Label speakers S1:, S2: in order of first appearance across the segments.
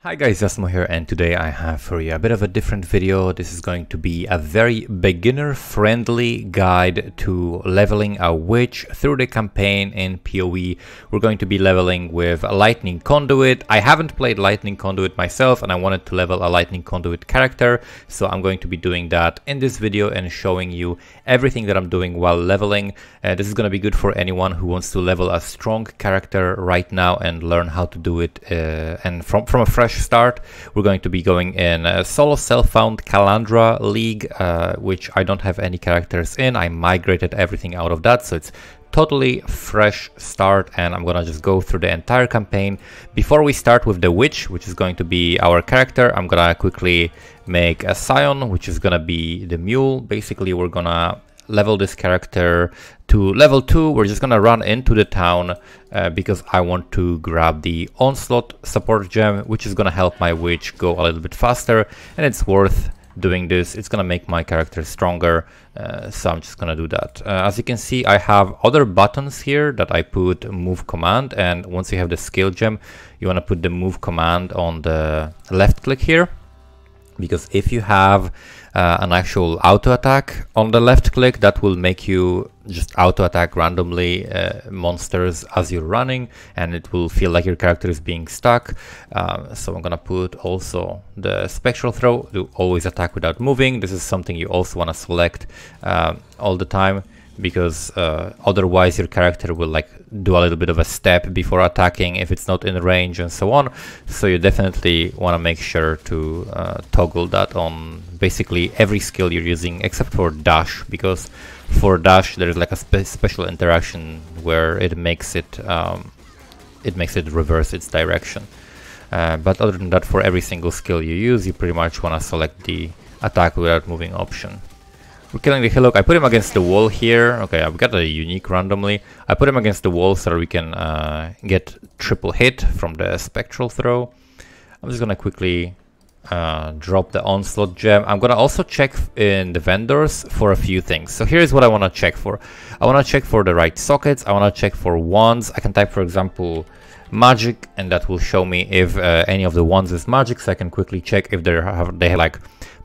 S1: Hi guys, Asmo here, and today I have for you a bit of a different video. This is going to be a very beginner-friendly guide to leveling a witch through the campaign in PoE. We're going to be leveling with a Lightning Conduit. I haven't played Lightning Conduit myself, and I wanted to level a Lightning Conduit character, so I'm going to be doing that in this video and showing you everything that I'm doing while leveling. This is going to be good for anyone who wants to level a strong character right now and learn how to do it, and from a fresh start. We're going to be going in a solo self-found Calandra League, which I don't have any characters in. I migrated everything out of that, so it's totally fresh start, and I'm gonna just go through the entire campaign. Before we start with the witch, which is going to be our character, I'm gonna quickly make a scion, which is gonna be the mule. Basically, we're gonna level this character to level 2. We're just gonna run into the town because I want to grab the onslaught support gem, which is gonna help my witch go a little bit faster, and it's worth doing this. It's gonna make my character stronger, so I'm just gonna do that. As you can see, I have other buttons here that I put move command, and once you have the skill gem, you want to put the move command on the left click here, because if you have an actual auto attack on the left click, that will make you just auto attack randomly monsters as you're running, and it will feel like your character is being stuck. So I'm gonna put also the spectral throw to always attack without moving. This is something you also want to select all the time, because otherwise your character will like do a little bit of a step before attacking if it's not in range and so on. So you definitely want to make sure to toggle that on basically every skill you're using except for dash, because for dash there is like a special interaction where it makes it reverse its direction. But other than that, for every single skill you use, you pretty much want to select the attack without moving option. We're killing the Hillock. I put him against the wall here. Okay, I've got a unique randomly. I put him against the wall so that we can get triple hit from the spectral throw. I'm just gonna quickly drop the onslaught gem. I'm gonna also check in the vendors for a few things. So here's what I want to check for. I want to check for the right sockets. I want to check for wands. I can type, for example, magic, and that will show me if any of the wands is magic, so I can quickly check if they have like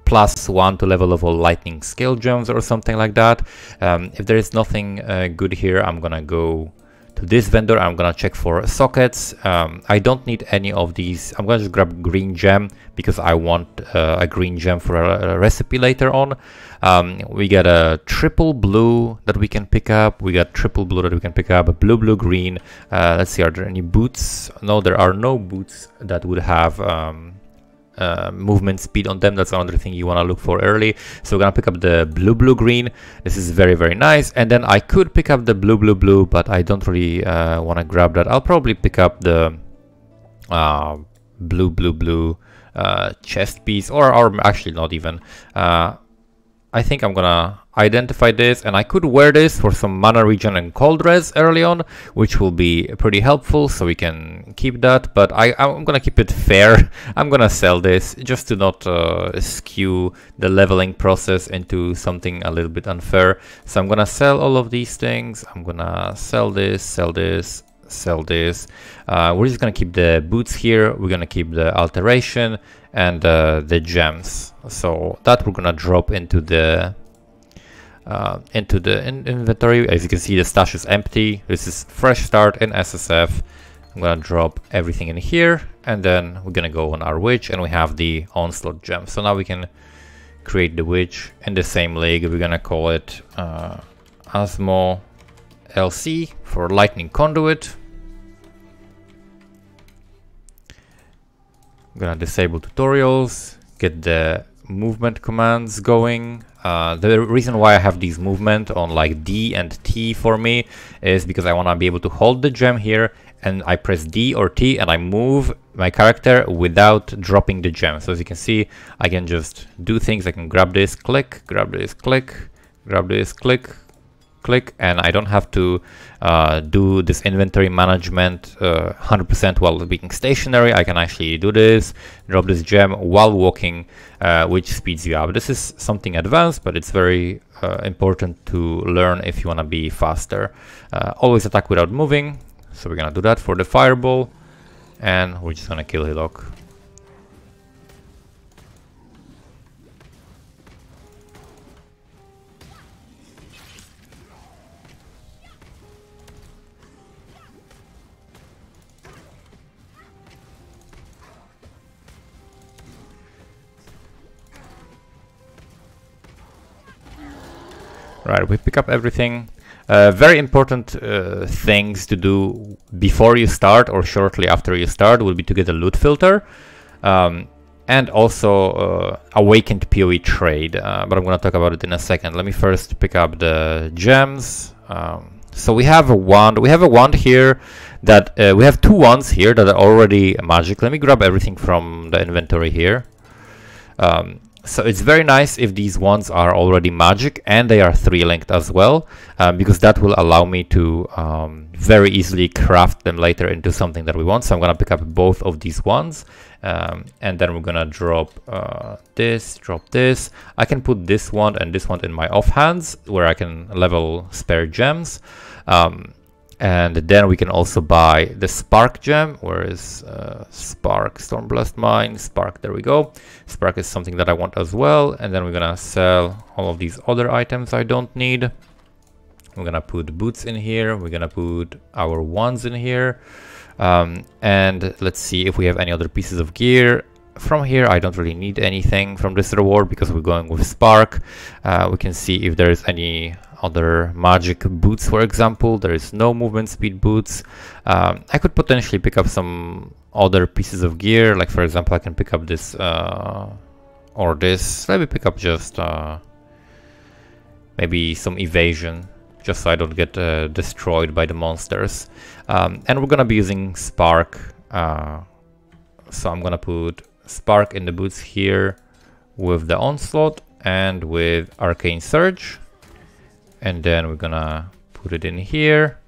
S1: +1 to level of all lightning skill gems or something like that. If there is nothing good here, I'm gonna go to this vendor. I'm gonna check for sockets. I don't need any of these. I'm gonna just grab green gem because I want a green gem for a recipe later on. We got a triple blue that we can pick up. We got triple blue that we can pick up. A blue, blue, green. Let's see, are there any boots? No, there are no boots that would have movement speed on them. That's another thing you want to look for early. So we're gonna pick up the blue, blue, green. This is very, very nice. And then I could pick up the blue, blue, blue, but I don't really want to grab that. I'll probably pick up the blue, blue, blue chest piece, or actually not even. I think I'm gonna identify this, and I could wear this for some mana regen and cold res early on, which will be pretty helpful, so we can keep that. But I'm gonna keep it fair. I'm gonna sell this just to not skew the leveling process into something a little bit unfair. So I'm gonna sell all of these things. I'm gonna sell this, sell this, sell this. We're just gonna keep the boots here. We're gonna keep the alteration and the gems. So that we're gonna drop into the inventory. As you can see, the stash is empty. This is fresh start in SSF. I'm gonna drop everything in here, and then we're gonna go on our witch, and we have the onslaught gem. So now we can create the witch in the same league. We're gonna call it Asmo LC for Lightning Conduit. I'm gonna disable tutorials, get the movement commands going. The reason why I have these movement on like D and T for me is because I want to be able to hold the gem here, and I press D or T and I move my character without dropping the gem. So as you can see, I can just do things. I can grab this, click, grab this, click, grab this, click, click, and I don't have to do this inventory management 100% while being stationary. I can actually do this, drop this gem while walking, which speeds you up. This is something advanced, but it's very important to learn if you want to be faster. Always attack without moving, so we're gonna do that for the fireball, and we're just gonna kill Hillock. Right, we pick up everything. Very important things to do before you start or shortly after you start will be to get a loot filter. And also awakened PoE trade, but I'm going to talk about it in a second. Let me first pick up the gems. So we have a wand. We have a wand here that we have two wands here that are already magic. Let me grab everything from the inventory here. So it's very nice if these wands are already magic and they are 3-linked as well, because that will allow me to very easily craft them later into something that we want. So I'm going to pick up both of these wands, and then we're going to drop this, drop this. I can put this wand and this wand in my offhands where I can level spare gems. And then we can also buy the Spark gem. Where is Spark? Stormblast Mine, Spark, there we go. Spark is something that I want as well. And then we're gonna sell all of these other items I don't need. We're gonna put boots in here. We're gonna put our wands in here. And let's see if we have any other pieces of gear. From here, I don't really need anything from this reward because we're going with Spark. We can see if there's any other magic boots, for example. There is no movement speed boots. I could potentially pick up some other pieces of gear, like for example I can pick up this or this. Let me pick up just maybe some evasion, just so I don't get destroyed by the monsters. And we're gonna be using Spark, so I'm gonna put Spark in the boots here with the Onslaught and with Arcane Surge. And then we're gonna put it in here.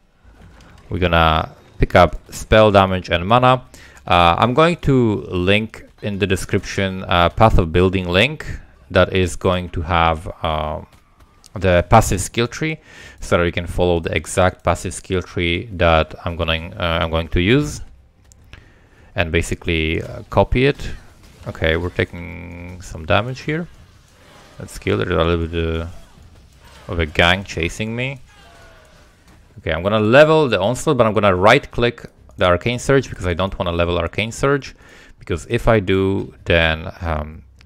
S1: We're gonna pick up spell damage and mana. I'm going to link in the description a Path of Building link that is going to have the passive skill tree, so that you can follow the exact passive skill tree that I'm going to use, and basically copy it. Okay, we're taking some damage here. Let's kill it. A little bit of a gang chasing me. Okay, I'm gonna level the Onslaught, but I'm gonna right click the Arcane Surge because I don't want to level Arcane Surge, because if I do, then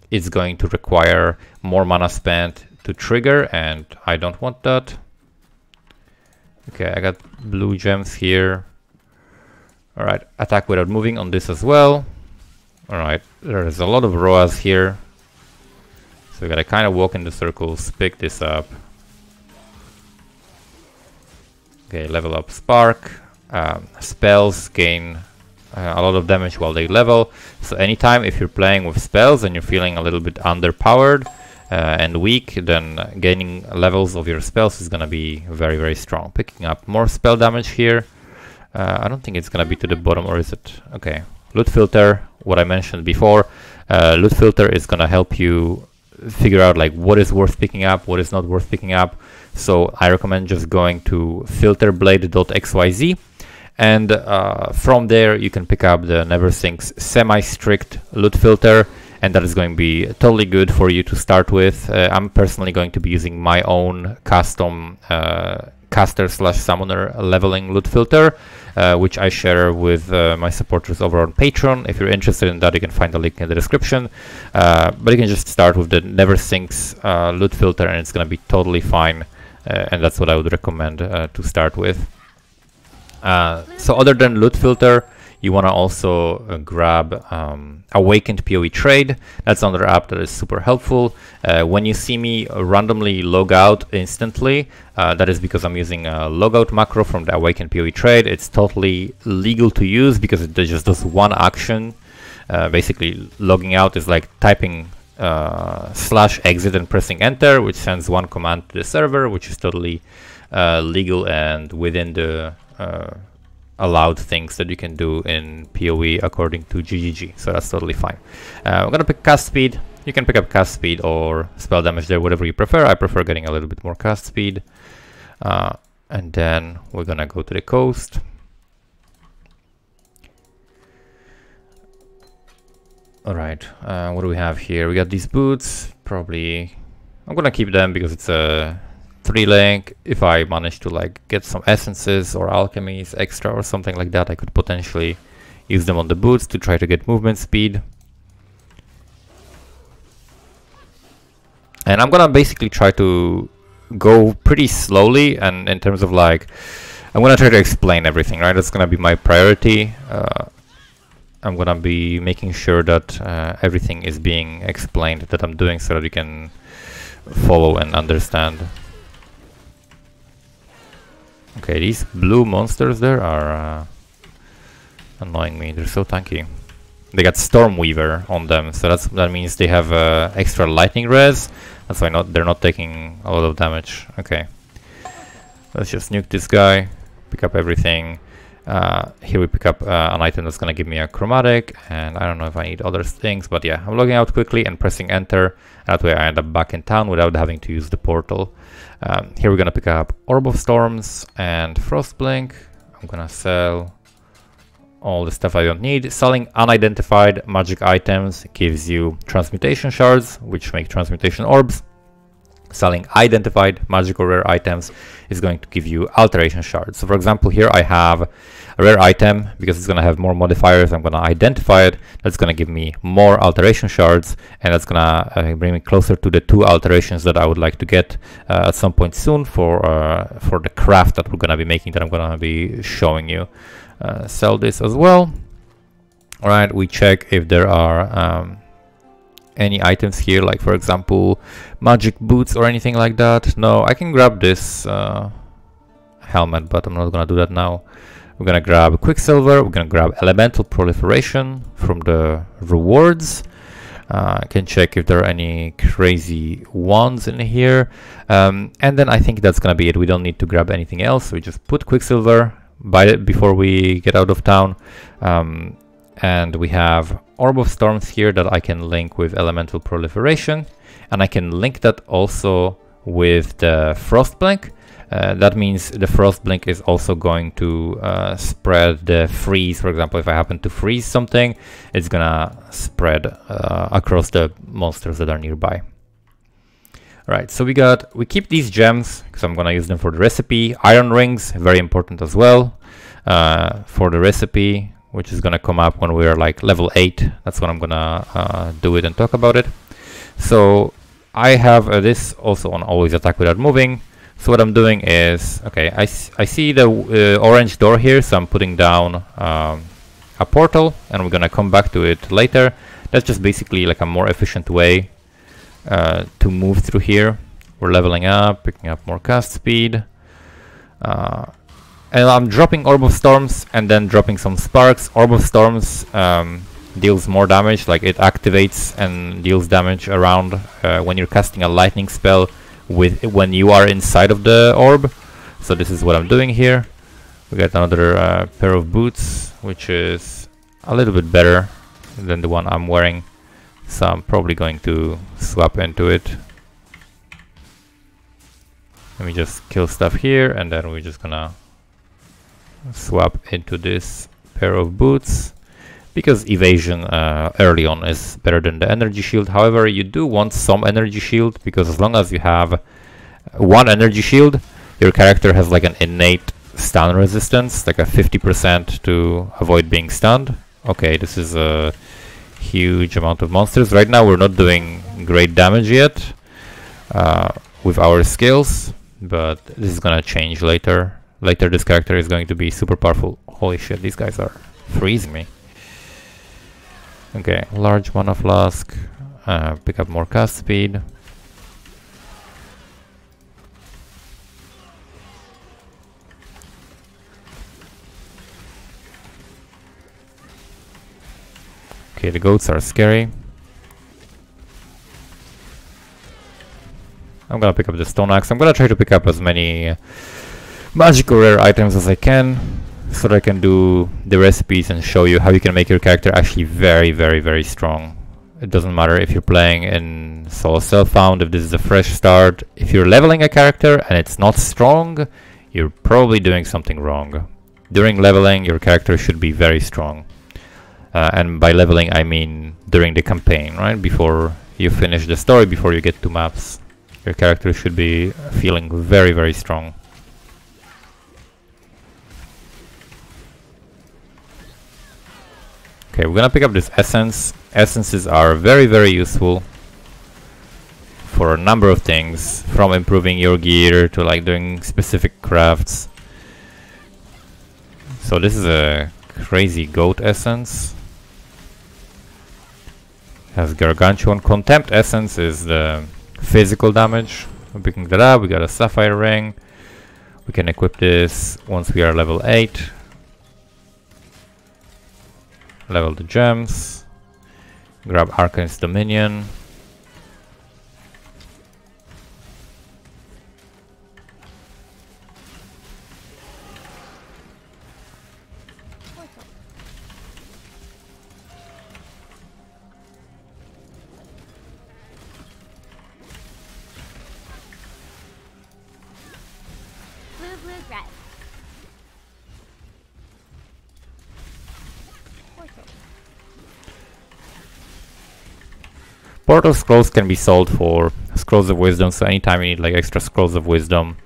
S1: it's going to require more mana spent to trigger, and I don't want that. Okay, I got blue gems here. Alright, attack without moving on this as well. Alright, there's a lot of ROAS here, so we gotta kind of walk in the circles, pick this up. Okay, level up Spark. Spells gain a lot of damage while they level. So anytime if you're playing with spells and you're feeling a little bit underpowered and weak, then gaining levels of your spells is gonna be very, very strong. Picking up more spell damage here. I don't think it's gonna be to the bottom, or is it? Okay, loot filter, what I mentioned before. Loot filter is gonna help you figure out like what is worth picking up, what is not worth picking up. So I recommend just going to filterblade.xyz, and from there you can pick up the Neversink's semi-strict loot filter, and that is going to be totally good for you to start with. I'm personally going to be using my own custom caster/summoner leveling loot filter, which I share with my supporters over on Patreon. If you're interested in that, you can find the link in the description. But you can just start with the Neversink's loot filter, and it's going to be totally fine. And that's what I would recommend to start with. So other than loot filter, you want to also grab Awakened PoE Trade. That's another app that is super helpful. When you see me randomly log out instantly, that is because I'm using a logout macro from the Awakened PoE Trade. It's totally legal to use because it just does one action. Basically, logging out is like typing /exit and pressing enter, which sends one command to the server, which is totally legal and within the allowed things that you can do in PoE according to GGG, so that's totally fine. I'm gonna pick cast speed. You can pick up cast speed or spell damage there, whatever you prefer. I prefer getting a little bit more cast speed. And then we're gonna go to the coast. Alright, what do we have here? We got these boots. Probably I'm gonna keep them because it's a 3-link. If I manage to like get some essences or alchemies extra or something like that, I could potentially use them on the boots to try to get movement speed. And I'm gonna basically try to go pretty slowly, and in terms of like, I'm gonna try to explain everything, right? That's gonna be my priority. I'm gonna be making sure that everything is being explained that I'm doing so that you can follow and understand. Okay, these blue monsters there are annoying me. They're so tanky. They got Stormweaver on them, so that means they have extra lightning res. That's why they're not taking a lot of damage. Okay, let's just nuke this guy, pick up everything. Here we pick up an item that's gonna give me a chromatic, and I don't know if I need other things, but yeah, I'm logging out quickly and pressing enter. That way I end up back in town without having to use the portal. Here we're gonna pick up Orb of Storms and Frostblink. I'm gonna sell all the stuff I don't need. Selling unidentified magic items gives you transmutation shards, which make transmutation orbs. Selling identified magic or rare items is going to give you alteration shards. So for example, here I have a rare item. Because it's going to have more modifiers, I'm going to identify it. That's going to give me more alteration shards, and that's going to bring me closer to the 2 alterations that I would like to get at some point soon for the craft that we're going to be making, that I'm going to be showing you. Sell this as well. All right, we check if there are any items here, like for example magic boots or anything like that. No, I can grab this helmet, but I'm not gonna do that now. We're gonna grab Quicksilver, we're gonna grab Elemental Proliferation from the rewards. I can check if there are any crazy ones in here, and then I think that's gonna be it. We don't need to grab anything else. We just put Quicksilver, buy it before we get out of town, and we have Orb of Storms here that I can link with Elemental Proliferation, and I can link that also with the Frostblink. That means the Frostblink is also going to spread the freeze. For example, if I happen to freeze something, it's gonna spread across the monsters that are nearby. Alright, so we keep these gems because I'm gonna use them for the recipe. Iron rings, very important as well for the recipe, which is gonna come up when we are like level 8. That's when I'm gonna do it and talk about it. So I have this also on always attack without moving. So what I'm doing is, okay, I see the orange door here, so I'm putting down a portal, and we're gonna come back to it later. That's just basically like a more efficient way to move through here. We're leveling up, picking up more cast speed. And I'm dropping Orb of Storms and then dropping some Sparks. Orb of Storms deals more damage, like it activates and deals damage around when you're casting a lightning spell when you are inside of the orb. So this is what I'm doing here. We got another pair of boots, which is a little bit better than the one I'm wearing. So I'm probably going to swap into it. Let me just kill stuff here, and then we're just gonna swap into this pair of boots, because evasion early on is better than the energy shield. However, you do want some energy shield, because as long as you have one energy shield, your character has like an innate stun resistance, like a 50% to avoid being stunned. Okay, this is a huge amount of monsters. Right now we're not doing great damage yet with our skills, but this is gonna change later. Later this character is going to be super powerful. Holy shit, these guys are freezing me. Okay, large mana flask, pick up more cast speed. Okay, the goats are scary. I'm gonna pick up the stone axe. I'm gonna try to pick up as many magical rare items as I can, so that I can do the recipes and show you how you can make your character actually very, very, very strong. It doesn't matter if you're playing in solo self-found, if this is a fresh start. If you're leveling a character and it's not strong, you're probably doing something wrong. During leveling, your character should be very strong. And by leveling, I mean during the campaign, right? Before you finish the story, before you get to maps, your character should be feeling very, very strong. Okay, we're gonna pick up this essence. Essences are very, very useful for a number of things, from improving your gear to like doing specific crafts. So this is a crazy goat essence. Has gargantuan. Contempt essence is the physical damage. I'm picking that up. We got a sapphire ring. We can equip this once we are level 8. Level the gems. Grab Arcane's Dominion. Portal scrolls can be sold for scrolls of wisdom, so anytime you need like extra scrolls of wisdom,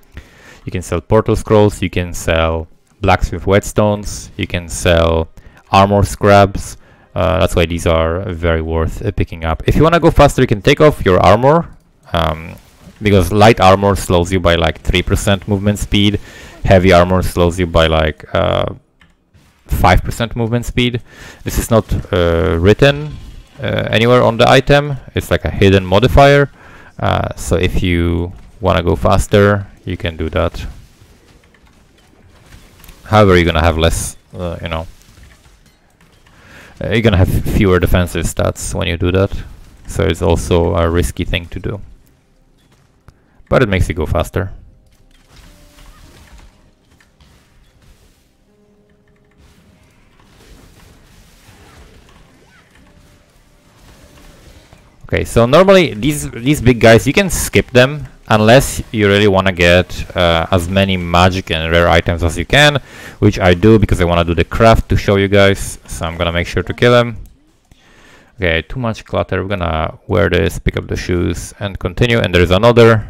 S1: you can sell portal scrolls, you can sell blacksmith whetstones, you can sell armor scraps. That's why these are very worth picking up. If you want to go faster, you can take off your armor, because light armor slows you by like 3% movement speed, heavy armor slows you by like 5% movement speed. This is not written anywhere on the item. It's like a hidden modifier, so if you want to go faster, you can do that. However, you're gonna have less, you know, you're gonna have fewer defensive stats when you do that, so it's also a risky thing to do, but it makes you go faster. Okay, so normally these big guys, you can skip them unless you really want to get as many magic and rare items as you can, which I do because I want to do the craft to show you guys, so I'm gonna make sure to kill them. Okay, too much clutter. We're gonna wear this, pick up the shoes, and continue. And there's another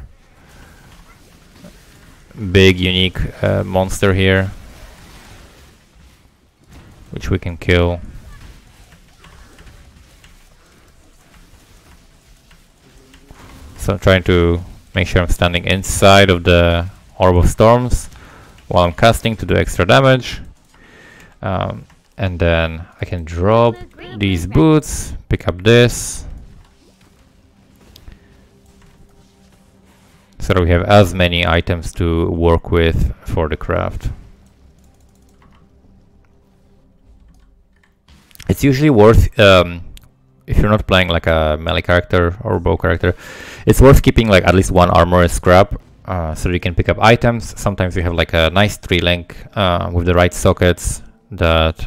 S1: big unique monster here, which we can kill. So I'm trying to make sure I'm standing inside of the Orb of Storms while I'm casting to do extra damage. And then I can drop these boots, pick up this, so that we have as many items to work with for the craft. It's usually worth, if you're not playing like a melee character or bow character, it's worth keeping like at least one armor scrap, so you can pick up items. Sometimes you have like a nice tree link with the right sockets that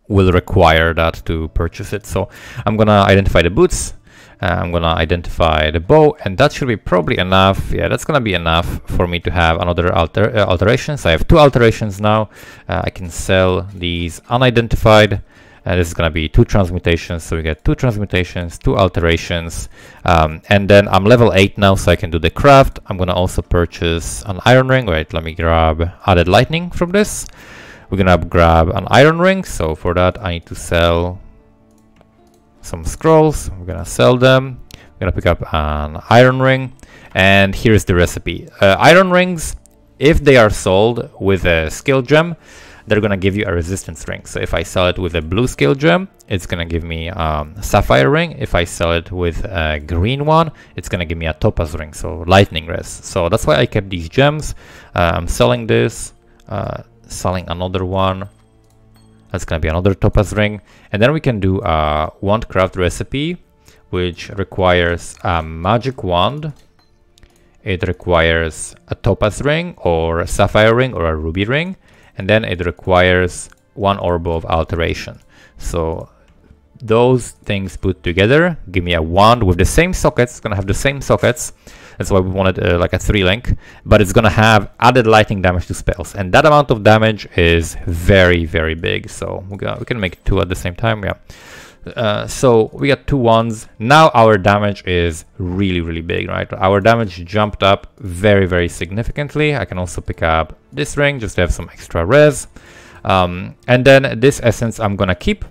S1: will require that to purchase it. So I'm gonna identify the boots, I'm gonna identify the bow, and that should be probably enough. Yeah, that's gonna be enough for me to have another alterations. I have 2 alterations now. I can sell these unidentified. This is going to be 2 transmutations, so we get 2 transmutations, 2 alterations, and then I'm level 8 now, so I can do the craft. I'm going to also purchase an iron ring. Wait, let me grab added lightning from this. We're going to grab an iron ring, so for that I need to sell some scrolls. We're going to sell them. I'm going to pick up an iron ring, and here's the recipe. Iron rings, if they are sold with a skill gem, they're gonna give you a resistance ring. So if I sell it with a blue skill gem, it's gonna give me a sapphire ring. If I sell it with a green one, it's gonna give me a topaz ring, so lightning res. So that's why I kept these gems. I'm selling this, selling another one. That's gonna be another topaz ring. And then we can do a wand craft recipe, which requires a magic wand. It requires a topaz ring or a sapphire ring or a ruby ring. And then it requires 1 orb of alteration. So those things put together give me a wand with the same sockets. It's gonna have the same sockets. That's why we wanted like a 3 link, but it's gonna have added lightning damage to spells, and that amount of damage is very, very big. So we can make 2 at the same time. Yeah. So we got 2 wands. Now our damage is really, really big, right? Our damage jumped up very, very significantly. I can also pick up this ring just to have some extra res. And then this essence I'm gonna keep,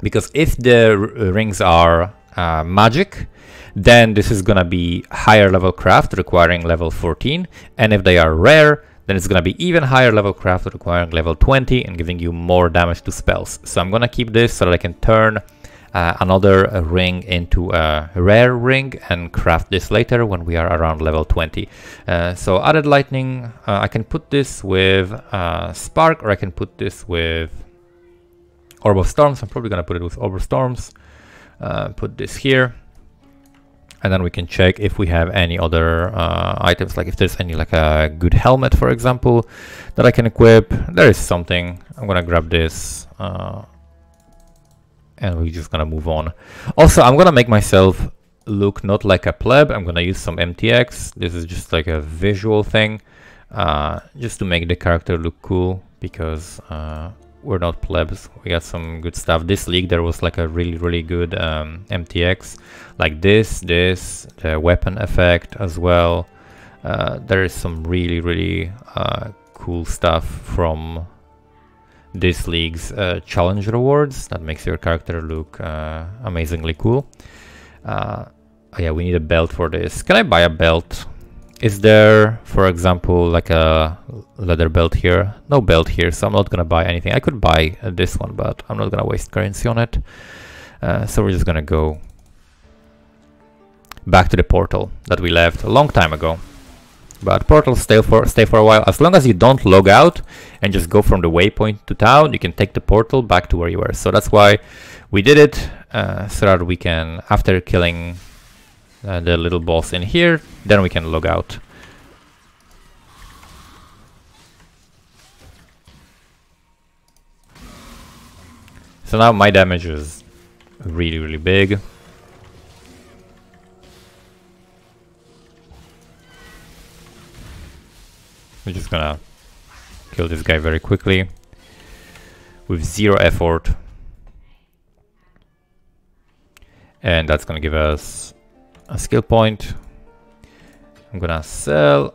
S1: because if the rings are magic, then this is gonna be higher level craft requiring level 14, and if they are rare, then it's gonna be even higher level craft requiring level 20 and giving you more damage to spells. So I'm gonna keep this so that I can turn another ring into a rare ring and craft this later when we are around level 20. So added lightning, I can put this with spark, or I can put this with Orb of Storms. I'm probably gonna put it with Orb of Storms. Put this here, and then we can check if we have any other items, like if there's any, like a good helmet, for example, that I can equip. There is something. I'm gonna grab this, and we're just gonna move on. Also, I'm gonna make myself look not like a pleb. I'm gonna use some MTX. This is just like a visual thing, just to make the character look cool, because we're not plebs. We got some good stuff. This league there was like a really good MTX, like this, the weapon effect as well. There is some really cool stuff from this league's challenge rewards that makes your character look amazingly cool. Oh yeah, we need a belt for this. Can I buy a belt? Is there, for example, like a leather belt here? No belt here, so I'm not gonna buy anything. I could buy this one, but I'm not gonna waste currency on it. So we're just gonna go back to the portal that we left a long time ago. But portals stay for a while. As long as you don't log out and just go from the waypoint to town, you can take the portal back to where you were. So that's why we did it, so that we can, after killing the little boss in here, then we can log out. So now my damage is really big. We're just gonna kill this guy very quickly with 0 effort, and that's gonna give us a skill point. I'm gonna sell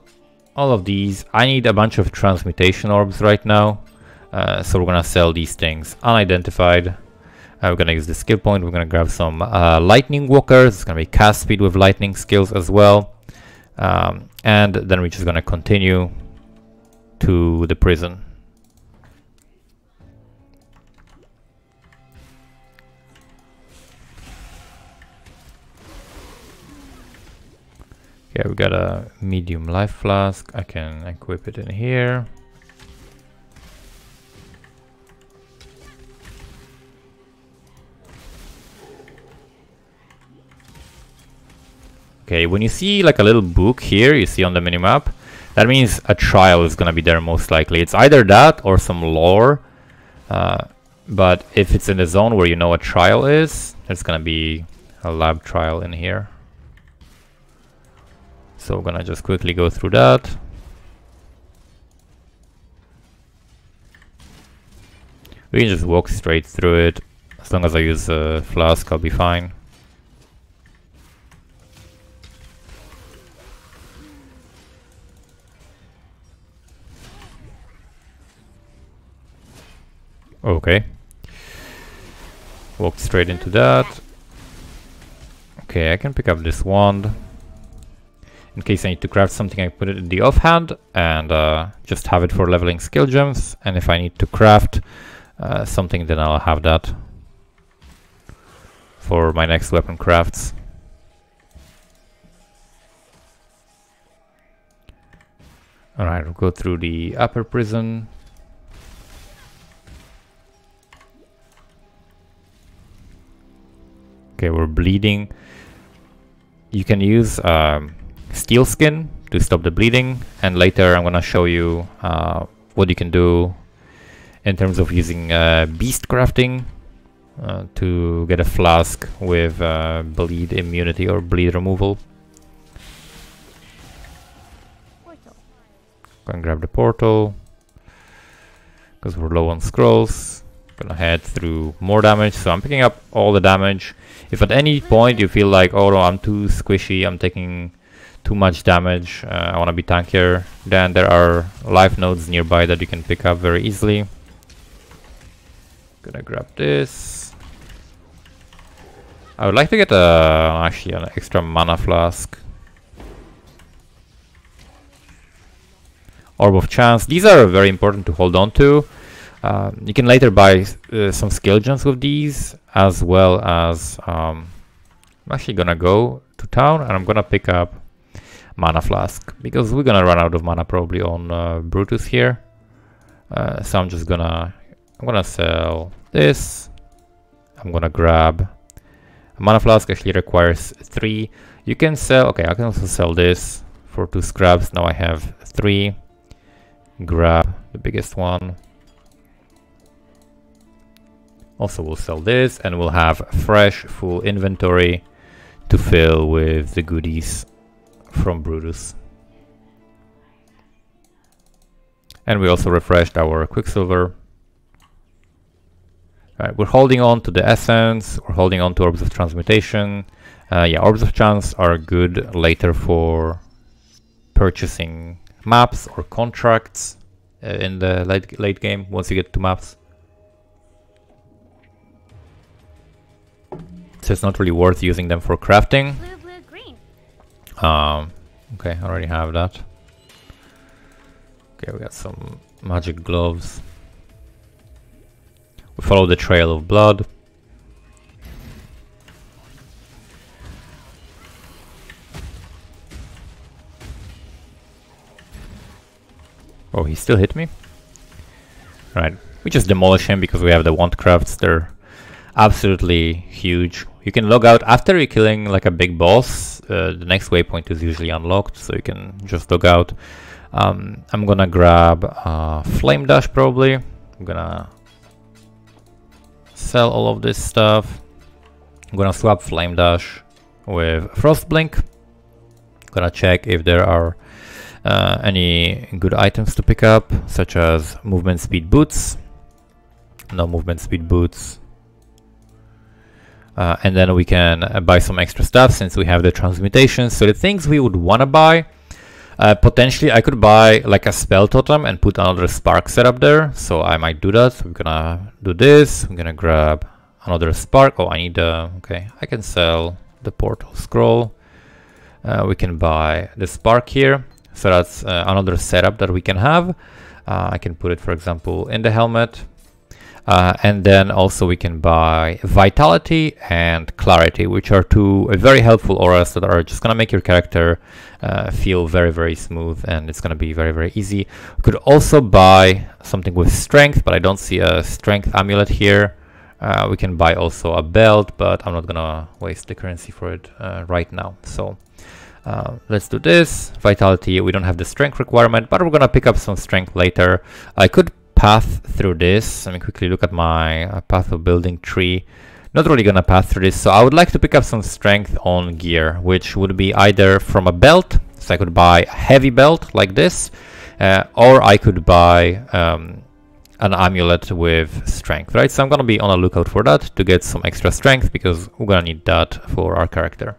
S1: all of these. I need a bunch of transmutation orbs right now, so we're gonna sell these things unidentified. We're gonna use the skill point. We're gonna grab some lightning walkers. It's gonna be cast speed with lightning skills as well, and then we're just gonna continue to the prison. Okay, we got a medium life flask. I can equip it in here. Okay, when you see like a little book here, you see on the minimap, that means a trial is gonna be there most likely. It's either that or some lore, but if it's in the zone where you know a trial is, there's gonna be a lab trial in here. So we're gonna just quickly go through that. We can just walk straight through it. As long as I use a flask, I'll be fine. Okay. Walked straight into that. Okay, I can pick up this wand. In case I need to craft something, I put it in the offhand and just have it for leveling skill gems. And if I need to craft something, then I'll have that for my next weapon crafts. Alright, we'll go through the upper prison. Okay, we're bleeding. You can use steel skin to stop the bleeding, and later I'm gonna show you what you can do in terms of using beast crafting to get a flask with bleed immunity or bleed removal. Go and grab the portal because we're low on scrolls. Gonna head through more damage, so I'm picking up all the damage. If at any point you feel like, oh no, I'm too squishy, I'm taking too much damage, I want to be tankier, then there are life nodes nearby that you can pick up very easily. Gonna grab this. I would like to get actually an extra mana flask. Orb of Chance. These are very important to hold on to. You can later buy some skill gems with these, as well as I'm actually gonna go to town and I'm gonna pick up mana flask because we're gonna run out of mana probably on Brutus here. So I'm gonna sell this. I'm gonna grab a mana flask. Actually requires 3. You can sell. Okay, I can also sell this for 2 scraps. Now I have 3. Grab the biggest one. Also we'll sell this and we'll have fresh full inventory to fill with the goodies from Brutus. And we also refreshed our Quicksilver. Right, we're holding on to the Essence, we're holding on to Orbs of Transmutation. Yeah, Orbs of Chance are good later for purchasing maps or contracts in the late game once you get to maps. So it's not really worth using them for crafting.
S2: Blue, blue, green.
S1: Okay, I already have that. Okay, we got some magic gloves. We follow the trail of blood. Oh, he still hit me? Right, we just demolish him because we have the wand crafts. They're absolutely huge. You can log out after you're killing like a big boss. The next waypoint is usually unlocked, so you can just log out. I'm gonna grab Flame Dash probably. I'm gonna sell all of this stuff. I'm gonna swap Flame Dash with Frost Blink. Gonna check if there are any good items to pick up, such as movement speed boots. No movement speed boots. And then we can buy some extra stuff since we have the transmutation. So the things we would want to buy, potentially I could buy like a spell totem and put another spark setup there. So I might do that. So we're gonna do this. I'm gonna grab another spark. Oh, I need okay, I can sell the portal scroll. We can buy the spark here. So that's another setup that we can have. I can put it, for example, in the helmet. And then also we can buy Vitality and Clarity, which are 2 very helpful auras that are just going to make your character feel very, very smooth, and it's going to be very, very easy. We could also buy something with Strength, but I don't see a Strength amulet here. We can buy also a belt, but I'm not going to waste the currency for it right now. So let's do this. Vitality, we don't have the Strength requirement, but we're going to pick up some Strength later. I could path through this. Let me quickly look at my path of building tree. Not really gonna path through this, so I would like to pick up some strength on gear, which would be either from a belt, so I could buy a heavy belt like this, or I could buy an amulet with strength, right? So I'm gonna be on a lookout for that to get some extra strength, because we're gonna need that for our character.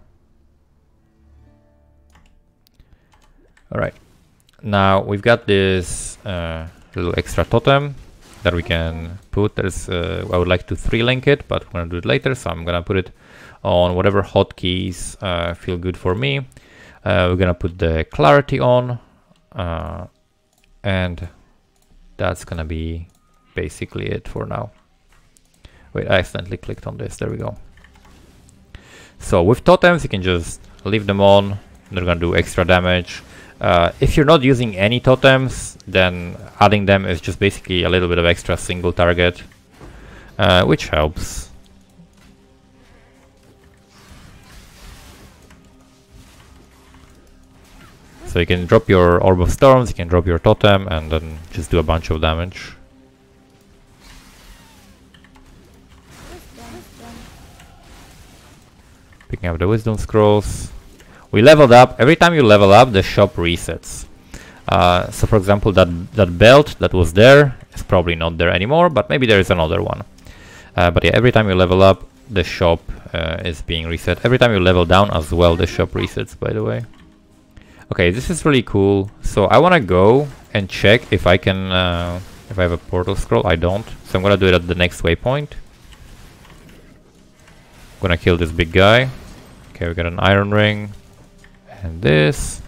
S1: All right, now we've got this little extra totem that we can put. There's I would like to 3-link it, but we're gonna do it later, so I'm gonna put it on whatever hotkeys feel good for me. We're gonna put the clarity on, and that's gonna be basically it for now. Wait, I accidentally clicked on this. There we go. So with totems, you can just leave them on. They're gonna do extra damage. If you're not using any totems, then adding them is just basically a little bit of extra single target, which helps. So you can drop your Orb of Storms, you can drop your totem, and then just do a bunch of damage. Picking up the Wisdom Scrolls. We leveled up. Every time you level up, the shop resets. So for example, that belt that was there is probably not there anymore, but maybe there is another one. But yeah, every time you level up, the shop is being reset. Every time you level down as well, the shop resets, by the way. Okay, this is really cool. So I want to go and check if I can, if I have a portal scroll. I don't. So I'm going to do it at the next waypoint. gonna kill this big guy. Okay, we got an iron ring and this.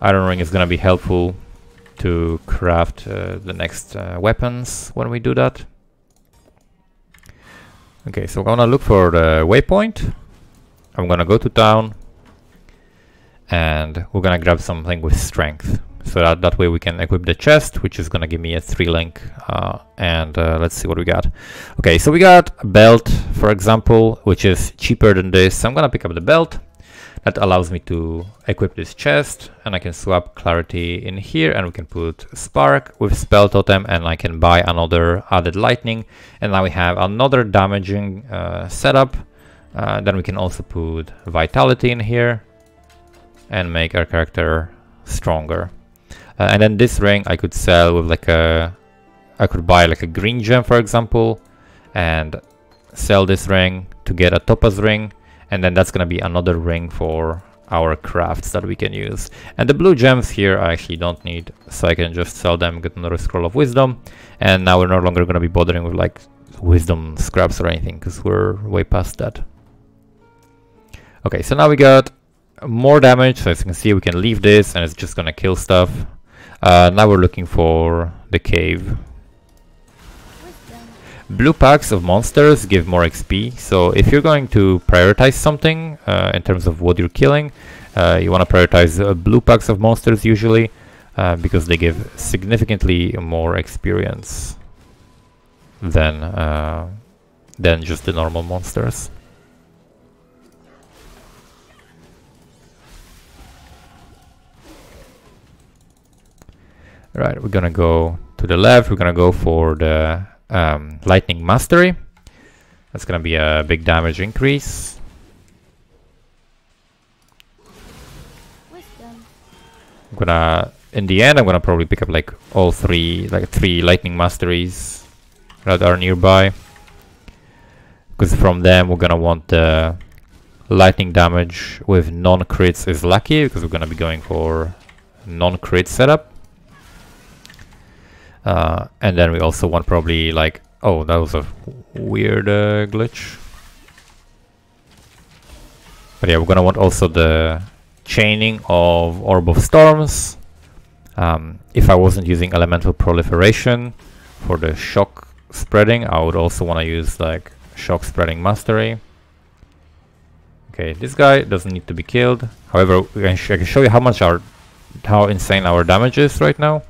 S1: Iron ring is gonna be helpful to craft the next weapons when we do that. Okay, so I'm gonna look for the waypoint. I'm gonna go to town and we're gonna grab something with strength, so that way we can equip the chest, which is gonna give me a 3-link. And let's see what we got. Okay, so we got a belt, for example, which is cheaper than this. So I'm gonna pick up the belt. That allows me to equip this chest, and I can swap clarity in here, and we can put spark with spell totem, and I can buy another added lightning, and now we have another damaging setup. Then we can also put vitality in here and make our character stronger. And then this ring I could sell with like I could buy like a green gem, for example, and sell this ring to get a topaz ring, and then that's gonna be another ring for our crafts that we can use. And the blue gems here I actually don't need, so I can just sell them, get another scroll of wisdom, and now we're no longer gonna be bothering with like wisdom scraps or anything, because we're way past that. Okay, so now we got more damage, so as you can see we can leave this and it's just gonna kill stuff. Now we're looking for the cave. Blue packs of monsters give more XP, so if you're going to prioritize something in terms of what you're killing, you want to prioritize blue packs of monsters usually, because they give significantly more experience than just the normal monsters. Right, we're gonna go to the left, we're gonna go for the Lightning Mastery. That's gonna be a big damage increase. I'm gonna, in the end, I'm gonna probably pick up like all three Lightning Masteries that are nearby, because from them we're gonna want the lightning damage with non-crits is lucky, because we're gonna be going for non-crit setup. And then we also want probably like, oh, that was a weird glitch. But yeah, we're gonna want also the chaining of Orb of Storms. If I wasn't using elemental proliferation for the shock spreading, I would also want to use like shock spreading mastery. Okay, this guy doesn't need to be killed. However, I can show you how insane our damage is right now.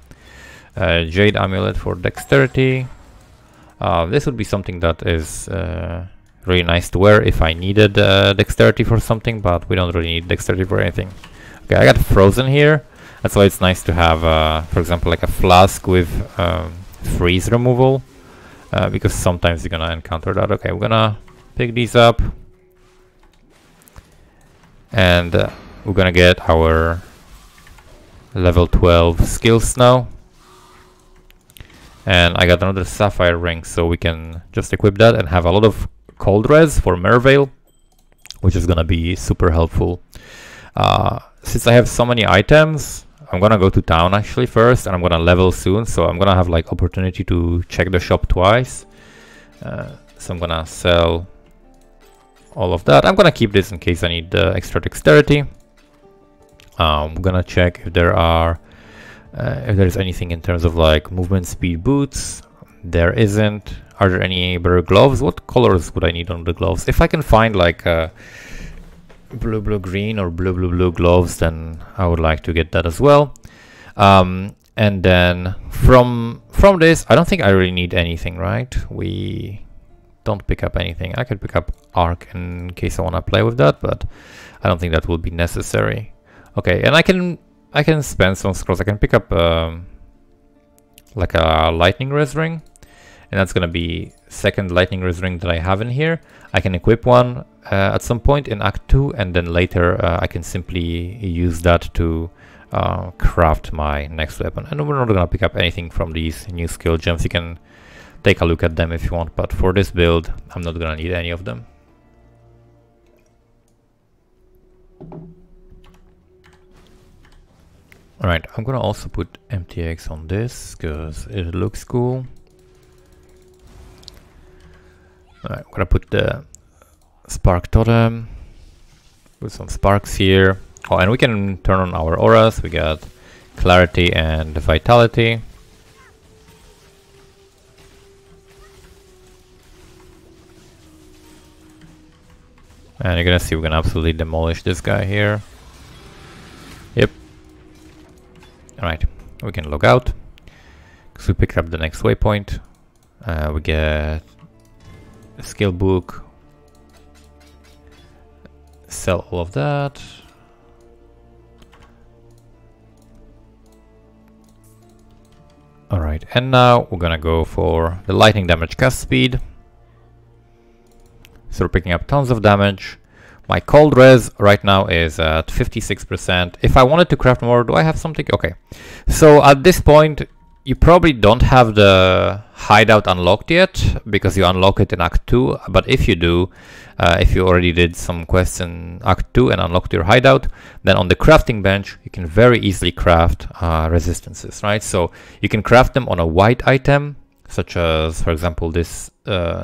S1: Jade Amulet for dexterity. This would be something that is really nice to wear if I needed dexterity for something, but we don't really need dexterity for anything. Okay, I got frozen here. That's why it's nice to have, for example, like a flask with freeze removal, because sometimes you're gonna encounter that. Okay, we're gonna pick these up, and we're gonna get our level 12 skills now. And I got another sapphire ring, so we can just equip that and have a lot of cold res for Merveil, which is gonna be super helpful. Since I have so many items, I'm gonna go to town actually first, and I'm gonna level soon, so I'm gonna have like opportunity to check the shop twice. So I'm gonna sell all of that. I'm gonna keep this in case I need extra dexterity. I'm gonna check if there are if there's anything in terms of like movement speed boots. There isn't. Are there any better gloves? What colors would I need on the gloves? If I can find like blue green or blue gloves, then I would like to get that as well. And then from this, I don't think I really need anything, right? We don't pick up anything. I could pick up arc in case I want to play with that, but I don't think that will be necessary. Okay, and I can spend some scrolls. I can pick up like a lightning res ring, and that's gonna be second lightning res ring that I have in here. I can equip one at some point in Act 2, and then later I can simply use that to craft my next weapon. And we're not gonna pick up anything from these new skill gems. You can take a look at them if you want, but for this build I'm not gonna need any of them. Alright, I'm gonna also put MTX on this because it looks cool. Alright, I'm gonna put the spark totem, put some sparks here. Oh, and we can turn on our auras. We got clarity and vitality. And you're gonna see we're gonna absolutely demolish this guy here. Yep. Alright, we can log out. So we pick up the next waypoint. We get a skill book. Sell all of that. Alright, and now we're gonna go for the lightning damage cast speed. So we're picking up tons of damage. My cold res right now is at 56%. If I wanted to craft more, do I have something? Okay. So at this point, you probably don't have the hideout unlocked yet because you unlock it in Act 2. But if you do, if you already did some quests in Act 2 and unlocked your hideout, then on the crafting bench, you can very easily craft resistances, right? So you can craft them on a white item, such as, for example, this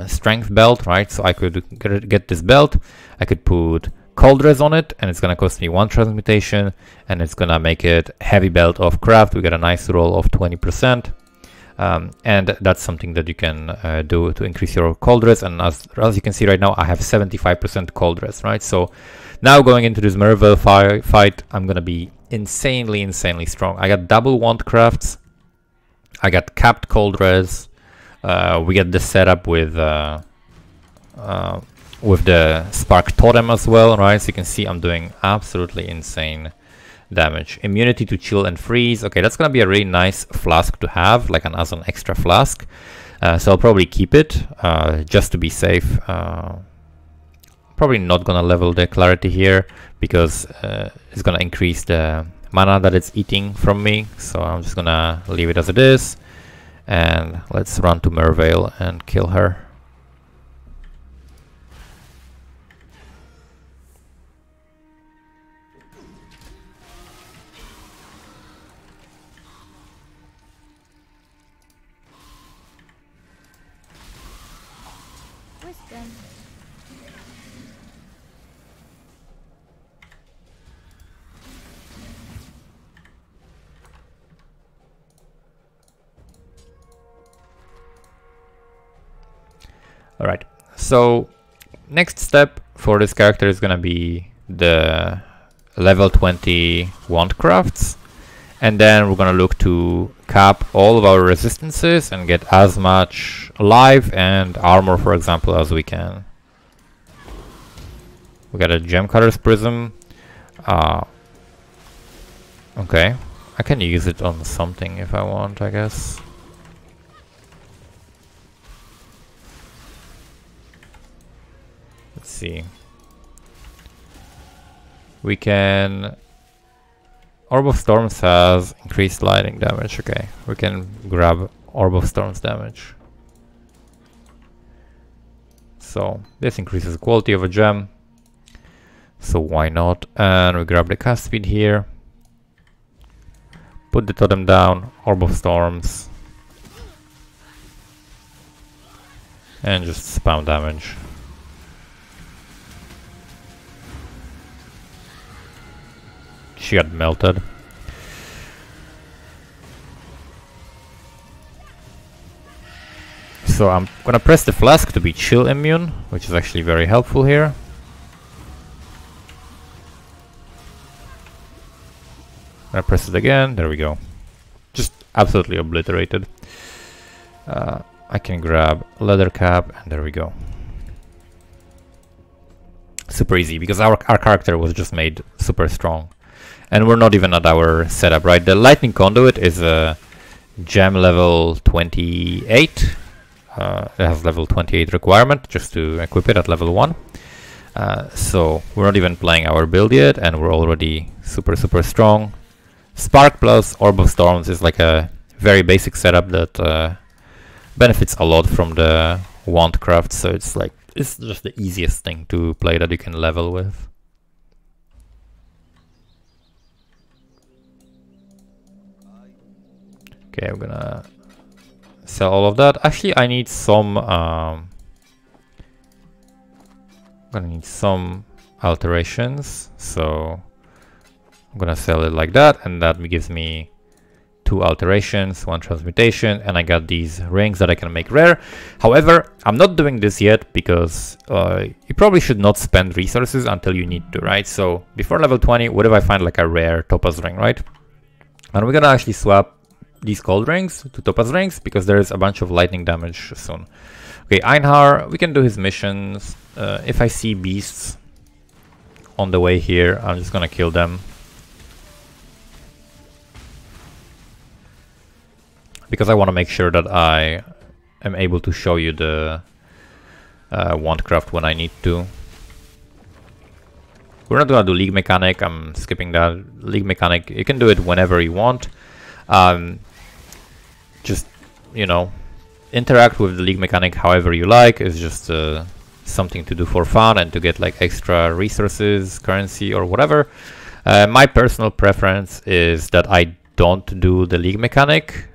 S1: strength belt, right? So I could get this belt, I could put cold res on it, and it's gonna cost me 1 transmutation, and it's gonna make it heavy belt of craft. We get a nice roll of 20%, and that's something that you can do to increase your cold res. And as you can see right now, I have 75% cold res, right? So now going into this Merville fight, I'm gonna be insanely strong. I got double wand crafts, I got capped cold res. We get the setup with the spark totem as well, right? So you can see I'm doing absolutely insane damage. Immunity to chill and freeze. Okay, that's gonna be a really nice flask to have, like as an extra flask. So I'll probably keep it just to be safe. Probably not gonna level the clarity here because it's gonna increase the mana that it's eating from me. So I'm just gonna leave it as it is. And let's run to Merville and kill her.
S2: Wisdom.
S1: Alright, so next step for this character is gonna be the level 20 wand crafts, and then we're gonna look to cap all of our resistances and get as much life and armor, for example, as we can. We got a gem cutter's prism. Okay, I can use it on something if I want, I guess. Let's see. We can... Orb of Storms has increased lightning damage. Okay, we can grab Orb of Storms damage. So this increases the quality of a gem. So why not? And we grab the cast speed here. Put the totem down, Orb of Storms. And just spam damage. She got melted. So I'm gonna press the Flask to be chill immune, which is actually very helpful here. I press it again, there we go. Just absolutely obliterated. I can grab leather cap, and there we go. Super easy, because our character was just made super strong. And we're not even at our setup, right? The Lightning Conduit is a gem level 28. It has level 28 requirement just to equip it at level 1. So we're not even playing our build yet, and we're already super strong. Spark plus Orb of Storms is like a very basic setup that benefits a lot from the wand craft, so it's just the easiest thing to play that you can level with. Okay, I'm gonna sell all of that. Actually, I need some gonna need some alterations, so I'm gonna sell it like that, and that gives me 2 alterations, 1 transmutation, and I got these rings that I can make rare. However, I'm not doing this yet because you probably should not spend resources until you need to, right? So before level 20, what if I find like a rare topaz ring, right? And we're gonna actually swap these gold rings to topaz rings because there's a bunch of lightning damage soon. Okay, Einhar, we can do his missions. If I see beasts on the way here, I'm just gonna kill them. Because I want to make sure that I am able to show you the wandcraft when I need to. We're not gonna do League Mechanic, I'm skipping that. League Mechanic, you can do it whenever you want. Just, you know, interact with the League Mechanic however you like. It's just something to do for fun and to get like extra resources, currency or whatever. My personal preference is that I don't do the League Mechanic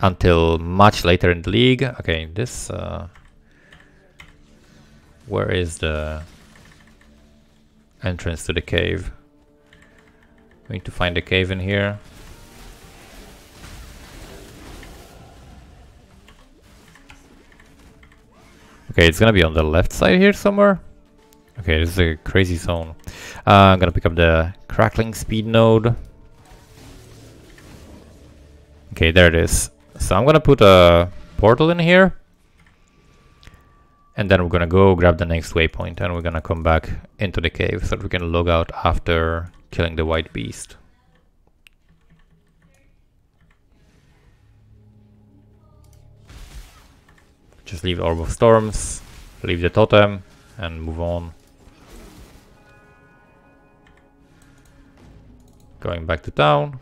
S1: until much later in the league. Okay, this where is the entrance to the cave? We need to find a cave in here. Okay, it's gonna be on the left side here somewhere. Okay, this is a crazy zone. I'm gonna pick up the crackling speed node. Okay, there it is. So I'm gonna put a portal in here, and then we're gonna go grab the next waypoint, and we're gonna come back into the cave so that we can log out after killing the white beast. Just leave Orb of Storms, leave the totem, and move on. Going back to town.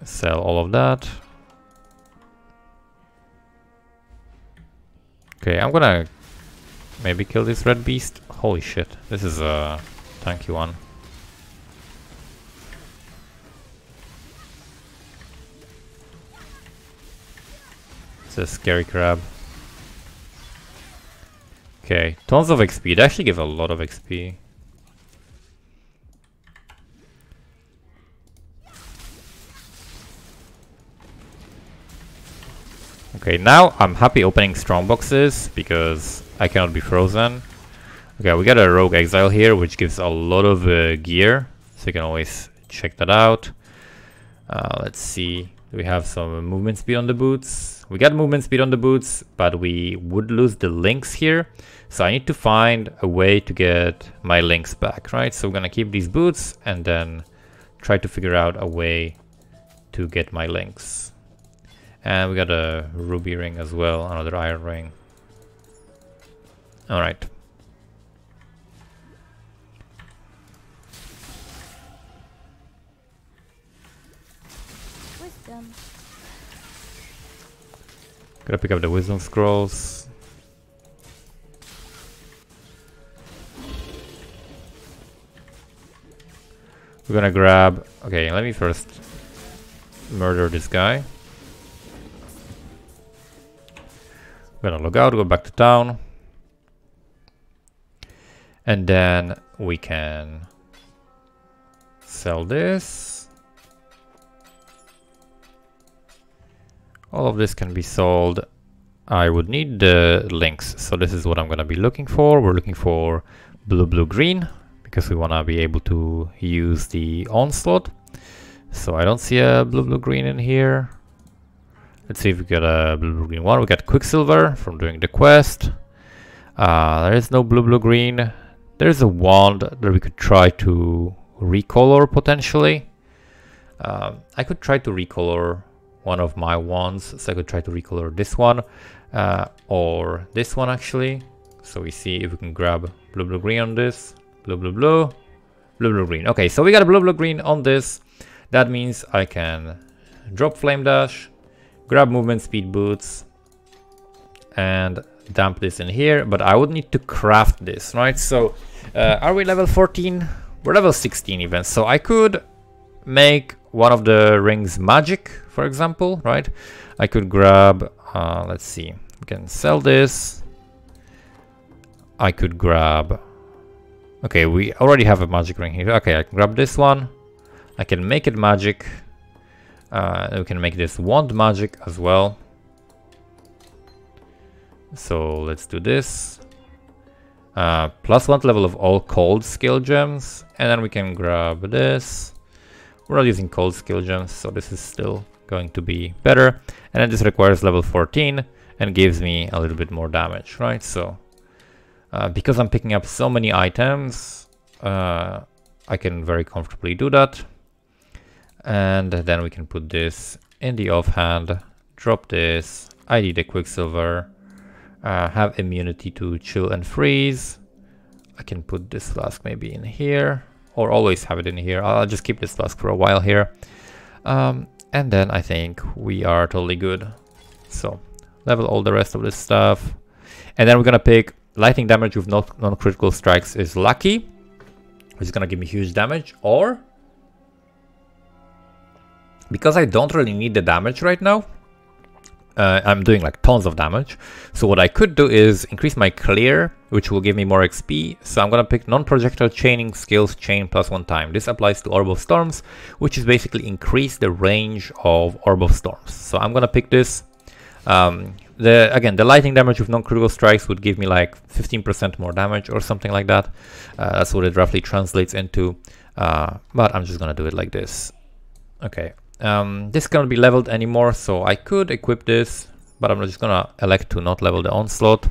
S1: Sell all of that. Okay, I'm gonna maybe kill this red beast. Holy shit, this is a tanky one. It's a scary crab. Okay, tons of XP. They actually give a lot of XP. Okay, now I'm happy opening strong boxes because I cannot be frozen. Okay, we got a rogue exile here, which gives a lot of gear, so you can always check that out. Let's see, do we have some movement speed on the boots? We got movement speed on the boots, but we would lose the links here. So I need to find a way to get my links back, right? So we're gonna keep these boots and then try to figure out a way to get my links. And we got a ruby ring as well, another iron ring. Alright.
S2: Wisdom.
S1: Gotta pick up the wisdom scrolls. We're gonna grab... Okay, let me first murder this guy. We're gonna log out, go back to town. And then we can sell this. All of this can be sold. I would need the links, so this is what I'm gonna be looking for. We're looking for blue, green, because we wanna be able to use the onslaught. So I don't see a blue, green in here. Let's see if we got a blue, green one. We got Quicksilver from doing the quest. There is no blue, green. There's a wand that we could try to recolor potentially. I could try to recolor one of my wands, so I could try to recolor this one or this one actually. So we see if we can grab blue, green on this. Blue, green. Okay, so we got a blue, green on this. That means I can drop Flame Dash, grab movement speed boots, and dump this in here. But I would need to craft this, right? So are we level 14? We're level 16 even. So I could make one of the rings magic, for example, right? I could grab, let's see, We can sell this. I could grab... Okay, we already have a magic ring here. Okay, I can grab this one. I can make it magic. We can make this wand magic as well. So let's do this. +1 level of all cold skill gems. And then we can grab this. We're not using cold skill gems, so this is still going to be better. And then this requires level 14 and gives me a little bit more damage, right? So because I'm picking up so many items, I can very comfortably do that. And then we can put this in the offhand, drop this, ID the Quicksilver, have immunity to chill and freeze. I can put this flask maybe in here, or always have it in here. I'll just keep this flask for a while here. And then I think we are totally good. So level all the rest of this stuff. And then we're gonna pick lightning damage with non-critical strikes is lucky, which is gonna give me huge damage, or because I don't really need the damage right now, I'm doing like tons of damage. So what I could do is increase my clear, which will give me more XP. So I'm gonna pick non-projectile chaining skills chain +1 time. This applies to Orb of Storms, which is basically increase the range of Orb of Storms. So I'm gonna pick this. Again, the lightning damage with non-critical strikes would give me like 15% more damage or something like that. That's what it roughly translates into. But I'm just gonna do it like this. Okay. This cannot be leveled anymore, so I could equip this, but I'm just gonna elect to not level the onslaught.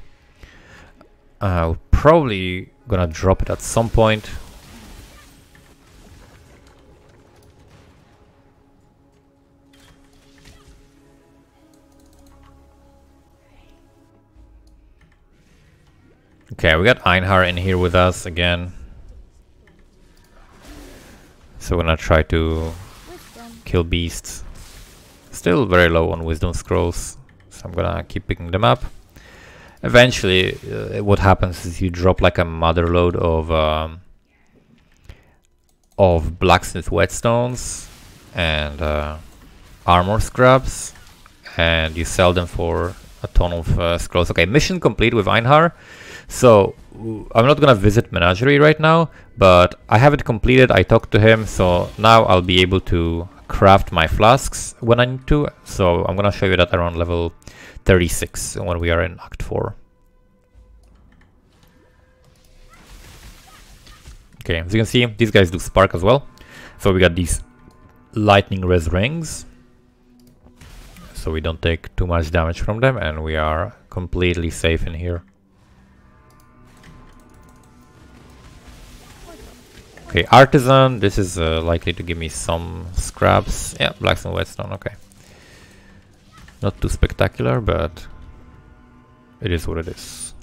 S1: We're probably gonna drop it at some point. Okay, we got Einhar in here with us again. So we're gonna try to kill beasts. Still very low on wisdom scrolls, so I'm gonna keep picking them up. Eventually, what happens is you drop like a mother load of blacksmith whetstones and armor scraps, and you sell them for a ton of scrolls. Okay, mission complete with Einhar. So I'm not gonna visit Menagerie right now, but I have it completed. I talked to him, so now I'll be able to craft my flasks when I need to. So I'm gonna show you that around level 36 when we are in Act 4. Okay, as you can see, these guys do spark as well. So we got these lightning res rings, so we don't take too much damage from them, and we are completely safe in here. Okay, Artisan, this is likely to give me some scraps. Yeah, blacksmith whetstone, okay. Not too spectacular, but it is what it is.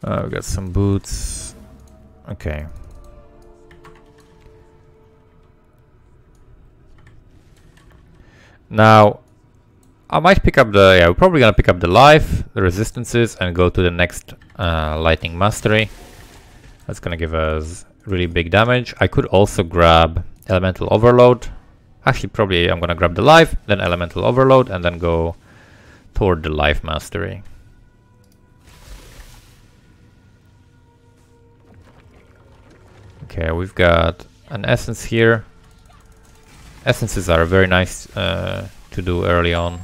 S1: We got some boots. Okay. Now, I might pick up the... Yeah, we're probably gonna pick up the life, the resistances, and go to the next lightning mastery. That's gonna give us really big damage. I could also grab elemental overload. Actually, probably I'm gonna grab the life, then elemental overload, and then go toward the life mastery. Okay, we've got an essence here. Essences are very nice to do early on.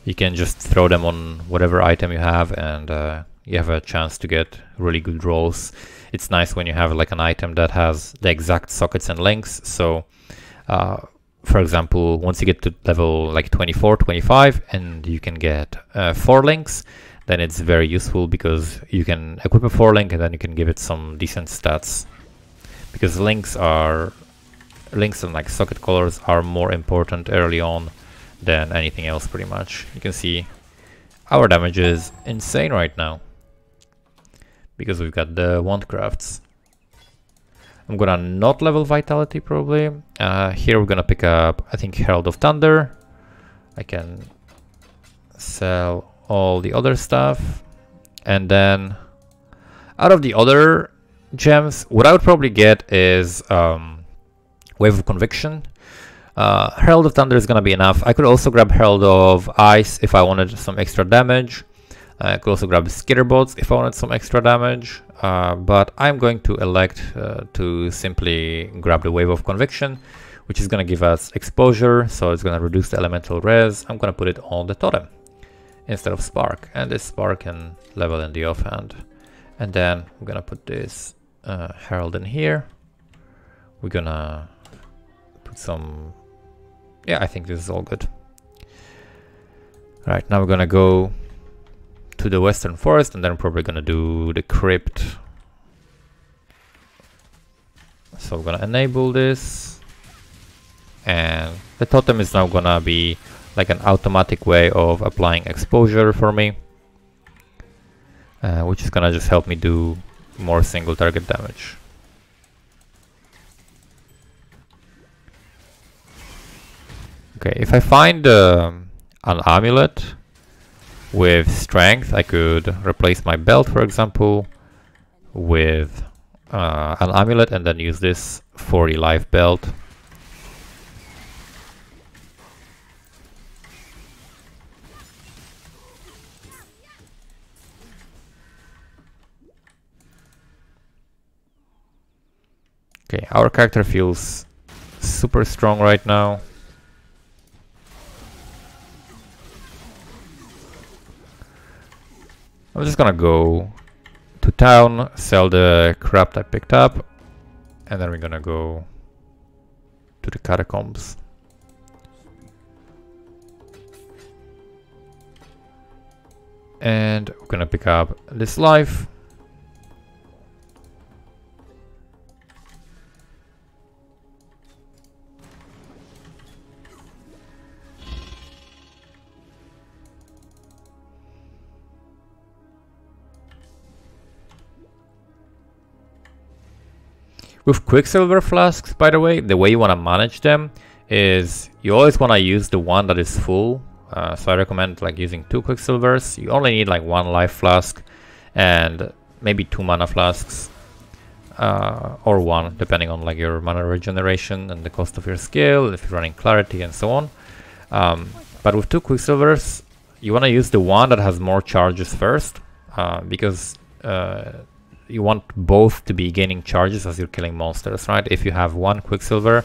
S1: You can just throw them on whatever item you have, and you have a chance to get really good rolls. It's nice when you have like an item that has the exact sockets and links. So for example, once you get to level like 24, 25 and you can get 4 links, then it's very useful because you can equip a 4 link and then you can give it some decent stats. Because links and like socket colors are more important early on than anything else pretty much. You can see our damage is insane right now because we've got the wand crafts. I'm gonna not level vitality probably. Here we're gonna pick up, I think, Herald of Thunder. I can sell all the other stuff, and then out of the other gems, what I would probably get is Wave of Conviction. Herald of Thunder is gonna be enough. I could also grab Herald of Ice if I wanted some extra damage. I could also grab Skitterbots if I wanted some extra damage, but I'm going to elect to simply grab the Wave of Conviction, which is gonna give us exposure, so it's gonna reduce the elemental res. I'm gonna put it on the totem instead of Spark, and this Spark can level in the offhand. And then we're gonna put this Herald in here. We're gonna put some, yeah, I think this is all good. All right, now we're gonna go to the Western Forest, and then we're probably gonna do the Crypt. So we're gonna enable this, and the totem is now gonna be like an automatic way of applying exposure for me, which is gonna just help me do more single target damage. Okay, if I find an amulet with strength, I could replace my belt, for example, with an amulet, and then use this 40 life belt. Okay, our character feels super strong right now. I'm just gonna go to town, sell the crap I picked up, and then we're gonna go to the catacombs. And we're gonna pick up this life. With Quicksilver flasks, by the way you want to manage them is you always want to use the one that is full. So I recommend like using 2 Quicksilvers. You only need like 1 life flask and maybe 2 mana flasks, or 1 depending on like your mana regeneration and the cost of your skill, if you're running clarity and so on. But with 2 Quicksilvers, you want to use the one that has more charges first, because you want both to be gaining charges as you're killing monsters, right? If you have 1 Quicksilver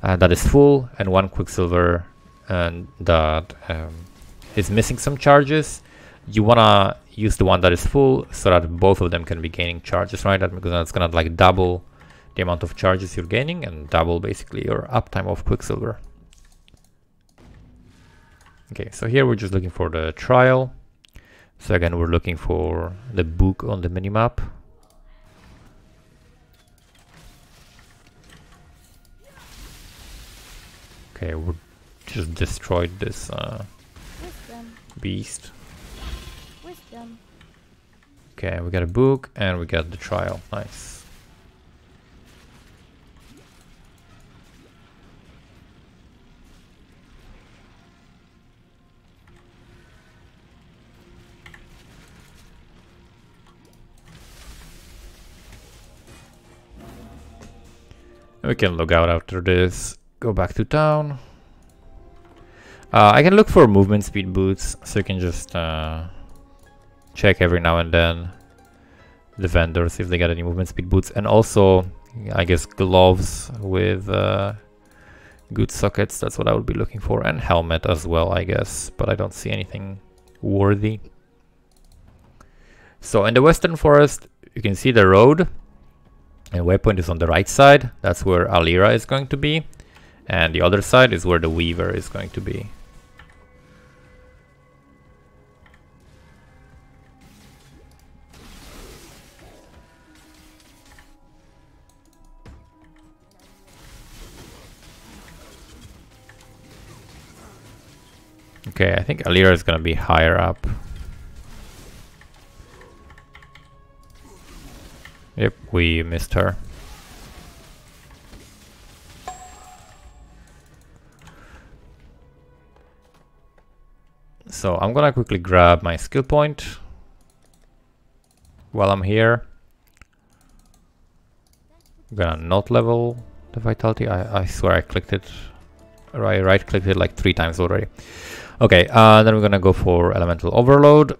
S1: that is full and 1 Quicksilver that is missing some charges, you wanna use the one that is full so that both of them can be gaining charges, right? Because that's gonna like double the amount of charges you're gaining and double basically your uptime of Quicksilver. Okay, so here we're just looking for the trial. So again, we're looking for the book on the minimap. Okay, we just destroyed this beast. Wisdom. Okay, we got a book and we got the trial. Nice. And we can log out after this. Go back to town. I can look for movement speed boots, so you can just check every now and then the vendors if they got any movement speed boots, and also I guess gloves with good sockets. That's what I would be looking for, and helmet as well, I guess, but I don't see anything worthy. So in the Western Forest, you can see the road, and Waypoint is on the right side. That's where Alira is going to be. And the other side is where the Weaver is going to be. Okay, I think Alira is going to be higher up. Yep, we missed her. So I'm gonna quickly grab my skill point while I'm here. I'm gonna not level the vitality. I swear I clicked it. I right clicked it like 3 times already. Okay, then we're gonna go for elemental overload.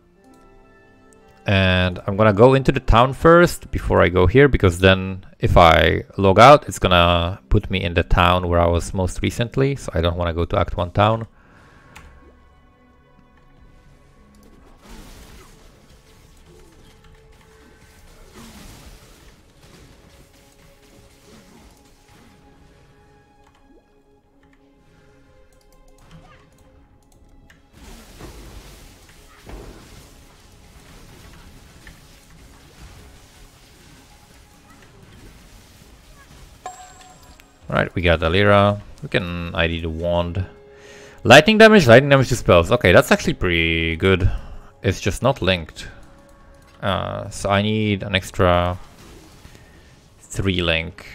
S1: And I'm gonna go into the town first before I go here, because then if I log out, it's gonna put me in the town where I was most recently, so I don't want to go to Act 1 town. Alright, we got Alira. We can ID the wand. Lightning damage to spells. Okay, that's actually pretty good. It's just not linked. So I need an extra 3 link.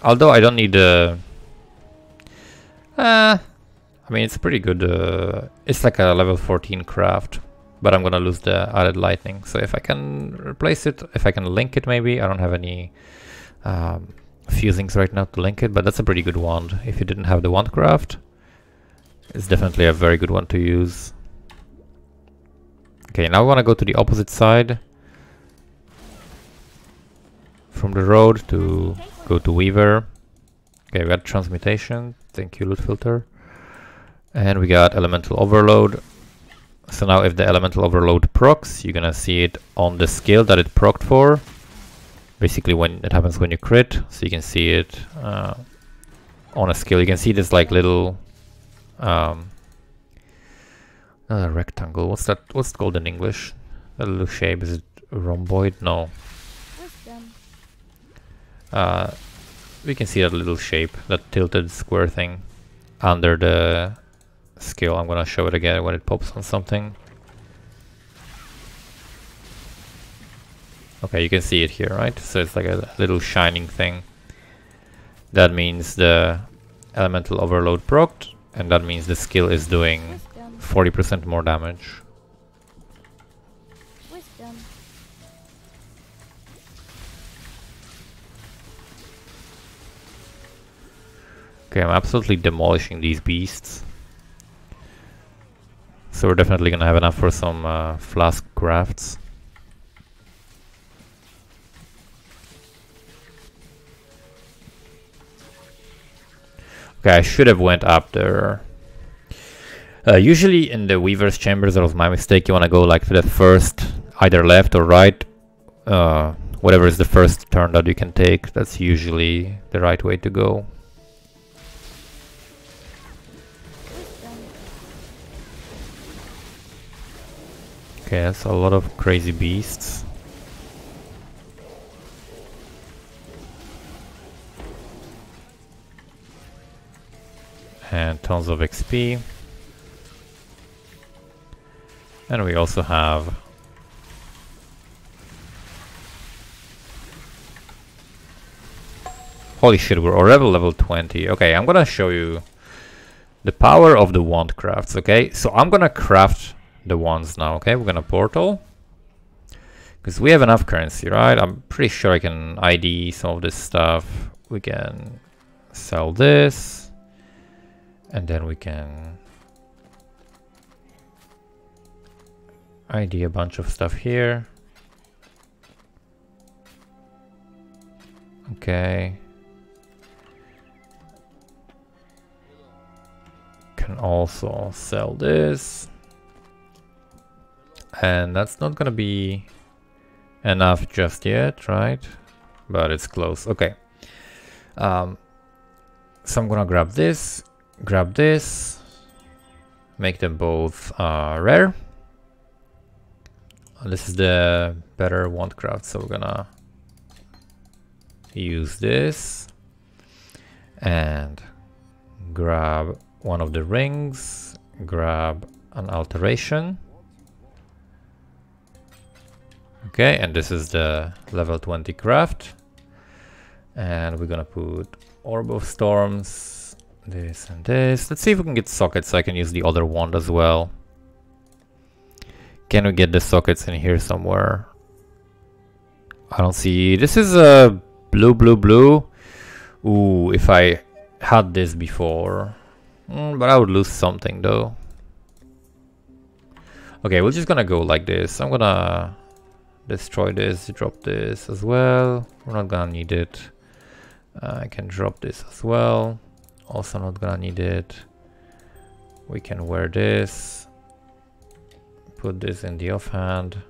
S1: Although I don't need the... I mean, it's pretty good. It's like a level 14 craft. But I'm gonna lose the added lightning. So if I can replace it, if I can link it maybe. I don't have any... fusings right now to link it, but that's a pretty good wand. If you didn't have the wand craft, it's definitely a very good one to use. Okay, now I want to go to the opposite side from the road to go to Weaver. Okay, we got transmutation. Thank you, loot filter. And we got elemental overload. So now if the elemental overload procs, you're gonna see it on the skill that it procced for. Basically when it happens when you crit, so you can see it on a skill. You can see this like little not a rectangle. What's that? What's it called in English? That little shape, is it rhomboid? No. We can see that little shape, that tilted square thing under the skill. I'm gonna show it again when it pops on something. Okay, you can see it here, right? So it's like a little shining thing. That means the elemental overload procced, and that means the skill is doing 40% more damage. Okay, I'm absolutely demolishing these beasts. So we're definitely gonna have enough for some flask crafts. Okay, I should have went up there. Usually in the Weaver's Chambers, that was my mistake, you want to go like to the first, either left or right. Whatever is the first turn that you can take, that's usually the right way to go. Okay, that's a lot of crazy beasts. And tons of XP. And we also have holy shit, we're already level 20. Okay, I'm gonna show you the power of the wand crafts, okay? So I'm gonna craft the wands now, okay? We're gonna portal. Because we have enough currency, right? I'm pretty sure I can ID some of this stuff. We can sell this. And then we can ID a bunch of stuff here. Okay. Can also sell this. And that's not gonna be enough just yet, right? But it's close. Okay. So I'm gonna grab this. Grab this, make them both rare. This is the better wand craft, so we're gonna use this and grab one of the rings, grab an alteration. Okay, and this is the level 20 craft. And we're gonna put Orb of Storms, this and this. Let's see if we can get sockets so I can use the other wand as well. Can we get the sockets in here somewhere? I don't see. This is a blue, blue, blue. Ooh, if I had this before. But I would lose something though. Okay, we're just gonna go like this. I'm gonna destroy this, drop this as well. We're not gonna need it. I can drop this as well. Also not gonna need it. We can wear this. Put this in the offhand.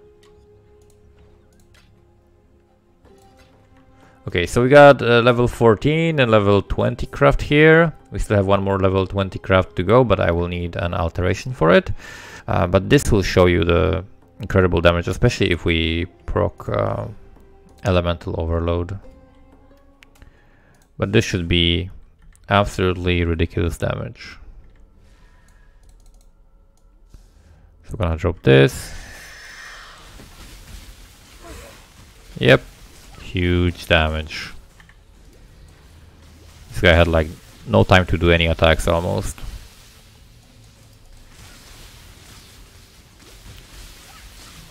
S1: Okay, so we got level 14 and level 20 craft here. We still have one more level 20 craft to go, but I will need an alteration for it. But this will show you the incredible damage, especially if we proc elemental overload. But this should be absolutely ridiculous damage. So we're gonna drop this. Yep, huge damage. This guy had like no time to do any attacks almost.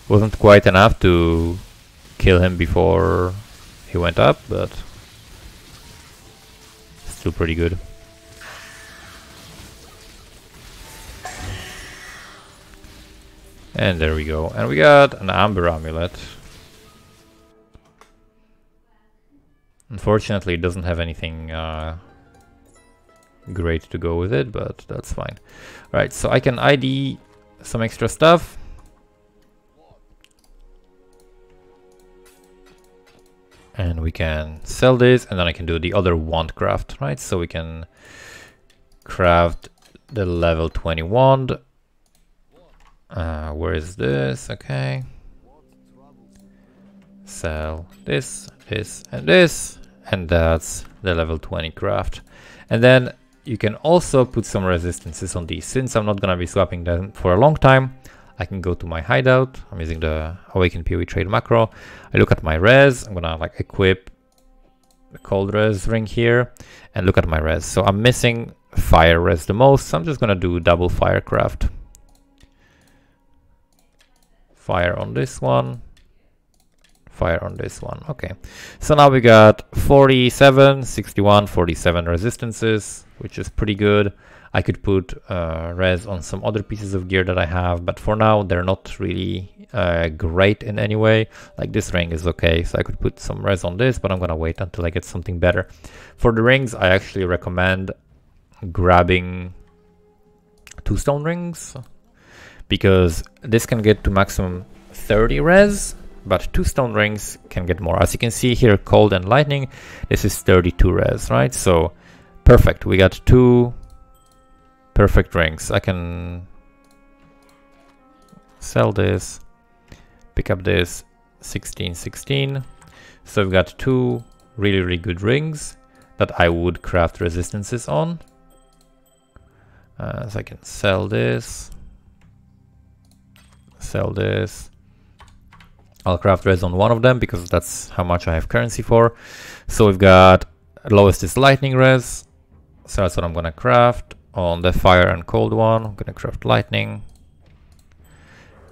S1: Wasn't quite enough to kill him before he went up, but still pretty good. And there we go. And we got an Amber Amulet. Unfortunately, it doesn't have anything great to go with it, but that's fine. Right, so I can ID some extra stuff. And we can sell this, and then I can do the other wand craft, right? So we can craft the level 20 wand. Where is this? Okay. Sell this, this, and this. And that's the level 20 craft. And then you can also put some resistances on these. Since I'm not going to be swapping them for a long time, I can go to my hideout. I'm using the Awaken PoE trade macro. I look at my res. I'm going to like equip the cold res ring here and look at my res. So I'm missing fire res the most. So I'm just going to do double fire craft. Fire on this one. Fire on this one. Okay, so now we got 47, 61, 47 resistances, which is pretty good. I could put res on some other pieces of gear that I have, but for now they're not really great in any way. Like this ring is okay, so I could put some res on this, but I'm gonna wait until I get something better. For the rings, I actually recommend grabbing 2 stone rings, because this can get to maximum 30 res, but 2 stone rings can get more. As you can see here, cold and lightning, this is 32 res, right? So perfect, we got 2 perfect rings. I can sell this, pick up this 16, 16. So we've got 2 really, really good rings that I would craft resistances on. So I can sell this, sell this. I'll craft res on one of them because that's how much I have currency for. So we've got lowest is lightning res. So that's what I'm gonna craft. On the fire and cold one, I'm gonna craft lightning.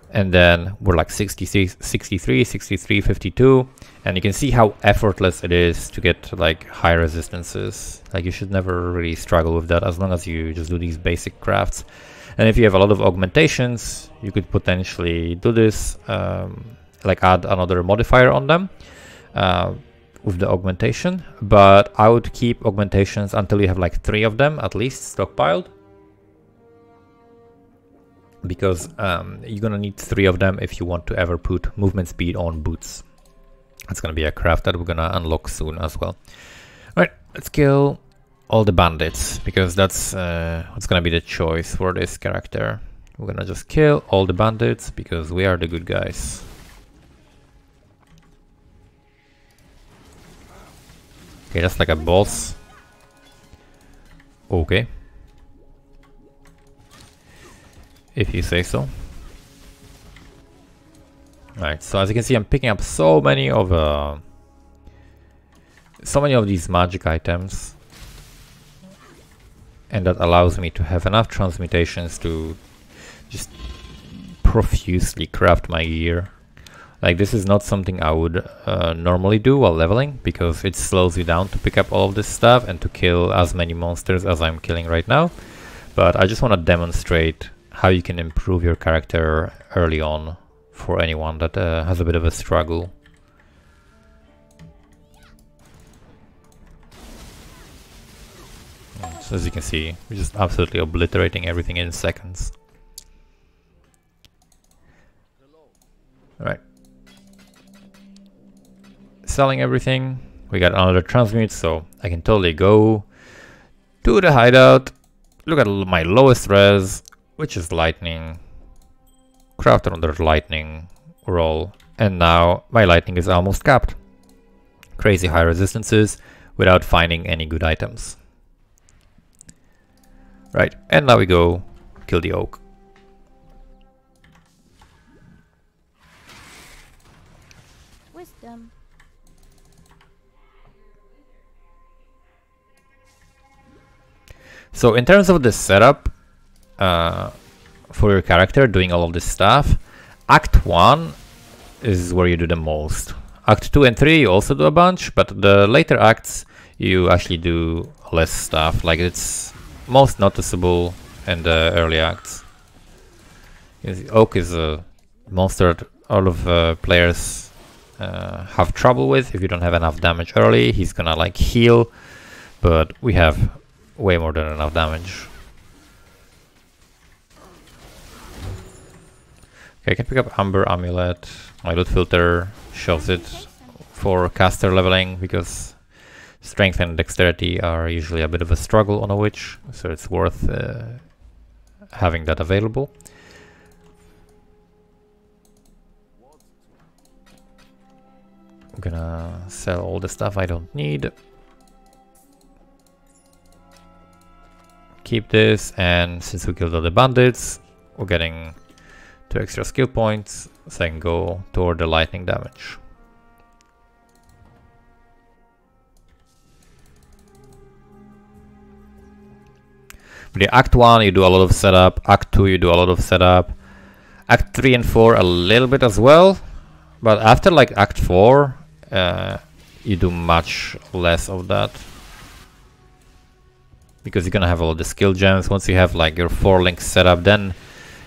S1: And then we're like 63, 63, 63, 52. And you can see how effortless it is to get like high resistances. Like you should never really struggle with that as long as you just do these basic crafts. And if you have a lot of augmentations, you could potentially do this. Like add another modifier on them with the augmentation, but I would keep augmentations until you have like 3 of them at least stockpiled, because you're gonna need 3 of them if you want to ever put movement speed on boots. That's gonna be a craft that we're gonna unlock soon as well. All right, let's kill all the bandits, because that's what's gonna be the choice for this character. We're gonna just kill all the bandits because we are the good guys. Okay, that's like a boss. Okay. If you say so. Alright, so as you can see, I'm picking up so many of these magic items. And that allows me to have enough transmutations to just profusely craft my gear. Like, this is not something I would normally do while leveling, because it slows you down to pick up all of this stuff and to kill as many monsters as I'm killing right now. But I just want to demonstrate how you can improve your character early on for anyone that has a bit of a struggle. So as you can see, we're just absolutely obliterating everything in seconds. Alright. Selling everything. We got another transmute, so I can totally go to the hideout. Look at my lowest res, which is lightning. Craft another lightning roll, and now my lightning is almost capped. Crazy high resistances without finding any good items. Right, and now we go kill the oak.
S2: Wisdom.
S1: So in terms of the setup for your character doing all of this stuff, Act 1 is where you do the most. Act 2 and 3 you also do a bunch, but the later acts you actually do less stuff. Like, it's most noticeable in the early acts. Oak is a monster that all of players have trouble with. If you don't have enough damage early, he's gonna like heal, but we have way more than enough damage. Okay, I can pick up Amber Amulet. My loot filter shows it for caster leveling because strength and dexterity are usually a bit of a struggle on a witch, so it's worth having that available. I'm gonna sell all the stuff I don't need. Keep this, and since we killed all the bandits, we're getting 2 extra skill points, so I can go toward the lightning damage. But the Act 1 you do a lot of setup, Act 2 you do a lot of setup, Act 3 and 4 a little bit as well, but after like Act 4 you do much less of that, because you're gonna have all the skill gems. Once you have like your 4 links set up, then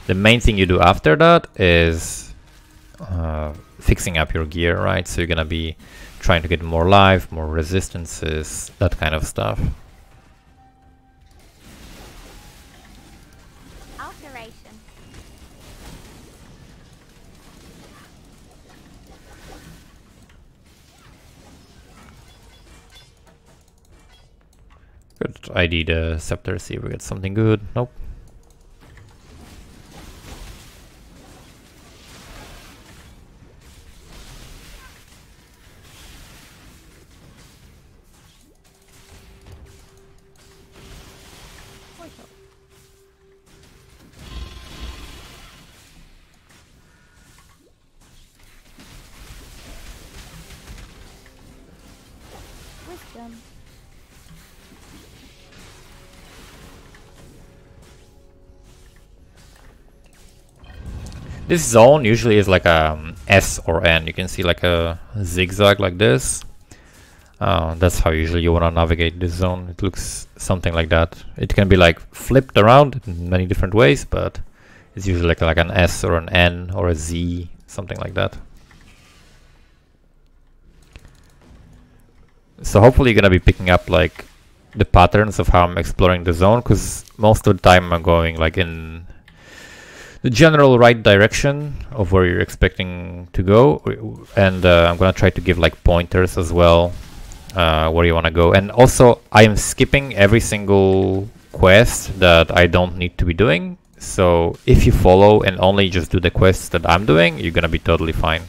S1: the main thing you do after that is fixing up your gear, right? So you're gonna be trying to get more life, more resistances, that kind of stuff.
S2: Alteration.
S1: Good. ID the scepter, see if we get something good. Nope.
S2: Wisdom.
S1: This zone usually is like a S or N. You can see like a zigzag like this. That's how usually you want to navigate this zone. It looks something like that. It can be like flipped around in many different ways, but it's usually like an S or an N or a Z, something like that. So hopefully you're gonna be picking up like the patterns of how I'm exploring the zone, because most of the time I'm going like in the general right direction of where you're expecting to go, and I'm gonna try to give like pointers as well where you want to go. And also I am skipping every single quest that I don't need to be doing, so if you follow and only just do the quests that I'm doing, you're gonna be totally fine.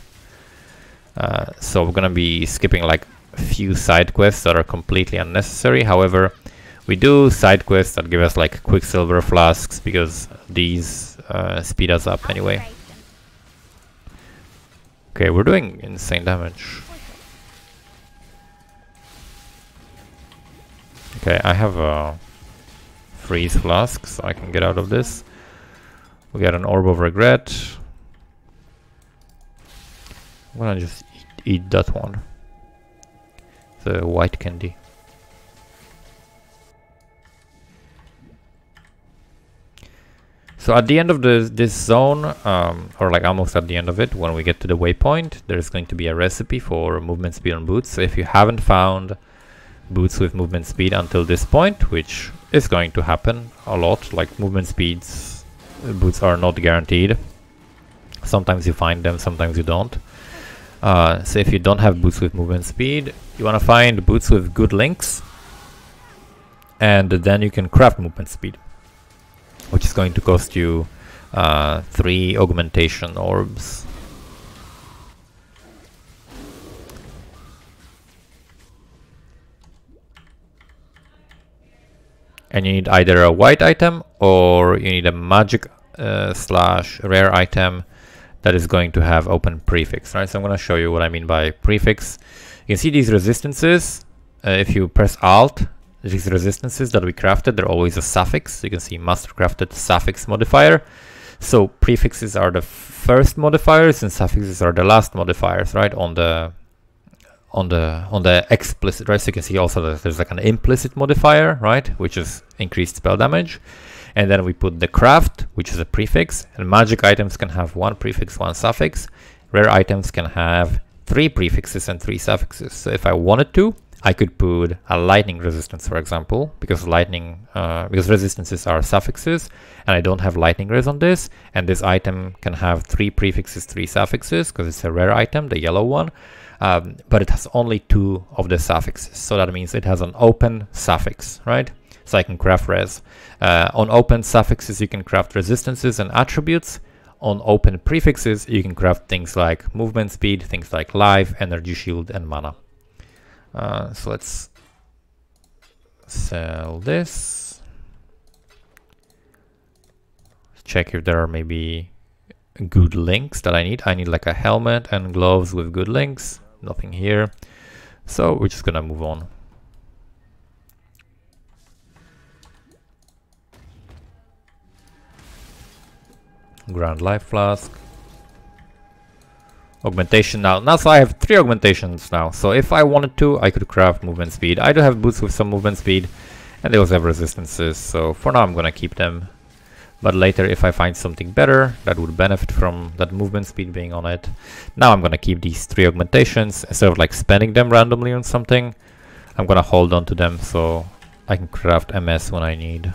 S1: So we're gonna be skipping like a few side quests that are completely unnecessary. However, we do side quests that give us like quicksilver flasks, because these speed us up anyway. Okay, we're doing insane damage. Okay, I have a freeze flask, so I can get out of this. We got an Orb of Regret. I'm gonna just eat that one. The white candy. So at the end of this zone, or like almost at the end of it, when we get to the waypoint, there's going to be a recipe for movement speed on boots. So if you haven't found boots with movement speed until this point, which is going to happen a lot, like movement speeds, boots are not guaranteed. Sometimes you find them, sometimes you don't. So if you don't have boots with movement speed, you want to find boots with good links, and then you can craft movement speed, which is going to cost you 3 augmentation orbs. And you need either a white item or you need a magic slash rare item that is going to have open prefix, right? So I'm going to show you what I mean by prefix. You can see these resistances. If you press Alt, these resistances that we crafted, they're always a suffix. You can see master-crafted suffix modifier. So prefixes are the first modifiers and suffixes are the last modifiers, right? On the explicit, right? So you can see also that there's like an implicit modifier, right? Which is increased spell damage. And then we put the craft, which is a prefix, and magic items can have 1 prefix, 1 suffix. Rare items can have 3 prefixes and 3 suffixes. So if I wanted to, I could put a lightning resistance, for example, because because resistances are suffixes, and I don't have lightning res on this, and this item can have 3 prefixes, 3 suffixes, because it's a rare item, the yellow one, but it has only 2 of the suffixes. So that means it has an open suffix, right? So I can craft res. On open suffixes, you can craft resistances and attributes. On open prefixes, you can craft things like movement speed, things like life, energy shield, and mana. So let's sell this. Check if there are maybe good links that I need. I need like a helmet and gloves with good links. Nothing here. So we're just gonna move on. Grand life flask. Augmentation now. So I have 3 augmentations now. So if I wanted to, I could craft movement speed. I do have boots with some movement speed, and they also have resistances. So for now, I'm gonna keep them. But later, if I find something better that would benefit from that movement speed being on it, now I'm gonna keep these 3 augmentations instead of like spending them randomly on something. I'm gonna hold on to them so I can craft MS when I need.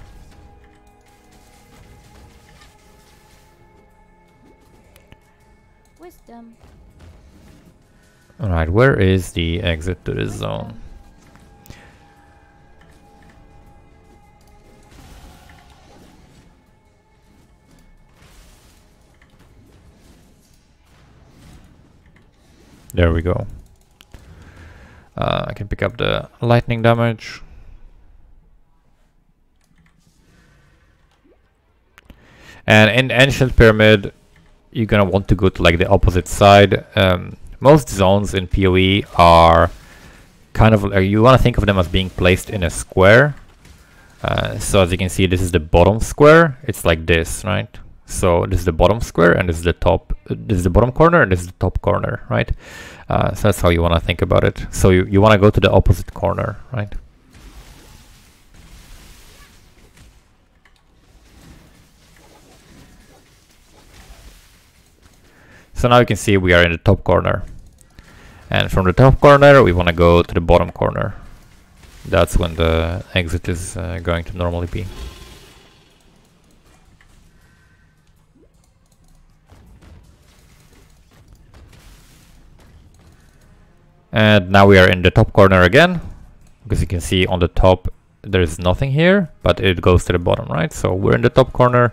S2: Wisdom.
S1: Alright, where is the exit to this zone? There we go. I can pick up the lightning damage. And in Ancient Pyramid, you're gonna want to go to like the opposite side. Most zones in PoE are kind of, you want to think of them as being placed in a square. So as you can see, this is the bottom square. It's like this, right? So this is the bottom square, and this is the top. This is the bottom corner, and this is the top corner, right? So that's how you want to think about it. So you want to go to the opposite corner, right? So now you can see we are in the top corner. And from the top corner, we want to go to the bottom corner. That's when the exit is going to normally be. And now we are in the top corner again, because you can see on the top there's nothing here, but it goes to the bottom, right? So we're in the top corner.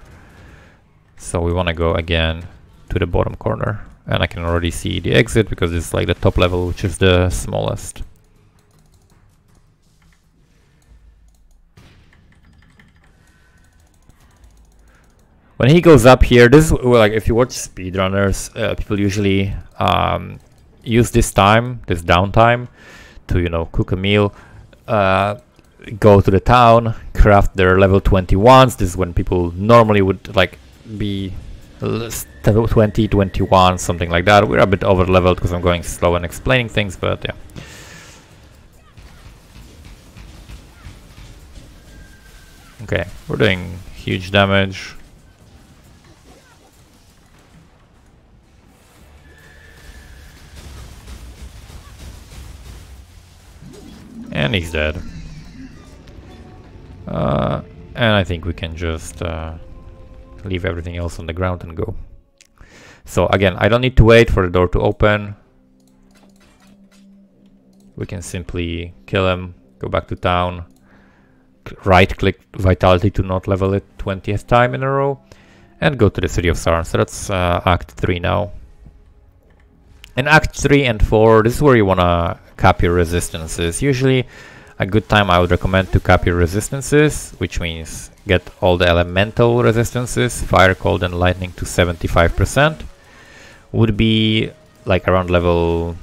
S1: So we want to go again to the bottom corner, and I can already see the exit because it's like the top level, which is the smallest. When he goes up here, this is like if you watch speedrunners, people usually use this time, this downtime, to, you know, cook a meal, go to the town, craft their level 21s. This is when people normally would like be 20, 21, something like that. We're a bit over leveled because I'm going slow and explaining things, but yeah. Okay, we're doing huge damage. And he's dead. And I think we can just leave everything else on the ground and go. So again, I don't need to wait for the door to open. We can simply kill him, go back to town, right-click Vitality to not level it 20th time in a row, and go to the City of Sarn. So that's Act 3 now. In Act 3 and 4, this is where you want to cap your resistances. Usually a good time I would recommend to cap your resistances, which means get all the elemental resistances, fire, cold and lightning, to 75%. Would be like around level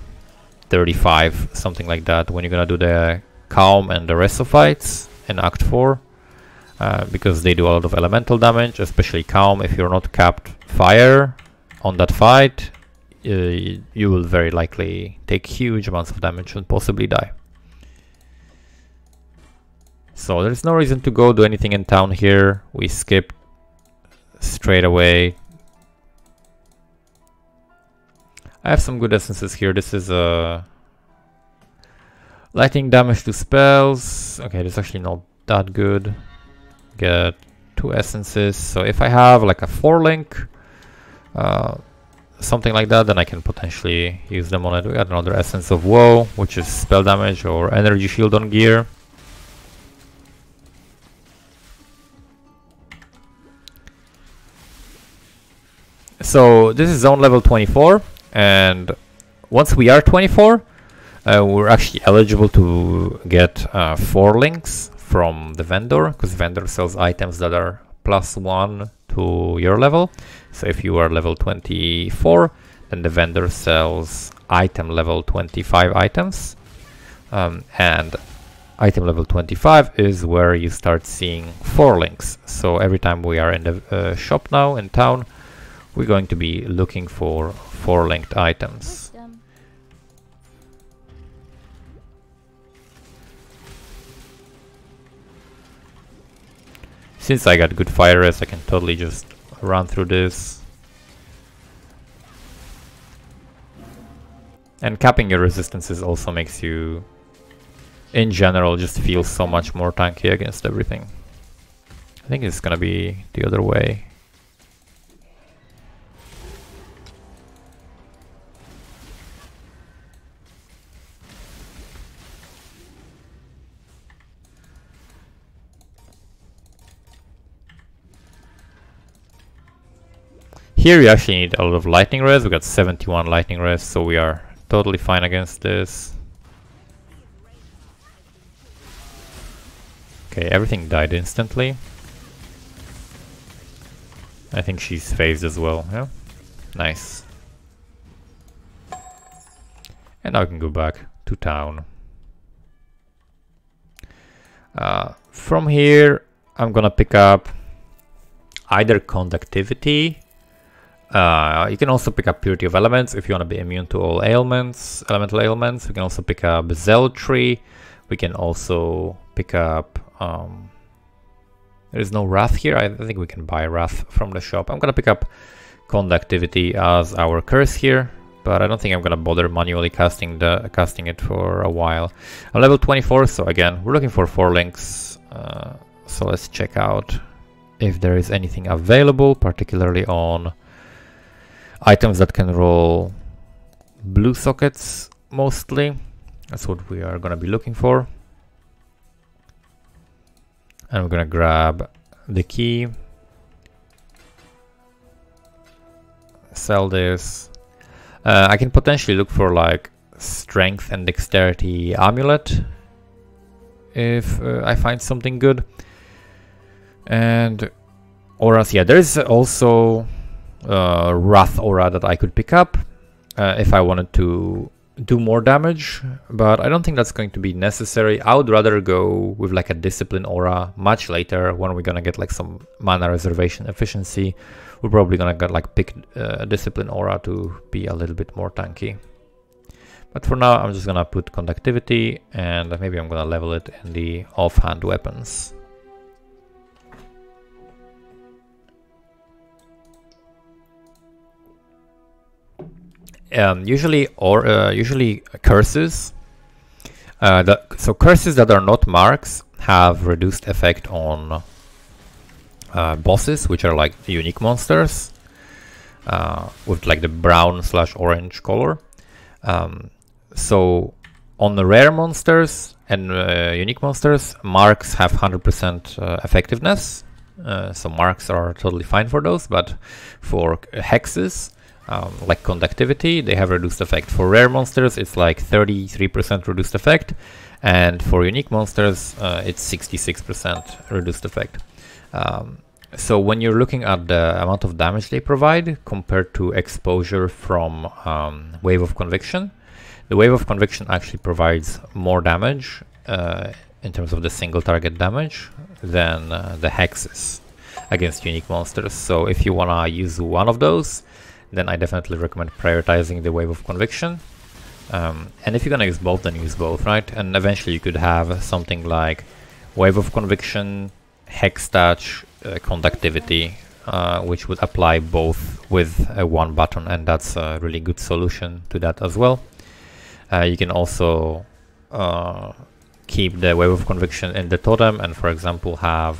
S1: 35, something like that, when you're gonna do the calm and the rest of fights in Act 4, because they do a lot of elemental damage, especially calm. If you're not capped fire on that fight, you will very likely take huge amounts of damage and possibly die. So there's no reason to go do anything in town here. We skip straight away. I have some good essences here. This is a lightning damage to spells. Okay, this is actually not that good. Get 2 essences. So if I have like a 4-link, something like that, then I can potentially use them on it. We got another Essence of Woe, which is spell damage or energy shield on gear. So this is zone level 24, and once we are 24, we're actually eligible to get 4 links from the vendor, because vendor sells items that are +1 to your level. So if you are level 24, then the vendor sells item level 25 items, and item level 25 is where you start seeing 4 links. So every time we are in the shop now in town, we're going to be looking for 4 linked items. Since I got good fire res, I can totally just run through this. And capping your resistances also makes you, in general, just feel so much more tanky against everything. I think it's gonna be the other way. Here you actually need a lot of lightning res. We got 71 lightning res, so we are totally fine against this. Okay, everything died instantly. I think she's phased as well, yeah? Nice. And now we can go back to town. From here, I'm gonna pick up either conductivity. You can also pick up Purity of Elements if you want to be immune to all ailments, elemental ailments. We can also pick up Zealotry. We can also pick up... there is no Wrath here. I think we can buy Wrath from the shop. I'm going to pick up Conductivity as our curse here, but I don't think I'm going to bother manually casting it for a while. I'm level 24, so again, we're looking for 4 links. So let's check out if there is anything available, particularly on items that can roll blue sockets mostly. That's what we are going to be looking for. And we're going to grab the key. Sell this. I can potentially look for like strength and dexterity amulet if I find something good. And auras, yeah, there's also Wrath aura that I could pick up if I wanted to do more damage, but I don't think that's going to be necessary. I would rather go with like a discipline aura much later when we're gonna get like some mana reservation efficiency. We're probably gonna get like pick discipline aura to be a little bit more tanky. But for now, I'm just gonna put conductivity, and maybe I'm gonna level it in the offhand weapons. Usually curses. So curses that are not marks have reduced effect on bosses, which are like unique monsters with like the brown/orange color. So on the rare monsters and unique monsters, marks have 100% effectiveness. So marks are totally fine for those, but for hexes, like conductivity, they have reduced effect. For rare monsters, it's like 33% reduced effect, and for unique monsters, it's 66% reduced effect. So when you're looking at the amount of damage they provide compared to exposure from Wave of Conviction, the Wave of Conviction actually provides more damage in terms of the single target damage than the hexes against unique monsters. So if you wanna use one of those, then I definitely recommend prioritizing the Wave of Conviction. And if you're gonna use both, then use both, right? And eventually you could have something like Wave of Conviction, Hex Touch, Conductivity, which would apply both with one button, and that's a really good solution to that as well. You can also keep the Wave of Conviction in the totem and, for example, have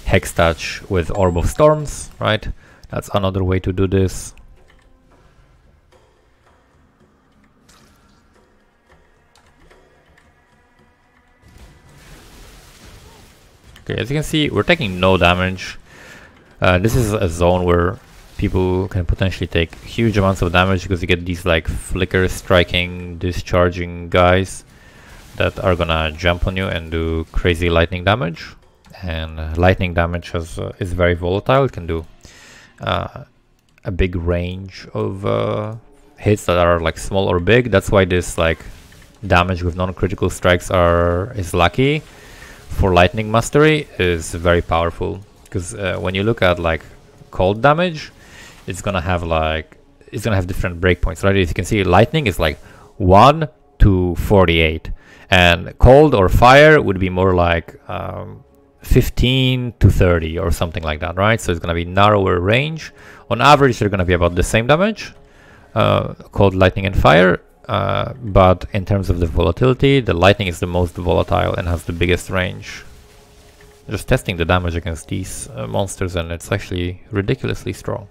S1: Hex Touch with Orb of Storms, right? That's another way to do this. Okay, as you can see, we're taking no damage. This is a zone where people can potentially take huge amounts of damage because you get these like flicker striking, discharging guys that are gonna jump on you and do crazy lightning damage. And lightning damage is very volatile. It can do a big range of hits that are like small or big. That's why this like damage with non-critical strikes is lucky. For lightning mastery is very powerful, because when you look at like cold damage, it's gonna have different breakpoints, right? As you can see, lightning is like 1 to 48, and cold or fire would be more like 15 to 30 or something like that, right? So it's gonna be narrower range. On average, they're gonna be about the same damage, cold, lightning, and fire. But in terms of the volatility, the lightning is the most volatile and has the biggest range. Just testing the damage against these monsters, and it's actually ridiculously strong.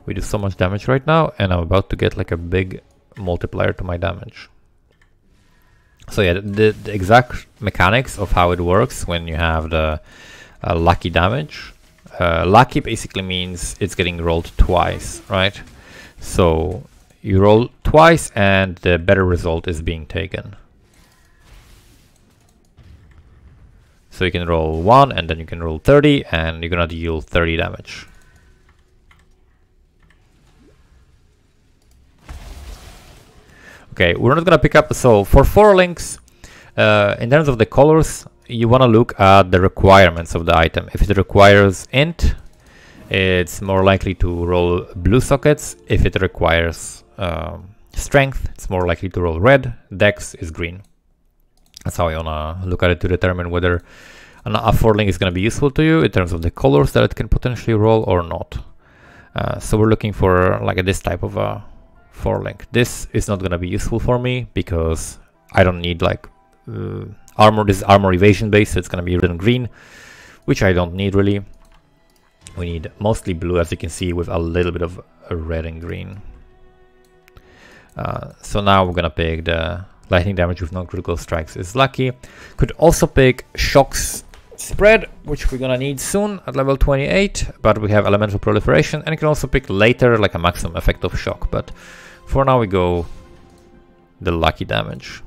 S1: We do so much damage right now, and I'm about to get like a big multiplier to my damage. So yeah, the exact mechanics of how it works when you have the lucky damage. Lucky basically means it's getting rolled twice, right? So you roll twice and the better result is being taken. So you can roll 1 and then you can roll 30 and you're gonna deal 30 damage. Okay, we're not gonna pick up, so for 4 links, in terms of the colors, you wanna look at the requirements of the item. If it requires int, it's more likely to roll blue sockets. If it requires strength, it's more likely to roll red. Dex is green. That's how you wanna look at it to determine whether a 4 link is gonna be useful to you in terms of the colors that it can potentially roll or not. So we're looking for like this type of a 4 link. This is not gonna be useful for me because I don't need like armor. This is armor evasion based, so it's gonna be red and green, which I don't need really. We need mostly blue, as you can see, with a little bit of red and green. So now we're gonna pick the lightning damage with non-critical strikes is lucky. Could also pick shocks spread, which we're gonna need soon at level 28, but we have elemental proliferation, and you can also pick later like a maximum effect of shock, but for now we go the lucky damage.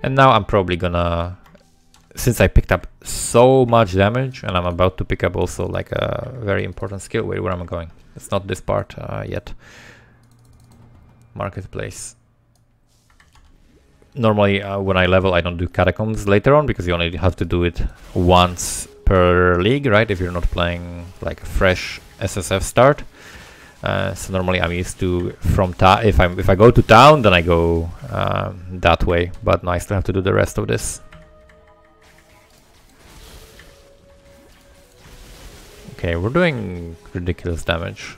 S1: And now I'm probably gonna, since I picked up so much damage and I'm about to pick up also like a very important skill. Wait, where am I going? It's not this part yet. marketplace. Normally when I level I don't do catacombs later on because you only have to do it once per league, right? If you're not playing like a fresh SSF start. So normally I'm used to from if I go to town, then I go that way. But nice to have to do the rest of this. Okay, we're doing ridiculous damage.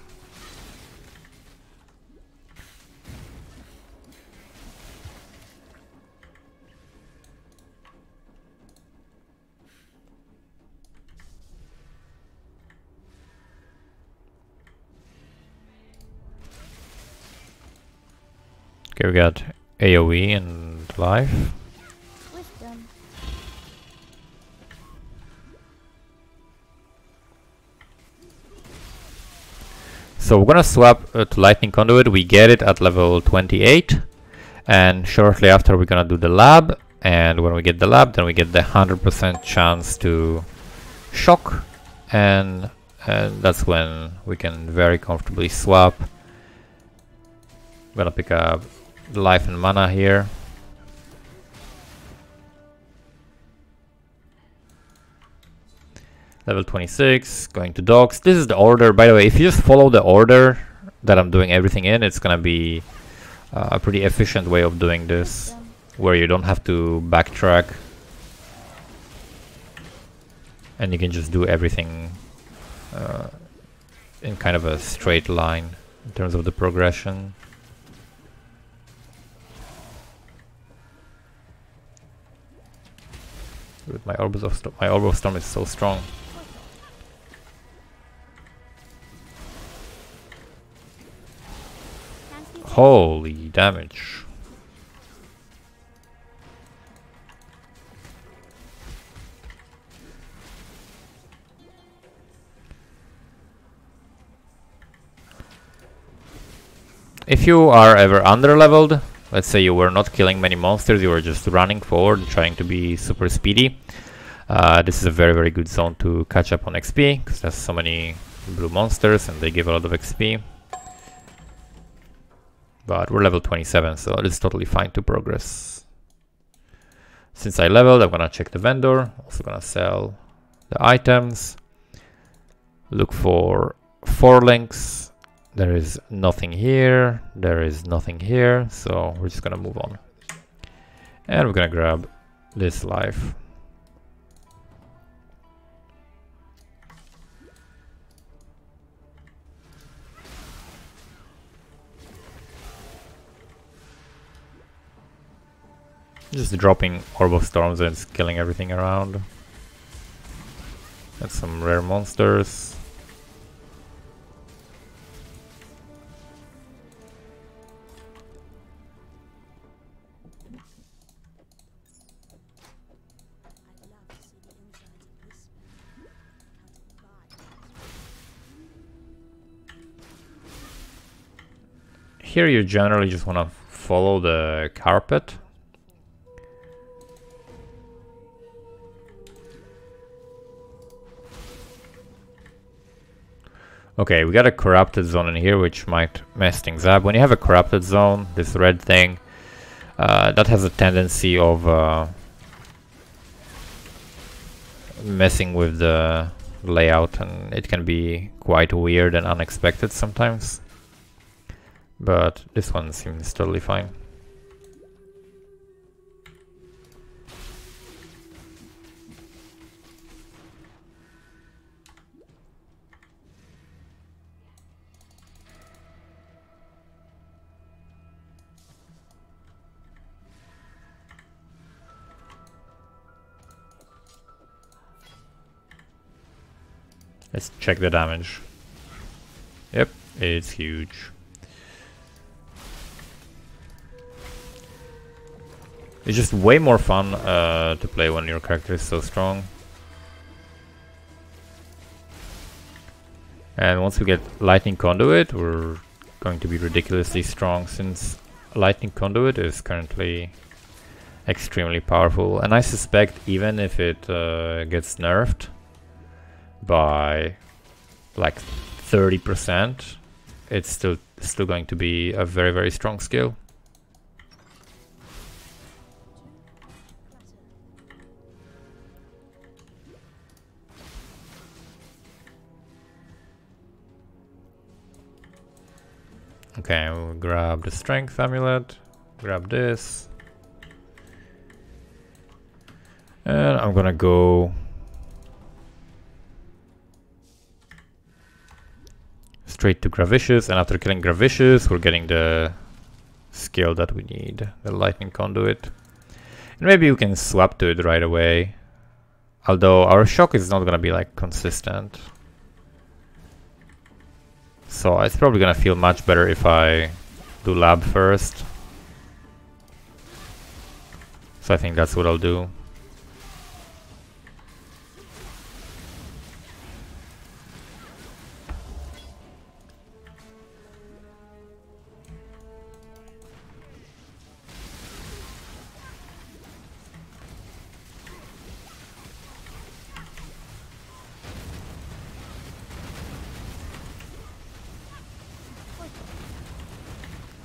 S1: Okay, we got AoE and life.
S2: Wisdom.
S1: So we're gonna swap to Lightning Conduit. We get it at level 28, and shortly after we're gonna do the lab. And when we get the lab, then we get the 100% chance to shock, and that's when we can very comfortably swap. I'm gonna pick up life and mana here. Level 26, going to dogs. This is the order. By the way, if you just follow the order that I'm doing everything in, it's gonna be a pretty efficient way of doing this, where you don't have to backtrack. And you can just do everything in kind of a straight line in terms of the progression. With my Orb of Storm is so strong. Holy damage. If you are ever under-leveled, let's say you were not killing many monsters, you were just running forward, trying to be super speedy, this is a very, very good zone to catch up on XP, because there's so many blue monsters and they give a lot of XP. But we're level 27, so it's totally fine to progress. Since I leveled, I'm gonna check the vendor, also gonna sell the items, look for 4 links. There is nothing here, there is nothing here, so we're just gonna move on. And we're gonna grab this life. Just dropping Orb of Storms and it's killing everything around. And some rare monsters. Here you generally just want to follow the carpet. Okay, we got a corrupted zone in here, which might mess things up. When you have a corrupted zone, this red thing, that has a tendency of messing with the layout, and it can be quite weird and unexpected sometimes. But this one seems totally fine. Let's check the damage. Yep, it's huge. It's just way more fun to play when your character is so strong. And once we get Lightning Conduit, we're going to be ridiculously strong, since Lightning Conduit is currently extremely powerful. And I suspect even if it gets nerfed by like 30%, it's still it's still going to be a very, very strong skill. Okay, we'll grab the strength amulet, grab this. And I'm gonna go straight to Gravicious, and after killing Gravicious, we're getting the skill that we need, the Lightning Conduit. And maybe you can swap to it right away. Although our shock is not gonna be like consistent. So it's probably gonna feel much better if I do lab first. So I think that's what I'll do.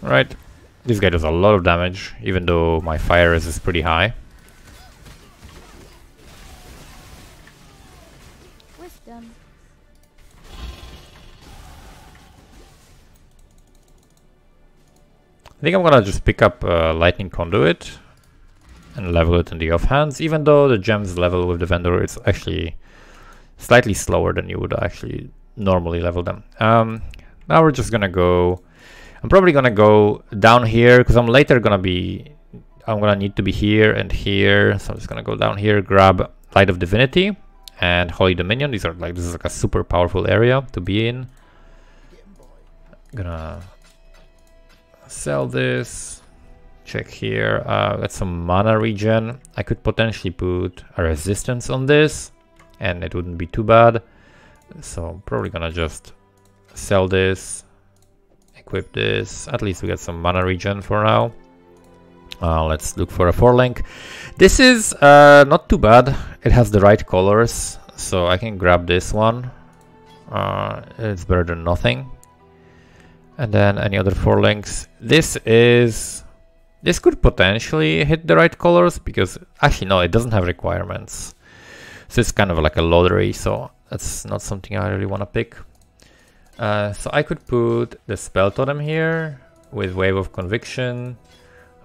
S1: Right, this guy does a lot of damage, even though my fire resist is pretty high.
S2: Wisdom.
S1: I think I'm gonna just pick up Lightning Conduit and level it in the offhands, even though the gems level with the vendor is actually slightly slower than you would actually normally level them. Now we're just gonna go. I'm probably gonna go down here because I'm gonna need to be here and here. So I'm just gonna go down here, grab Light of Divinity and Holy Dominion. This is like a super powerful area to be in. Gonna sell this. Check here. Got some mana regen. I could potentially put a resistance on this, and it wouldn't be too bad. So I'm probably gonna just sell this. Equip this. At least we get some mana regen for now. Let's look for a 4-link. This is not too bad. It has the right colors, so I can grab this one. It's better than nothing. And then any other 4-links. This could potentially hit the right colors because actually no, it doesn't have requirements. So it's kind of like a lottery. So that's not something I really want to pick. So I could put the Spell Totem here with Wave of Conviction,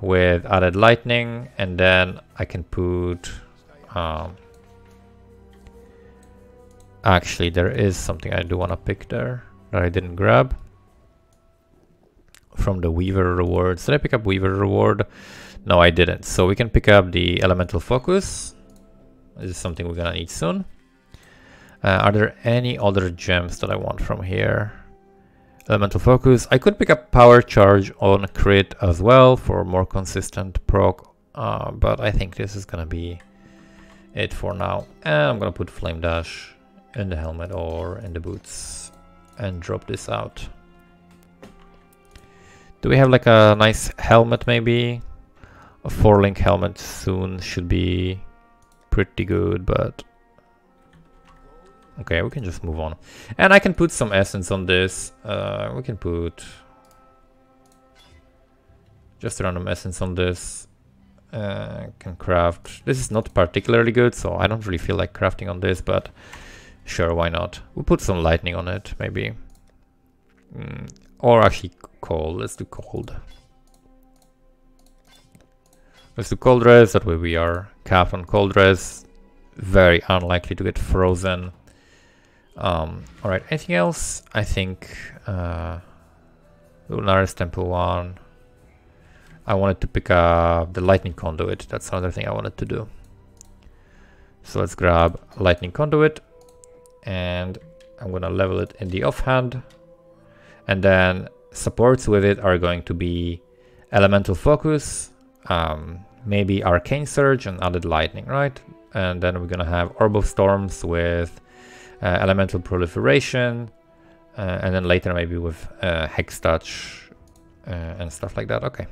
S1: with added Lightning, and then I can put... actually, there is something I do want to pick there that I didn't grab. From the Weaver rewards. Did I pick up Weaver reward? No, I didn't. So we can pick up the Elemental Focus. This is something we're gonna need soon. Are there any other gems that I want from here? Elemental Focus. I could pick up Power Charge on Crit as well for more consistent proc, but I think this is gonna be it for now. And I'm gonna put Flame Dash in the helmet or in the boots and drop this out. Do we have like a nice helmet maybe? A 4-link helmet soon should be pretty good, but... Okay, we can just move on. And I can put some essence on this. We can put just random essence on this. Can craft. This is not particularly good, so I don't really feel like crafting on this, but sure, why not? We'll put some lightning on it, maybe. Or actually cold. Let's do cold. Let's do cold res. That way we are capped on cold res. Very unlikely to get frozen. Alright, anything else? I think Lunaris Temple 1. I wanted to pick up the Lightning Conduit. That's another thing I wanted to do. So let's grab Lightning Conduit and I'm gonna level it in the offhand. And then supports with it are going to be Elemental Focus, maybe Arcane Surge and added Lightning, right? And then we're gonna have Orb of Storms with Elemental Proliferation, and then later maybe with Hex Touch and stuff like that. Okay.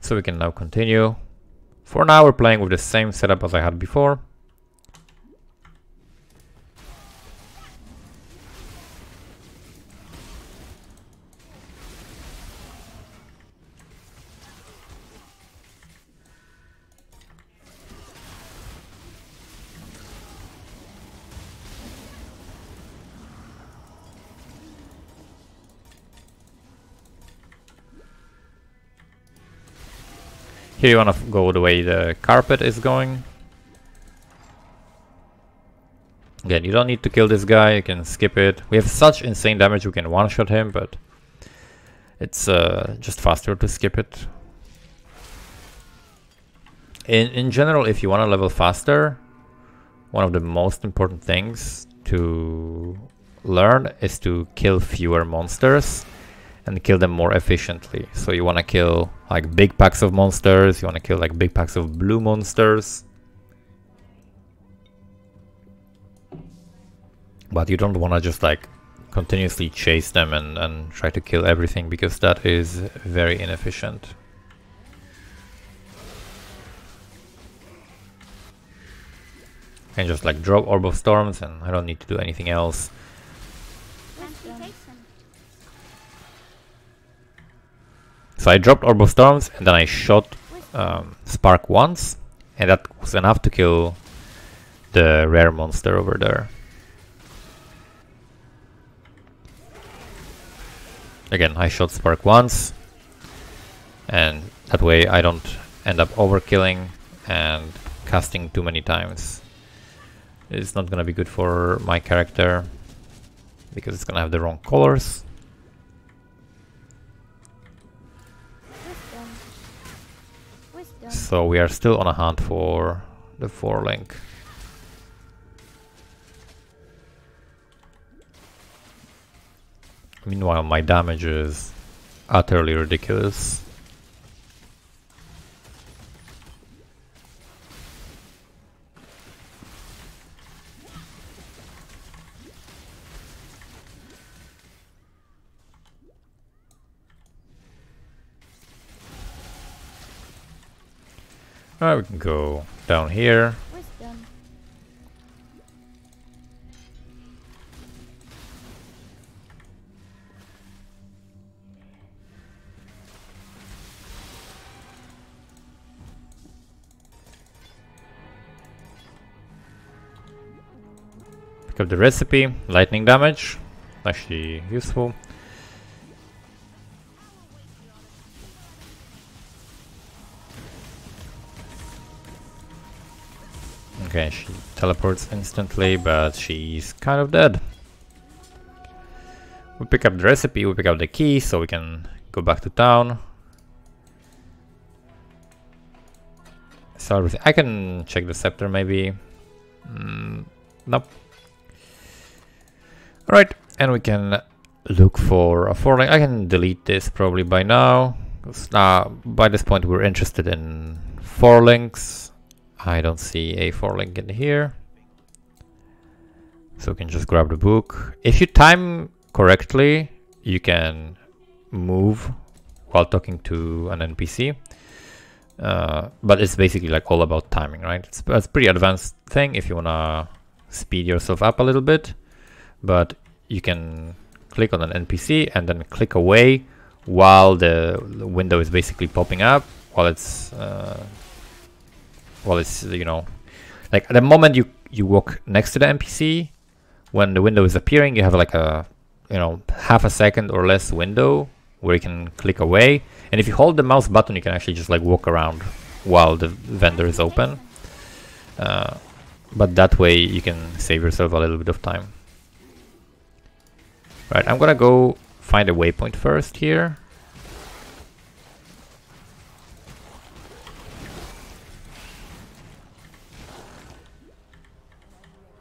S1: So we can now continue. For now we're playing with the same setup as I had before. Here you want to go the way the carpet is going. Again, you don't need to kill this guy, you can skip it. We have such insane damage we can one-shot him, but it's just faster to skip it. In general, if you want to level faster, one of the most important things to learn is to kill fewer monsters and kill them more efficiently. So you want to kill like big packs of monsters, you want to kill like big packs of blue monsters. But you don't want to just like continuously chase them and try to kill everything, because that is very inefficient. And just like drop Orb of Storms and I don't need to do anything else. So I dropped Orb of Storms and then I shot Spark once, and that was enough to kill the rare monster over there. Again, I shot Spark once, and that way I don't end up overkilling and casting too many times. It's not gonna be good for my character because it's gonna have the wrong colors. Wisdom. So we are still on a hunt for the 4-link. Meanwhile, my damage is utterly ridiculous. Alright, we can go down here.
S2: Wisdom.
S1: Pick up the recipe, lightning damage, actually useful. Okay, she teleports instantly, but she's kind of dead. We pick up the recipe, we pick up the key, so we can go back to town. So I can check the scepter maybe. Nope. Alright, and we can look for a 4-link. I can delete this probably by now, because by this point we're interested in 4-links. I don't see a 4-link in here, so we can just grab the book. If you time correctly, you can move while talking to an NPC, but it's basically like all about timing, right? It's a pretty advanced thing if you wanna speed yourself up a little bit, but you can click on an NPC and then click away while the window is basically popping up, while it's you know, like at the moment you walk next to the NPC, when the window is appearing, you have like a, you know, half a second or less window where you can click away, and if you hold the mouse button you can actually just like walk around while the vendor is open, but that way you can save yourself a little bit of time. Right, I'm gonna go find a waypoint first here.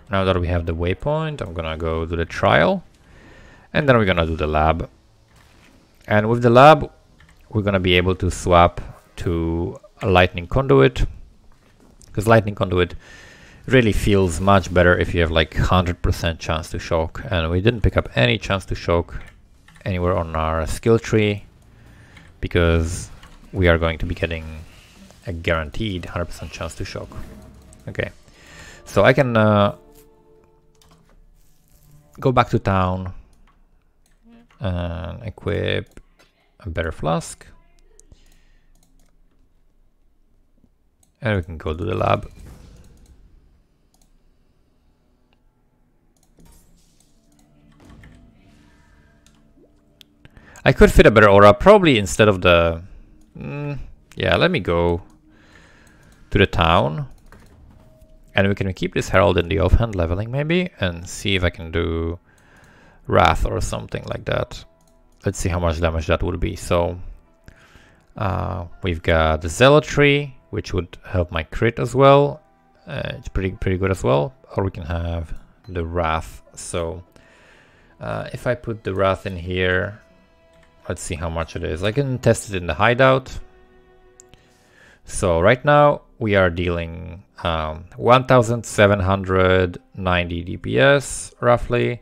S1: Now that we have the waypoint, I'm gonna go do the trial, and then we're gonna do the lab. And with the lab, we're gonna be able to swap to a Lightning Conduit, because Lightning Conduit really feels much better if you have like 100% chance to shock, and we didn't pick up any chance to shock anywhere on our skill tree, because we are going to be getting a guaranteed 100% chance to shock. Okay, so I can go back to town and equip a better flask, and we can go to the lab. I could fit a better aura, probably instead of the Yeah, let me go to the town. And we can keep this Herald in the offhand leveling maybe, and see if I can do Wrath or something like that. Let's see how much damage that would be. So we've got the Zealotry, which would help my crit as well. It's pretty good as well. Or we can have the Wrath. So if I put the Wrath in here, let's see how much it is. I can test it in the hideout. So right now we are dealing 1790 DPS roughly.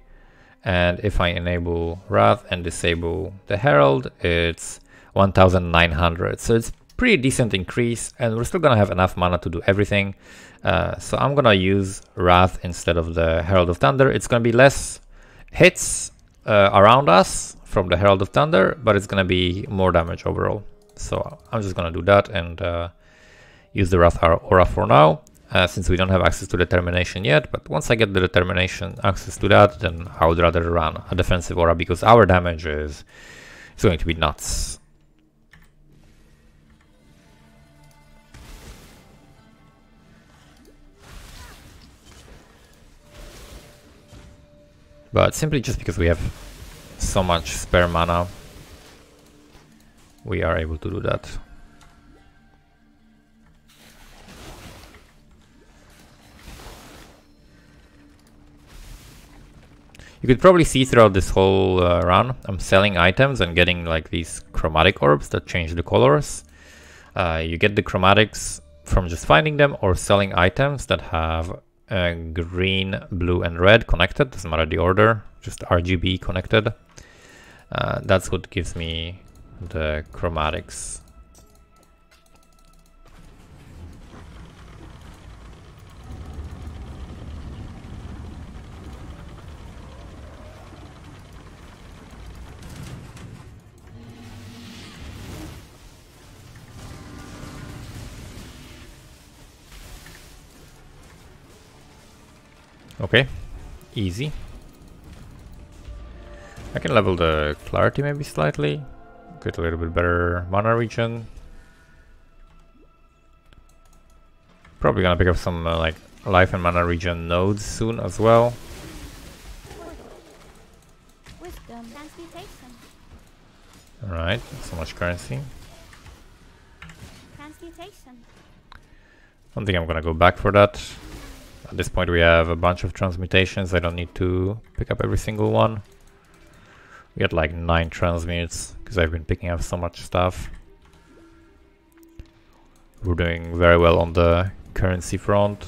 S1: And if I enable Wrath and disable the Herald, it's 1900. So it's pretty decent increase, and we're still gonna have enough mana to do everything. So I'm gonna use Wrath instead of the Herald of Thunder. It's gonna be less hits around us from the Herald of Thunder, but it's gonna be more damage overall. So I'm just gonna do that and use the Wrath Aura for now. Since we don't have access to Determination yet, but once I get the Determination access to that, then I would rather run a defensive aura because our damage is going to be nuts. But simply just because we have so much spare mana, we are able to do that. You could probably see throughout this whole run, I'm selling items and getting like these chromatic orbs that change the colors. You get the chromatics from just finding them or selling items that have green, blue and red connected. Doesn't matter the order, just RGB connected. That's what gives me the chromatics. Okay, easy. I can level the clarity maybe slightly, get a little bit better mana regen. Probably gonna pick up some like life and mana regen nodes soon as well.
S2: Wisdom. Transmutation.
S1: Alright, so much currency.
S2: Transmutation.
S1: I don't think I'm gonna go back for that. At this point we have a bunch of transmutations. I don't need to pick up every single one. We got like 9 transmutes because I've been picking up so much stuff. We're doing very well on the currency front.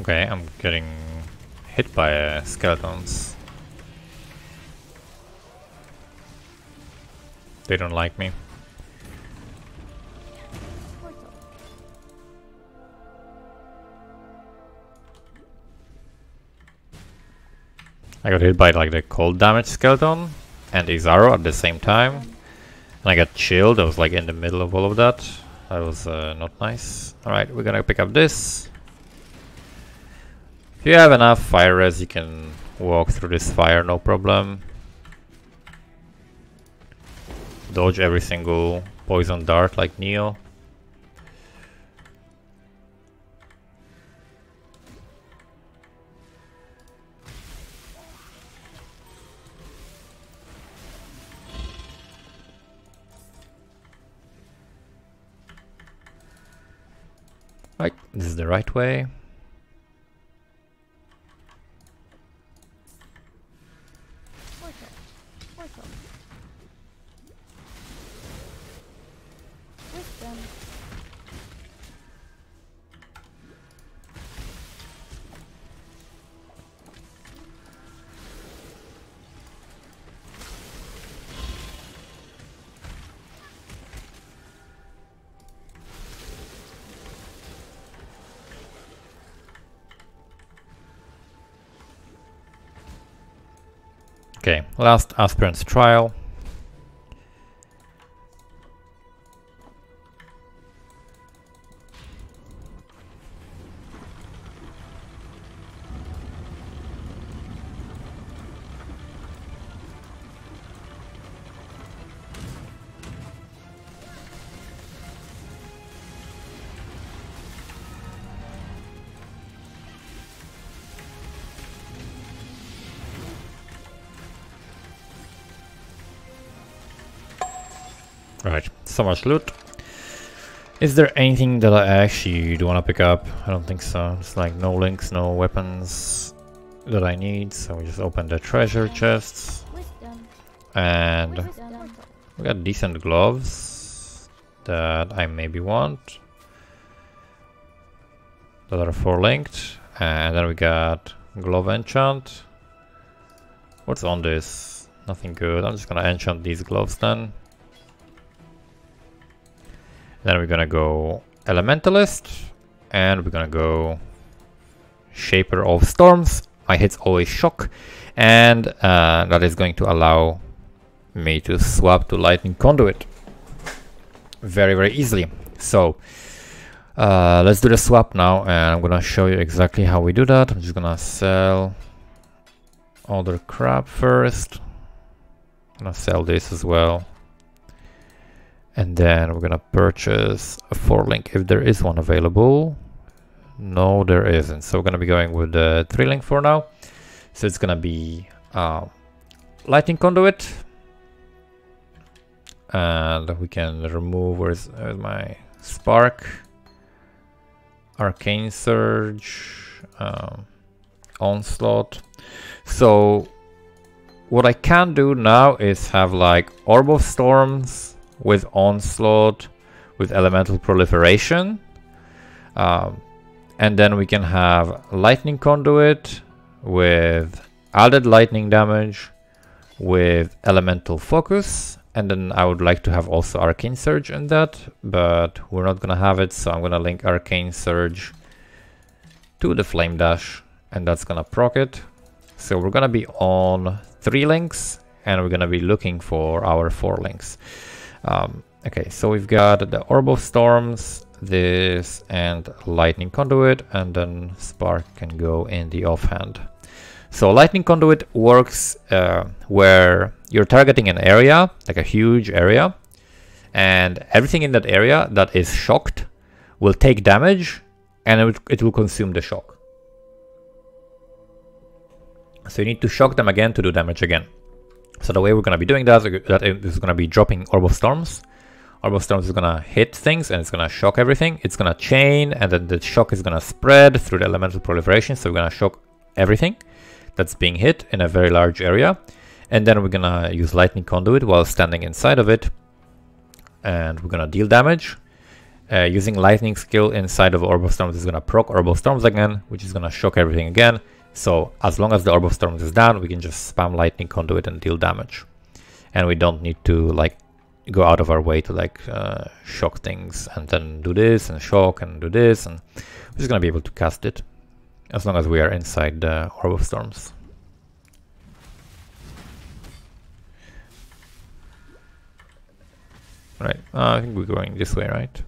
S1: Okay, I'm getting hit by skeletons. They don't like me. I got hit by like the cold damage skeleton and Exile at the same time. And I got chilled. I was like in the middle of all of that. That was not nice. Alright, we're gonna pick up this. If you have enough fire res, you can walk through this fire, no problem. Dodge every single poison dart like Neo. Right, this is the right way. Okay, last aspirant's trial. Right, so much loot. Is there anything that I actually do want to pick up? I don't think so. It's like no links, no weapons that I need. So we just open the treasure chests.
S2: Wisdom.
S1: And
S2: Wisdom.
S1: we got decent gloves that I maybe want. That are 4 linked. And then we got glove enchant. What's on this? Nothing good. I'm just gonna enchant these gloves then. Then we're gonna go elementalist, and we're gonna go shaper of storms. My hits always shock, and that is going to allow me to swap to lightning conduit very easily. So let's do the swap now, and I'm gonna show you exactly how we do that. I'm just gonna sell all the crap first. I'm gonna sell this as well. And then we're gonna purchase a 4 link if there is one available. No, there isn't. So we're gonna be going with the 3 link for now. So it's gonna be Lightning Conduit. And we can remove, where's my Spark, Arcane Surge, Onslaught. So what I can do now is have like Orb of Storms with Onslaught, with Elemental Proliferation, and then we can have Lightning Conduit with added lightning damage with Elemental Focus, and then I would like to have also Arcane Surge in that, but we're not gonna have it, so I'm gonna link Arcane Surge to the Flame Dash, and that's gonna proc it. So we're gonna be on 3 links, and we're gonna be looking for our 4 links. Okay, so we've got the Orb of Storms, this, and Lightning Conduit, and then Spark can go in the offhand. So Lightning Conduit works where you're targeting an area, like a huge area, and everything in that area that is shocked will take damage, and it will consume the shock. So you need to shock them again to do damage again. So the way we're going to be doing that is going to be dropping Orb of Storms. Orb of Storms is going to hit things and it's going to shock everything. It's going to chain, and then the shock is going to spread through the elemental proliferation. So we're going to shock everything that's being hit in a very large area. And then we're going to use Lightning Conduit while standing inside of it. And we're going to deal damage. Using Lightning skill inside of Orb of Storms is going to proc Orb of Storms again, which is going to shock everything again. So as long as the Orb of Storms is down, we can just spam Lightning Conduit and deal damage. And we don't need to like go out of our way to like shock things and then do this and shock and do this, and we're just gonna be able to cast it as long as we are inside the Orb of Storms. Right, I think we're going this way, right?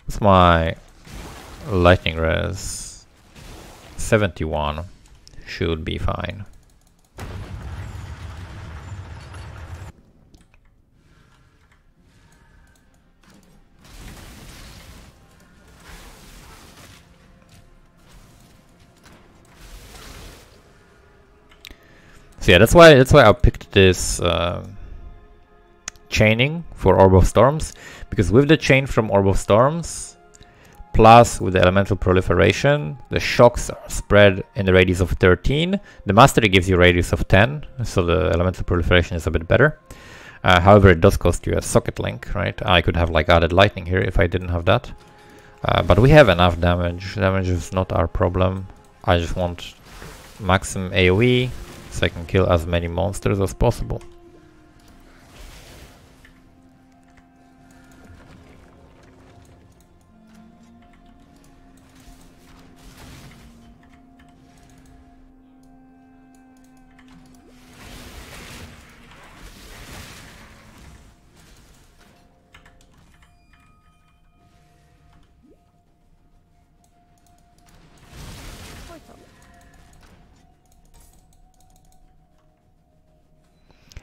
S1: What's my lightning res? 71 should be fine. So yeah, that's why I picked this chaining for Orb of Storms, because with the chain from Orb of Storms plus with the elemental proliferation, the shocks are spread in the radius of 13. The mastery gives you a radius of 10, so the elemental proliferation is a bit better. However, it does cost you a socket link, right? I could have like added lightning here if I didn't have that, but we have enough damage. Damage is not our problem. I just want maximum AoE so I can kill as many monsters as possible.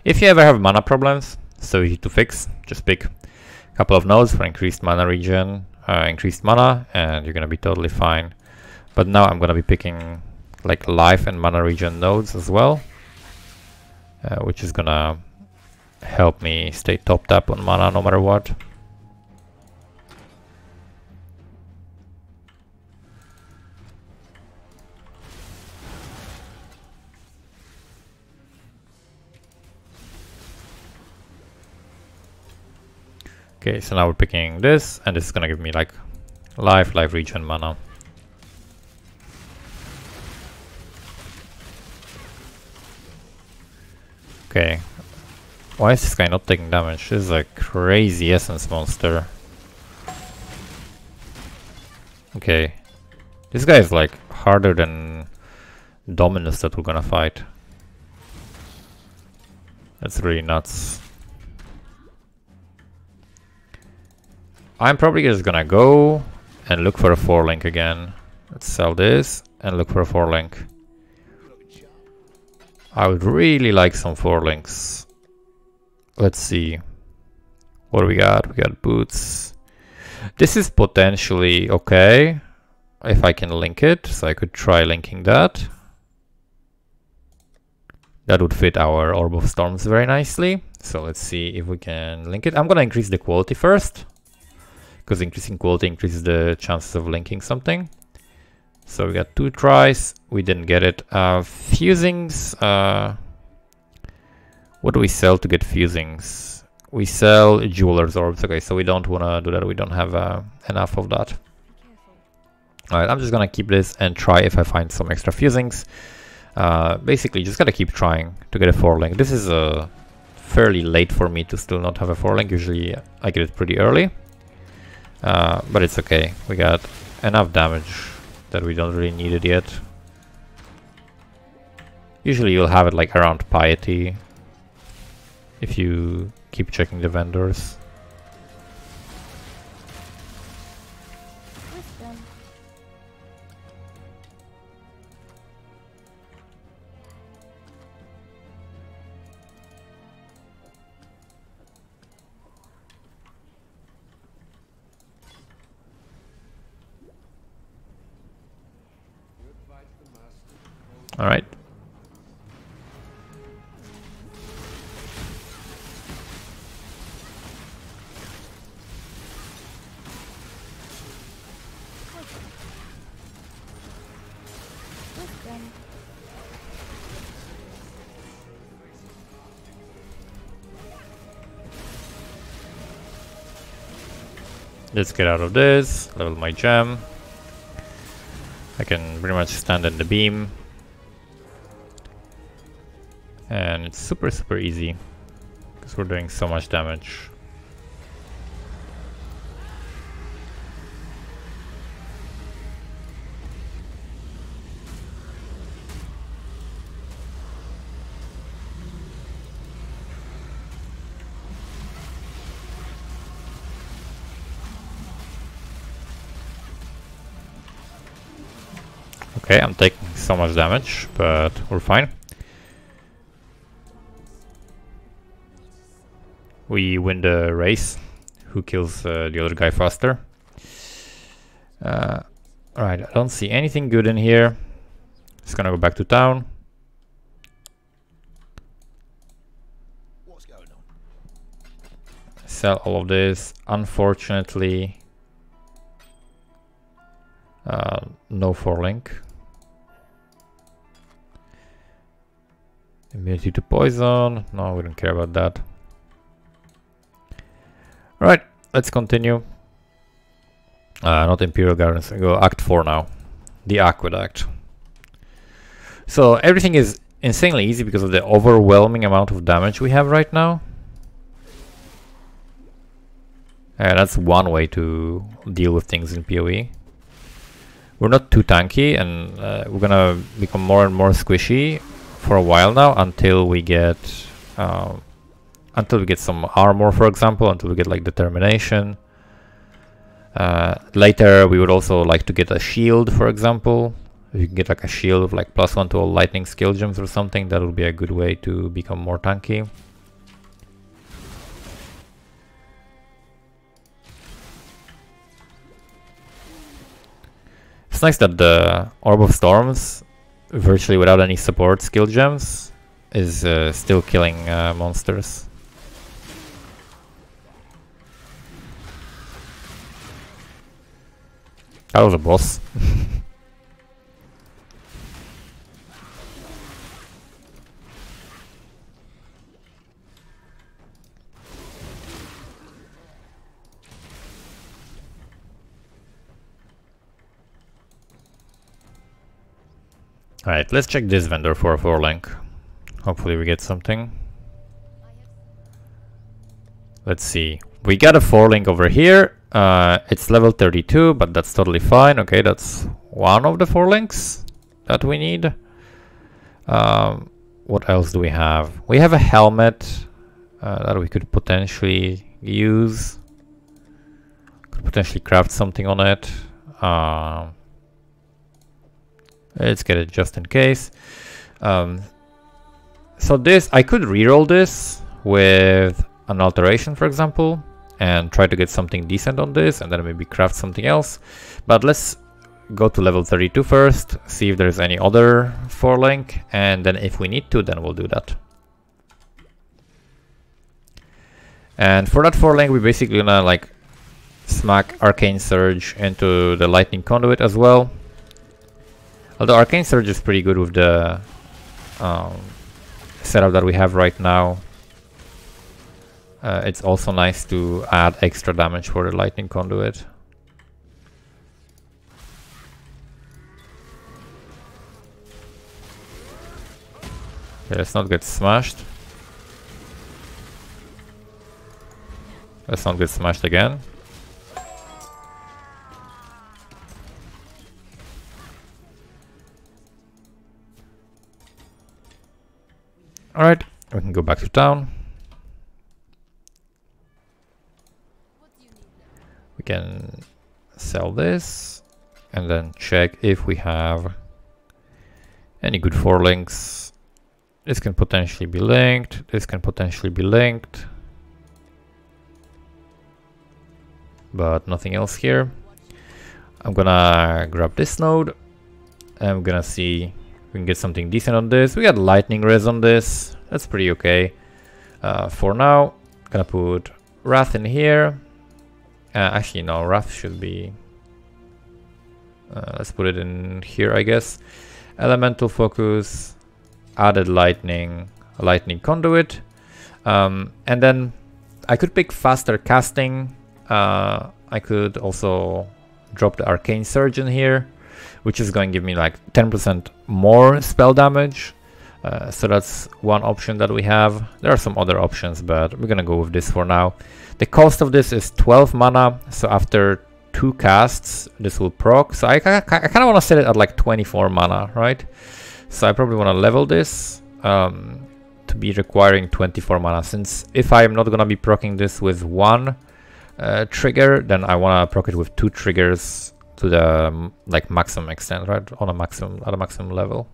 S1: If you ever have mana problems, so easy to fix, just pick a couple of nodes for increased mana regen, increased mana, and you're gonna be totally fine. But now I'm gonna be picking like life and mana regen nodes as well. which is gonna help me stay topped up on mana no matter what. Okay, so now we're picking this, and this is gonna give me like life regen mana. Okay, why is this guy not taking damage? This is a crazy essence monster. Okay, this guy is like harder than Dominus that we're gonna fight. That's really nuts. I'm probably just gonna go and look for a 4-link again. Let's sell this and look for a 4-link. I would really like some 4-links. Let's see. What do we got? We got boots. This is potentially okay if I can link it, so I could try linking that. That would fit our Orb of Storms very nicely. So let's see if we can link it. I'm gonna increase the quality first, because increasing quality increases the chances of linking something. So we got 2 tries, we didn't get it. Fusings, what do we sell to get fusings? We sell Jeweler's Orbs. Okay, so we don't want to do that, we don't have enough of that. Alright, I'm just gonna keep this and try if I find some extra fusings. Basically, just gotta keep trying to get a 4-link. This is fairly late for me to still not have a 4-link. Usually I get it pretty early. But it's okay, we got enough damage that we don't really need it yet. Usually you'll have it like around Piety if you keep checking the vendors.
S2: Wisdom.
S1: All right.
S2: Wisdom.
S1: Let's get out of this, level my gem. I can pretty much stand in the beam. And it's super easy, because we're doing so much damage. Okay, I'm taking so much damage, but we're fine. We win the race. Who kills the other guy faster? Alright, I don't see anything good in here. Just gonna go back to town.
S3: What's going on?
S1: Sell all of this. Unfortunately, no 4-link. Immunity to poison. No, we don't care about that. Alright, let's continue. Not Imperial Gardens, we go Act 4 now. The Aqueduct. So everything is insanely easy because of the overwhelming amount of damage we have right now. That's one way to deal with things in PoE. We're not too tanky, and we're gonna become more and more squishy for a while now until we get some armor, for example, until we get like determination. Later we would also like to get a shield, for example. If you can get like a shield of like +1 to all lightning skill gems or something, that would be a good way to become more tanky. It's nice that the Orb of Storms, virtually without any support skill gems, is still killing monsters. That was a boss. Alright, let's check this vendor for a 4-link. Hopefully we get something. Let's see. We got a 4-link over here. It's level 32, but that's totally fine. Okay, that's one of the 4 links that we need. What else do we have? We have a helmet that we could potentially use. Could potentially craft something on it. Let's get it just in case. So this, I could reroll this with an alteration, for example, and try to get something decent on this, and then maybe craft something else. But let's go to level 32 first, see if there's any other 4-link, and then if we need to, then we'll do that. And for that 4-link, we're basically gonna like smack Arcane Surge into the Lightning Conduit as well. Although Arcane Surge is pretty good with the setup that we have right now. It's also nice to add extra damage for the Lightning Conduit. Okay, let's not get smashed. Let's not get smashed again. Alright, we can go back to town. We can sell this and then check if we have any good 4-links. This can potentially be linked. This can potentially be linked. But nothing else here. I'm gonna grab this node. I'm gonna see if we can get something decent on this. We got lightning res on this. That's pretty okay. For now, gonna put Wrath in here. Actually, no, Wrath should be... let's put it in here, I guess. Elemental focus, added lightning conduit. And then I could pick faster casting. I could also drop the Arcane Surge in here, which is going to give me like 10% more spell damage. So that's one option that we have. There are some other options, but we're gonna go with this for now. The cost of this is 12 mana, so after 2 casts, this will proc. So I kind of want to set it at like 24 mana, right? So I probably want to level this to be requiring 24 mana, since if I'm not gonna be proccing this with 1 trigger, then I want to proc it with 2 triggers to the like maximum extent, right? On a maximum, at a maximum level.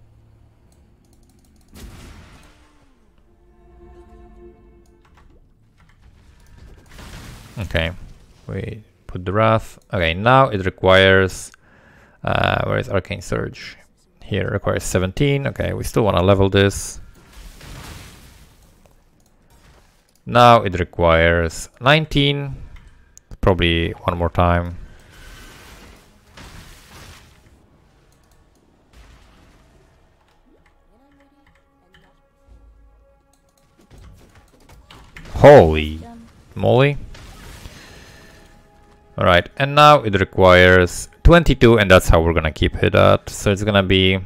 S1: Okay, we put the Wrath. Okay, now it requires where is Arcane Surge? Here it requires 17. Okay, we still want to level this. Now it requires 19. Probably one more time. Holy moly. Alright, and now it requires 22, and that's how we're gonna keep it at. So it's gonna be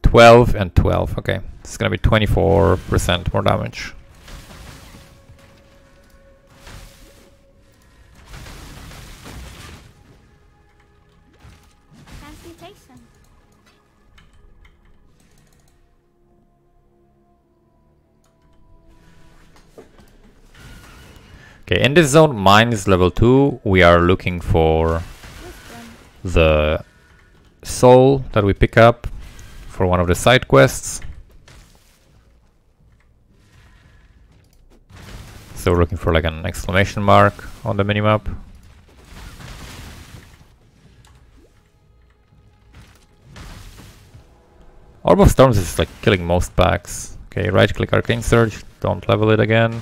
S1: 12 and 12. Okay, it's gonna be 24% more damage.
S2: Transmutation.
S1: Okay, in this zone, mine is level 2. We are looking for
S2: Wisdom.
S1: the soul that we pick up for one of the side quests. So we're looking for like an exclamation mark on the minimap. Orb of Storms is like killing most packs. Okay, right click Arcane Surge, don't level it again.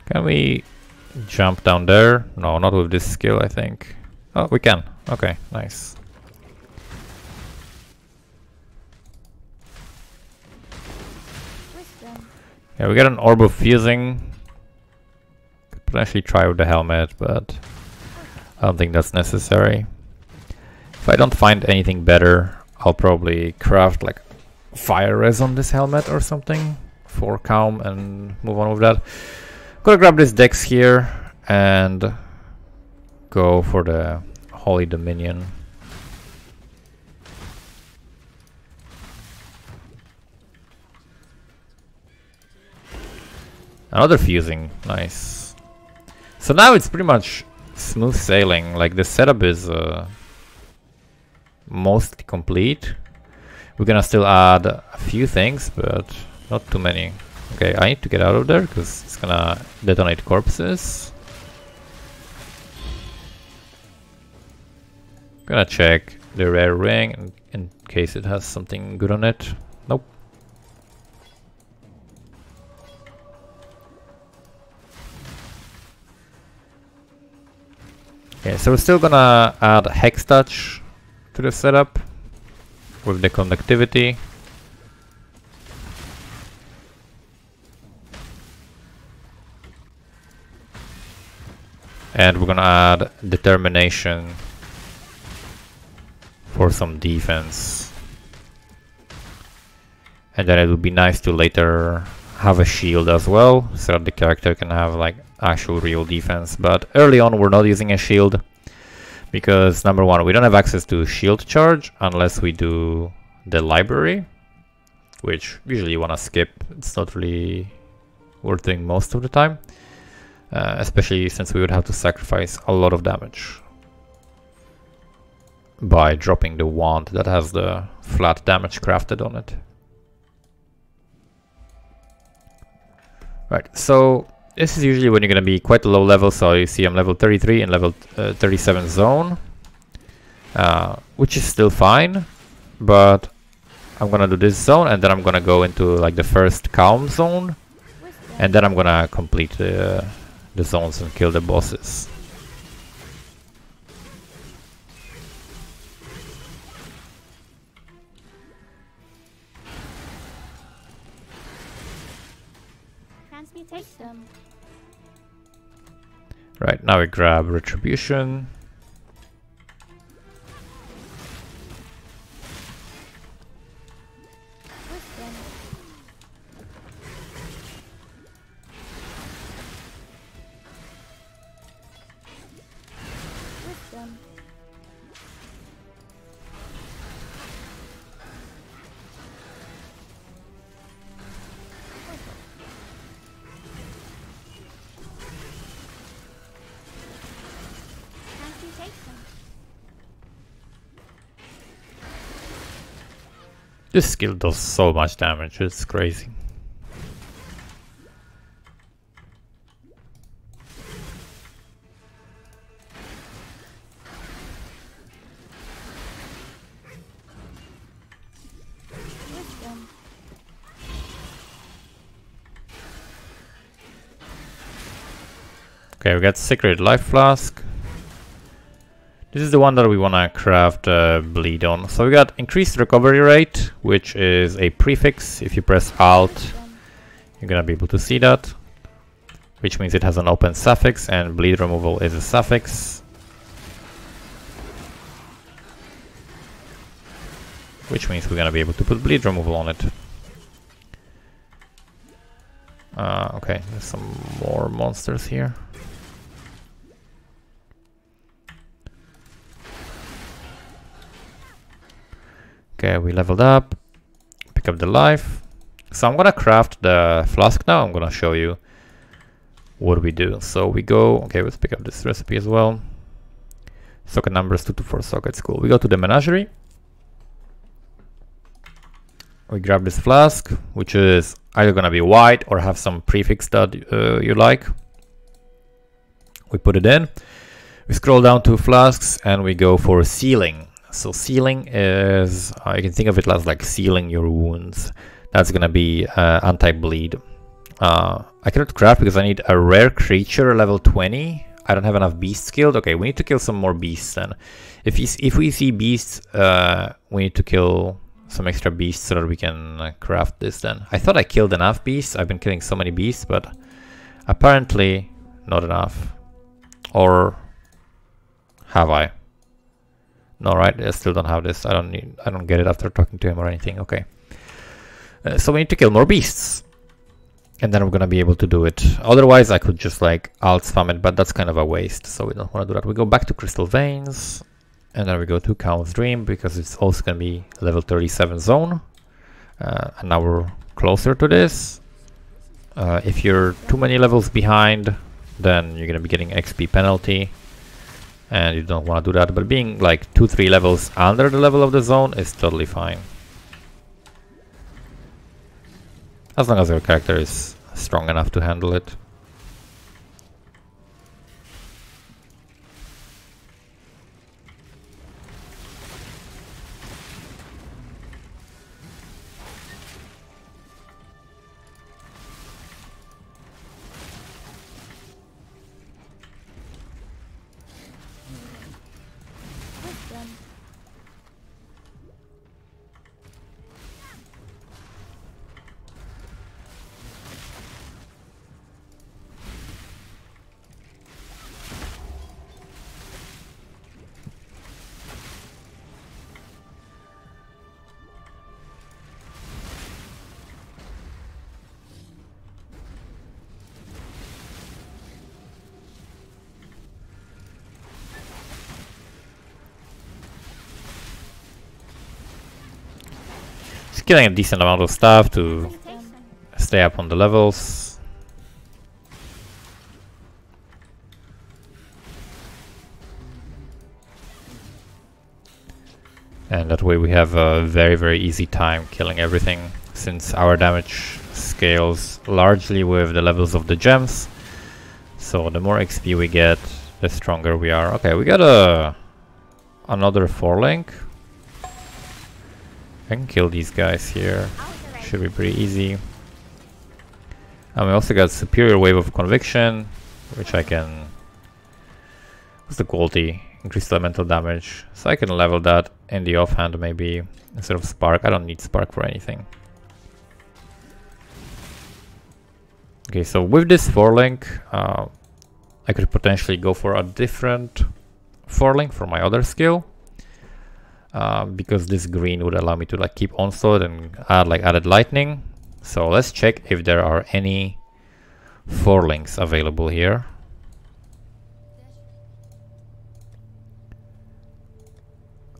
S1: Can we jump down there? No, not with this skill, I think. Oh, we can. Okay, nice.
S2: Wisdom.
S1: Yeah, we got an Orb of Fusing. Could potentially try with the helmet, but I don't think that's necessary. If I don't find anything better, I'll probably craft like Fire Res on this helmet or something for Calm and move on with that. Gonna grab this dex here and go for the Holy Dominion. Another fusing, nice. So now it's pretty much smooth sailing, like the setup is mostly complete. We're gonna still add a few things, but not too many. Okay, I need to get out of there because it's gonna detonate corpses. Gonna check the rare ring in case it has something good on it. Nope. Okay, so we're still gonna add Hex Touch to the setup with the conductivity. And we're gonna add Determination for some defense. And then it would be nice to later have a shield as well, so that the character can have like actual real defense. But early on we're not using a shield because number one, we don't have access to shield charge unless we do the library, which usually you wanna skip. It's not really worth doing most of the time. Especially since we would have to sacrifice a lot of damage by dropping the wand that has the flat damage crafted on it. Right, so this is usually when you're going to be quite a low level, so you see I'm level 33 in level 37 zone, which is still fine, but I'm going to do this zone and then I'm going to go into like the first calm zone, and then I'm going to complete the zones and kill the bosses.
S2: Transmutation.
S1: Right, now we grab Retribution.
S2: Wisdom. Wisdom. Transmutation.
S1: This skill does so much damage, it's crazy.
S2: Wisdom.
S1: Okay, we got Sacred Life Flask. This is the one that we want to craft bleed on. So we got increased recovery rate, which is a prefix. If you press Alt, you're gonna be able to see that, which means it has an open suffix, and bleed removal is a suffix, which means we're gonna be able to put bleed removal on it. Okay, there's some more monsters here. Okay, we leveled up, pick up the life. So I'm gonna craft the flask now. I'm gonna show you what we do. So we go, okay, let's pick up this recipe as well. Socket numbers 2 to 4 sockets, cool. We go to the menagerie. We grab this flask, which is either gonna be white or have some prefix that you like. We put it in. We scroll down to flasks and we go for sealing. So sealing is, you can think of it as like sealing your wounds. That's gonna be anti-bleed. I cannot craft because I need a rare creature level 20. I don't have enough beasts killed. Okay, we need to kill some more beasts then. If we see beasts, we need to kill some extra beasts so that we can craft this then. I thought I killed enough beasts. I've been killing so many beasts, but apparently not enough. Or have I? No, right? I still don't have this. I don't get it after talking to him or anything. Okay. So we need to kill more beasts. And then we're gonna be able to do it. Otherwise, I could just like alt spam it, but that's kind of a waste. So we don't want to do that. We go back to Crystal Veins. And then we go to Count's Dream because it's also gonna be level 37 zone. And now we're closer to this. If you're too many levels behind, then you're gonna be getting XP penalty. And you don't want to do that. But being like 2-3 levels under the level of the zone is totally fine. As long as your character is strong enough to handle it.
S2: Wisdom.
S1: Just killing a decent amount of stuff to
S2: Wisdom.
S1: stay up on the levels. And that way we have a very easy time killing everything, since our damage scales largely with the levels of the gems. So the more XP we get, the stronger we are. Okay, we got another 4-link. I can kill these guys here. Should be pretty easy. And we also got Superior Wave of Conviction, which I can... What's the quality? Increased elemental damage. So I can level that in the offhand maybe instead of Spark. I don't need Spark for anything. Okay, so with this 4-link, I could potentially go for a different 4-link for my other skill. Because this green would allow me to like keep onslaught and add like added lightning. So let's check if there are any 4-links available here.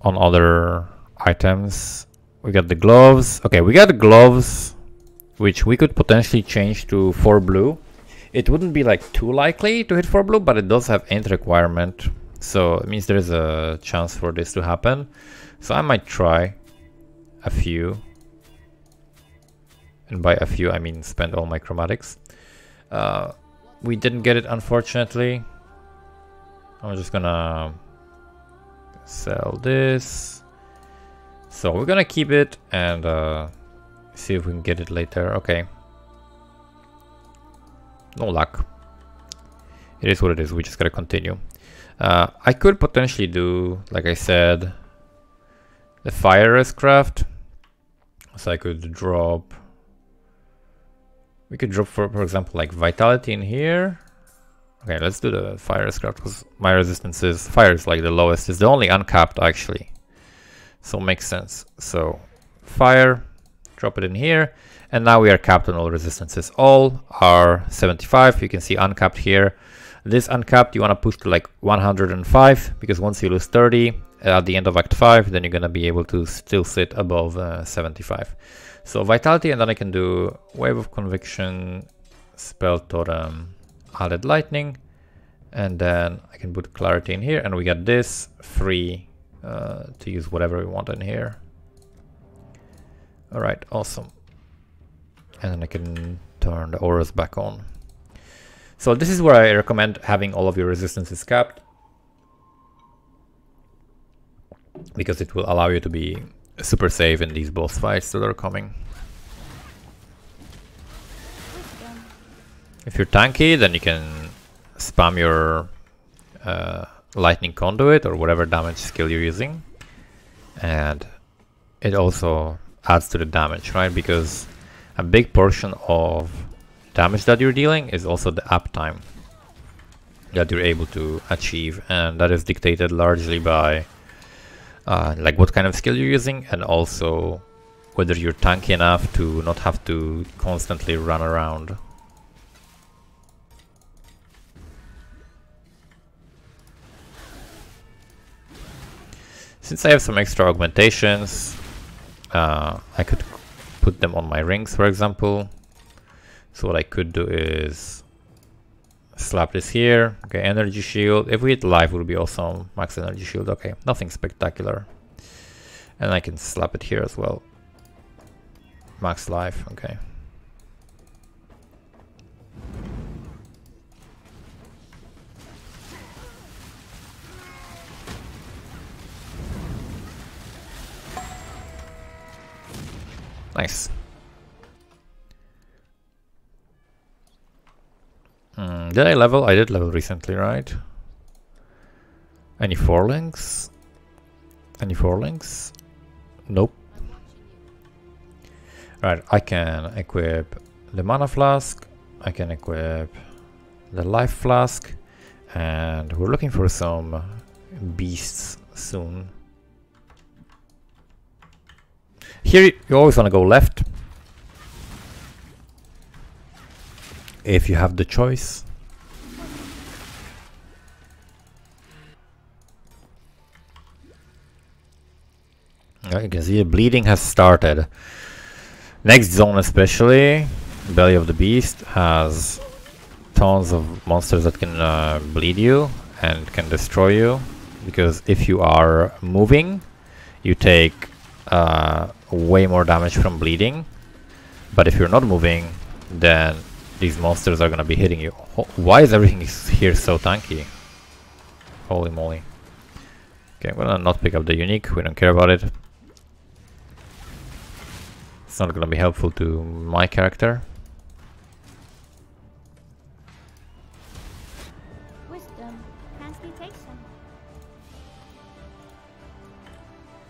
S1: On other items, we got the gloves. Okay, we got the gloves, which we could potentially change to 4 blue. It wouldn't be like too likely to hit 4 blue, but it does have int requirement. So it means there's a chance for this to happen. So I might try a few. And by a few, I mean spend all my chromatics. We didn't get it, unfortunately. I'm just gonna sell this. So we're gonna keep it and see if we can get it later. Okay. No luck. It is what it is. We just gotta continue. I could potentially do, like I said, the fire as craft. So I could drop... We could drop, for example, like vitality in here. Okay, let's do the fire as craft because my resistance is... Fire is like the lowest. It's the only uncapped, actually. So makes sense. So fire, drop it in here. And now we are capped on all resistances. All are 75. You can see uncapped here. This uncapped you want to push to like 105 because once you lose 30 at the end of Act 5, then you're going to be able to still sit above 75. So vitality, and then I can do Wave of Conviction, Spell Totem, added lightning, and then I can put clarity in here, and we get this free to use whatever we want in here. Alright, awesome. And then I can turn the auras back on. So this is where I recommend having all of your resistances capped, because it will allow you to be super safe in these boss fights that are coming. If you're tanky, then you can spam your Lightning Conduit or whatever damage skill you're using, and it also adds to the damage, right? Because a big portion of damage that you're dealing is also the uptime that you're able to achieve, and that is dictated largely by like what kind of skill you're using, and also whether you're tanky enough to not have to constantly run around. Since I have some extra augmentations, I could put them on my rings, for example. So what I could do is slap this here. Okay, energy shield. If we hit life, would be awesome. Max energy shield. Okay, nothing spectacular. And I can slap it here as well. Max life. Okay. Nice. Did I level? I did level recently, right? Any 4 links? Any 4 links? Nope. Right, I can equip the mana flask, I can equip the life flask, and we're looking for some beasts soon. Here you always want to go left if you have the choice. You can see the bleeding has started. Next zone especially, Belly of the Beast, has tons of monsters that can bleed you and can destroy you, because if you are moving you take way more damage from bleeding, but if you're not moving then these monsters are gonna be hitting you. Why is everything here so tanky? Holy moly. Okay, I'm gonna not pick up the unique, we don't care about it. It's not gonna be helpful to my character.
S2: Wisdom, transmutation.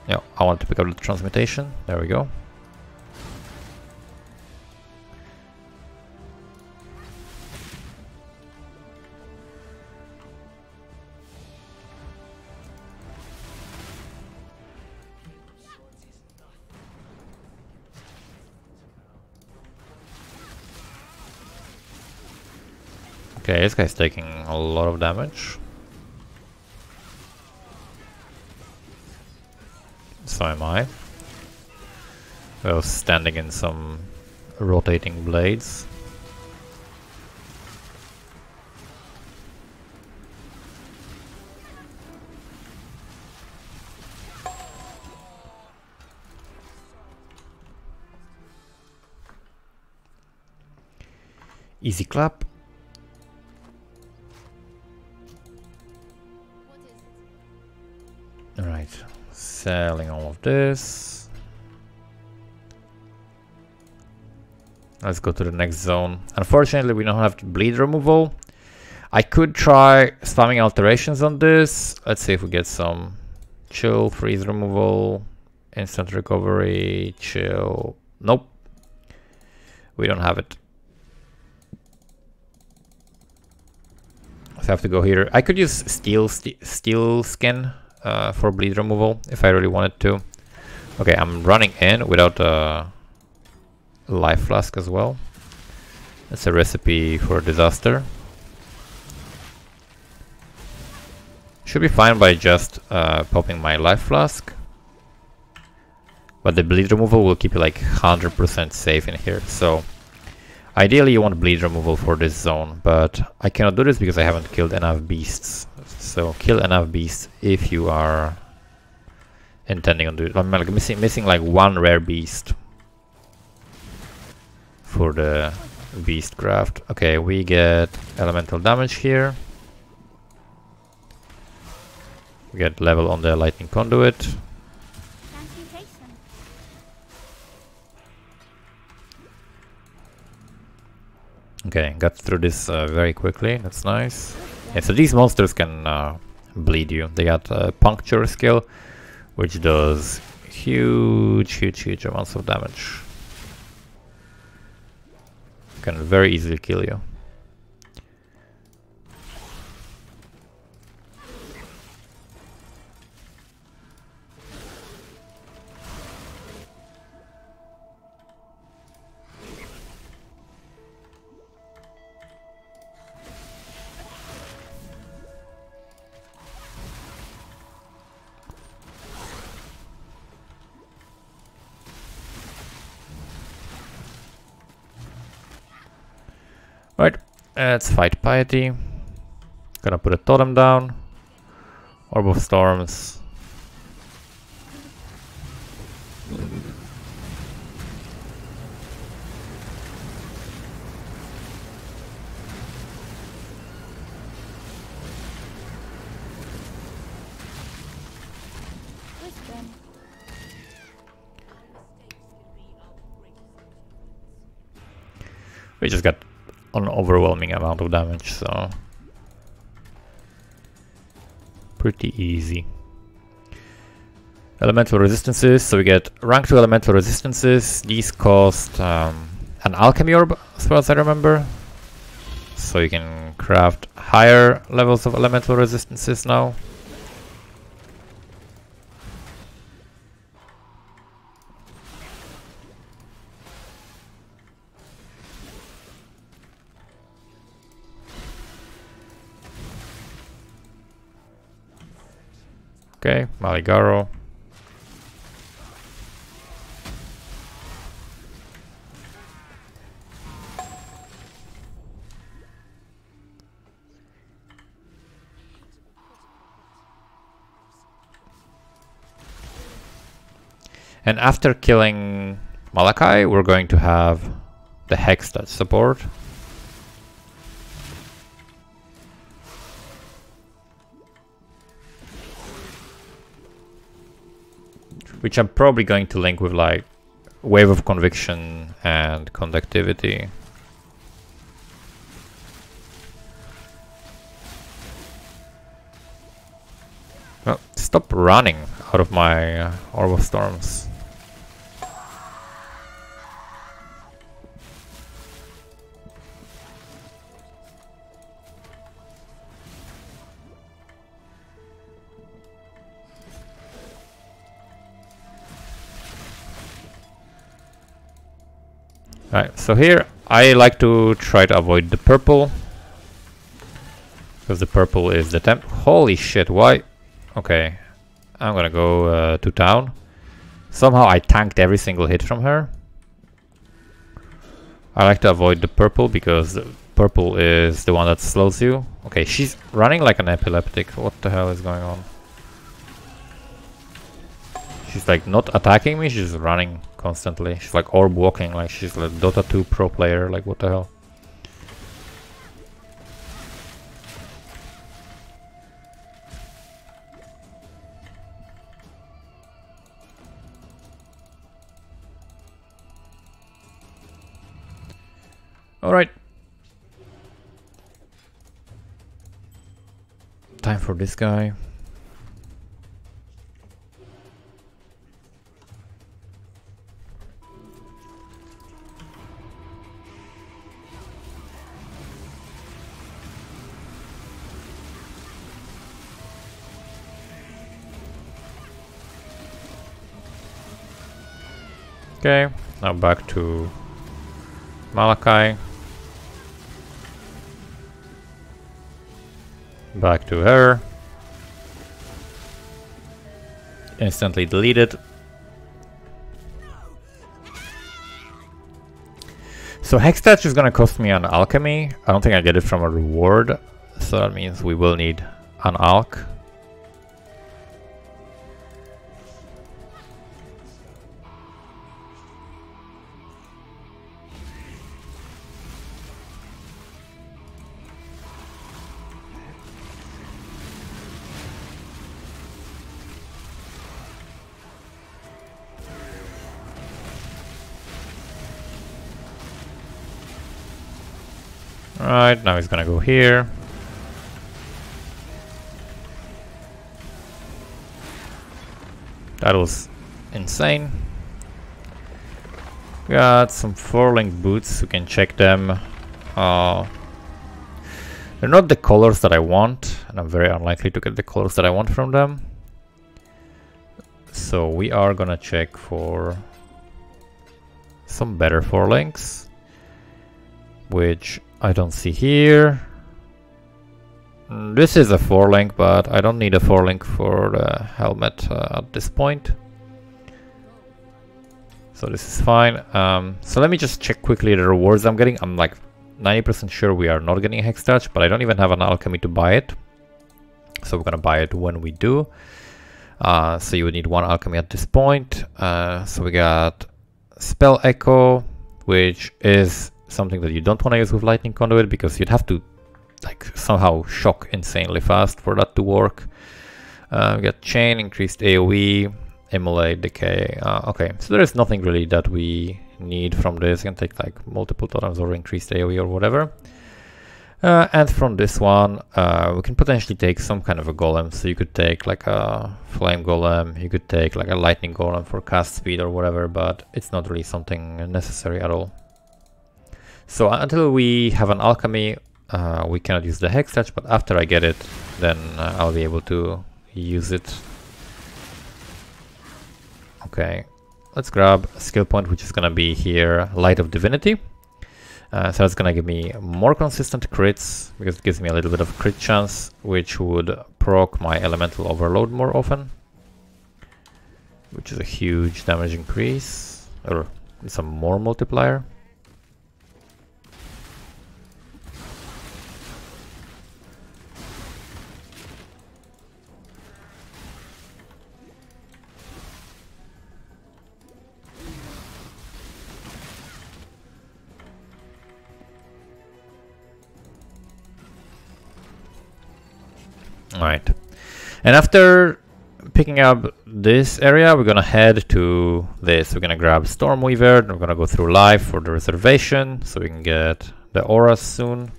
S1: Yeah, I want to pick up the transmutation. There we go. Okay, this guy's taking a lot of damage. So am I. Well, standing in some rotating blades. Easy clap. Alright, selling all of this. Let's go to the next zone. Unfortunately, we don't have bleed removal. I could try spamming alterations on this. Let's see if we get some chill, freeze removal, instant recovery, chill. Nope. We don't have it. So I have to go here. I could use steel skin for bleed removal if I really wanted to. Okay, I'm running in without a life flask as well. That's a recipe for disaster. Should be fine by just popping my life flask. But the bleed removal will keep you like 100% safe in here. So ideally you want bleed removal for this zone, but I cannot do this because I haven't killed enough beasts. So kill enough beasts if you are intending on doing it. I'm like missing like one rare beast. for the beastcraft. Okay, we get elemental damage here. We get level on the Lightning Conduit.
S2: Transmutation.
S1: Okay, got through this very quickly. That's nice. Yeah, so these monsters can bleed you. They got a puncture skill, which does huge amounts of damage. Can very easily kill you. Right, let's fight Piety. Gonna put a totem down. Orb of Storms.
S2: Wisdom.
S1: We just got an overwhelming amount of damage, so pretty easy. Elemental resistances, so we get rank 2 elemental resistances. These cost an alchemy orb, as far as I remember. So you can craft higher levels of elemental resistances now. Okay, Maligaro. And after killing Malachi, we're going to have the Hextouch support. Which I'm probably going to link with like Wave of Conviction and Conductivity. Oh, stop running out of my Orb of Storms. Right, so here I like to try to avoid the purple, because the purple is the temp. Holy shit, why? Okay, I'm gonna go to town. Somehow I tanked every single hit from her. I like to avoid the purple because the purple is the one that slows you. Okay, she's running like an epileptic. What the hell is going on? She's like not attacking me, she's running constantly. She's like orb walking, like she's like Dota 2 pro player, like what the hell? Alright. Time for this guy. Okay, now back to Malachi. Back to her. Instantly deleted. So Hextouch is gonna cost me an alchemy. I don't think I get it from a reward, so that means we will need an alch. Alright, now he's gonna go here. That was insane. Got some 4-link boots, you can check them. They're not the colors that I want, and I'm very unlikely to get the colors that I want from them. So we are gonna check for some better 4-links, which I don't see here. This is a 4-link, but I don't need a 4-link for the helmet at this point. So this is fine. So let me just check quickly the rewards I'm getting. I'm like 90% sure we are not getting Hex Touch, but I don't even have an alchemy to buy it. So we're gonna buy it when we do. So you would need 1 alchemy at this point. So we got Spell Echo, which is something that you don't want to use with Lightning Conduit because you'd have to like somehow shock insanely fast for that to work. We got Chain, increased AoE, Immolate, Decay. Okay, so there is nothing really that we need from this. You can take like multiple totems or increased AoE or whatever. And from this one, we can potentially take some kind of a golem. So you could take like a flame golem, you could take like a lightning golem for cast speed or whatever, but it's not really something necessary at all. So until we have an alchemy, we cannot use the Hex Touch, but after I get it, then I'll be able to use it. Okay, let's grab a skill point, which is gonna be here, Light of Divinity. So that's gonna give me more consistent crits, because it gives me a little bit of crit chance, which would proc my elemental overload more often, which is a huge damage increase, or some more multiplier. Alright, and after picking up this area, we're gonna head to this. We're gonna grab Stormweaver, and we're gonna go through live for the reservation, so we can get the auras soon,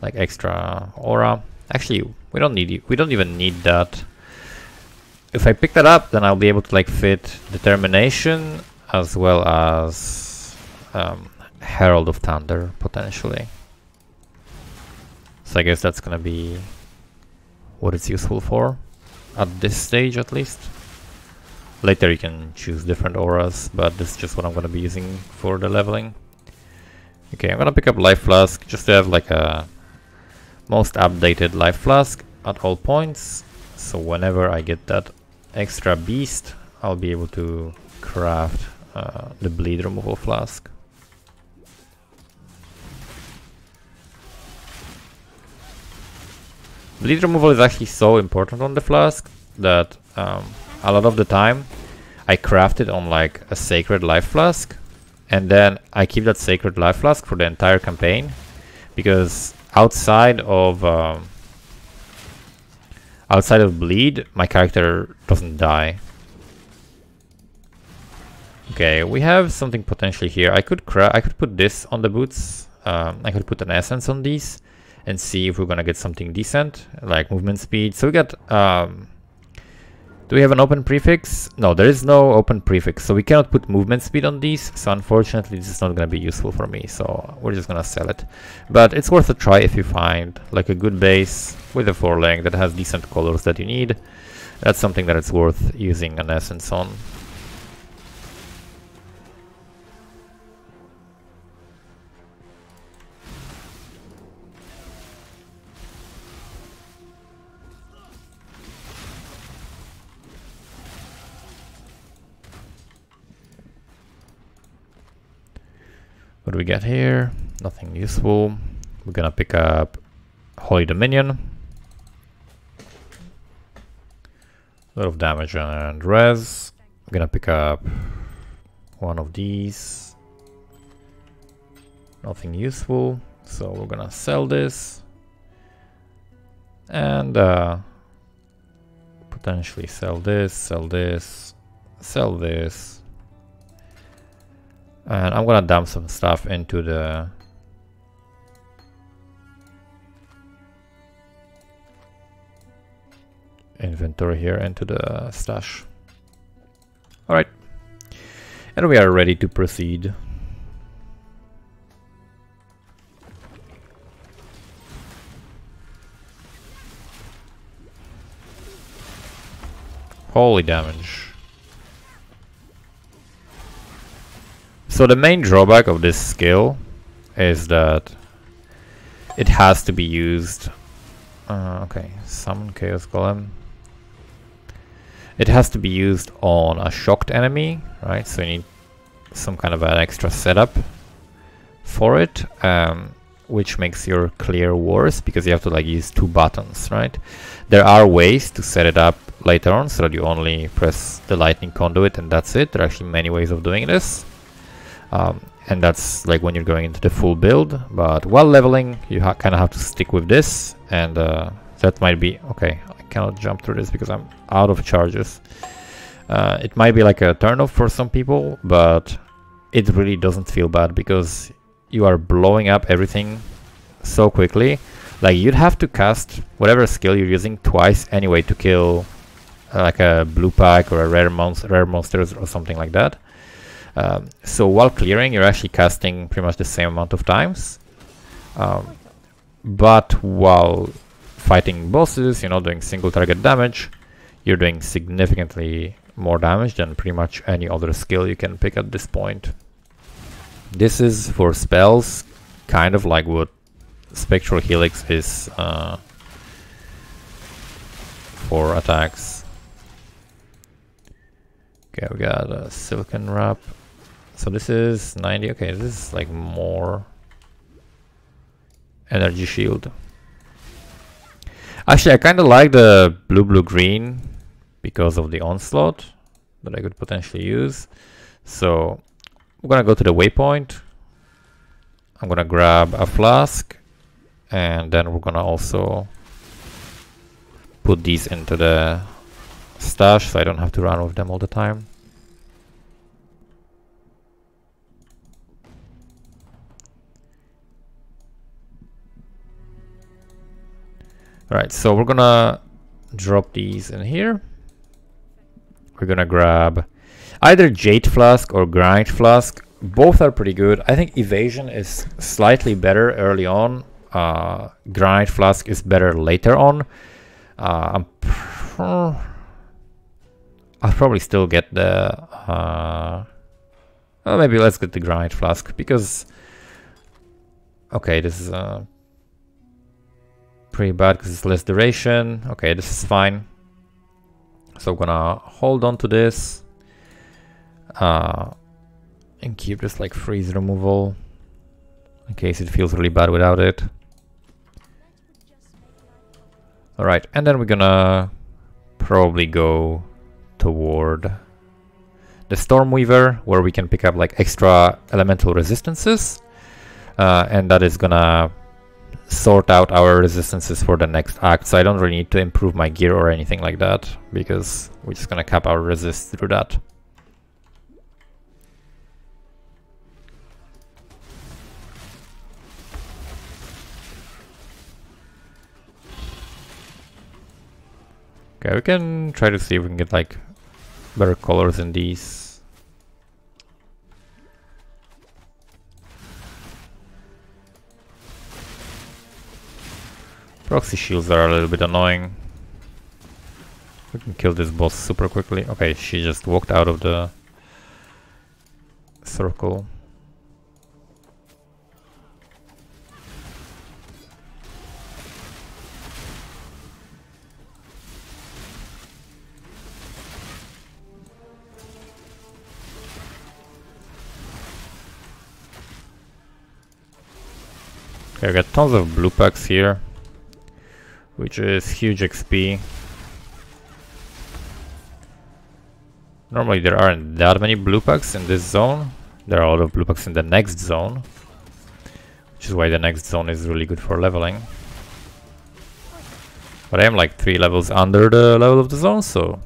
S1: like extra aura. Actually, we don't even need that. If I pick that up, then I'll be able to like fit Determination as well as Herald of Thunder potentially. So I guess that's gonna be what it's useful for at this stage, at least. Later you can choose different auras, but this is just what I'm going to be using for the leveling. Okay, I'm going to pick up Life Flask just to have like a most updated Life Flask at all points, so whenever I get that extra beast, I'll be able to craft the bleed removal flask. Bleed removal is actually so important on the flask that a lot of the time I craft it on like a sacred life flask, and then I keep that sacred life flask for the entire campaign, because outside of bleed, my character doesn't die. Okay, we have something potentially here. I could put this on the boots. I could put an essence on these and see if we're gonna get something decent, like movement speed. So we got, do we have an open prefix? No, there is no open prefix, so we cannot put movement speed on these, so unfortunately this is not gonna be useful for me, so we're just gonna sell it. But it's worth a try if you find like a good base with a 4-link that has decent colors that you need. That's something that it's worth using an essence on. What do we get here? Nothing useful. We're gonna pick up Holy Dominion. A lot of damage and res. I'm gonna pick up one of these. Nothing useful, so we're gonna sell this. And potentially sell this, sell this, sell this. And I'm gonna dump some stuff into the inventory here into the stash. Alright. And we are ready to proceed. Holy damage. So the main drawback of this skill is that it has to be used. Okay, summon Chaos Golem. It has to be used on a shocked enemy, right? So you need some kind of an extra setup for it, which makes your clear worse because you have to like use 2 buttons, right? There are ways to set it up later on so that you only press the Lightning Conduit and that's it. There are actually many ways of doing this. And that's like when you're going into the full build, but while leveling you kind of have to stick with this, and that might be okay. I cannot jump through this because I'm out of charges. It might be like a turn-off for some people, but it really doesn't feel bad because you are blowing up everything so quickly. Like you'd have to cast whatever skill you're using twice anyway to kill like a blue pack or a rare monsters or something like that. So while clearing, you're actually casting pretty much the same amount of times. But while fighting bosses, you know, doing single target damage, you're doing significantly more damage than pretty much any other skill you can pick at this point. This is for spells, kind of like what Spectral Helix is for attacks. Okay, we got a Silken Wrap. So this is 90. Okay, this is like more energy shield. Actually, I kind of like the blue-green because of the onslaught that I could potentially use. So we're gonna go to the Waypoint. I'm gonna grab a Flask, and then we're gonna also put these into the stash so I don't have to run with them all the time. Alright, so we're gonna drop these in here. We're gonna grab either Jade Flask or Grind Flask. Both are pretty good. I think Evasion is slightly better early on. Grind Flask is better later on. I'll probably still get the... well, maybe let's get the Grind Flask because... Okay, this is pretty bad because it's less duration. Okay, this is fine. So I'm gonna hold on to this and keep this like freeze removal in case it feels really bad without it. Alright, and then we're gonna probably go toward the Stormweaver where we can pick up like extra elemental resistances, and that is gonna sort out our resistances for the next act. So I don't really need to improve my gear or anything like that because we're just gonna cap our resist through that. Okay, we can try to see if we can get like better colors in these. Proxy shields are a little bit annoying. We can kill this boss super quickly. Okay, she just walked out of the circle. Okay, we got tons of blue packs here, which is huge XP. Normally there aren't that many blue packs in this zone. There are a lot of blue packs in the next zone, which is why the next zone is really good for leveling. But I am like 3 levels under the level of the zone, so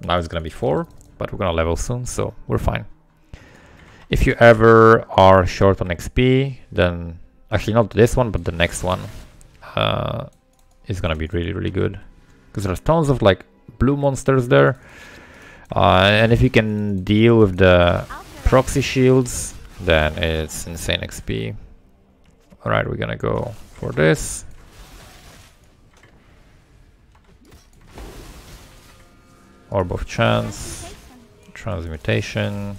S1: now it's gonna be 4, but we're gonna level soon, so we're fine. If you ever are short on XP, then actually not this one, but the next one is gonna be really, really good. Because there's tons of like blue monsters there. And if you can deal with the proxy shields, then it's insane XP. Alright, we're gonna go for this. Orb of Chance, Transmutation.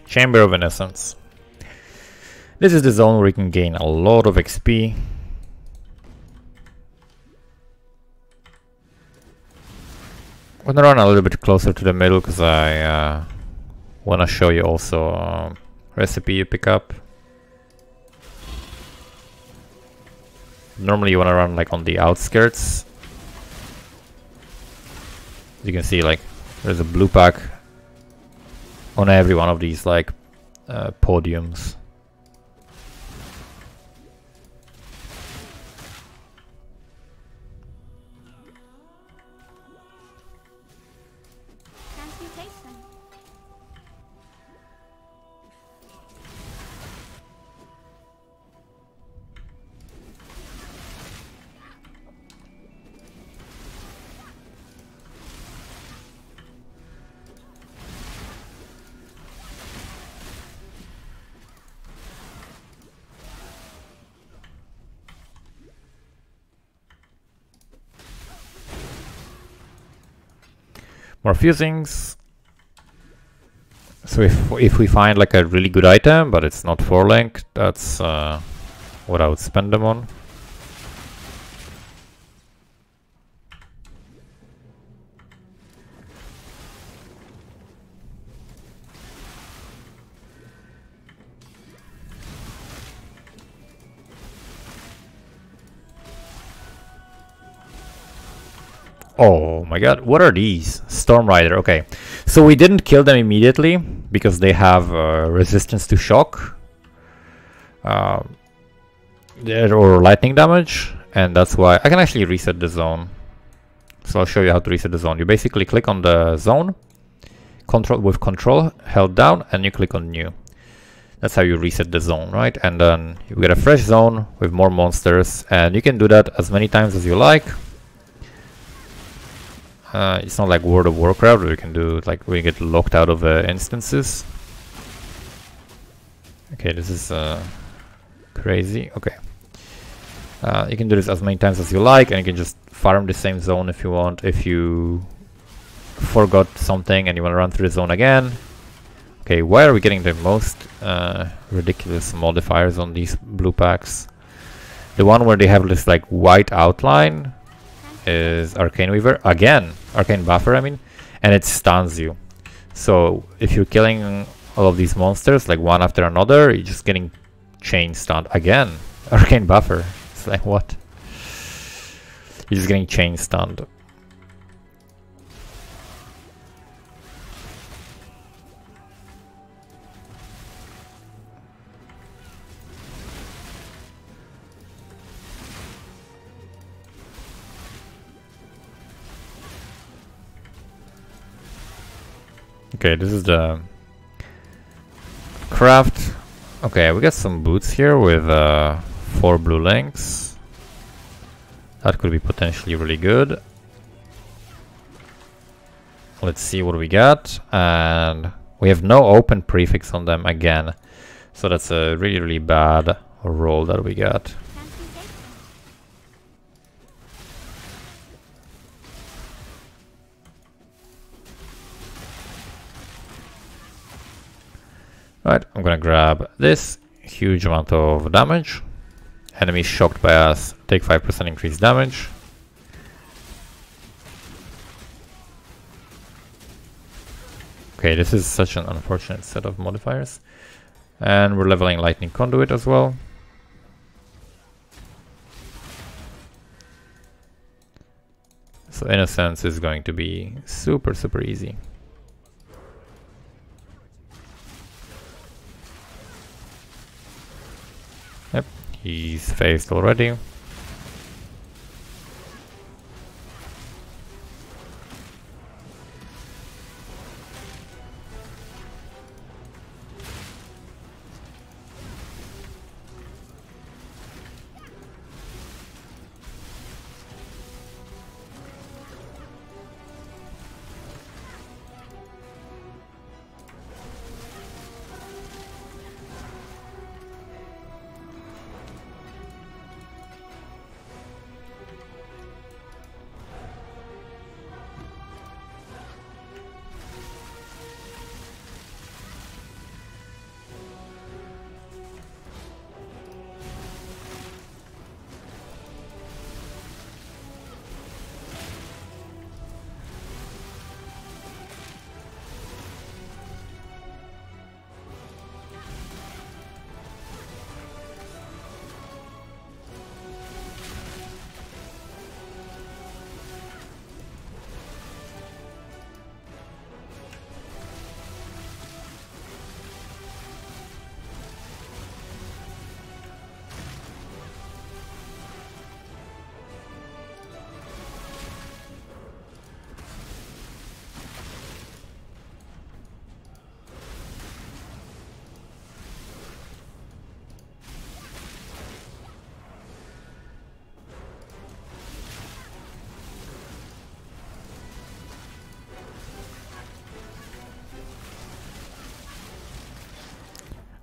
S1: Chamber of Innocence. This is the zone where you can gain a lot of XP. I'm gonna run a little bit closer to the middle because I want to show you also recipe you pick up. Normally you want to run like on the outskirts. As you can see, like there's a blue pack on every one of these like podiums.
S2: Transmutation.
S1: More fusings. So if we find like a really good item, but it's not 4-link, that's what I would spend them on. Oh my god, what are these? Storm Rider, okay. So we didn't kill them immediately because they have resistance to shock or lightning damage, and that's why I can actually reset the zone. So I'll show you how to reset the zone. You basically click on the zone, control held down, and you click on new. That's how you reset the zone, right? And then you get a fresh zone with more monsters, and you can do that as many times as you like. It's not like World of Warcraft where you can do like we get locked out of instances. Okay, this is crazy. Okay, you can do this as many times as you like, and you can just farm the same zone if you want. If you forgot something and you want to run through the zone again. Okay, why are we getting the most ridiculous modifiers on these blue packs? The one where they have this like white outline is Arcane Weaver again, Arcane Buffer I mean, and it stuns you. So if you're killing all of these monsters like one after another, you're just getting chain stunned again. Arcane Buffer, it's like what? You're just getting chain stunned. Okay, this is the craft. Okay, we got some boots here with 4 blue links. That could be potentially really good. Let's see what we got. And we have no open prefix on them again. So that's a really, really bad roll that we got. Right, I'm gonna grab this huge amount of damage. Enemies shocked by us take 5% increased damage. Okay, this is such an unfortunate set of modifiers. And we're leveling Lightning Conduit as well. So Innocence is going to be super, super easy. Yep, he's phased already.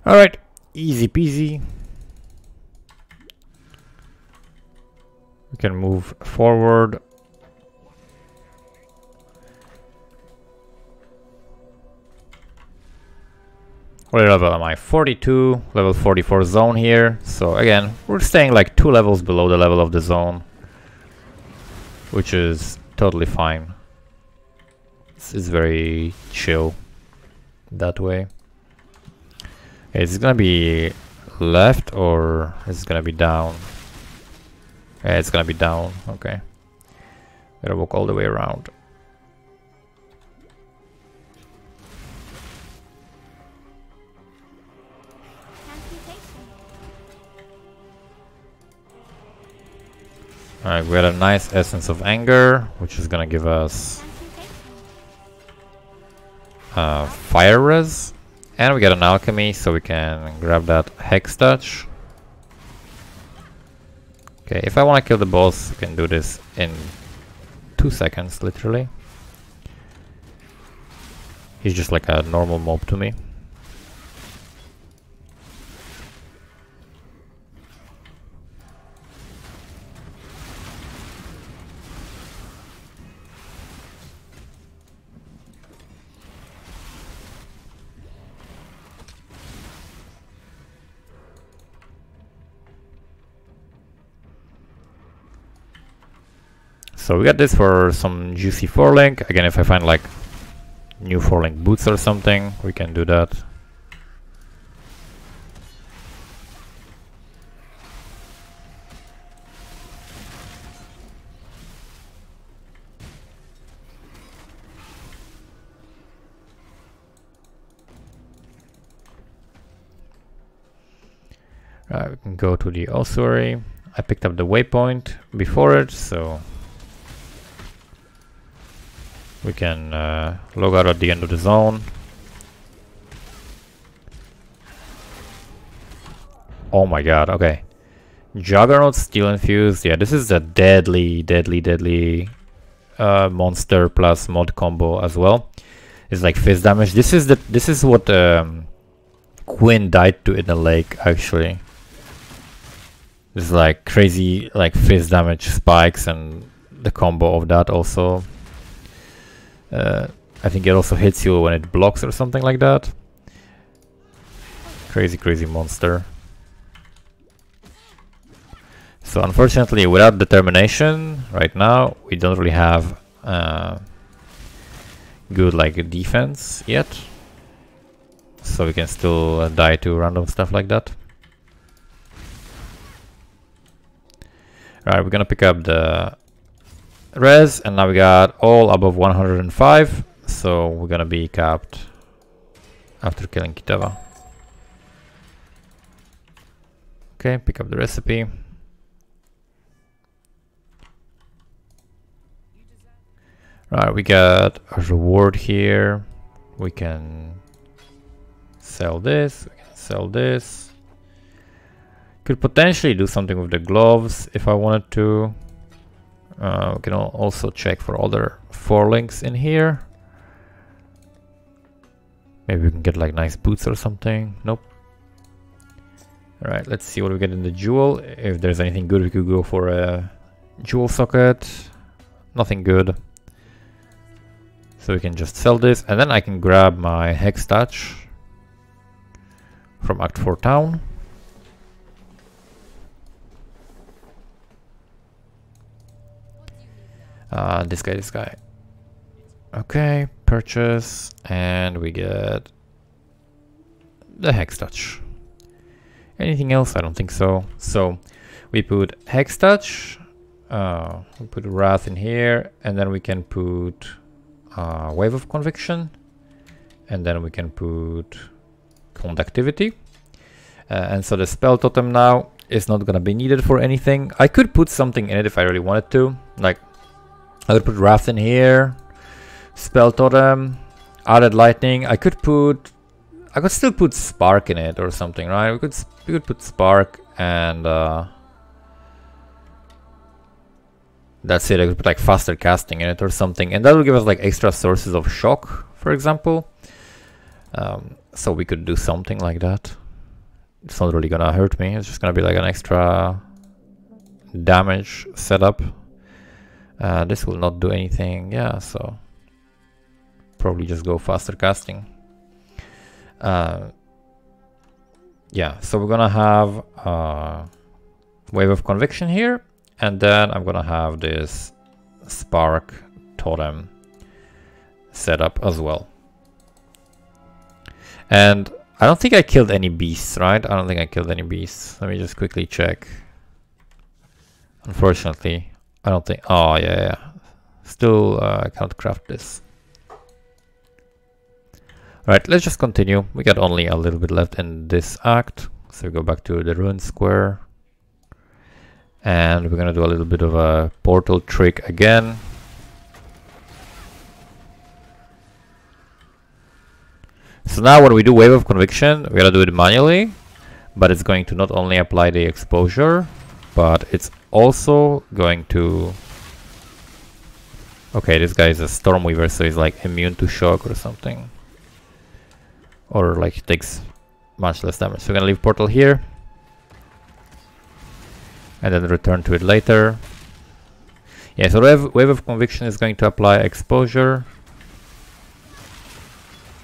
S1: Alright, easy peasy. We can move forward. What level am I? 42, level 44 zone here. So again, we're staying like 2 levels below the level of the zone, which is totally fine. It's very chill that way. Okay, is it gonna be left or is it gonna be down? Yeah, it's gonna be down. Okay. Gotta walk all the way around. Alright, we got a nice Essence of Anger, which is gonna give us Fire Res. And we got an Alchemy, so we can grab that Hex Touch. Okay, if I want to kill the boss, I can do this in 2 seconds, literally. He's just like a normal mob to me. So we got this for some juicy 4-link. Again, if I find like new 4-link boots or something, we can do that. We can go to the ossuary. I picked up the waypoint before it, so we can log out at the end of the zone. Oh my god, okay. Juggernaut Steel Infused. Yeah, this is a deadly monster plus mod combo as well. It's like fist damage. This is what Quinn died to in the lake, actually. This is like crazy like fist damage spikes, and the combo of that also. I think it also hits you when it blocks or something like that. Crazy monster. So unfortunately, without determination right now, we don't really have good like defense yet. So we can still die to random stuff like that. Alright, we're gonna pick up the res, and now we got all above 105, so we're gonna be capped after killing Kitava. Okay, pick up the recipe. Right, we got a reward here. We can sell this, we can sell this. Could potentially do something with the gloves if I wanted to. We can also check for other 4 links in here. Maybe we can get like nice boots or something. Nope. Alright, let's see what we get in the jewel. If there's anything good, we could go for a jewel socket. Nothing good. So we can just sell this, and then I can grab my Hex Touch from Act 4 Town. This guy. Okay, purchase, and we get the Hex Touch. Anything else? I don't think so. So we put Hex Touch, we put Wrath in here, and then we can put Wave of Conviction, and then we can put Conductivity. And so the spell totem now is not gonna be needed for anything. I could put something in it if I really wanted to, like I would put Wrath in here, spell totem, added lightning. I could still put Spark in it or something, right? We could put Spark, and that's it. I could put like faster casting in it or something, and that will give us like extra sources of shock, for example. So we could do something like that. It's not really gonna hurt me. It's just gonna be like an extra damage setup. This will not do anything. Yeah, so probably just go faster casting. Yeah, so we're gonna have Wave of Conviction here, and then I'm gonna have this Spark totem set up as well. And I don't think I killed any beasts, right? I don't think I killed any beasts. Let me just quickly check. Unfortunately, I don't think. Oh yeah. Still, I can't craft this. Alright, let's just continue. We got only a little bit left in this act. So we go back to the ruined square. And we're gonna do a little bit of a portal trick again. So now when we do Wave of Conviction, we gotta do it manually. But it's going to not only apply the exposure, but it's also going to... Okay, this guy is a Stormweaver, so he's like immune to shock or something. Or like he takes much less damage. So we're gonna leave portal here. And then return to it later. Yeah, so Wave of Conviction is going to apply exposure.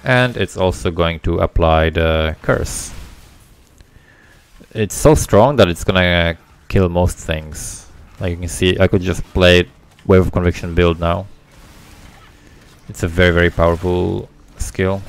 S1: And it's also going to apply the curse. It's so strong that it's gonna kill most things. Like you can see, I could just play Wave of Conviction build now. It's a very, very powerful skill.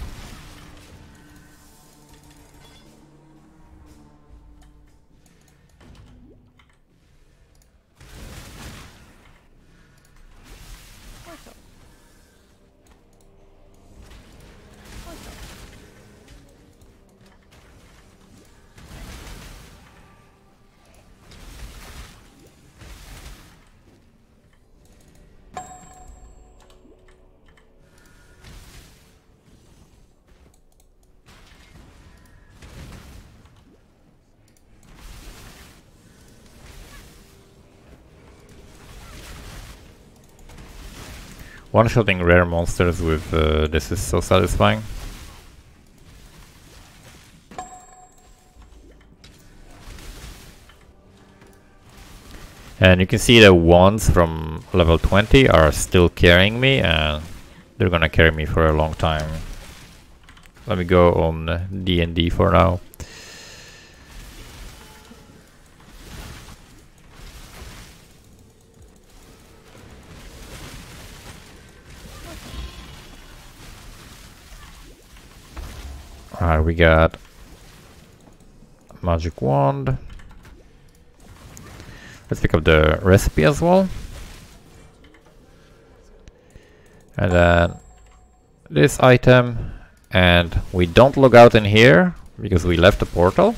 S1: One-shotting rare monsters with this is so satisfying. And you can see the wands from level 20 are still carrying me, and they're gonna carry me for a long time. Let me go on D&D for now. Alright, we got a magic wand. Let's pick up the recipe as well. And then this item, and we don't log out in here because we left the portal.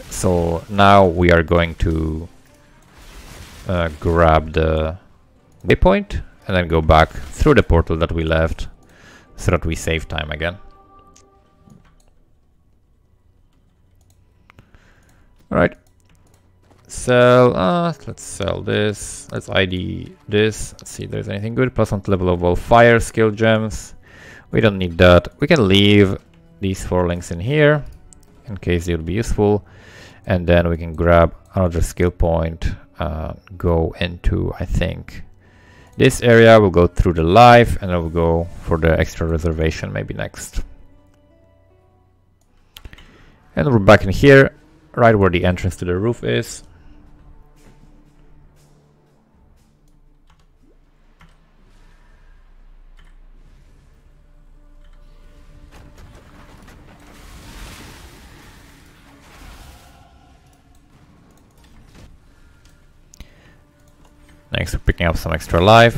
S1: So now we are going to grab the waypoint and then go back through the portal that we left so that we save time again. Alright. Sell, let's sell this. Let's ID this. Let's see if there's anything good. +1 level of all fire skill gems. We don't need that. We can leave these 4 links in here in case they will be useful. And then we can grab another skill point, go into, I think, this area. We'll go through the life and then we'll go for the extra reservation maybe next. And we're back in here, right where the entrance to the roof is. Next, we're picking up some extra life.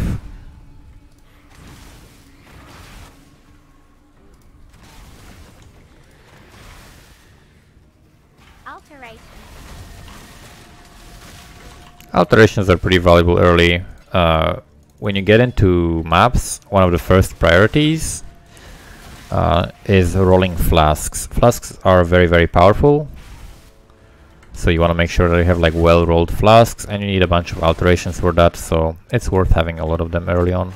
S1: Alterations are pretty valuable early. When you get into maps, one of the first priorities is rolling flasks. Flasks are very, very powerful. So you want to make sure that you have like well-rolled flasks, and you need a bunch of alterations for that, so it's worth having a lot of them early on.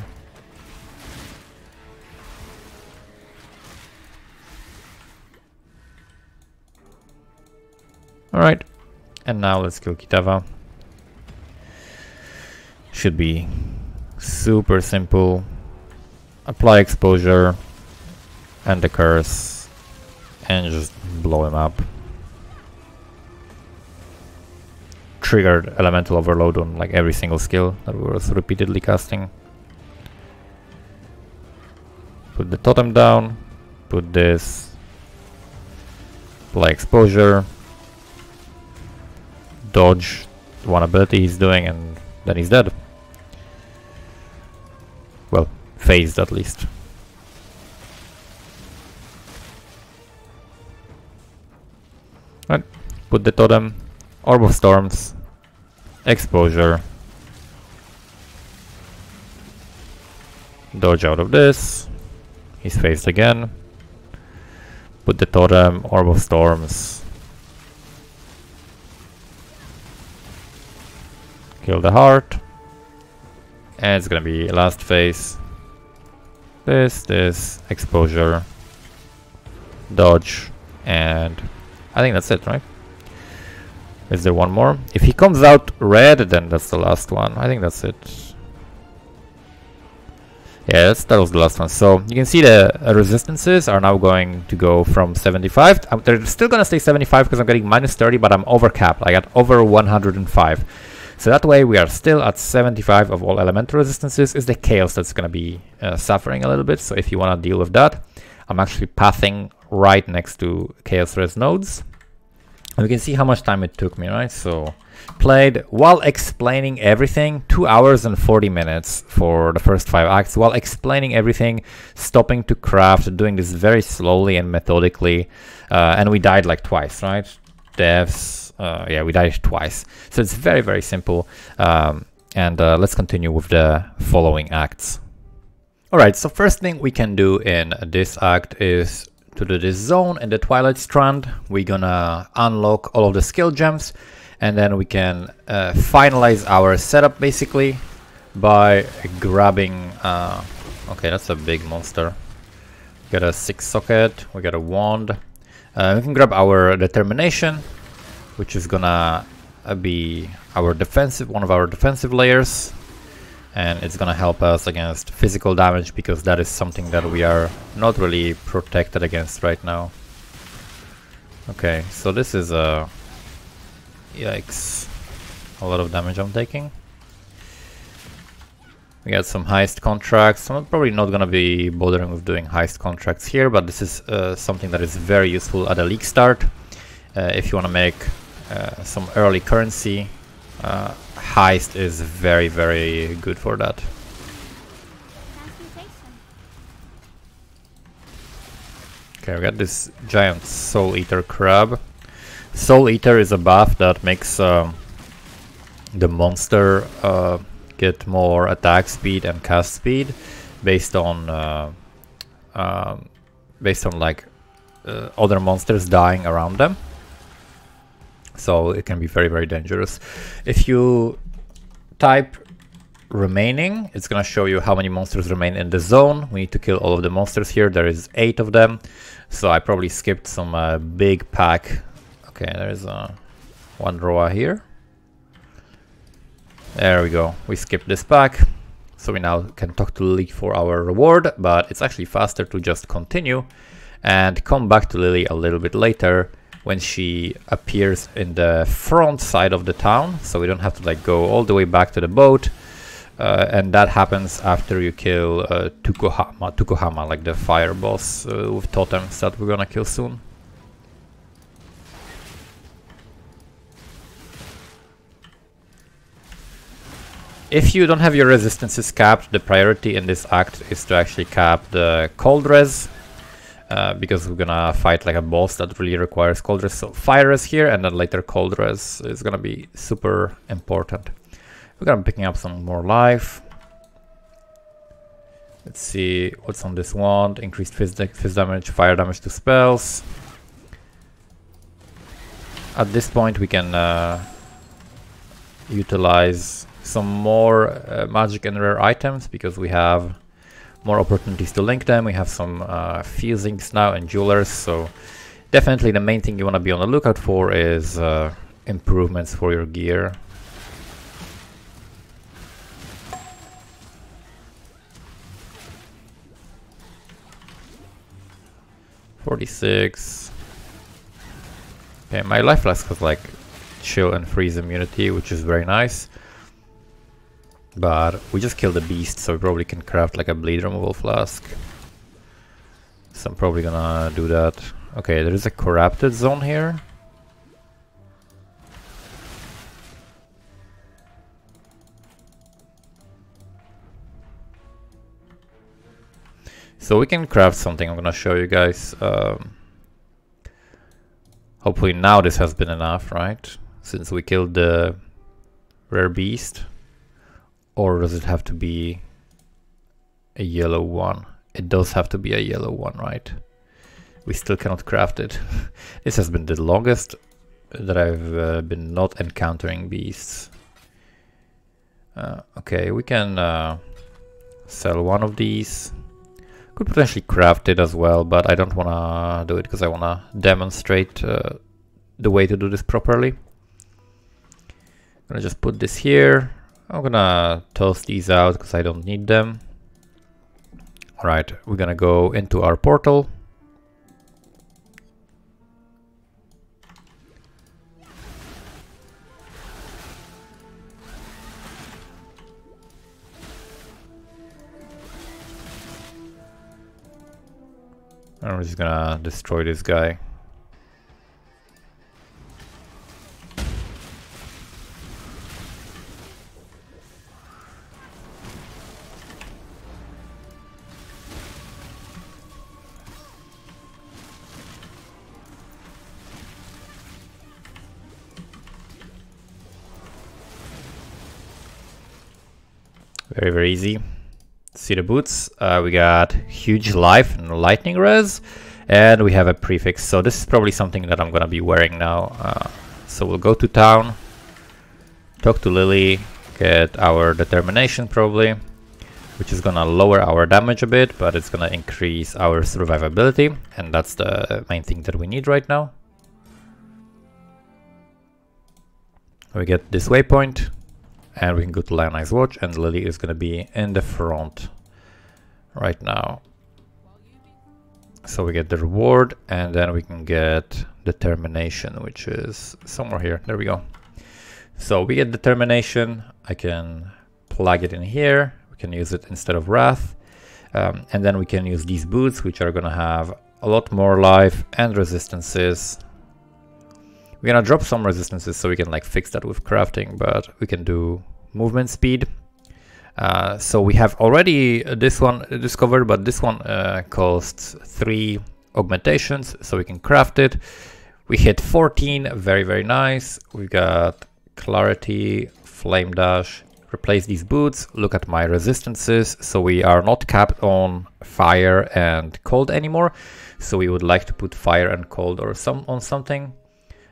S1: Alright, and now let's kill Kitava. Should be super simple. Apply exposure and the curse and just blow him up. Triggered elemental overload on like every single skill that we were repeatedly casting. Put the totem down, put this, apply exposure, dodge one ability he's doing, and then he's dead. Well, phased at least. Right, put the totem, Orb of Storms, exposure, dodge out of this, he's phased again, put the totem, Orb of Storms, kill the heart, and it's gonna be last phase. This, exposure, dodge, and I think that's it, right? Is there one more? If he comes out red, then that's the last one. I think that's it. Yeah, that was the last one. So you can see the resistances are now going to go from 75. They're still gonna stay 75 because I'm getting -30, but I'm over capped. I got over 105. So that way we are still at 75 of all elemental resistances. Is the chaos that's gonna be suffering a little bit. So if you wanna deal with that, I'm actually pathing right next to chaos res nodes. And we can see how much time it took me, right? So played while explaining everything, 2 hours and 40 minutes for the first 5 acts, while explaining everything, stopping to craft, doing this very slowly and methodically. And we died like twice, right? Devs, yeah, we died twice. So it's very, very simple. And let's continue with the following acts. All right, so first thing we can do in this act is to do this zone in the Twilight Strand. We're gonna unlock all of the skill gems, and then we can finalize our setup basically by grabbing okay, that's a big monster. We got a 6 socket, we got a wand. We can grab our determination, which is gonna be our defensive, one of our defensive layers, and it's gonna help us against physical damage because that is something that we are not really protected against right now. Okay, so this is a yikes, a lot of damage I'm taking. We got some heist contracts. I'm probably not gonna be bothering with doing heist contracts here, but this is something that is very useful at a league start. If you want to make some early currency, heist is very, very good for that. Okay, we got this giant Soul Eater crab. Soul Eater is a buff that makes the monster get more attack speed and cast speed based on like other monsters dying around them. So it can be very, very dangerous. If you type remaining, it's gonna show you how many monsters remain in the zone. We need to kill all of the monsters here. There is 8 of them, so I probably skipped some big pack. Okay, there's one Roa here. There we go. We skipped this pack, so we now can talk to Lily for our reward, but it's actually faster to just continue and come back to Lily a little bit later when she appears in the front side of the town, so we don't have to like go all the way back to the boat. And that happens after you kill Tukohama, like the fire boss with totems that we're gonna kill soon. If you don't have your resistances capped, the priority in this act is to actually cap the cold res, because we're gonna fight like a boss that really requires cold res. So fire res here, and then later cold res is gonna be super important. We're gonna be picking up some more life. Let's see what's on this wand. Increased fizz damage, fire damage to spells. At this point we can utilize some more magic and rare items because we have more opportunities to link them. We have some fusings now and jewelers, so definitely the main thing you want to be on the lookout for is improvements for your gear. $46. Okay, my life flask has like chill and freeze immunity, which is very nice. But we just killed the beast, so we probably can craft like a bleed removal flask. So I'm probably gonna do that. Okay, there is a corrupted zone here. So we can craft something. I'm gonna show you guys. Hopefully now this has been enough, right? Since we killed the rare beast. Or does it have to be a yellow one? It does have to be a yellow one, right? We still cannot craft it. This has been the longest that I've been not encountering beasts. Okay, we can sell one of these. Could potentially craft it as well, but I don't want to do it because I want to demonstrate the way to do this properly. I'm gonna just put this here. I'm gonna toss these out because I don't need them. Alright, we're gonna go into our portal. And we're just gonna destroy this guy. Very, very easy. See the boots. We got huge life and lightning res, and we have a prefix. So this is probably something that I'm gonna be wearing now. So we'll go to town, talk to Lily, get our determination probably, which is gonna lower our damage a bit, but it's gonna increase our survivability, and that's the main thing that we need right now. We get this waypoint. And we can go to Lionel's Watch, and Lily is going to be in the front right now. So we get the reward, and then we can get determination, which is somewhere here. There we go. So we get determination. I can plug it in here. We can use it instead of wrath. And then we can use these boots, which are going to have a lot more life and resistances. We're gonna drop some resistances so we can like fix that with crafting, but we can do movement speed. So we have already this one discovered, but this one costs 3 augmentations, so we can craft it. We hit 14, very, very nice. We got clarity, flame dash, replace these boots, look at my resistances. So we are not capped on fire and cold anymore. So we would like to put fire and cold or on something.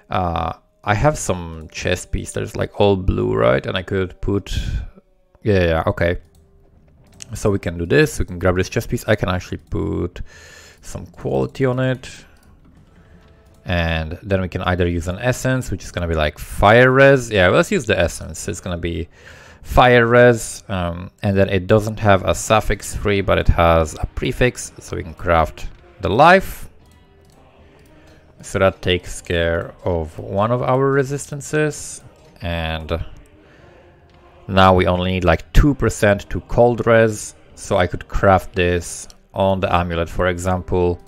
S1: I have some chest piece that's like all blue, right? And I could put, yeah, okay. So we can do this, we can grab this chest piece. I can actually put some quality on it. And then we can either use an essence, which is going to be like fire res. Yeah, let's use the essence. It's going to be fire res. And then it doesn't have a suffix free, but it has a prefix. So we can craft the life. So that takes care of one of our resistances. And now we only need like 2% to cold res. So I could craft this on the amulet, for example.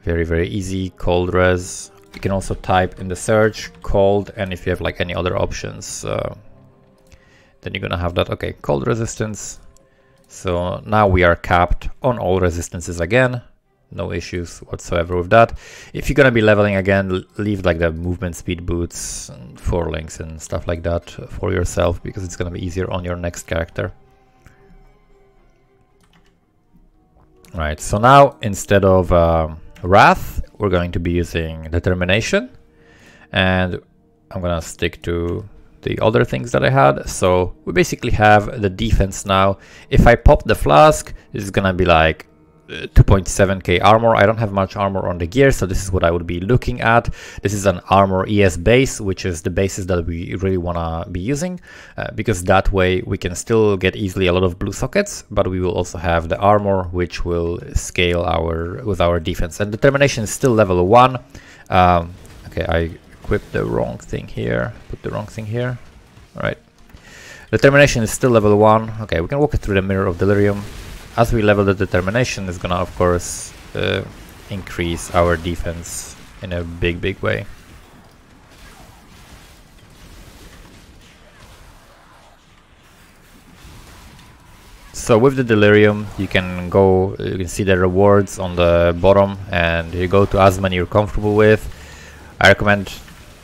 S1: Very, very easy, cold res. You can also type in the search cold, and if you have like any other options, then you're gonna have that. Okay, cold resistance. So now we are capped on all resistances again. No issues whatsoever with that. If you're gonna be leveling again, leave like the movement speed boots and 4 links and stuff like that for yourself, because it's gonna be easier on your next character. Right, so now instead of Wrath, we're going to be using Determination, and I'm gonna stick to the other things that I had. So we basically have the defense now. If I pop the Flask, this is gonna be like 2.7k armor. I don't have much armor on the gear, so this is what I would be looking at. This is an armor ES base, which is the basis that we really want to be using, because that way we can still get easily a lot of blue sockets, but we will also have the armor, which will scale with our defense. And determination is still level 1. Okay, I equipped the wrong thing here, put the wrong thing here. All right, determination is still level 1. Okay, we can walk it through the Mirror of Delirium. As we level the determination, is gonna of course increase our defense in a big way. So with the delirium, you can see the rewards on the bottom, and you go to as many you're comfortable with. I recommend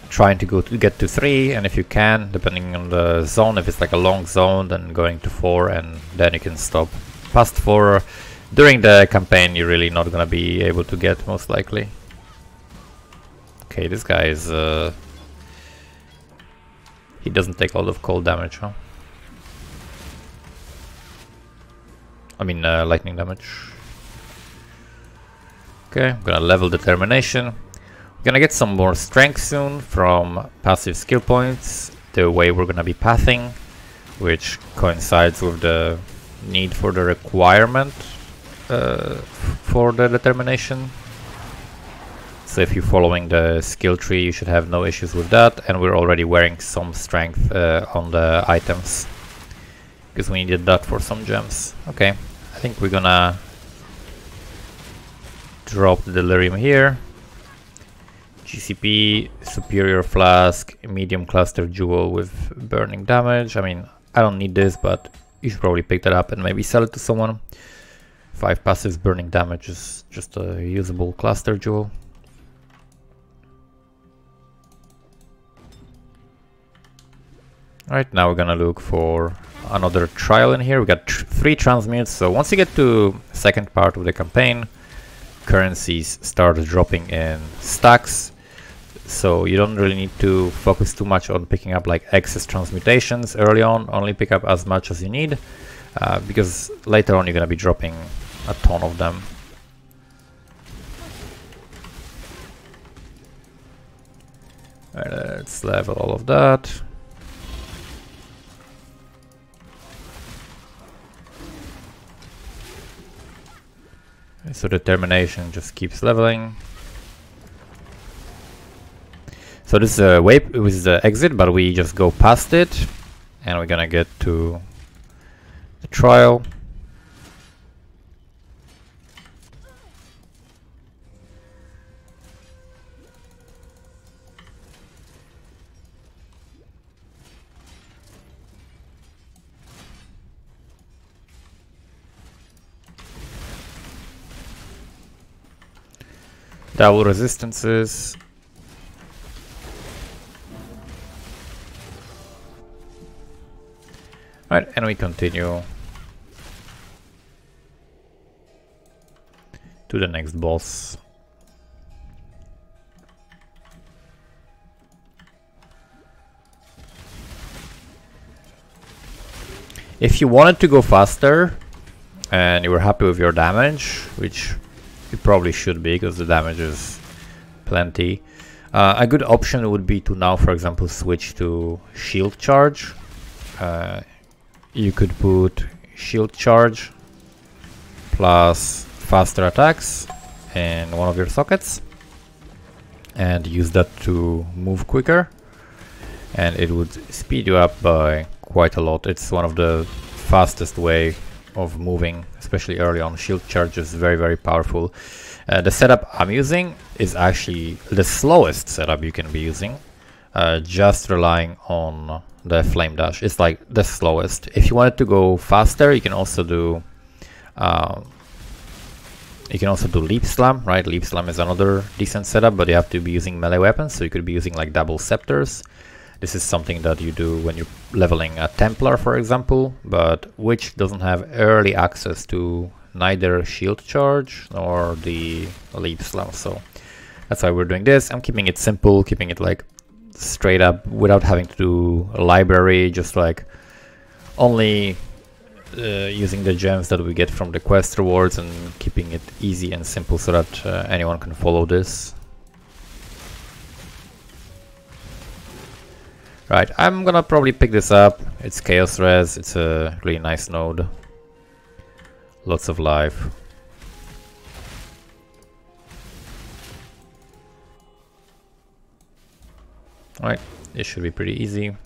S1: trying to get to 3, and if you can, depending on the zone, if it's like a long zone, then going to 4, and then you can stop. Past 4 during the campaign, you're really not gonna be able to get, most likely. Okay, this guy is he doesn't take a lot of cold damage, huh? I mean lightning damage. Okay, I'm gonna level determination. We're gonna get some more strength soon from passive skill points, the way we're gonna be pathing, which coincides with the need for the requirement for the determination. So if you're following the skill tree, you should have no issues with that. And we're already wearing some strength on the items, because we needed that for some gems. Okay, I think we're gonna drop the delirium here. GCP, superior flask, medium cluster jewel with burning damage. I mean, I don't need this, but you should probably pick that up and maybe sell it to someone. 5 passives, burning damage is just a usable cluster jewel. Alright, now we're gonna look for another trial in here. We got 3 transmutes, so once you get to second part of the campaign, currencies start dropping in stacks. So you don't really need to focus too much on picking up like excess transmutations early on. Only pick up as much as you need, because later on you're gonna be dropping a ton of them. Alright, let's level all of that. So determination just keeps leveling. So this is the exit, but we just go past it, and we're gonna get to the trial. Double resistances. Right, and we continue to the next boss. If you wanted to go faster and you were happy with your damage, which you probably should be because the damage is plenty, a good option would be to now, for example, switch to shield charge. You could put shield charge plus faster attacks in one of your sockets and use that to move quicker, and it would speed you up by quite a lot. It's one of the fastest way of moving, especially early on. Shield charge is very, very powerful. The setup I'm using is actually the slowest setup you can be using, just relying on the flame dash. It's like the slowest. If you wanted to go faster, you can also do leap slam, right? Leap slam is another decent setup, but you have to be using melee weapons, so you could be using like double scepters. This is something that you do when you're leveling a Templar, for example, but which doesn't have early access to neither shield charge nor the leap slam. So that's why we're doing this. I'm keeping it simple, keeping it like straight up without having to do a library, just like only using the gems that we get from the quest rewards and keeping it easy and simple so that anyone can follow this. Right, I'm gonna probably pick this up. It's Chaos Res, it's a really nice node. Lots of life. Alright, this should be pretty easy.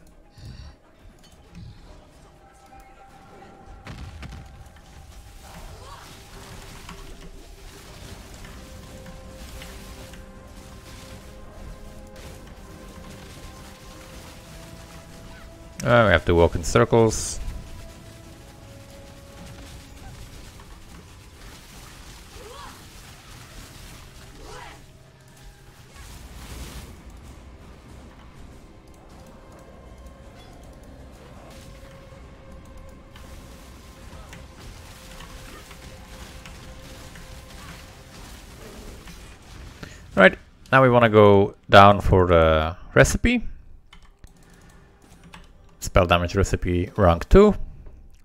S1: We have to walk in circles. Right, now we want to go down for the recipe. Spell damage recipe rank 2.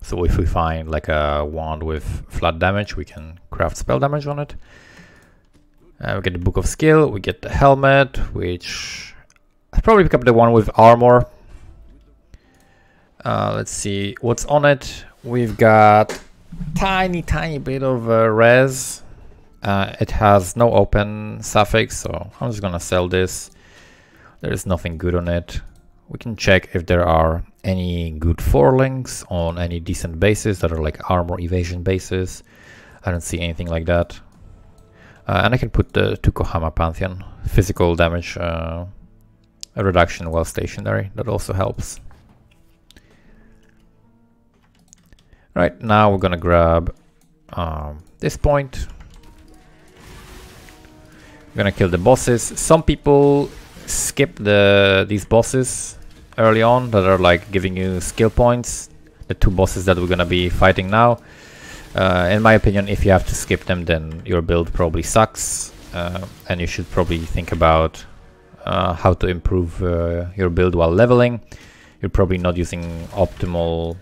S1: So if we find like a wand with flat damage, we can craft spell damage on it. We get the Book of Skill, we get the helmet, which I'll probably pick up the one with armor. Let's see what's on it. We've got tiny bit of res. It has no open suffix, so I'm just gonna sell this. There's nothing good on it. We can check if there are any good forlinks on any decent bases that are like armor evasion bases. I don't see anything like that. And I can put the Tukohama Pantheon physical damage a reduction while stationary. That also helps. Right, now we're gonna grab this point. We're gonna kill the bosses. Some people skip these bosses early on that are like giving you skill points. The two bosses that we're gonna be fighting now. In my opinion, if you have to skip them, then your build probably sucks, and you should probably think about how to improve your build while leveling. You're probably not using optimal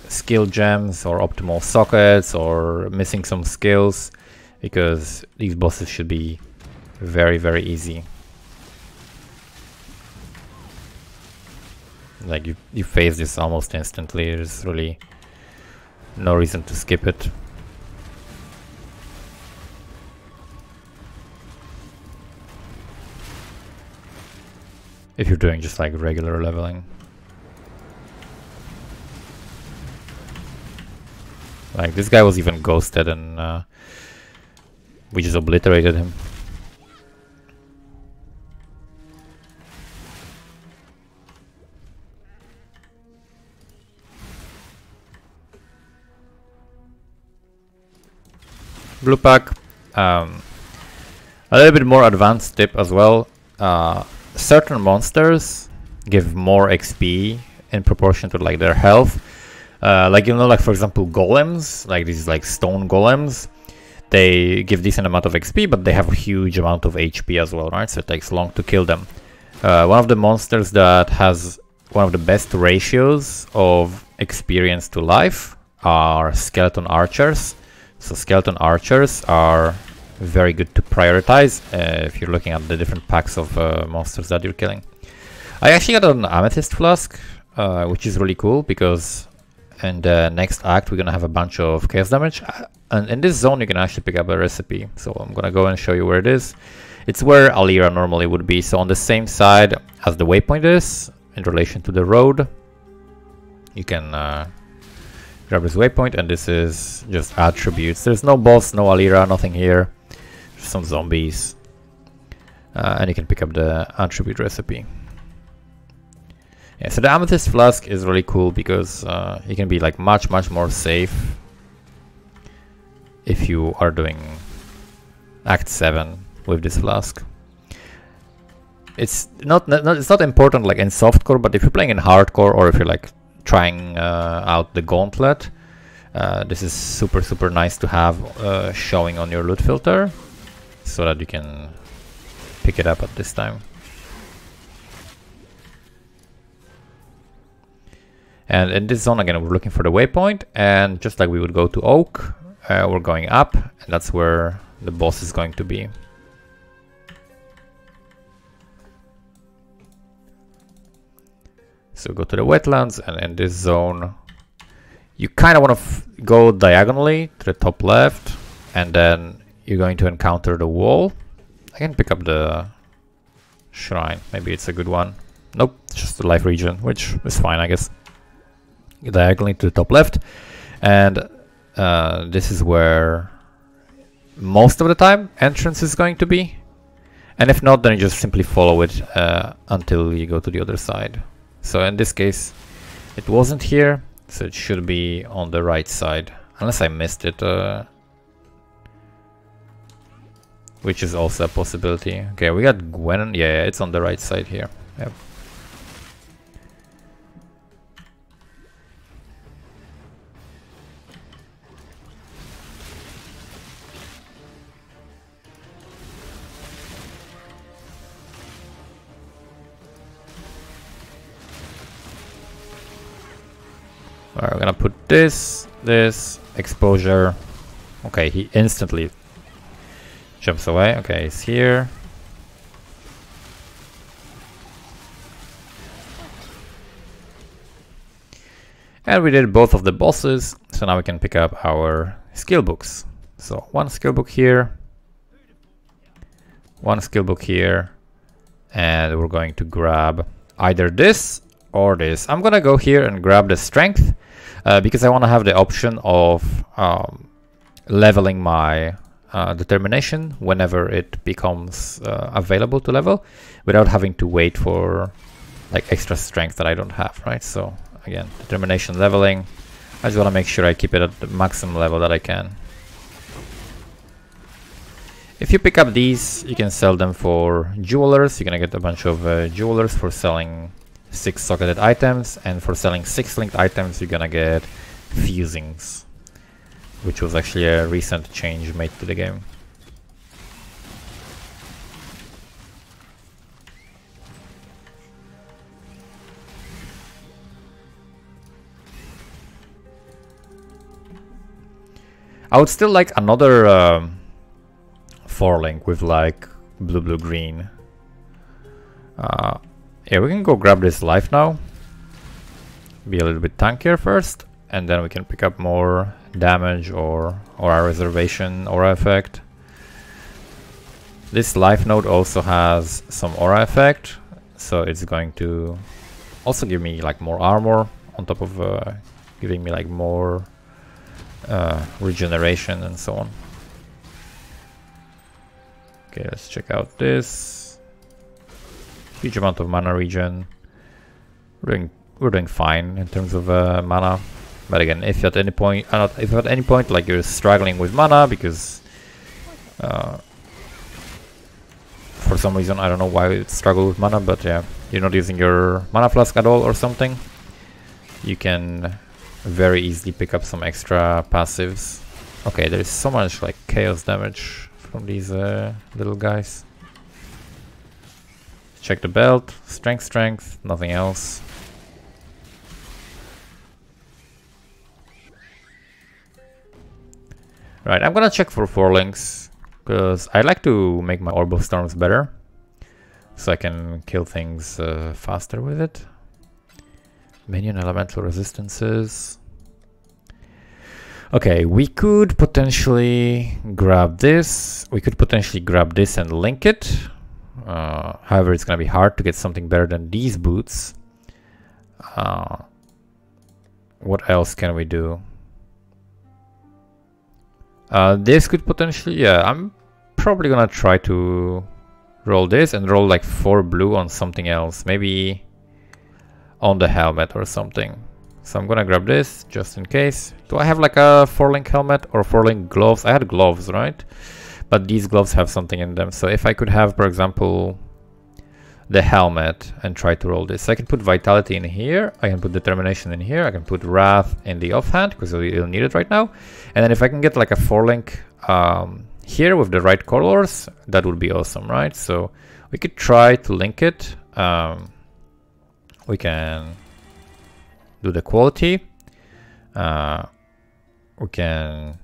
S1: skill gems or optimal sockets, or missing some skills, because these bosses should be very easy. Like you face this almost instantly. There's really no reason to skip it. If you're doing just like regular leveling. Like this guy was even ghosted and we just obliterated him. Blue pack. A A little bit more advanced tip as well. Certain monsters give more XP in proportion to like their health. Like, you know, like for example golems, like these like stone golems, they give decent amount of XP, but they have a huge amount of HP as well, right? So it takes long to kill them. One of the monsters that has one of the best ratios of experience to life are skeleton archers. So skeleton archers are very good to prioritize if you're looking at the different packs of monsters that you're killing. I actually got an amethyst flask, which is really cool because in the next act we're gonna have a bunch of chaos damage, and in this zone you can actually pick up a recipe. So I'm gonna go and show you where it is. It's where Alira normally would be, so on the same side as the waypoint is in relation to the road. You can grab this waypoint, and this is just attributes. There's no boss, no Alira, nothing here. Just some zombies, and you can pick up the attribute recipe. Yeah, so the amethyst flask is really cool because you can be like much more safe if you are doing Act 7 with this flask. It's not important like in softcore, but if you're playing in hardcore or if you're like trying out the gauntlet, this is super nice to have showing on your loot filter so that you can pick it up at this time. And in this zone again we're looking for the waypoint, and just like we would go to Oak, we're going up, and that's where the boss is going to be. So go to the wetlands, and in this zone you kind of want to go diagonally to the top left, and then you're going to encounter the wall. I can pick up the shrine, maybe it's a good one. Nope, it's just the life region, which is fine, I guess. Diagonally to the top left, and this is where most of the time entrance is going to be, and if not, then you just simply follow it until you go to the other side. So in this case it wasn't here, so it should be on the right side, unless I missed it, which is also a possibility. Okay, we got Gwen. Yeah, it's on the right side here. Yep. Alright, we're gonna put this exposure. Okay, he instantly jumps away. Okay, he's here. And we did both of the bosses, so now we can pick up our skill books. So one skill book here, one skill book here, and we're going to grab either this or this. I'm gonna go here and grab the strength because I want to have the option of leveling my determination whenever it becomes available to level, without having to wait for like extra strength that I don't have, right? So again, determination leveling, I just want to make sure I keep it at the maximum level that I can. If you pick up these, you can sell them for jewelers. You're gonna get a bunch of jewelers for selling 6 socketed items, and for selling 6 linked items you're gonna get fusings, which was actually a recent change made to the game. I would still like another 4 link with like blue green. Yeah, we can go grab this life now. Be a little bit tankier first, and then we can pick up more damage or our reservation aura effect. This life node also has some aura effect, so it's going to also give me like more armor on top of giving me like more regeneration and so on. Okay, let's check out this. Huge amount of mana regen. We're doing fine in terms of mana, but again, if at any point like you're struggling with mana because For some reason, I don't know why it struggled with mana, but yeah, you're not using your mana flask at all or something. You can very easily pick up some extra passives. Okay, there is so much like chaos damage from these little guys. Check the belt, strength, nothing else. Right, I'm gonna check for 4 links, because I like to make my Orb of Storms better, so I can kill things faster with it. Minion elemental resistances. Okay, we could potentially grab this. We could potentially grab this and link it. However, it's gonna be hard to get something better than these boots. What else can we do? This could potentially, yeah, I'm probably gonna try to roll this and roll like 4 blue on something else, maybe on the helmet or something. So I'm gonna grab this just in case. Do I have like a 4-link helmet or 4-link gloves? I had gloves, right? But these gloves have something in them. So if I could have, for example, the helmet and try to roll this, I can put vitality in here, I can put determination in here, I can put wrath in the offhand because we'll need it right now. And then if I can get like a 4-link here with the right colors, that would be awesome, right? So we could try to link it. We can do the quality. We can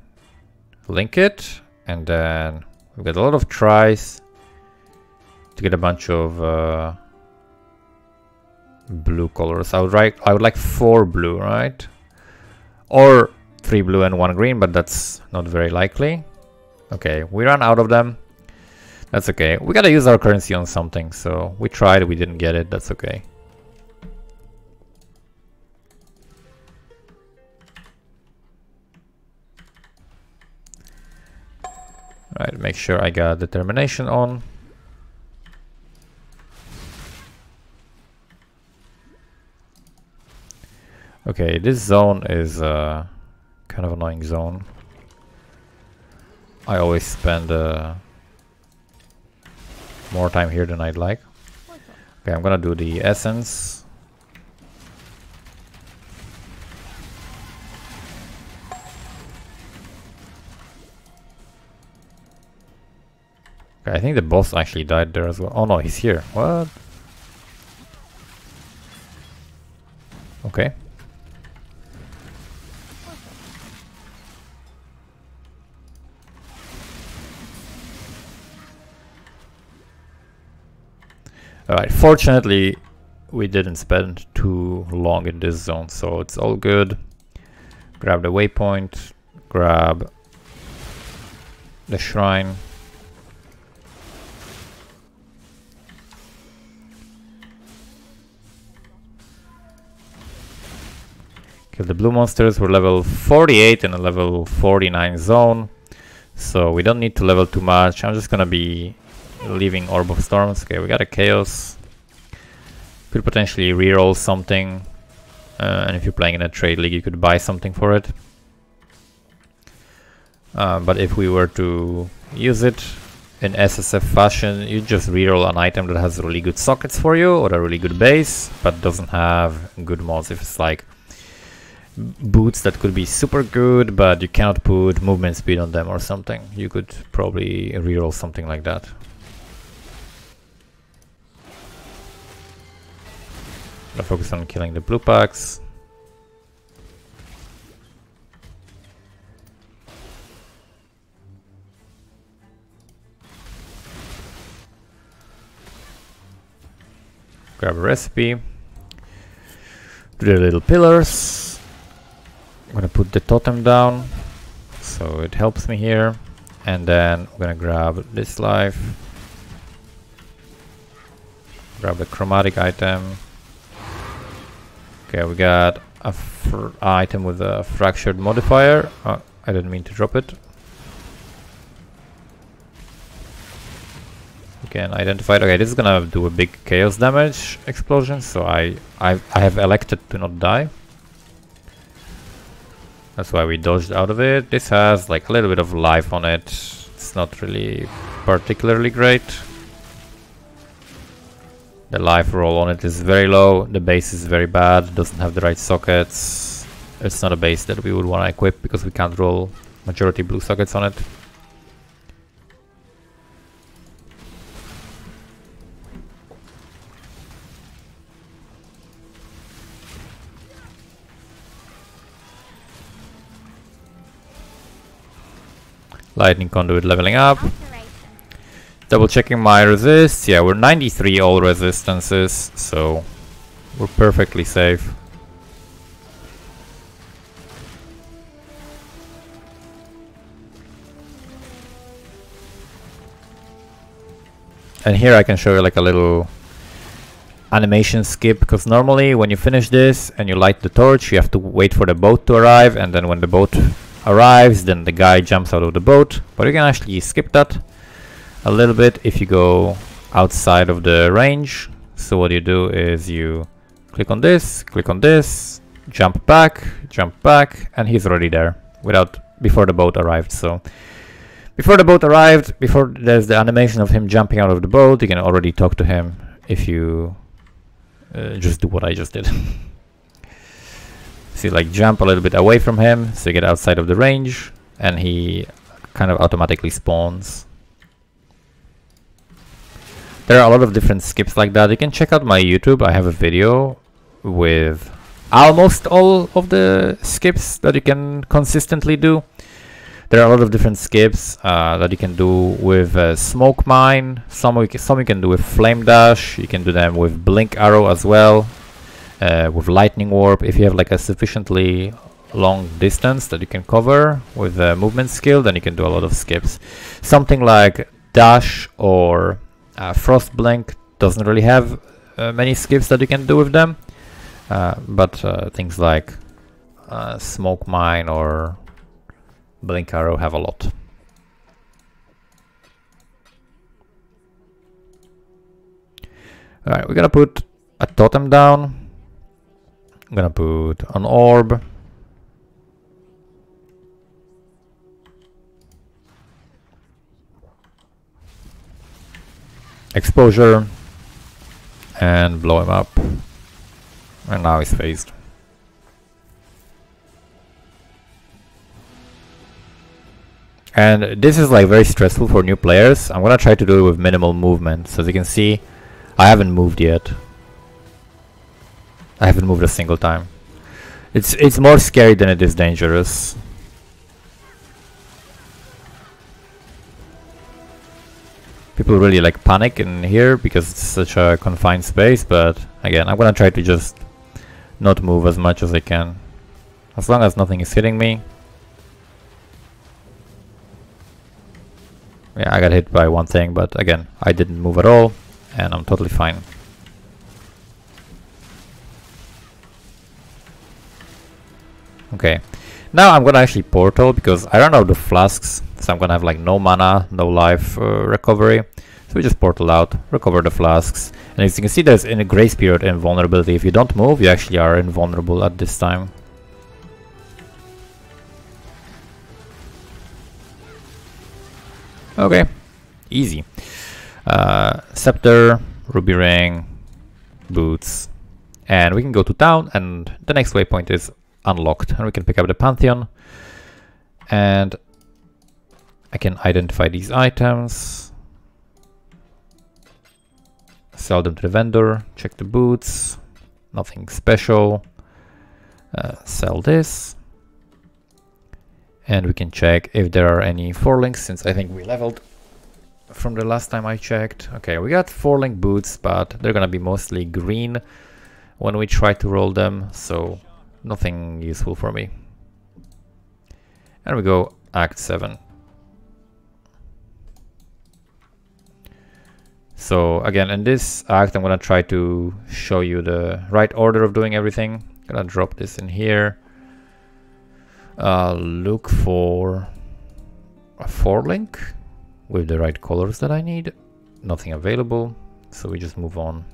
S1: link it, and then we get a lot of tries to get a bunch of blue colors. I would like 4 blue, right? Or 3 blue and 1 green, but that's not very likely. Okay, we ran out of them. That's okay. We gotta use our currency on something, so we tried, we didn't get it, that's okay. Right, make sure I got determination on. Okay, this zone is kind of annoying zone. I always spend more time here than I'd like. Okay, I'm gonna do the essence. Okay, I think the boss actually died there as well. Oh no, he's here. What? Okay. Alright, fortunately we didn't spend too long in this zone, so it's all good. Grab the waypoint, grab the shrine. Kill the blue monsters. We're level 48 in a level 49 zone, so we don't need to level too much. I'm just gonna be leaving Orb of Storms. Okay, we got a Chaos. Could potentially reroll something, and if you're playing in a trade league, you could buy something for it. But if we were to use it in SSF fashion, you just reroll an item that has really good sockets for you or a really good base, but doesn't have good mods. If it's like boots that could be super good, but you cannot put movement speed on them or something, you could probably reroll something like that. Gonna focus on killing the blue packs. Grab a recipe. Do the little pillars. I'm gonna put the totem down so it helps me here, and then I'm gonna grab this life, grab the chromatic item. Okay, we got a item with a fractured modifier. Oh, I didn't mean to drop it. You can identify it. Okay, this is gonna do a big chaos damage explosion, so I have elected to not die. That's why we dodged out of it. This has like a little bit of life on it. It's not really particularly great. The life roll on it is very low. The base is very bad. Doesn't have the right sockets. It's not a base that we would want to equip because we can't roll majority blue sockets on it. Lightning Conduit leveling up. Double checking my resists. Yeah, we're 93 all resistances, so we're perfectly safe. And here I can show you like a little animation skip, because normally when you finish this and you light the torch, you have to wait for the boat to arrive, and then when the boat arrives, then the guy jumps out of the boat. But you can actually skip that a little bit if you go outside of the range. So what you do is you click on this, jump back, and he's already there before the boat arrived. So before the boat arrived, before there's the animation of him jumping out of the boat, you can already talk to him if you just do what I just did. So you like jump a little bit away from him, so you get outside of the range, and he kind of automatically spawns. There are a lot of different skips like that. You can check out my YouTube. I have a video with almost all of the skips that you can consistently do. There are a lot of different skips that you can do with Smoke Mine. Some you can do with Flame Dash. You can do them with Blink Arrow as well. With Lightning Warp. If you have like a sufficiently long distance that you can cover with a movement skill, then you can do a lot of skips. Something like Dash or Frost Blink doesn't really have many skips that you can do with them, but things like Smoke Mine or Blink Arrow have a lot. Alright, we're gonna put a totem down. I'm gonna put an orb. Exposure. And blow him up. And now he's phased. And this is like very stressful for new players. I'm gonna try to do it with minimal movement. So as you can see, I haven't moved yet. I haven't moved a single time. It's more scary than it is dangerous. People really like panic in here because it's such a confined space, but again, I'm gonna try to just not move as much as I can. As long as nothing is hitting me. Yeah, I got hit by one thing, but again, I didn't move at all, and I'm totally fine. Okay, now I'm gonna actually portal because I run out of flasks, so I'm gonna have like no mana, no life recovery. So we just portal out, recover the flasks, and as you can see, there's in a grace period invulnerability. If you don't move, you actually are invulnerable at this time. Okay, easy. Scepter, ruby ring, boots, and we can go to town, and the next waypoint is unlocked, and we can pick up the Pantheon, and I can identify these items, sell them to the vendor, check the boots, nothing special, sell this, and we can check if there are any 4-links, since I think we leveled from the last time I checked. Okay, we got 4-link boots, but they're gonna be mostly green when we try to roll them, so nothing useful for me. And we go Act 7. So again, in this act, I'm gonna try to show you the right order of doing everything. I'm gonna drop this in here. Look for a 4-link with the right colors that I need. Nothing available, so we just move on.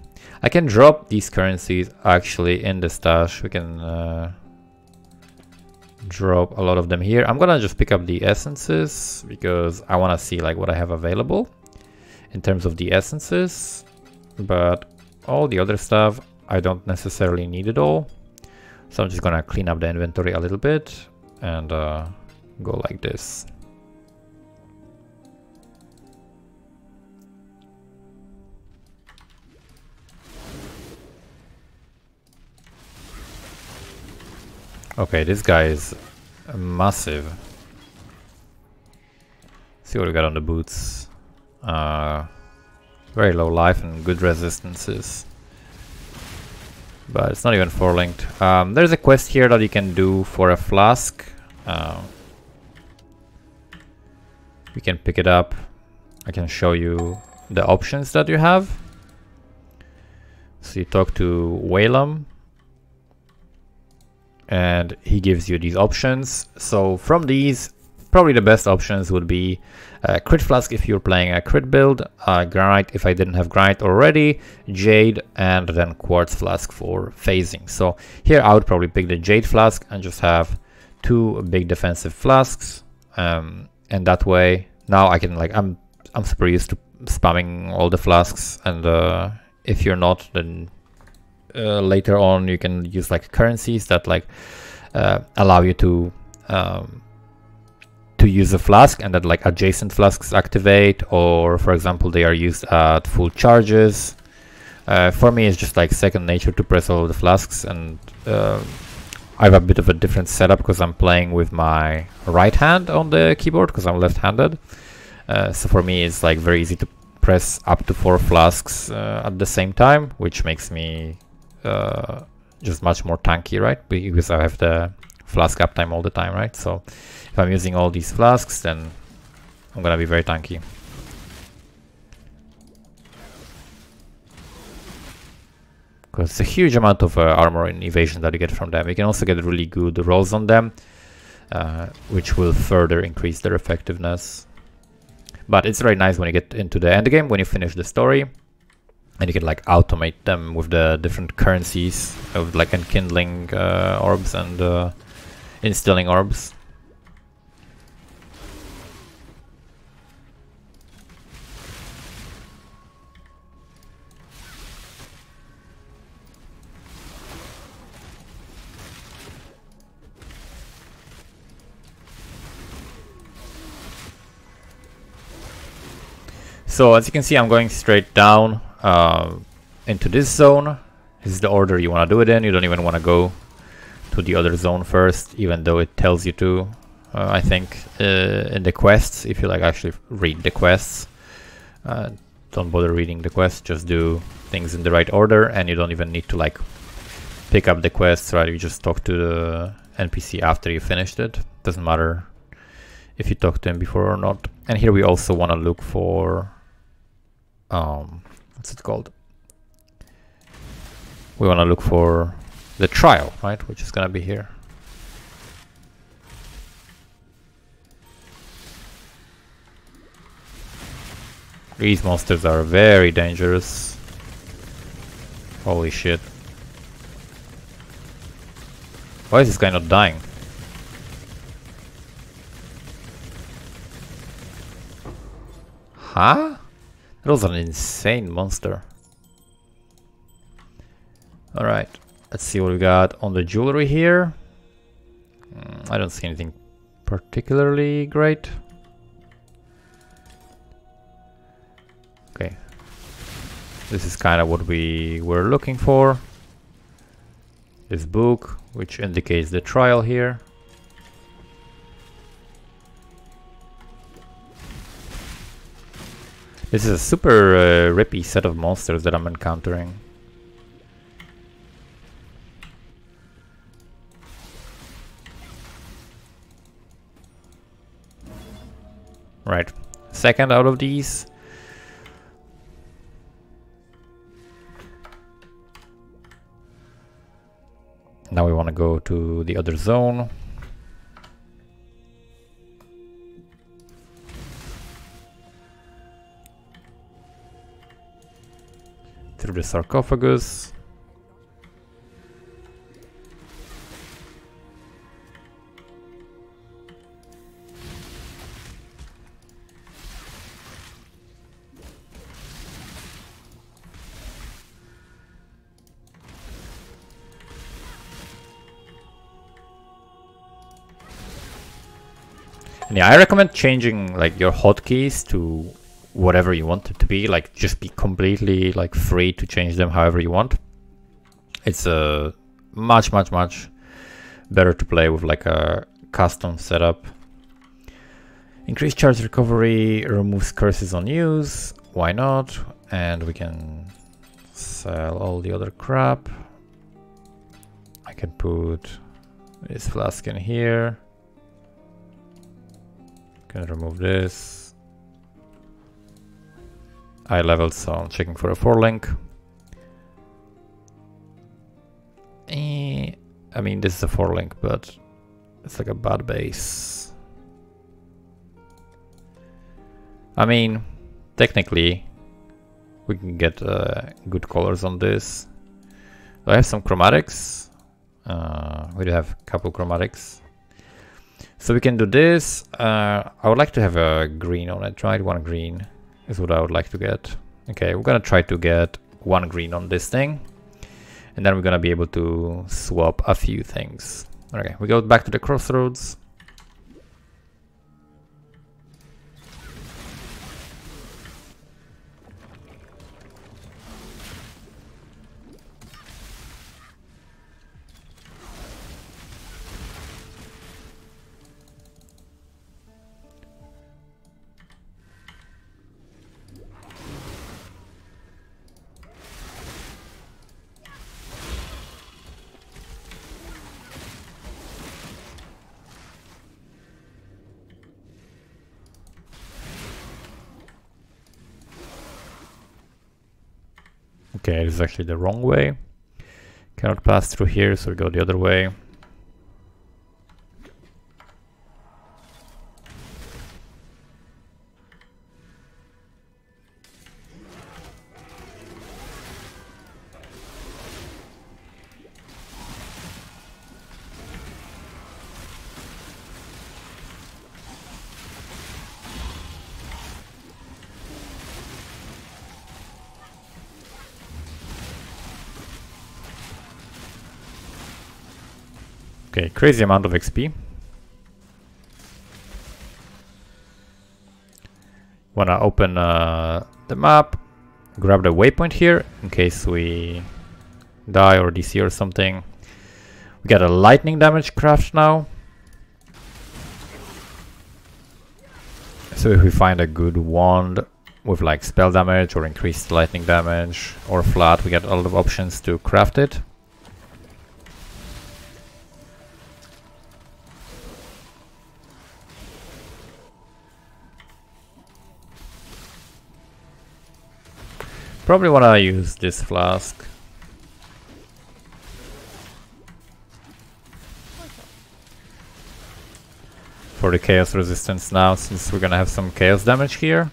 S1: I can drop these currencies actually in the stash. We can drop a lot of them here. I'm gonna just pick up the essences because I want to see like what I have available in terms of the essences, but all the other stuff, I don't necessarily need it all. So I'm just gonna clean up the inventory a little bit and go like this. Okay, this guy is massive. See what we got on the boots. Very low life and good resistances. But it's not even 4-linked. There's a quest here that you can do for a flask. You can pick it up. I can show you the options that you have. So you talk to Whalem, and he gives you these options. So from these, probably the best options would be Crit Flask if you're playing a Crit build, Granite if I didn't have Granite already, Jade, and then Quartz Flask for phasing. So here I would probably pick the Jade Flask and just have 2 big defensive flasks, and that way now I can, like, I'm super used to spamming all the flasks, and if you're not, then later on you can use like currencies that like allow you to use a flask, and that like adjacent flasks activate, or for example they are used at full charges. For me it's just like second nature to press all of the flasks, and I have a bit of a different setup because I'm playing with my right hand on the keyboard because I'm left-handed. So for me it's like very easy to press up to 4 flasks at the same time, which makes me just much more tanky, right? Because I have the flask uptime all the time, right? So if I'm using all these flasks, then I'm gonna be very tanky. Because it's a huge amount of armor and evasion that you get from them. You can also get really good rolls on them, which will further increase their effectiveness. But it's very nice when you get into the end game, when you finish the story, and you can like automate them with the different currencies of like enkindling orbs and instilling orbs. So as you can see, I'm going straight down into this zone. This is the order you want to do it in. You don't even want to go to the other zone first, even though it tells you to. I think in the quests, if you like actually read the quests, don't bother reading the quests. Just do things in the right order, and you don't even need to like pick up the quests. Right? You just talk to the NPC after you finished it. Doesn't matter if you talked to him before or not. And here we also want to look for what's it called? We want to look for the trial, right? Which is gonna be here. These monsters are very dangerous. Holy shit. Why is this guy not dying? Huh? That was an insane monster. Alright, let's see what we got on the jewelry here. I don't see anything particularly great. Okay. This is kind of what we were looking for. This book, which indicates the trial here. This is a super rippy set of monsters that I'm encountering. Right, second out of these. Now we want to go to the other zone. Through the sarcophagus. And yeah, I recommend changing like your hotkeys to whatever you want it to be. Like just be completely like free to change them however you want. It's a much better to play with like a custom setup. Increase charge recovery, removes curses on use. Why not? And we can sell all the other crap. I can put this flask in here. Can remove this. I leveled, so I'm checking for a 4-link. I mean, this is a 4-link, but it's like a bad base. I mean, technically, we can get good colors on this. I have some chromatics. We do have a couple chromatics. So we can do this. I would like to have a green on it, right? 1 green is what I would like to get. Okay, we're gonna try to get 1 green on this thing. And then we're gonna be able to swap a few things. Okay, we go back to the crossroads. Okay, this is actually the wrong way. Cannot pass through here, so we go the other way. Okay, crazy amount of XP. Wanna open the map, grab the waypoint here in case we die or DC or something. We got a lightning damage craft now. So if we find a good wand with like spell damage or increased lightning damage or flat, we get a lot of options to craft it. Probably want to use this flask. For the chaos resistance now, since we're gonna have some chaos damage here.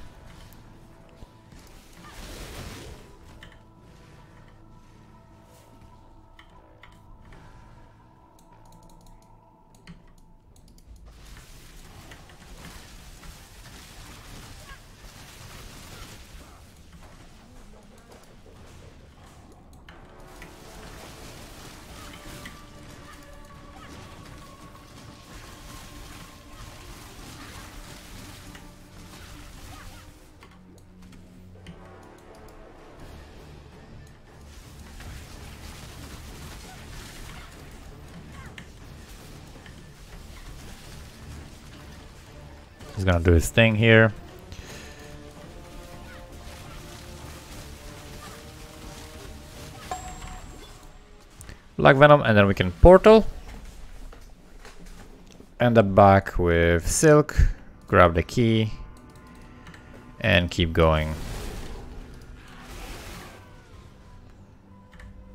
S1: He's gonna do his thing here. Black Venom, and then we can portal. End up back with Silk, grab the key, and keep going.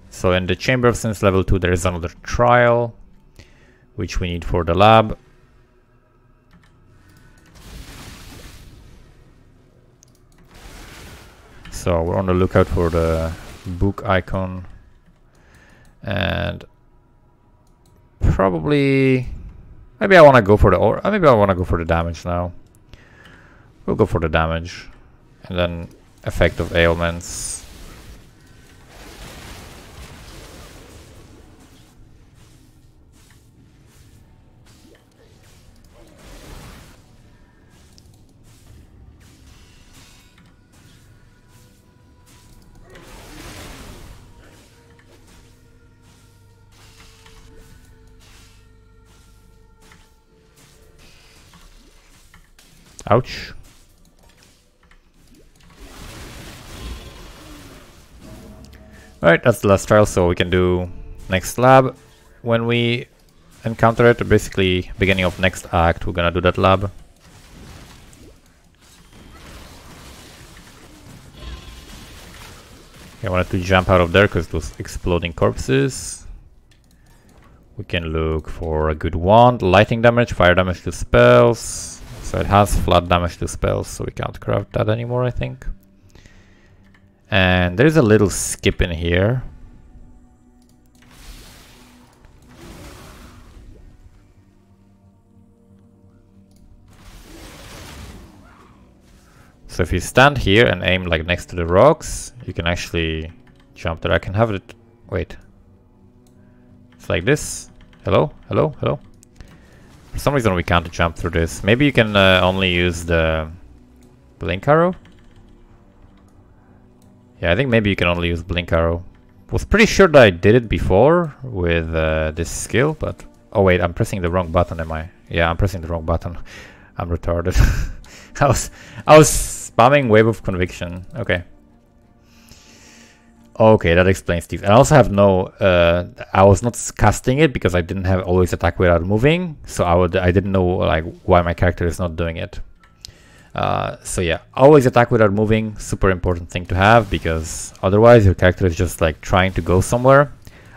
S1: So in the Chamber of Sins level 2 there is another trial, which we need for the lab. So we're on the lookout for the book icon, and probably maybe I want to go for the maybe I want to go for the damage now. We'll go for the damage, and then effect of ailments. Ouch. Alright, that's the last trial, so we can do next lab when we encounter it. Basically, beginning of next act, we're gonna do that lab. I wanted to jump out of there because those exploding corpses. We can look for a good wand, lightning damage, fire damage to spells. So it has flood damage to spells, so we can't craft that anymore, I think. And there's a little skip in here. So if you stand here and aim like next to the rocks, you can actually jump there. I can have it. Wait. It's like this. Hello? Hello? Hello? For some reason we can't jump through this. Maybe you can only use the blink arrow? Yeah, I think maybe you can only use blink arrow. Was pretty sure that I did it before with this skill, but... Oh wait, I'm pressing the wrong button, am I? Yeah, I'm pressing the wrong button. I'm retarded. I was spamming Wave of Conviction. Okay. Okay, that explains things. I also have no... I was not casting it because I didn't have always attack without moving, so I didn't know like why my character is not doing it. So yeah, always attack without moving, super important thing to have, because otherwise your character is just like trying to go somewhere.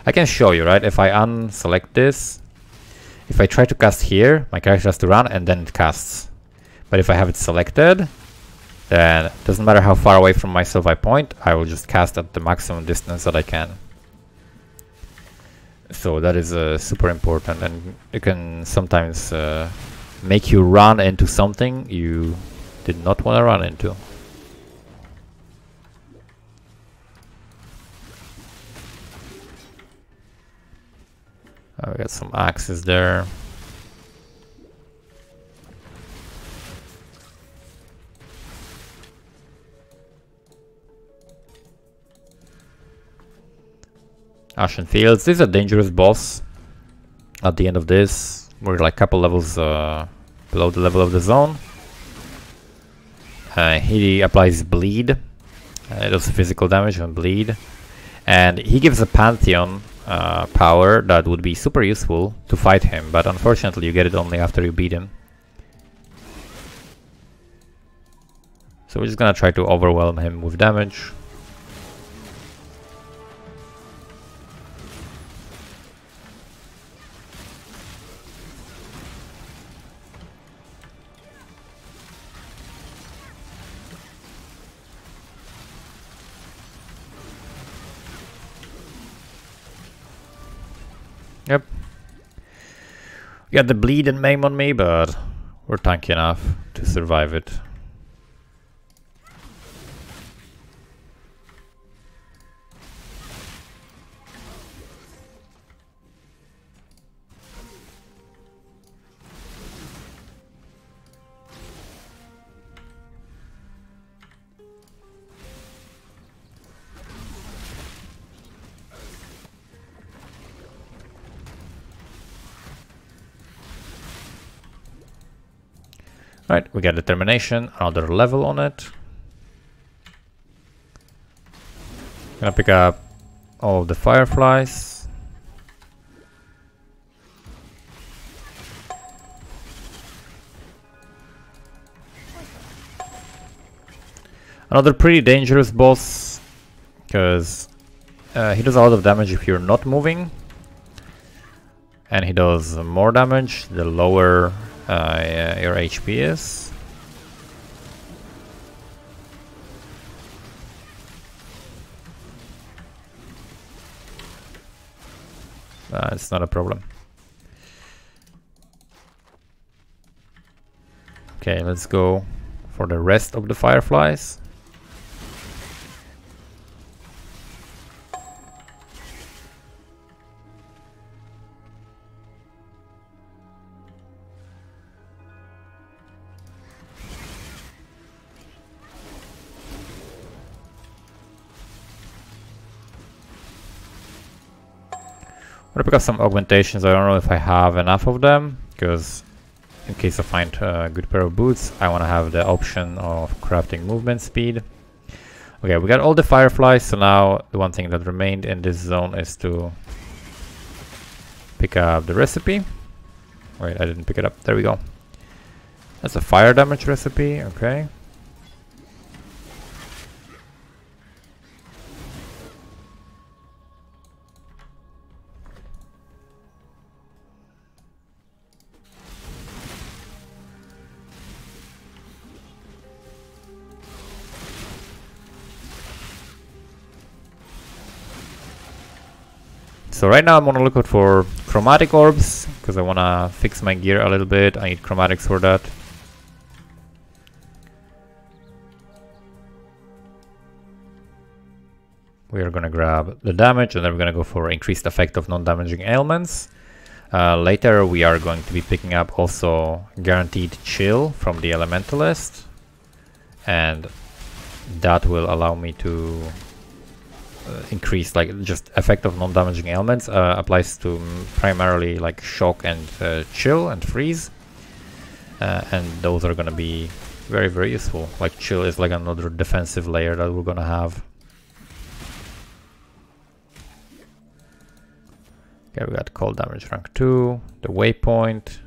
S1: I can show you, right? If I unselect this, if I try to cast here, my character has to run and then it casts. But if I have it selected, then it doesn't matter how far away from myself I point, I will just cast at the maximum distance that I can. So that is super important, and it can sometimes make you run into something you did not want to run into. We got some axes there. Ashen Fields. This is a dangerous boss. At the end of this, we're like a couple levels below the level of the zone. He applies bleed. It does physical damage and bleed. And he gives a Pantheon power that would be super useful to fight him, but unfortunately you get it only after you beat him. So we're just gonna try to overwhelm him with damage. Yep. Got the bleed and maim on me, but we're tanky enough to survive it. Right, we got determination, another level on it. Gonna pick up all of the fireflies. Another pretty dangerous boss, because he does a lot of damage if you're not moving, and he does more damage the lower your HP is. It's not a problem. Okay, let's go for the rest of the fireflies. I'm gonna pick up some augmentations. I don't know if I have enough of them, because in case I find a good pair of boots, I want to have the option of crafting movement speed. Okay, we got all the fireflies, so now the one thing that remained in this zone is to pick up the recipe. Wait, I didn't pick it up. There we go. That's a fire damage recipe, okay. So right now I'm on the lookout for chromatic orbs, because I want to fix my gear a little bit. I need chromatics for that. We are going to grab the damage, and then we're going to go for increased effect of non-damaging ailments. Later we are going to be picking up also guaranteed chill from the elementalist, and that will allow me to increase, like, just effect of non-damaging ailments. Applies to primarily like shock and chill and freeze, and those are going to be very, very useful. Like chill is like another defensive layer that we're going to have. Okay, we got cold damage rank 2, the Waypoint.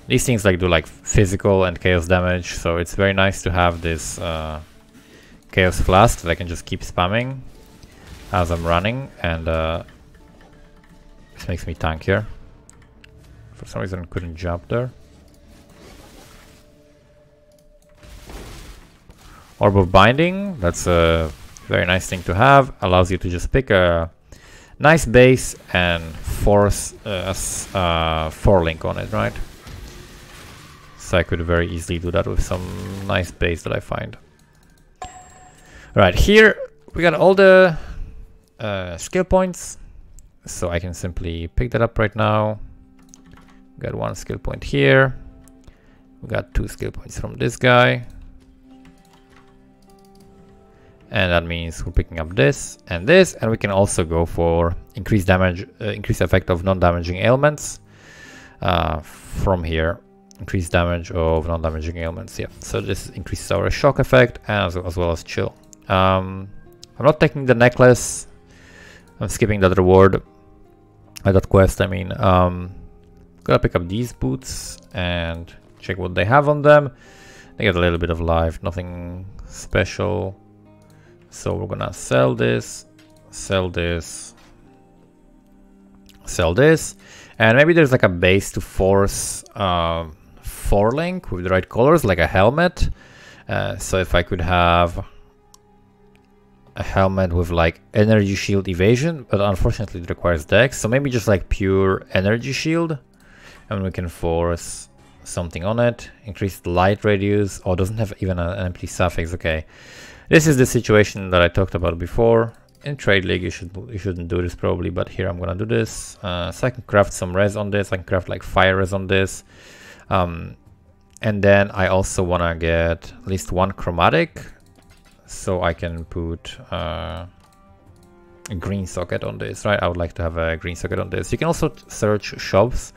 S1: These things like do like physical and chaos damage, so it's very nice to have this chaos flask that I can just keep spamming as I'm running, and this makes me tankier. For some reason I couldn't jump there. Orb of Binding, that's a very nice thing to have. Allows you to just pick a nice base and force a 4-link on it, right? So I could very easily do that with some nice base that I find. Right, here we got all the skill points, so I can simply pick that up right now. We got 1 skill point here. We got 2 skill points from this guy. And that means we're picking up this, and we can also go for increased damage, increased effect of non-damaging ailments from here. Increased damage of non-damaging ailments, yeah. So this increases our shock effect as well as chill. I'm not taking the necklace. I'm skipping that reward, that quest. I mean, gotta pick up these boots and check what they have on them. They get a little bit of life, nothing special. So we're gonna sell this, sell this, sell this, and maybe there's like a base to force 4-link with the right colors, like a helmet. So if I could have a helmet with like energy shield evasion, but unfortunately it requires dex, so maybe just like pure energy shield, and we can force something on it. Increased light radius. Oh, doesn't have even an empty suffix. Okay. This is the situation that I talked about before. In Trade League, you shouldn't do this probably, but here I'm gonna do this. So I can craft some res on this. I can craft like fire res on this, and then I also wanna get at least 1 chromatic, so I can put a green socket on this. Right? I would like to have a green socket on this. You can also search shops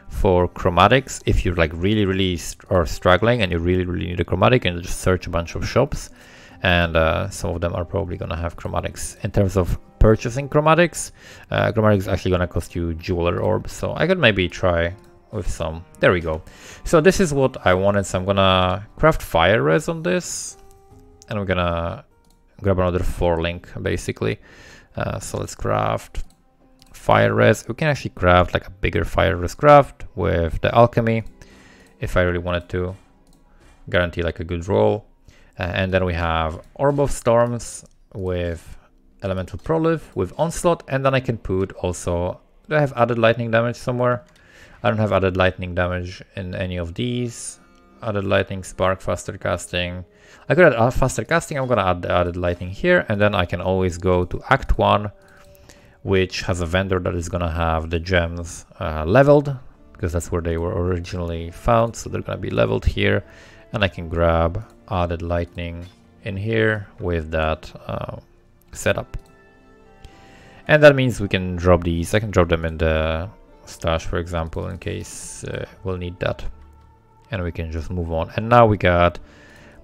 S1: for chromatics if you're like really are struggling and you really need a chromatic, and just search a bunch of shops. And some of them are probably gonna have chromatics. In terms of purchasing chromatics, chromatics is actually gonna cost you jeweler orbs, so I could maybe try with some. There we go. So this is what I wanted. So I'm gonna craft fire res on this, and we're gonna grab another 4-link basically. So let's craft fire res. We can actually craft like a bigger fire res craft with the alchemy if I really wanted to guarantee like a good roll. And then we have Orb of Storms with Elemental Prolive with Onslaught, and then I can put also, do I have added lightning damage somewhere? I don't have added lightning damage in any of these. Added lightning, spark, faster casting. I could add faster casting. I'm gonna add the added lightning here, and then I can always go to Act 1, which has a vendor that is gonna have the gems leveled, because that's where they were originally found, so they're gonna be leveled here, and I can grab added lightning in here with that setup. And that means we can drop these. I can drop them in the stash, for example, in case we'll need that. And we can just move on. And now we got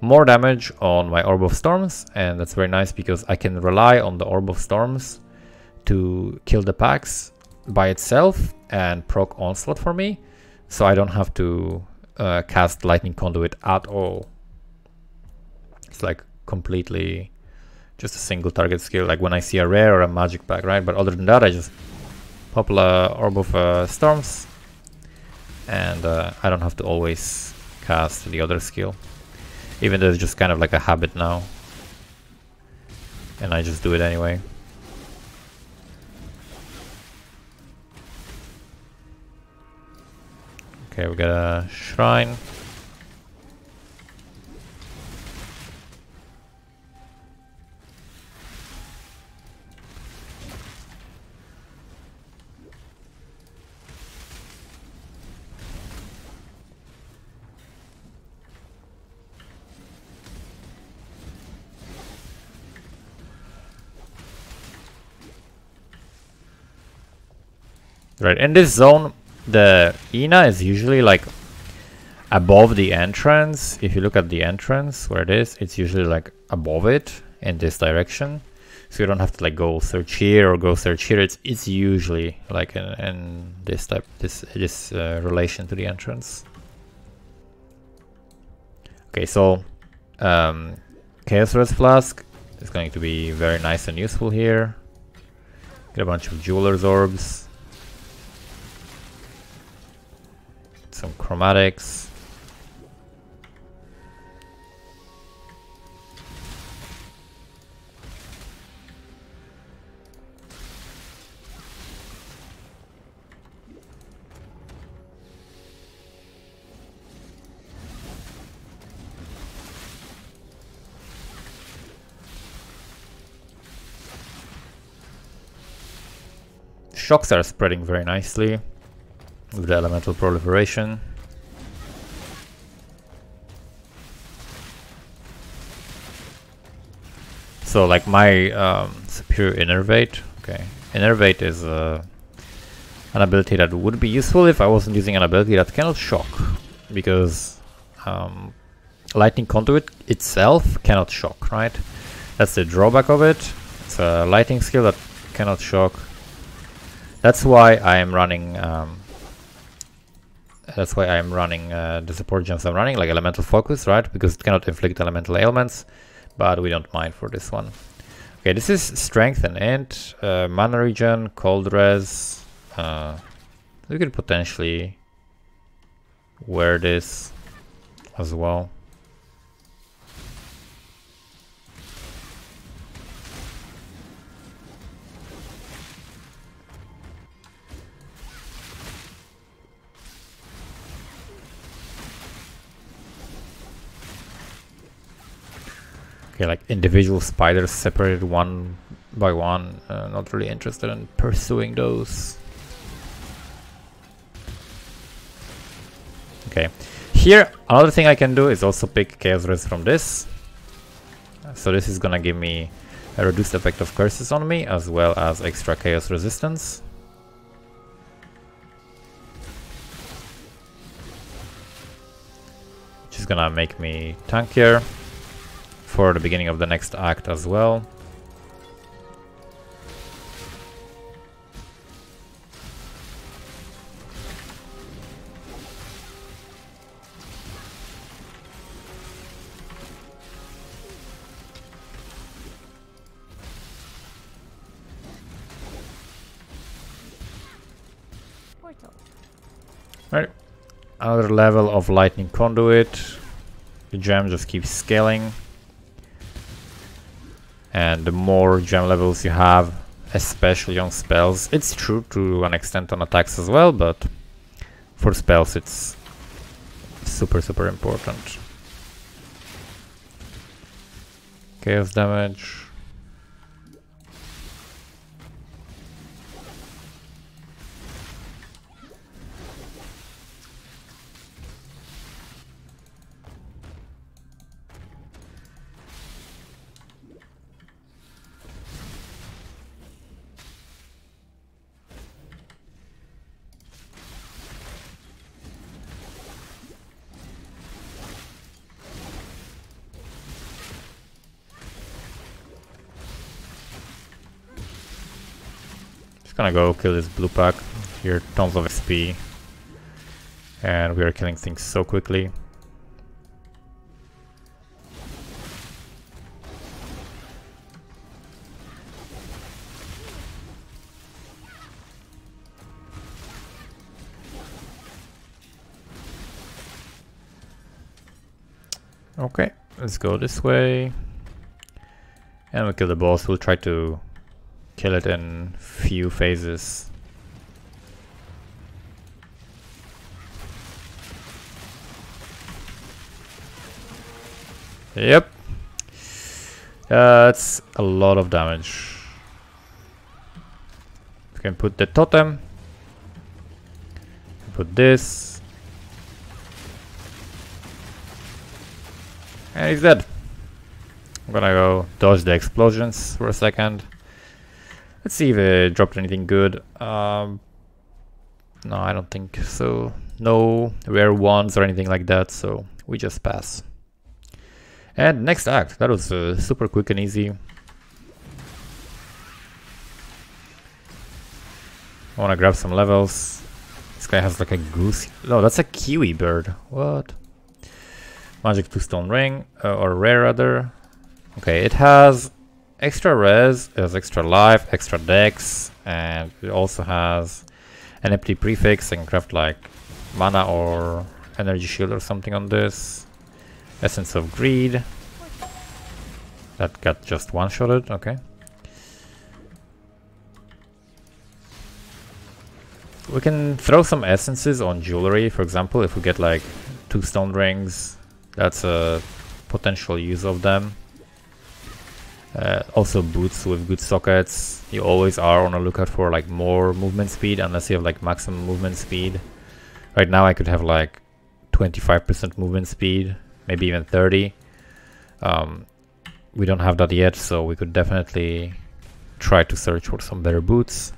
S1: more damage on my Orb of Storms, and that's very nice because I can rely on the Orb of Storms to kill the packs by itself and proc Onslaught for me, so I don't have to cast Lightning Conduit at all. It's like completely just a single target skill, like when I see a rare or a magic pack, right? But other than that, I just pop a Orb of Storms, and I don't have to always cast the other skill, even though it's just kind of like a habit now, and I just do it anyway. Okay, we got a shrine. Right, in this zone, the Ina is usually like above the entrance. If you look at the entrance where it is, it's usually like above it in this direction. So you don't have to like go search here or go search here. It's usually like in this type, this relation to the entrance. Okay, so Chaos Res Flask is going to be very nice and useful here. Get a bunch of Jeweler's Orbs. Some chromatics. Shocks are spreading very nicely with the elemental proliferation. So like my superior innervate. Okay, innervate is an ability that would be useful if I wasn't using an ability that cannot shock, because Lightning Conduit itself cannot shock, right? That's the drawback of it. It's a lightning skill that cannot shock. That's why I am running the support gems I'm running, like Elemental Focus, right? Because it cannot inflict elemental ailments, but we don't mind for this one. Okay, this is Strength and Int, Mana Regen, Cold Res. We could potentially wear this as well. Okay, like individual spiders separated one by one. Not really interested in pursuing those. Okay, here another thing I can do is also pick Chaos Res from this. So this is gonna give me a reduced effect of curses on me, as well as extra chaos resistance. Which is gonna make me tankier for the beginning of the next act as well.
S2: Portal.
S1: Right, another level of Lightning Conduit. The gem just keeps scaling. And the more gem levels you have, especially on spells, it's true to an extent on attacks as well, but for spells it's super important. Chaos damage. Just gonna go kill this blue pack. Here, tons of XP. And we are killing things so quickly. Okay, let's go this way. And we kill the boss. We'll try to kill it in few phases. Yep. That's a lot of damage. We can put the totem. Put this. And he's dead. I'm gonna go dodge the explosions for a second. Let's see if it dropped anything good. No, I don't think so. No rare ones or anything like that, so we just pass. And next act, that was super quick and easy. I wanna grab some levels. This guy has like a goose. No, that's a kiwi bird. What? Magic 2-stone ring, or rare rather. Okay, it has extra res, it has extra life, extra dex, and it also has an empty prefix. I can craft like mana or energy shield or something on this. Essence of Greed. That got just one-shotted, okay. We can throw some essences on jewelry, for example, if we get like 2 stone rings. That's a potential use of them. Also boots with good sockets. You always are on a lookout for like more movement speed unless you have like maximum movement speed. Right now I could have like 25% movement speed, maybe even 30. We don't have that yet, so we could definitely try to search for some better boots.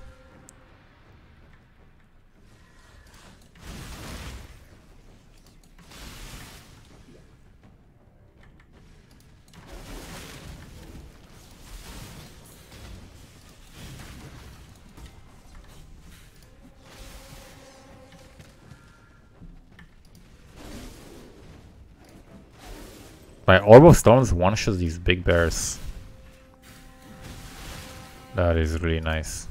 S1: My Orb of Storms one-shots these big bears. That is really nice.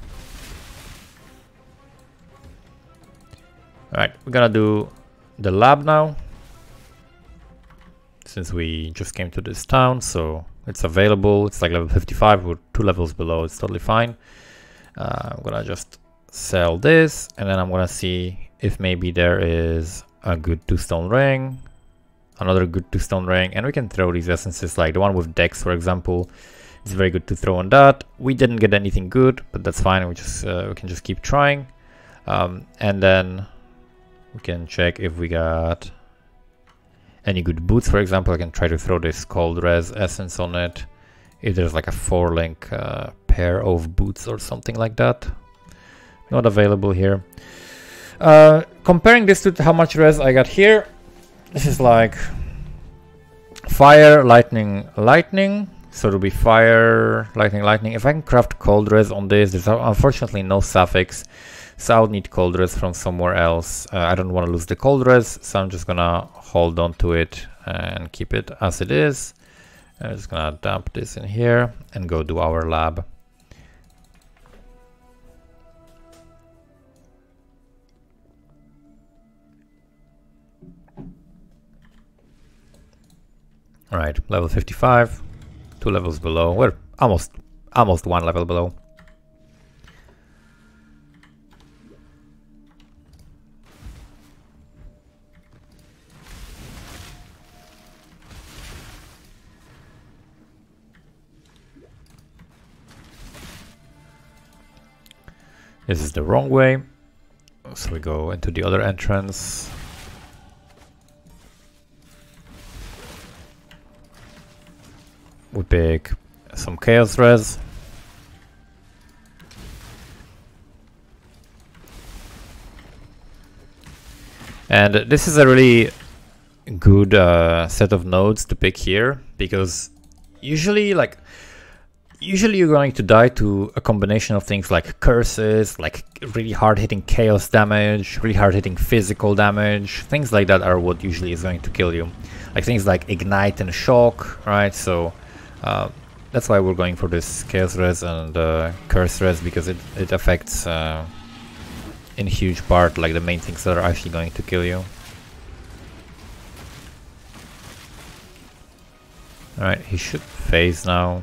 S1: Alright, we're gonna do the lab now. Since we just came to this town, so it's available. It's like level 55, we're 2 levels below, it's totally fine. I'm gonna just sell this, and then I'm gonna see if maybe there is a good 2-stone ring. Another good 2-stone ring, and we can throw these essences, like the one with Dex, for example. It's very good to throw on that. We didn't get anything good, but that's fine. We can just keep trying, and then we can check if we got any good boots. For example, I can try to throw this cold res essence on it. If there's like a 4-link pair of boots or something like that. Not available here. Comparing this to how much res I got here. This is like fire, lightning, lightning. So it'll be fire, lightning, lightning. If I can craft cold res on this, there's unfortunately no suffix. So I would need cold res from somewhere else. I don't want to lose the cold res, so I'm just gonna hold on to it and keep it as it is. I'm just gonna dump this in here and go do our lab. Alright, level 55, 2 levels below. We're almost 1 level below. This is the wrong way, so we go into the other entrance. We pick some chaos res. And this is a really good set of nodes to pick here, because usually like Usually you're going to die to a combination of things like curses, like really hard-hitting chaos damage, really hard-hitting physical damage. Things like that are what usually is going to kill you. Like things like ignite and shock, right? So that's why we're going for this chaos res and curse res, because it affects in huge part like the main things that are actually going to kill you. Alright, he should phase now.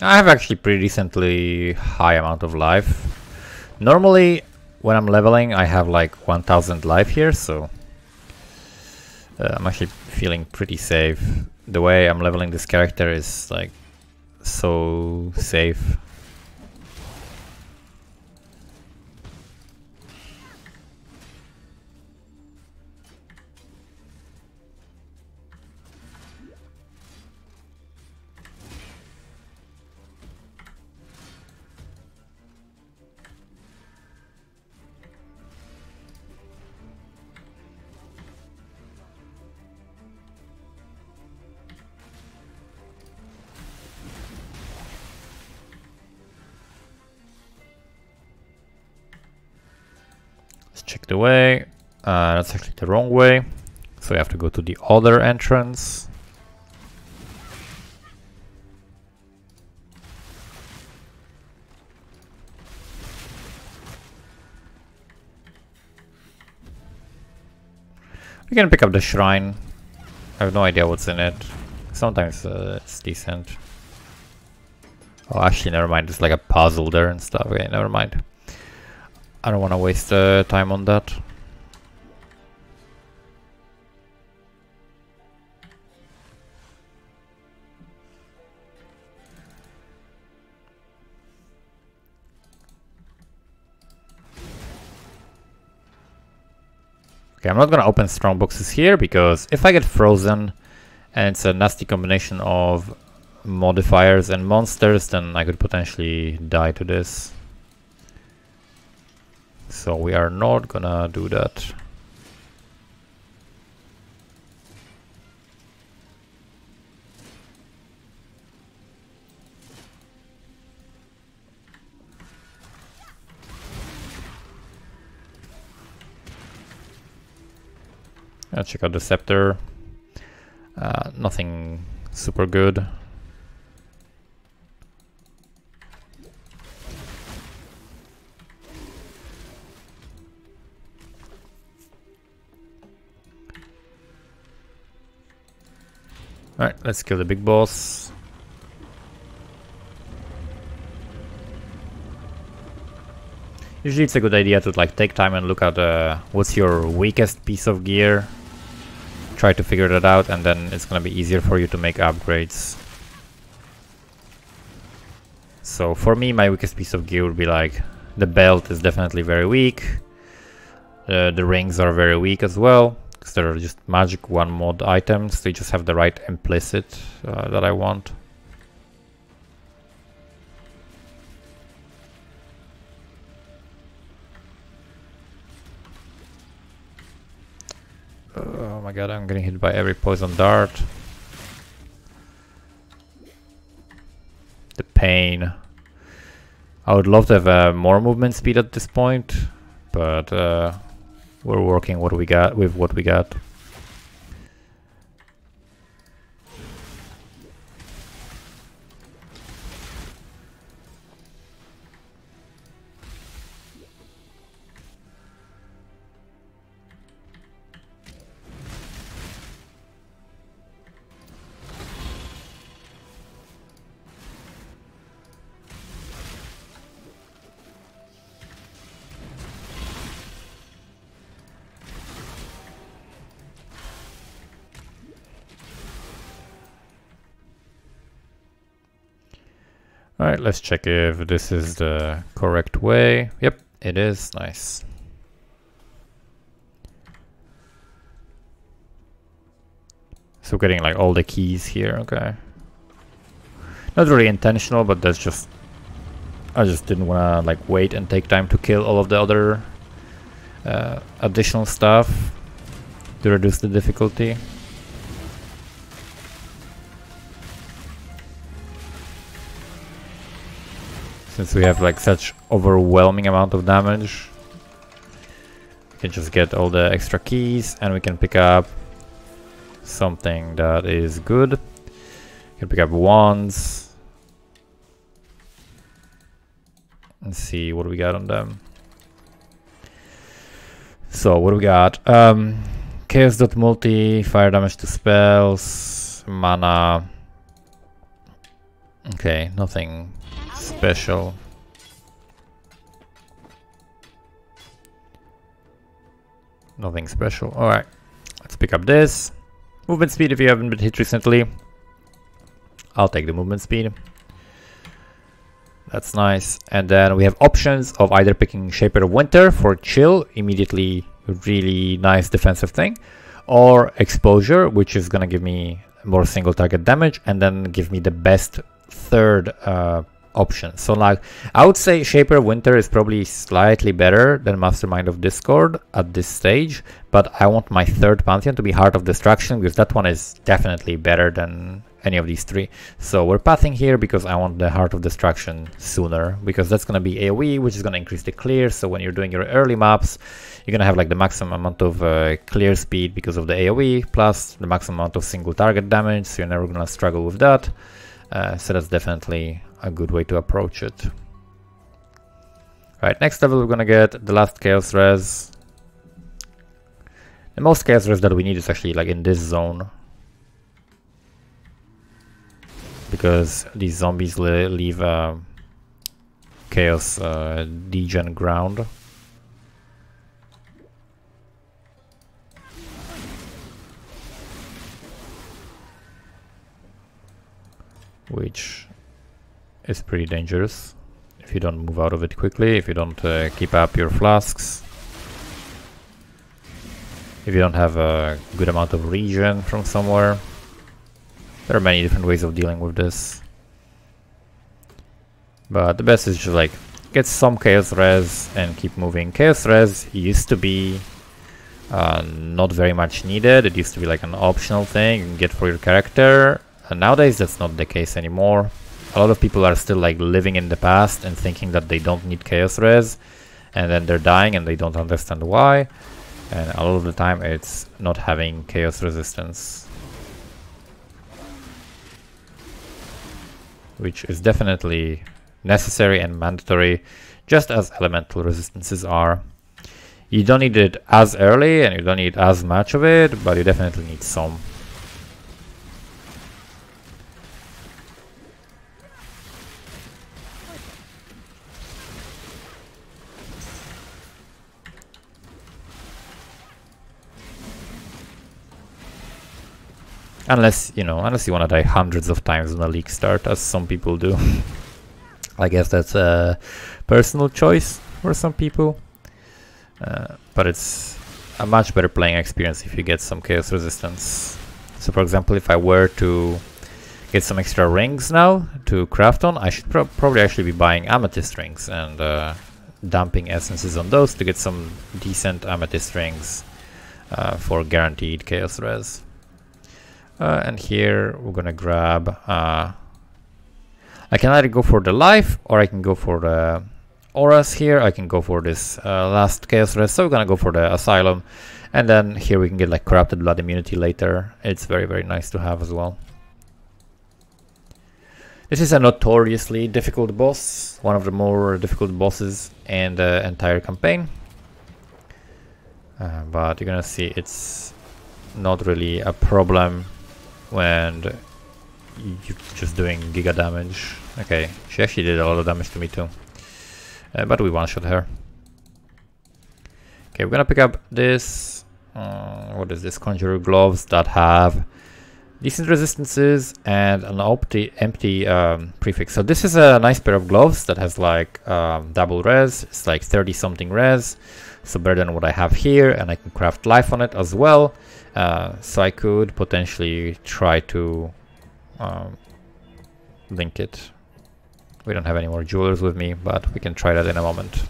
S1: I have actually pretty decently high amount of life. Normally, when I'm leveling, I have like 1000 life here, so I'm actually feeling pretty safe. The way I'm leveling this character is like so safe. Check the way. That's actually the wrong way, so you have to go to the other entrance. We can pick up the shrine. I have no idea what's in it. Sometimes it's decent. Oh, actually, never mind. There's like a puzzle there and stuff. Okay, never mind. I don't want to waste time on that. Okay, I'm not gonna open strong boxes here, because if I get frozen and it's a nasty combination of modifiers and monsters, then I could potentially die to this. So we are not gonna do that. I'll check out the scepter. Nothing super good. Alright, let's kill the big boss. Usually it's a good idea to like take time and look at what's your weakest piece of gear. Try to figure that out, and then it's gonna be easier for you to make upgrades. So for me, my weakest piece of gear would be like the belt is definitely very weak. The rings are very weak as well, because they're just magic one mod items. They just have the right implicit that I want. Oh my god, I'm getting hit by every poison dart. The pain. I would love to have more movement speed at this point, but we're working what we got with what we got. Alright, let's check if this is the correct way. Yep, it is. Nice. So getting like all the keys here, okay. Not really intentional, but that's just... I just didn't wanna like wait and take time to kill all of the other additional stuff. to reduce the difficulty. Since we have like such overwhelming amount of damage, we can just get all the extra keys and we can pick up something that is good. We can pick up wands. Let's see what we got on them. So what do we got? Chaos.multi, fire damage to spells, mana. Okay, nothing special. Nothing special. Alright, let's pick up this. Movement speed if you haven't been hit recently. I'll take the movement speed. That's nice. And then we have options of either picking Shaper of Winter for chill, immediately really nice defensive thing, or Exposure, which is gonna give me more single target damage and then give me the best third option. So like I would say Shaper of Winter is probably slightly better than Mastermind of Discord at this stage, but I want my third Pantheon to be Heart of Destruction because that one is definitely better than any of these three. So we're pathing here because I want the Heart of Destruction sooner, because that's going to be AoE, which is going to increase the clear. So when you're doing your early maps, you're going to have like the maximum amount of clear speed because of the AoE, plus the maximum amount of single target damage, so you're never going to struggle with that. So that's definitely a good way to approach it. Right, next level we're going to get the last Chaos Res. The most Chaos Res that we need is actually like in this zone, because these zombies leave chaos degen ground. Which is pretty dangerous if you don't move out of it quickly, if you don't keep up your flasks, if you don't have a good amount of regen from somewhere. There are many different ways of dealing with this, but the best is just like get some Chaos Res and keep moving. Chaos Res used to be not very much needed. It used to be like an optional thing you can get for your character, and nowadays that's not the case anymore. A lot of people are still like living in the past and thinking that they don't need Chaos Res, and then they're dying and they don't understand why, and a lot of the time it's not having Chaos Resistance, which is definitely necessary and mandatory, just as elemental resistances are. You don't need it as early and you don't need as much of it, but you definitely need some. Unless, you know, unless you want to die hundreds of times on a league start, as some people do. I guess that's a personal choice for some people. But it's a much better playing experience if you get some chaos resistance. So for example, if I were to get some extra rings now to craft on, I should probably actually be buying amethyst rings and dumping essences on those to get some decent amethyst rings for guaranteed chaos res. And here we're gonna grab I can either go for the life or I can go for the auras here. I can go for this last chaos res, so we're gonna go for the asylum, and then here we can get like corrupted blood immunity later. It's very, very nice to have as well. This is a notoriously difficult boss, one of the more difficult bosses in the entire campaign, but you're gonna see it's not really a problem when you're just doing giga damage. Okay, she actually did a lot of damage to me too, but we one-shot her. Okay, we're gonna pick up this, what is this, Conjurer Gloves that have decent resistances and an empty prefix. So this is a nice pair of gloves that has like double res. It's like 30 something res, so better than what I have here, and I can craft life on it as well. So I could potentially try to link it. We don't have any more jewelers with me, but we can try that in a moment.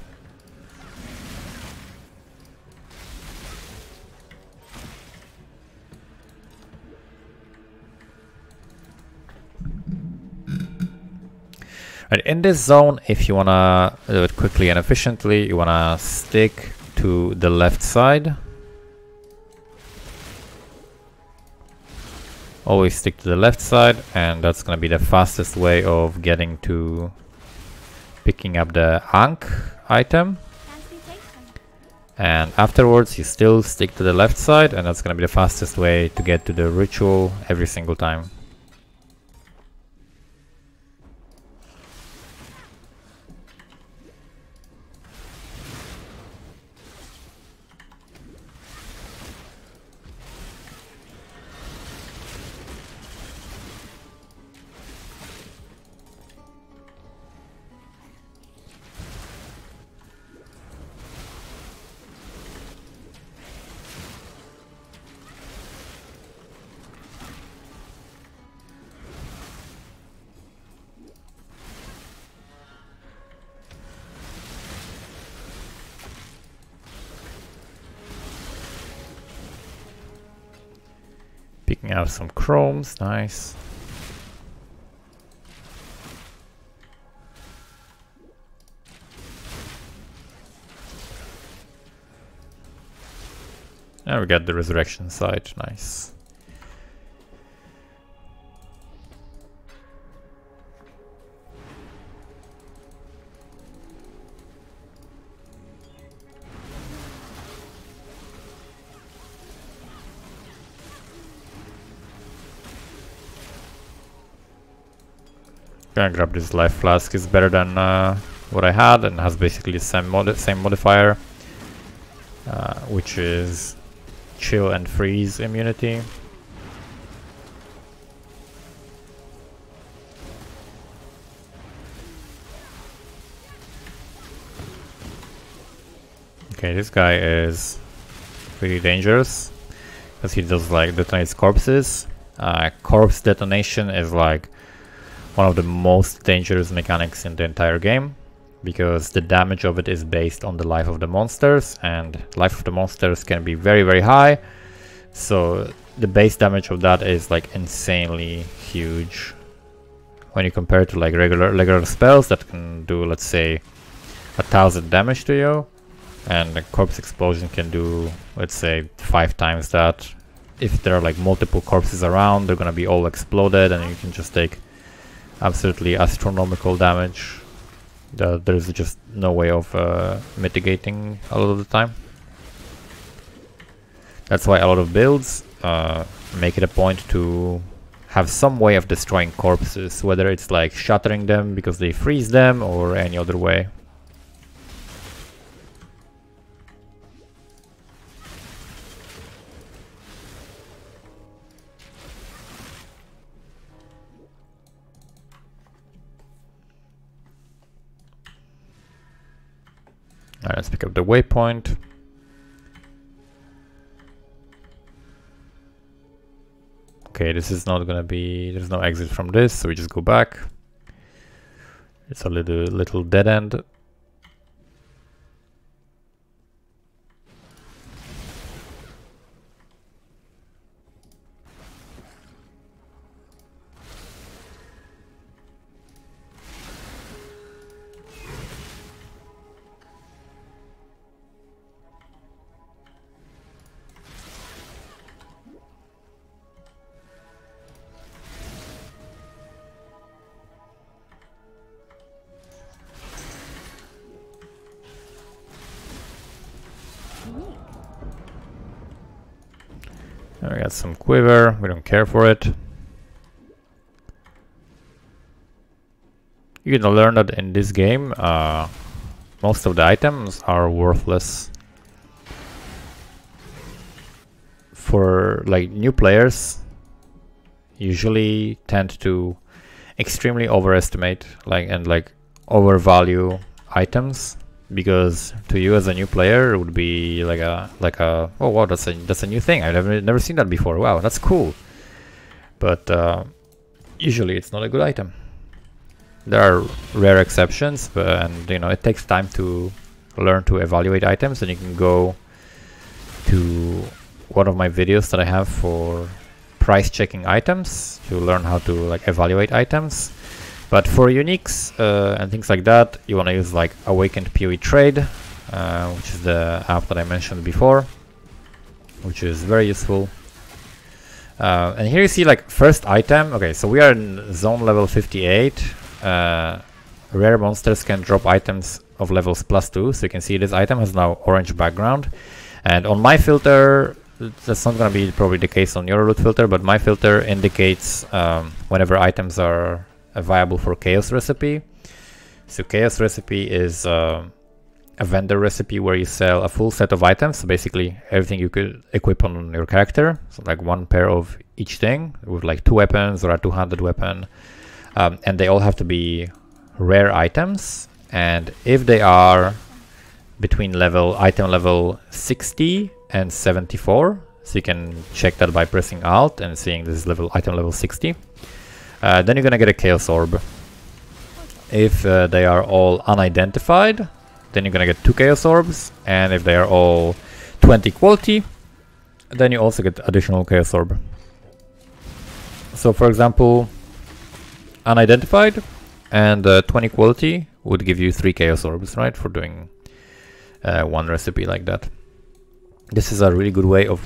S1: And in this zone, if you wanna do it quickly and efficiently, you wanna stick to the left side. Always stick to the left side, and that's gonna be the fastest way of getting to picking up the Ankh item. And afterwards you still stick to the left side, and that's gonna be the fastest way to get to the ritual every single time. Picking out some chromes, nice. And we got the resurrection side, nice. Gonna grab this life flask, is better than what I had, and has basically the same modifier, which is chill and freeze immunity. Okay, this guy is pretty dangerous because he does like detonates corpses. Corpse detonation is like one of the most dangerous mechanics in the entire game, because the damage of it is based on the life of the monsters, and life of the monsters can be very, very high. So the base damage of that is like insanely huge when you compare it to like regular spells that can do, let's say, 1000 damage to you, and the corpse explosion can do, let's say, 5 times that. If there are like multiple corpses around, they're gonna be all exploded, and you can just take absolutely astronomical damage that there's just no way of mitigating a lot of the time. That's why a lot of builds make it a point to have some way of destroying corpses, whether it's like shattering them because they freeze them or any other way. Alright, let's pick up the waypoint. Okay, this is not gonna be, there's no exit from this, so we just go back. It's a little dead end. We got some quiver, we don't care for it. You're gonna learn that in this game, most of the items are worthless. For like new players, usually tend to extremely overestimate and overvalue items, because to you as a new player it would be like a oh wow, that's a new thing, I've never seen that before, wow, that's cool. But usually it's not a good item. There are rare exceptions, and you know, it takes time to learn to evaluate items, and you can go to one of my videos that I have for price checking items to learn how to like evaluate items. But for uniques and things like that, you want to use like Awakened PoE Trade, which is the app that I mentioned before, which is very useful. And here you see like first item. Okay, so we are in zone level 58. Rare monsters can drop items of levels +2. So you can see this item has now orange background. And on my filter, that's not going to be probably the case on your loot filter, but my filter indicates whenever items are viable for Chaos Recipe. So Chaos Recipe is a vendor recipe where you sell a full set of items, so basically everything you could equip on your character, so like one pair of each thing with like 2 weapons or a two-handed weapon, and they all have to be rare items, and if they are between item level 60 and 74, so you can check that by pressing Alt and seeing this item level 60, then you're gonna get a Chaos Orb. If they are all unidentified, then you're gonna get 2 Chaos Orbs, and if they are all 20 quality, then you also get additional Chaos Orb. So for example, unidentified and 20 quality would give you 3 Chaos Orbs, right, for doing one recipe like that. This is a really good way of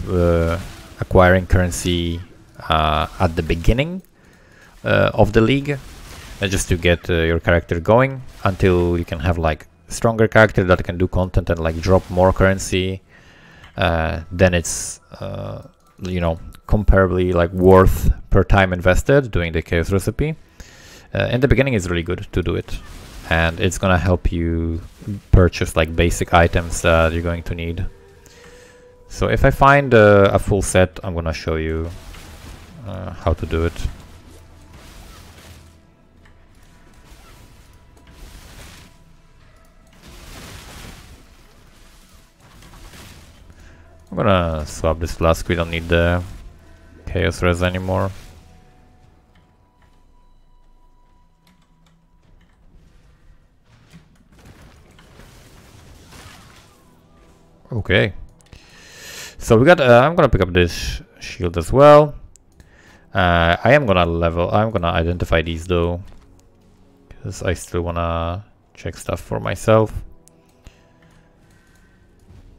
S1: acquiring currency at the beginning of the league, just to get your character going until you can have like stronger character that can do content and like drop more currency. Then it's you know, comparably like worth per time invested doing the Chaos Recipe. In the beginning it's really good to do it, and it's gonna help you purchase like basic items that you're going to need. So if I find a full set, I'm gonna show you how to do it. I'm gonna swap this Flask, we don't need the Chaos Res anymore. Okay. So we got, I'm gonna pick up this shield as well. I'm gonna identify these though, because I still wanna check stuff for myself.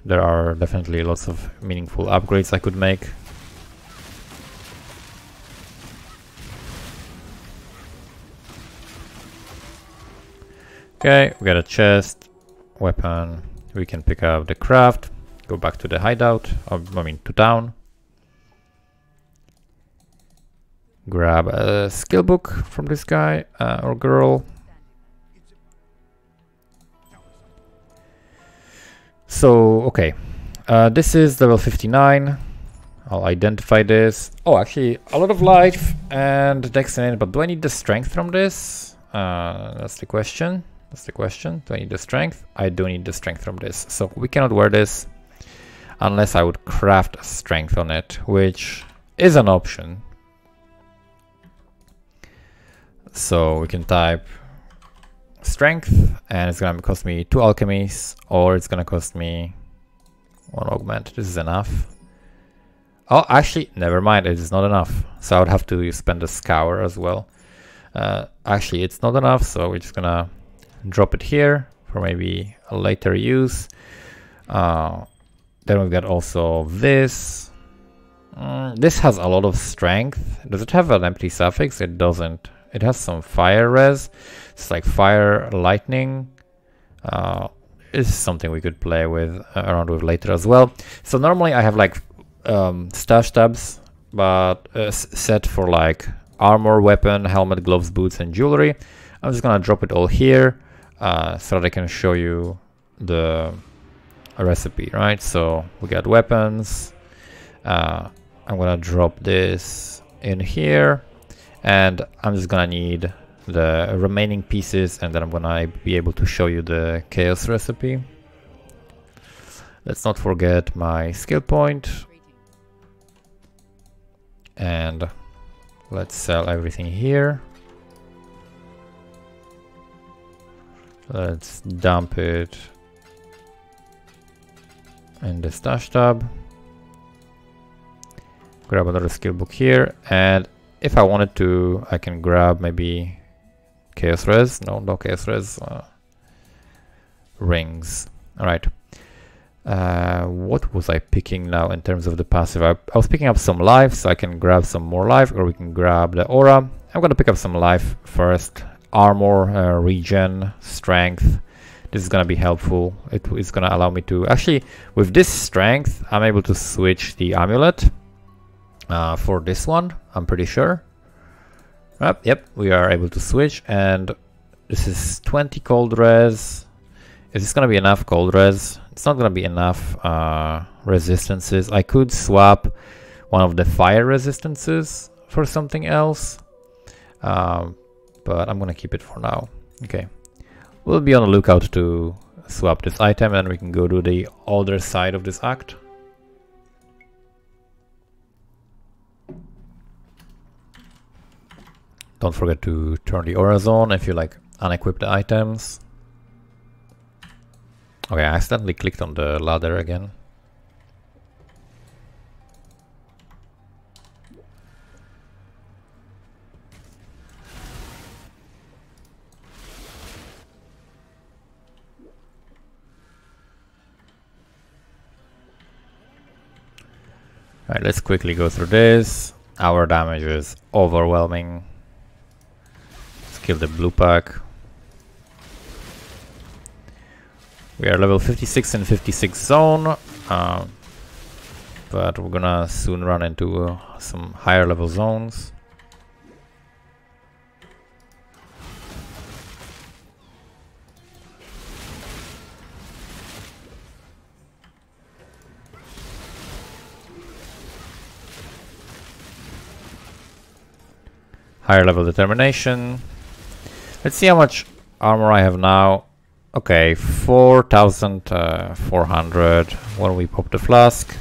S1: There are definitely lots of meaningful upgrades I could make. Okay, we got a chest, weapon, we can pick up the craft, go back to the hideout, I mean to town. Grab a skill book from this guy or girl. So, okay, this is level 59. I'll identify this. Oh, actually, a lot of life and dex in it, but do I need the strength from this? That's the question. That's the question. Do I need the strength? I do need the strength from this. So we cannot wear this unless I would craft strength on it, which is an option. So we can type strength, and it's gonna cost me 2 alchemies, or it's gonna cost me 1 augment. This is enough. Oh, actually, never mind, it is not enough. So I would have to spend a scour as well. Actually, it's not enough, so we're just gonna drop it here for maybe a later use. Then we've got also this. This has a lot of strength. Does it have an empty suffix? It doesn't. It has some fire res. It's like fire, lightning. It's something we could play with around with later as well. So normally I have like stash tabs, but set for like armor, weapon, helmet, gloves, boots, and jewelry. I'm just gonna drop it all here so that I can show you the recipe, right? So we got weapons. I'm gonna drop this in here, and I'm just gonna need the remaining pieces, and then I'm gonna be able to show you the chaos recipe. Let's not forget my skill point, and let's sell everything here. Let's dump it in the stash tab. Grab another skill book here, and if I wanted to, I can grab maybe Chaos res? No chaos res. Rings. Alright. What was I picking now in terms of the passive? I was picking up some life, so I can grab some more life, or we can grab the aura. I'm gonna pick up some life first. Armor, regen, strength. This is gonna be helpful. It is gonna allow me to... Actually, with this strength, I'm able to switch the amulet for this one, I'm pretty sure. Yep, we are able to switch, and this is 20 cold res. Is this gonna be enough cold res? It's not gonna be enough resistances. I could swap one of the fire resistances for something else, but I'm gonna keep it for now. Okay, we'll be on the lookout to swap this item, and we can go to the other side of this act. Don't forget to turn the aura zone if you like unequip the items. Okay, I accidentally clicked on the ladder again. Alright, let's quickly go through this. Our damage is overwhelming. Let's kill the blue pack. We are level 56 in 56 zone, but we're gonna soon run into some higher level zones. Higher level determination. Let's see how much armor I have now. Okay, 4,400 when we pop the flask.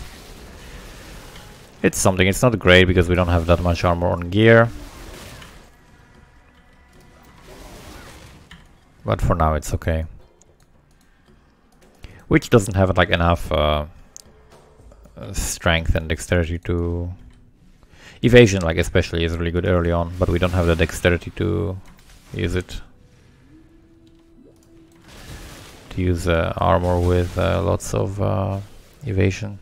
S1: It's something. It's not great because we don't have that much armor on gear. But for now it's okay. Which doesn't have like enough strength and dexterity to... Evasion, like especially, is really good early on, but we don't have the dexterity to use it. To use armor with lots of evasion.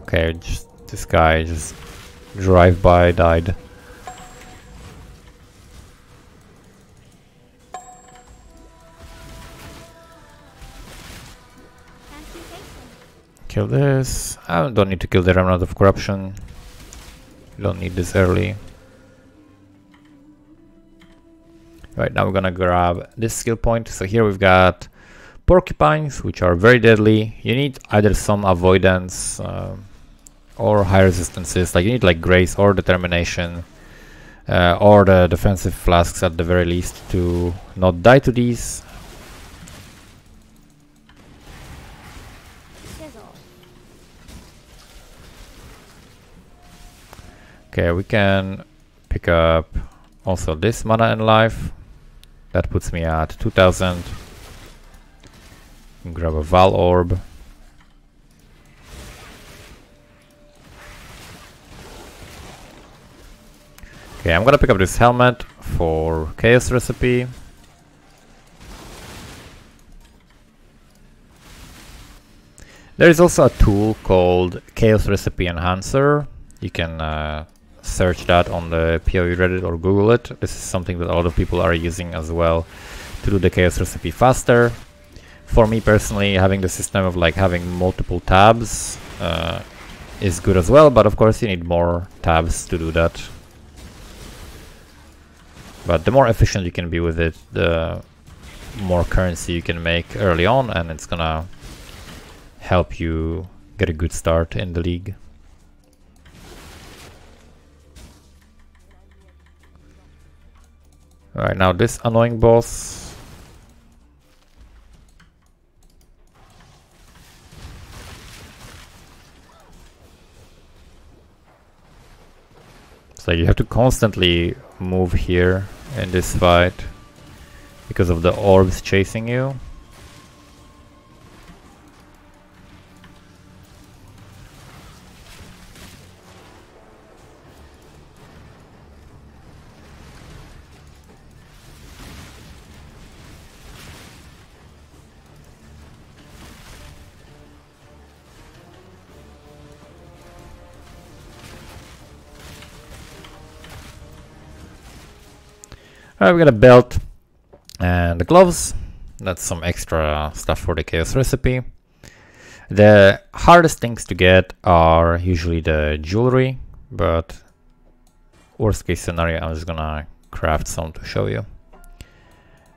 S1: Okay, just this guy just drive by died. Kill this. I don't need to kill the Remnant of Corruption. Don't need this early. Right, now we're gonna grab this skill point. So here we've got porcupines, which are very deadly. You need either some avoidance or high resistances. Like you need like grace or determination or the defensive flasks at the very least to not die to these. Okay, we can pick up also this mana and life. That puts me at 2000. Grab a Val Orb. Okay, I'm gonna pick up this helmet for Chaos Recipe. There is also a tool called Chaos Recipe Enhancer. You can search that on the PoE Reddit or Google it. This is something that a lot of people are using as well to do the chaos recipe faster. For me personally, having the system of like having multiple tabs is good as well, but of course you need more tabs to do that. But the more efficient you can be with it, the more currency you can make early on, and it's gonna help you get a good start in the league. Alright, now this annoying boss. So you have to constantly move here in this fight because of the orbs chasing you. Alright, we got a belt and the gloves. That's some extra stuff for the chaos recipe. The hardest things to get are usually the jewelry, but worst case scenario, I'm just gonna craft some to show you.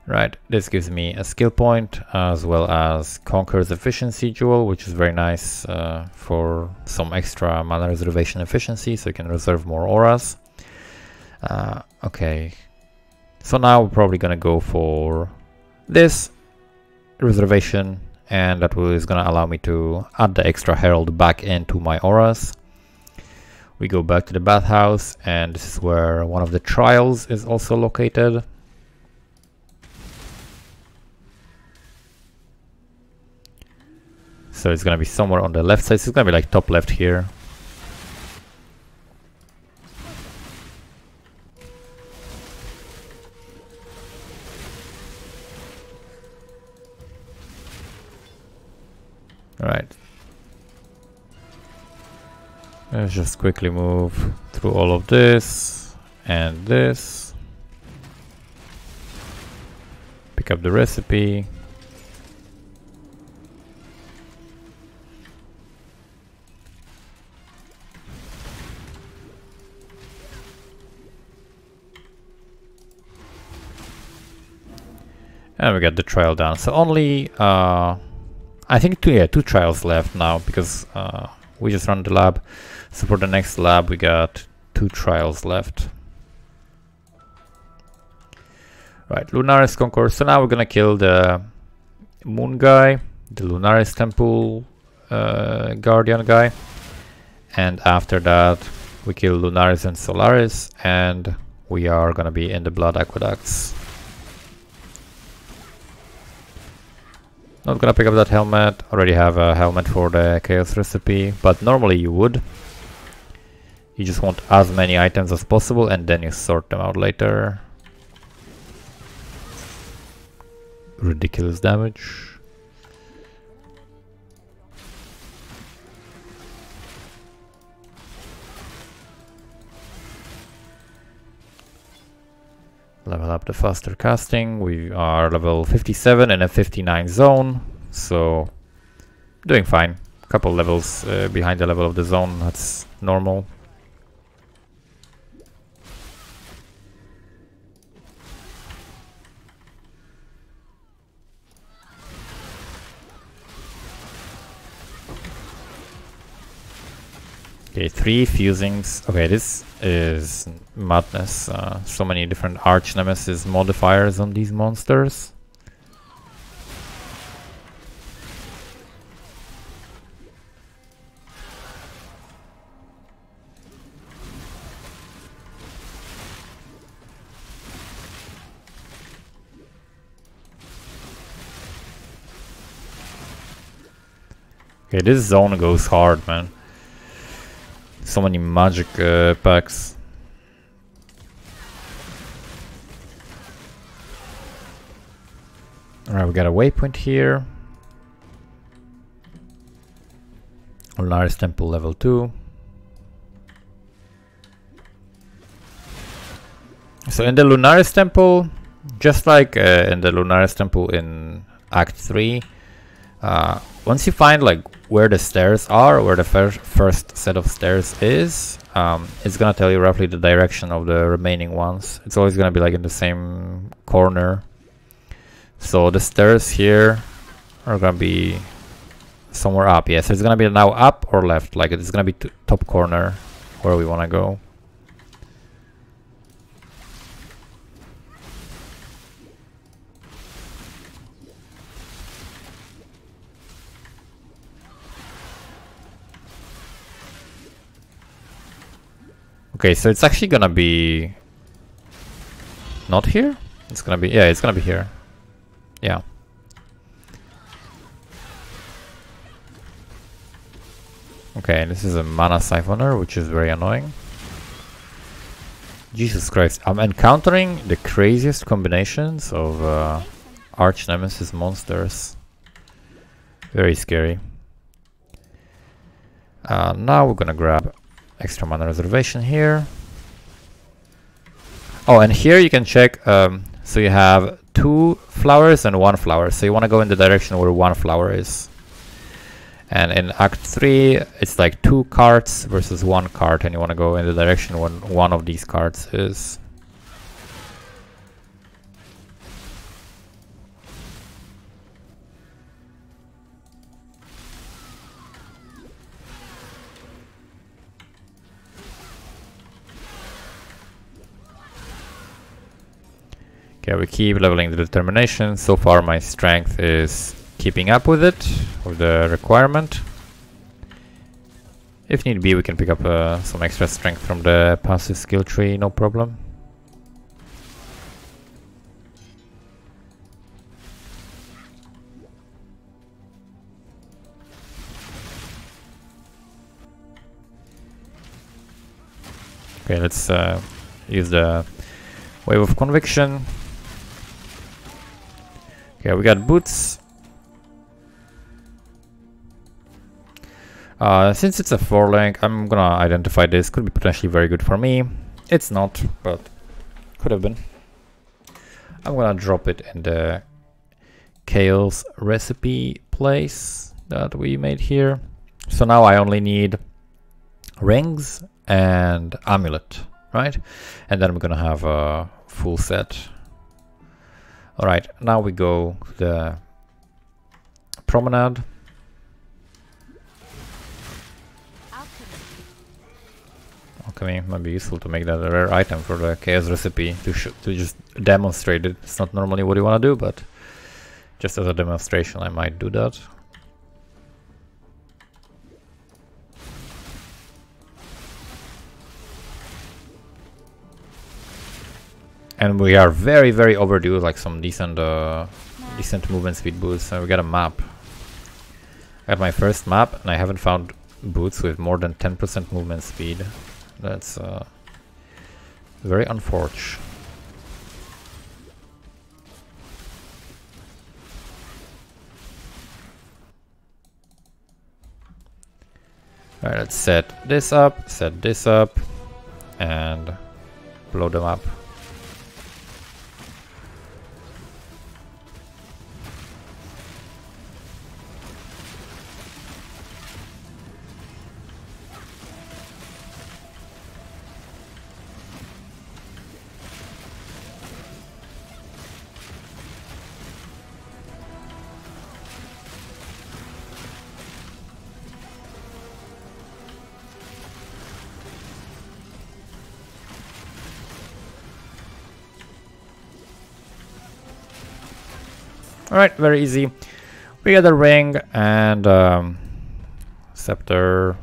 S1: Right, this gives me a skill point as well as Conqueror's Efficiency Jewel, which is very nice for some extra mana reservation efficiency, so you can reserve more auras. Okay, so now we're probably gonna go for this reservation, and that is gonna allow me to add the extra herald back into my auras. We go back to the bathhouse, and this is where one of the trials is also located. So it's gonna be somewhere on the left side. So it's gonna be like top left here. Alright. Let's just quickly move through all of this and this. Pick up the recipe. And we got the trial done. So only, I think two trials left now, because we just run the lab. So for the next lab, we got 2 trials left. Right, Lunaris Conqueror. So now we're gonna kill the Moon guy, the Lunaris Temple Guardian guy. And after that, we kill Lunaris and Solaris, and we are gonna be in the Blood Aqueducts. Not gonna pick up that helmet. Already have a helmet for the chaos recipe, but normally you would. You just want as many items as possible and then you sort them out later. Ridiculous damage. Level up the faster casting. We are level 57 in a 59 zone, so doing fine. A couple levels behind the level of the zone, that's normal. Okay, 3 fusings. Okay, this is madness. So many different arch nemesis modifiers on these monsters. Okay, this zone goes hard, man. So many magic packs. Alright, we got a waypoint here. Lunaris Temple level 2. So in the Lunaris Temple, just like in the Lunaris Temple in Act 3, once you find like where the stairs are, where the first set of stairs is, it's gonna tell you roughly the direction of the remaining ones. It's always gonna be like in the same corner. So the stairs here are gonna be somewhere up. Yes, it's gonna be now up or left. Like it's gonna be top corner where we wanna go. Okay, so it's actually gonna be not here. It's gonna be, yeah, it's gonna be here. Yeah. Okay, this is a mana siphoner, which is very annoying. Jesus Christ, I'm encountering the craziest combinations of arch nemesis monsters. Very scary. Now we're gonna grab extra mana reservation here. Oh, and here you can check, so you have 2 flowers and 1 flower, so you want to go in the direction where 1 flower is. And in Act 3, it's like 2 cards versus 1 card, and you want to go in the direction when one of these cards is. Okay, we keep leveling the determination. So far my strength is keeping up with it, with the requirement. If need be, we can pick up some extra strength from the passive skill tree, no problem. Okay, let's use the Wave of Conviction. Okay, we got boots. Since it's a 4-link, I'm gonna identify this. Could be potentially very good for me. It's not, but could have been. I'm gonna drop it in the Chaos recipe place that we made here. So now I only need rings and amulet, right? And then I'm gonna have a full set. Alright, now we go to the promenade. Alchemy might be useful to make that a rare item for the chaos recipe to just demonstrate it. It's not normally what you want to do, but just as a demonstration I might do that. And we are very, very overdue, like some decent movement speed boosts. And we got a map. I got my first map, and I haven't found boots with more than 10% movement speed. That's very unfortunate. Alright, let's set this up, and blow them up. Alright, very easy. We got a ring and scepter,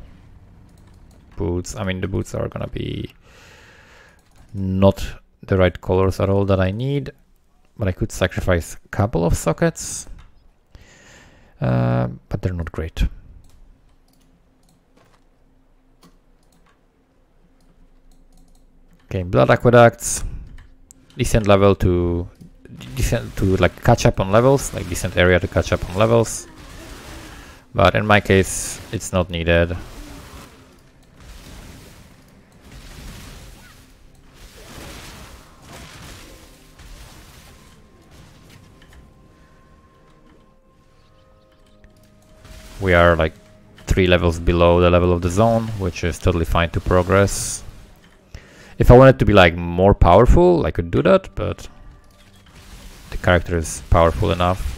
S1: boots. I mean, the boots are gonna be not the right colors at all that I need, but I could sacrifice a couple of sockets, but they're not great. Okay, blood aqueducts, decent level to like catch up on levels, like decent area to catch up on levels, but in my case it's not needed. We are like 3 levels below the level of the zone, which is totally fine to progress. If I wanted to be like more powerful, I could do that, but the character is powerful enough.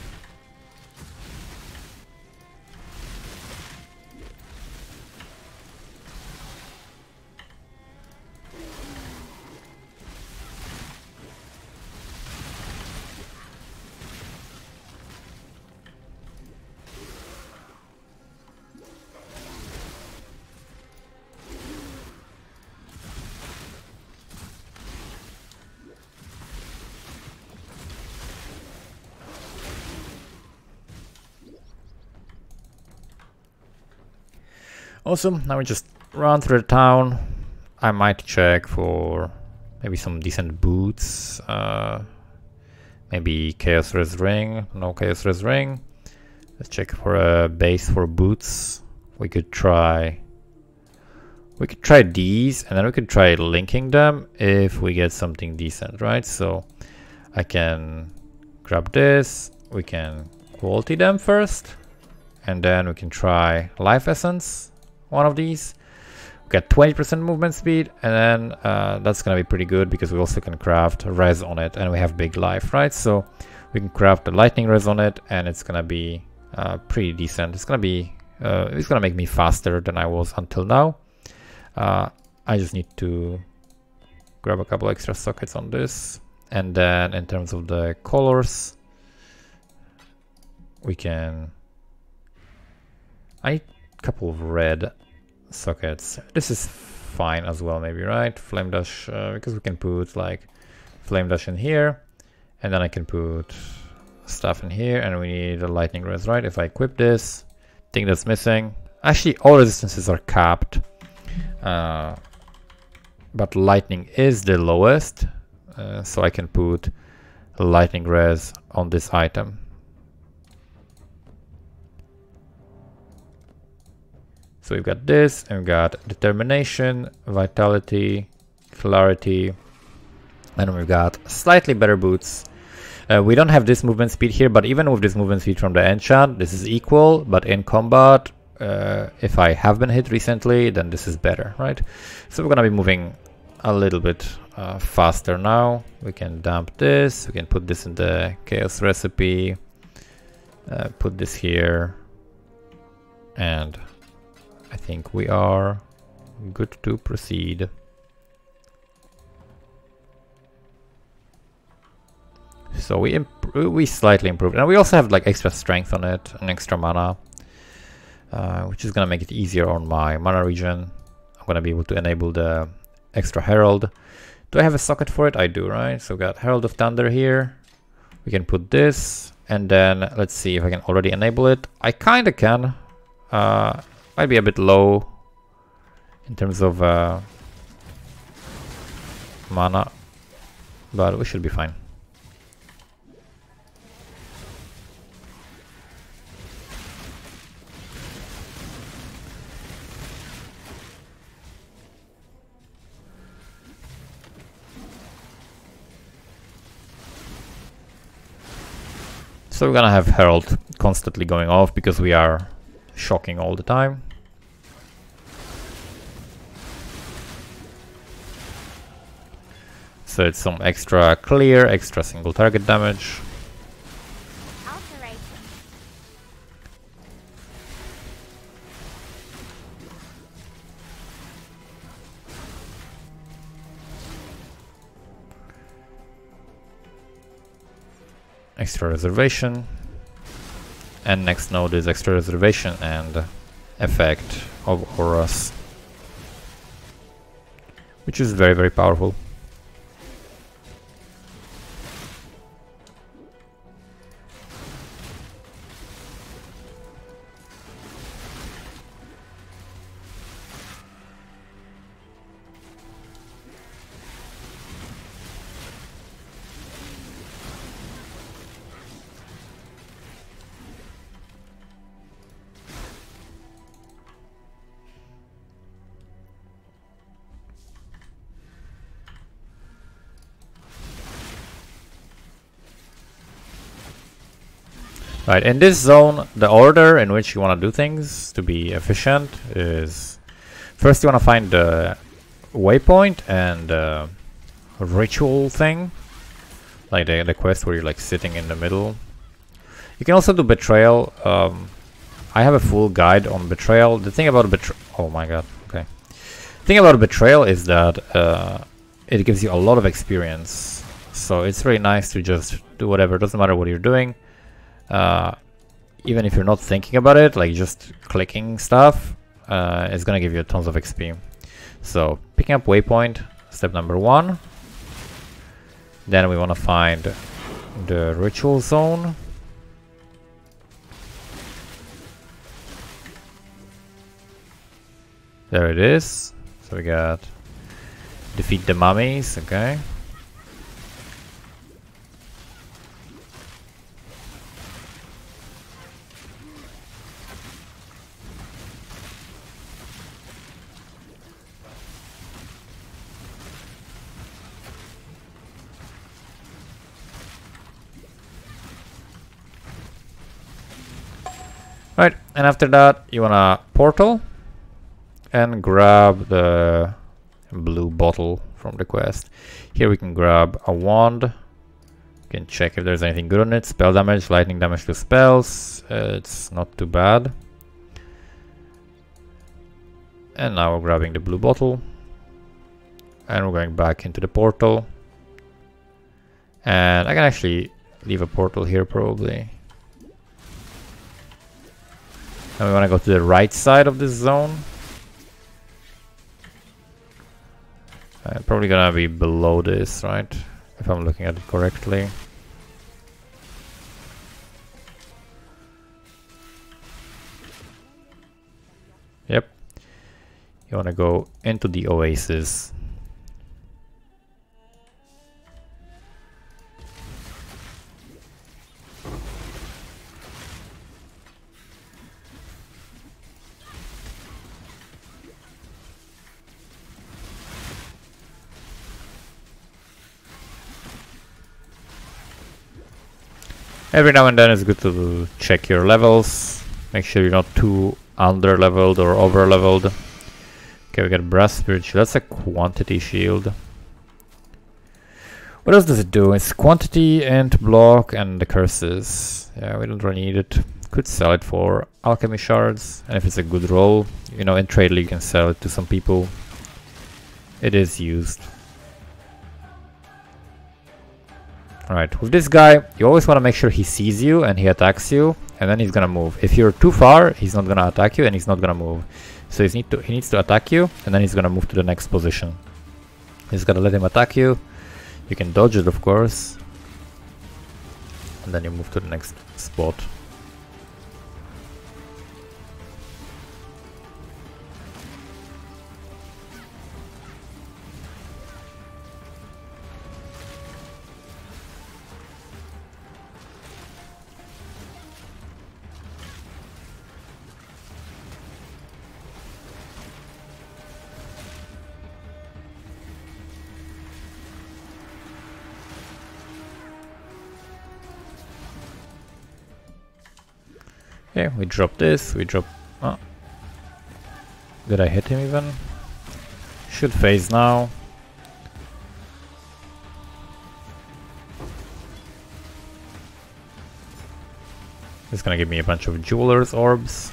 S1: Awesome, now we just run through the town. I might check for maybe some decent boots. Maybe Chaos Res Ring. No Chaos Res Ring. Let's check for a base for boots. We could try We could try these, and then we could try linking them if we get something decent, right? So I can grab this, we can quality them first, and then we can try life essence, one of these. We get 20% movement speed, and then that's gonna be pretty good because we also can craft res on it, and we have big life, right? So we can craft the lightning res on it, and it's gonna be pretty decent. It's gonna make me faster than I was until now. I just need to grab a couple extra sockets on this, and then in terms of the colors, we can. I need a couple of red sockets. This is fine as well, maybe, right? Flame dash, because we can put like flame dash in here, and then I can put stuff in here, and we need a lightning res, right? If I equip this, thing that's missing. Actually, all resistances are capped. But lightning is the lowest, so I can put lightning res on this item. So we've got this, and we've got determination, vitality, clarity, and we've got slightly better boots. We don't have this movement speed here, but even with this movement speed from the enchant, this is equal, but in combat, if I have been hit recently, then this is better, right? So we're gonna be moving a little bit faster now. We can dump this, we can put this in the chaos recipe, put this here, and I think we are good to proceed. So we slightly improved, and we also have like extra strength on it and extra mana, which is gonna make it easier on my mana regen. I'm gonna be able to enable the extra herald. Do I have a socket for it? I do, right? So we got Herald of Thunder here. We can put this, and then let's see if I can already enable it. I kinda can. Might be a bit low in terms of mana, but we should be fine. So we're gonna have Herald constantly going off because we are shocking all the time. So it's some extra clear, extra single target damage.
S2: Alteration.
S1: Extra reservation, and next node is extra reservation and effect of auras, which is very, very powerful. Right, in this zone, the order in which you want to do things to be efficient is first you want to find the waypoint and ritual thing, like the quest where you're like sitting in the middle. You can also do betrayal. I have a full guide on betrayal. The thing about oh my god, okay. The thing about betrayal is that it gives you a lot of experience, so it's really nice to just do whatever. It doesn't matter what you're doing. Even if you're not thinking about it, like just clicking stuff is gonna give you tons of XP. So picking up waypoint, step number 1. Then we want to find the ritual zone. There it is. So we got defeat the mummies, okay. Right, and after that you wanna portal and grab the blue bottle from the quest. Here we can grab a wand. You can check if there's anything good on it. Spell damage, lightning damage to spells. It's not too bad. And now we're grabbing the blue bottle. And we're going back into the portal. And I can actually leave a portal here probably. And we want to go to the right side of this zone. Probably gonna be below this, right? If I'm looking at it correctly. Yep. You want to go into the oasis. Every now and then it's good to check your levels. Make sure you're not too under leveled or over leveled. Okay, we got brass spirit shield. That's a quantity shield. What else does it do? It's quantity and block and the curses. Yeah, we don't really need it. Could sell it for alchemy shards, and if it's a good roll, you know, in trade league you can sell it to some people. It is used. Alright, with this guy, you always want to make sure he sees you and he attacks you, and then he's gonna move. If you're too far, he's not gonna attack you and he's not gonna move. So he needs to attack you, and then he's gonna move to the next position. He's gonna let him attack you. You can dodge it, of course, and then you move to the next spot. Okay, we drop this, we drop... Oh. Did I hit him even? Should phase now. It's gonna give me a bunch of jeweler's orbs.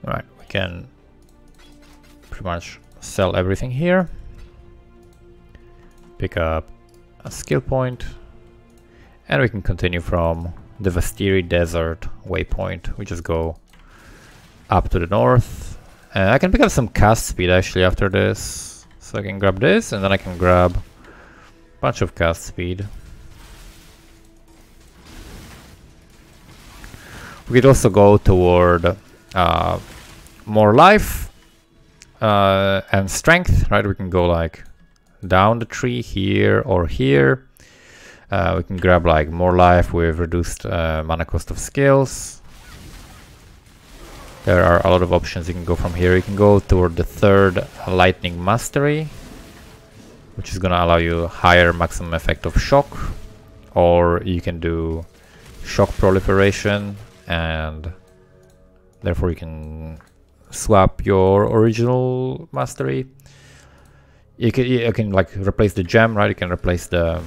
S1: Alright, we can pretty much sell everything here. Pick up a skill point. And we can continue from the Vastiri Desert Waypoint. We just go up to the north. And I can pick up some cast speed actually after this. So I can grab this and then I can grab a bunch of cast speed. We could also go toward more life and strength, right? We can go like down the tree here or here. We can grab like more life with reduced mana cost of skills. There are a lot of options. You can go from here. You can go toward the third Lightning Mastery, which is gonna allow you higher maximum effect of shock, or you can do shock proliferation, and therefore you can swap your original mastery. You can like replace the gem, right? You can replace the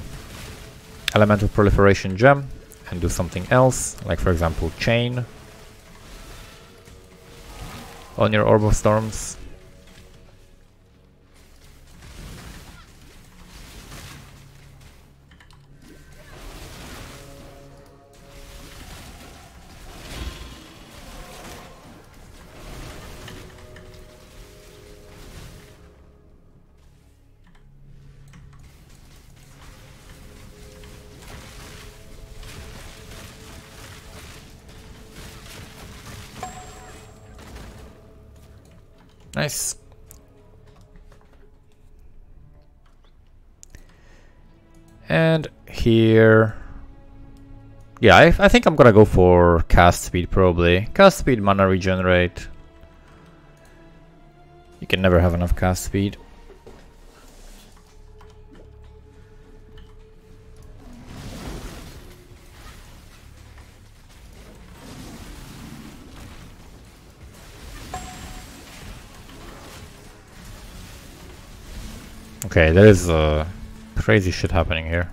S1: elemental proliferation gem and do something else, like for example chain on your Orb of Storms. Nice. And here, yeah, I think I'm gonna go for cast speed probably. Cast speed, mana regenerate. You can never have enough cast speed. Okay, there is crazy shit happening here.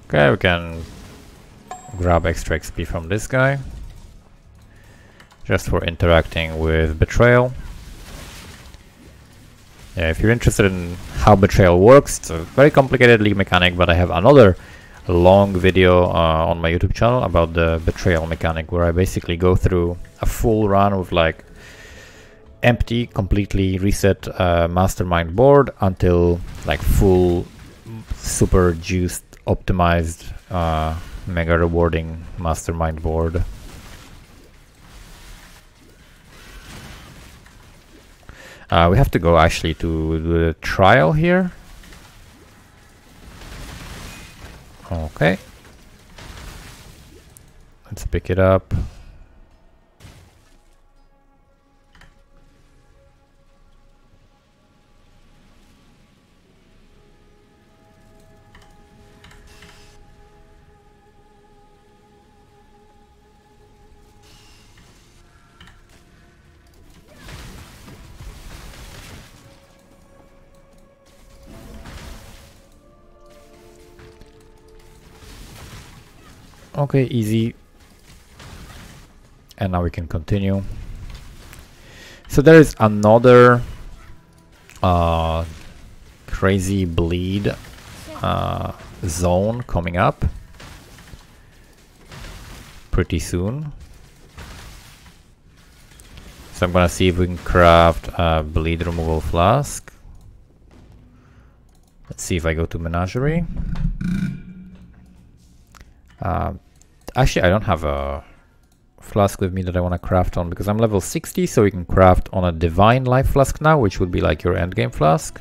S1: Okay, we can grab extra XP from this guy just for interacting with Betrayal. Yeah, if you're interested in how Betrayal works, it's a very complicated league mechanic, but I have another long video on my YouTube channel about the Betrayal mechanic, where I basically go through a full run with like empty, completely reset mastermind board until like full, super juiced, optimized, mega rewarding mastermind board. We have to go actually to the trial here. Okay. Let's pick it up. Okay, easy. And now we can continue. So there is another crazy bleed zone coming up pretty soon. So I'm gonna see if we can craft a bleed removal flask. Let's see if I go to Menagerie. Actually, I don't have a flask with me that I want to craft on because I'm level 60, so we can craft on a Divine Life Flask now, which would be like your endgame flask.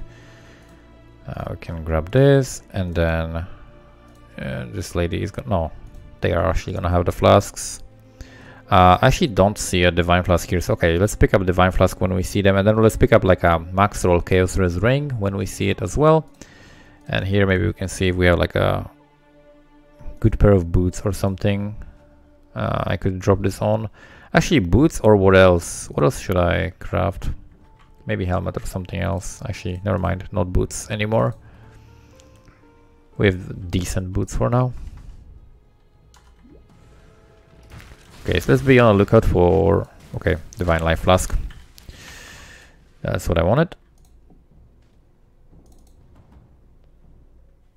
S1: We can grab this, and then this lady is gonna... No, they are actually gonna have the flasks. I actually don't see a Divine Flask here, so okay, let's pick up Divine Flask when we see them, and then let's pick up like a Max Roll Chaos Res Ring when we see it as well. And here maybe we can see if we have like a good pair of boots or something. I could drop this on. Actually, boots or what else? What else should I craft? Maybe helmet or something else. Actually, never mind. Not boots anymore. We have decent boots for now. Okay, so let's be on the lookout for... Okay, Divine Life Flask. That's what I wanted.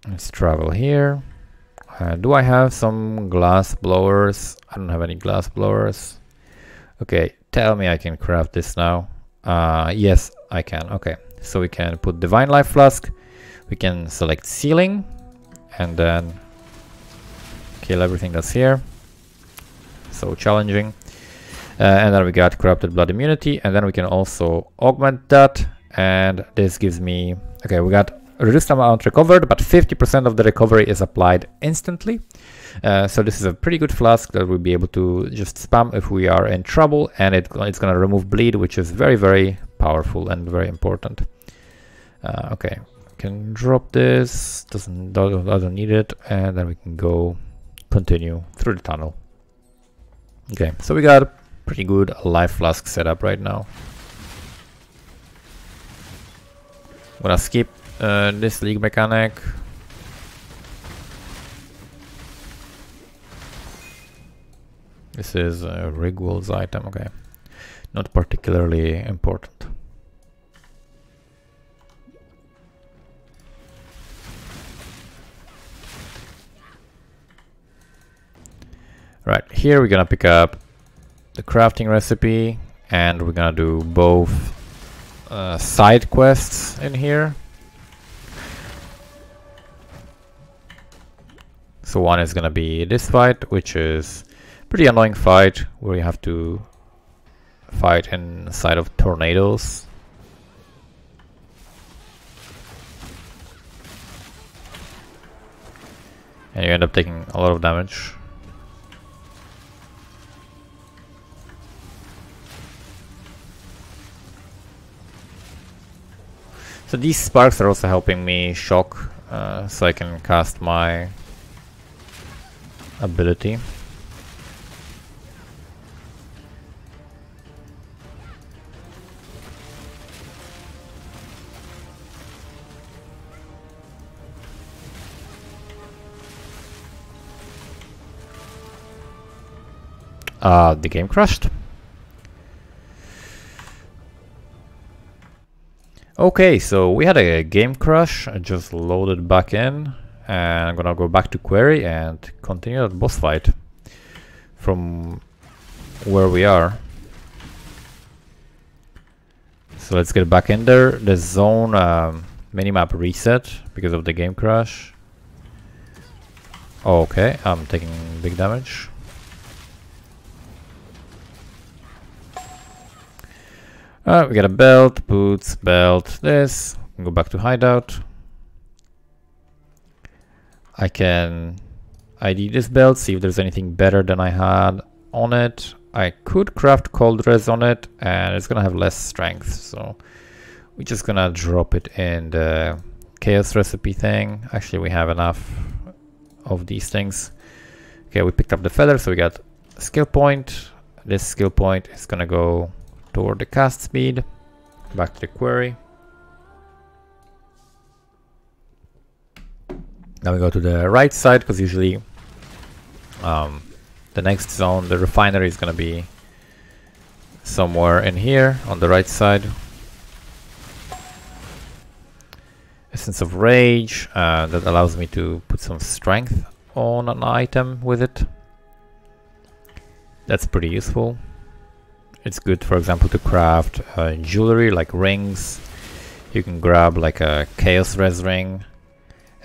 S1: Let's travel here. Do I have some glass blowers? I don't have any glass blowers. Okay, tell me I can craft this now. Yes, I can. Okay, so we can put Divine Life Flask. We can select Ceiling and then kill everything that's here. So challenging. And then we got Corrupted Blood Immunity, and then we can also augment that. And this gives me... Okay, we got reduced amount recovered, but 50% of the recovery is applied instantly. So this is a pretty good flask that we'll be able to just spam if we are in trouble, and it's going to remove bleed, which is very, very powerful and very important. Okay, can drop this. Doesn't need it, and then we can go continue through the tunnel. Okay, so we got a pretty good life flask setup right now. I'm gonna skip this league mechanic. This is a Rigwell's item, okay. Not particularly important. Right, here we're gonna pick up the crafting recipe, and we're gonna do both side quests in here. So one is gonna be this fight, which is pretty annoying fight where you have to fight inside of tornadoes. And you end up taking a lot of damage. So these sparks are also helping me shock, so I can cast my ability. The game crashed. Okay, so we had a game crash. I just loaded back in, and I'm gonna go back to query and continue that boss fight from where we are. So let's get back in there. The zone minimap reset because of the game crash. Okay, I'm taking big damage. We got a belt, boots, belt, this. Go back to hideout. I can ID this belt, see if there's anything better than I had on it. I could craft cold res on it, and it's gonna have less strength, so we're just gonna drop it in the chaos recipe thing. Actually, we have enough of these things. Okay, we picked up the feather, so we got a skill point. This skill point is gonna go toward the cast speed. Back to the query. Now we go to the right side, because usually the next zone, the refinery, is going to be somewhere in here on the right side. Essence of Rage, that allows me to put some strength on an item with it. That's pretty useful. It's good, for example, to craft jewelry like rings. You can grab like a chaos res ring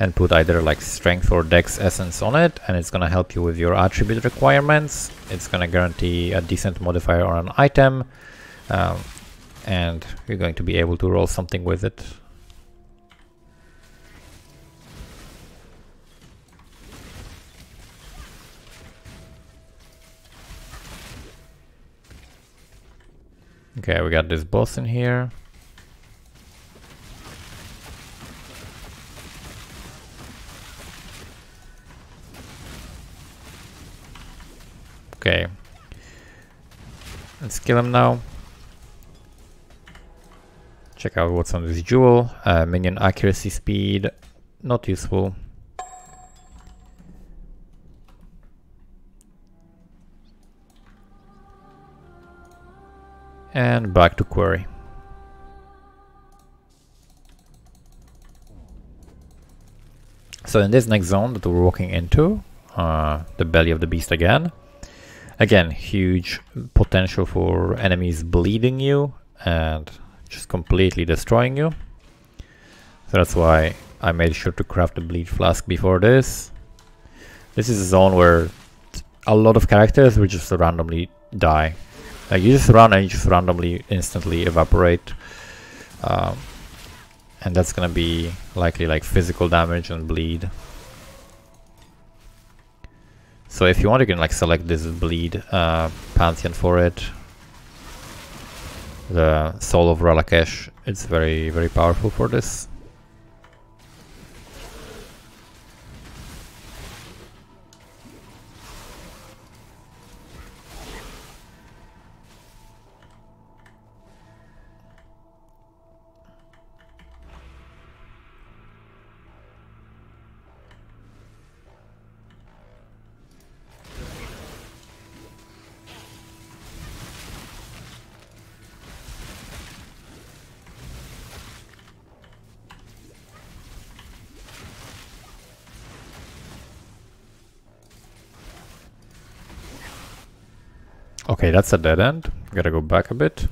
S1: and put either like strength or dex essence on it, and it's gonna help you with your attribute requirements. It's gonna guarantee a decent modifier on an item, and you're going to be able to roll something with it. Okay, we got this boss in here. Okay, let's kill him now. Check out what's on this jewel. Minion accuracy speed, not useful. And back to query. So in this next zone that we're walking into, the belly of the beast again. Again, huge potential for enemies bleeding you and just completely destroying you. So that's why I made sure to craft the bleed flask before this. This is a zone where a lot of characters will just randomly die. Like you just run and you just randomly instantly evaporate, and that's gonna be likely like physical damage and bleed. So if you want, you can like select this bleed pantheon for it. The Soul of Ralakesh, it's very, very powerful for this. Okay, that's a dead end. Gotta go back a bit.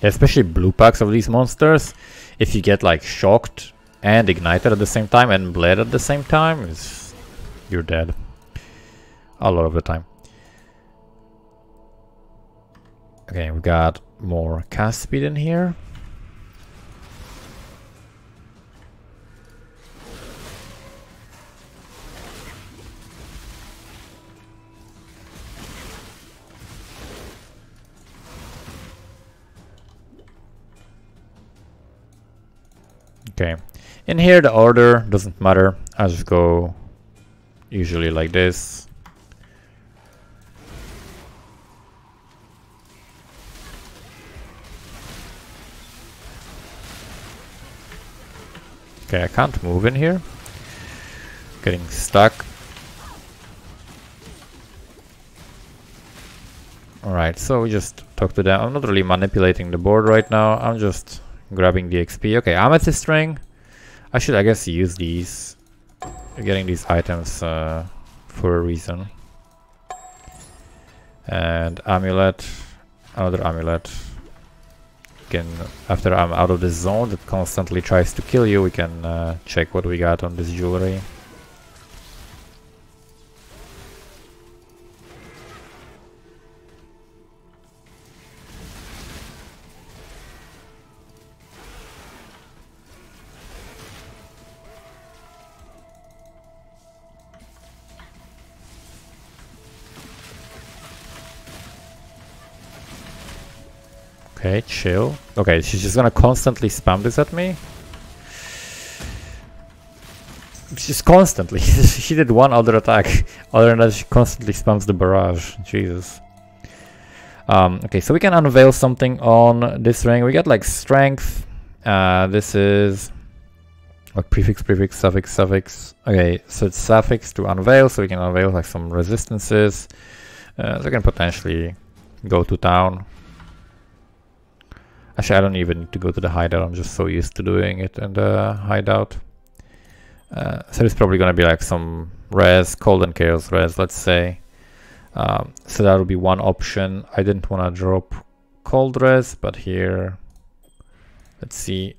S1: Especially blue packs of these monsters, if you get like shocked and ignited at the same time and bled at the same time, you're dead a lot of the time. Okay, we got more cast speed in here. Okay, in here the order doesn't matter. I just go usually like this. Okay, I can't move in here. Getting stuck. Alright, so we just talk to them. I'm not really manipulating the board right now. I'm just grabbing the XP. Okay, amethyst ring. I should, I guess, use these. Getting these items for a reason. And amulet. Another amulet. Can, after I'm out of this zone that constantly tries to kill you, we can check what we got on this jewelry. Okay, chill. Okay, she's just gonna constantly spam this at me. Just constantly. She did one other attack. Other than that, she constantly spams the barrage. Jesus. Okay, so we can unveil something on this ring. We got like strength. This is what, prefix, prefix, suffix, suffix. Okay, so it's suffix to unveil, so we can unveil like some resistances. So we can potentially go to town. Actually, I don't even need to go to the hideout. I'm just so used to doing it in the hideout. So there's probably going to be like some res, cold and chaos res, let's say. So that would be one option. I didn't want to drop cold res, but here, let's see.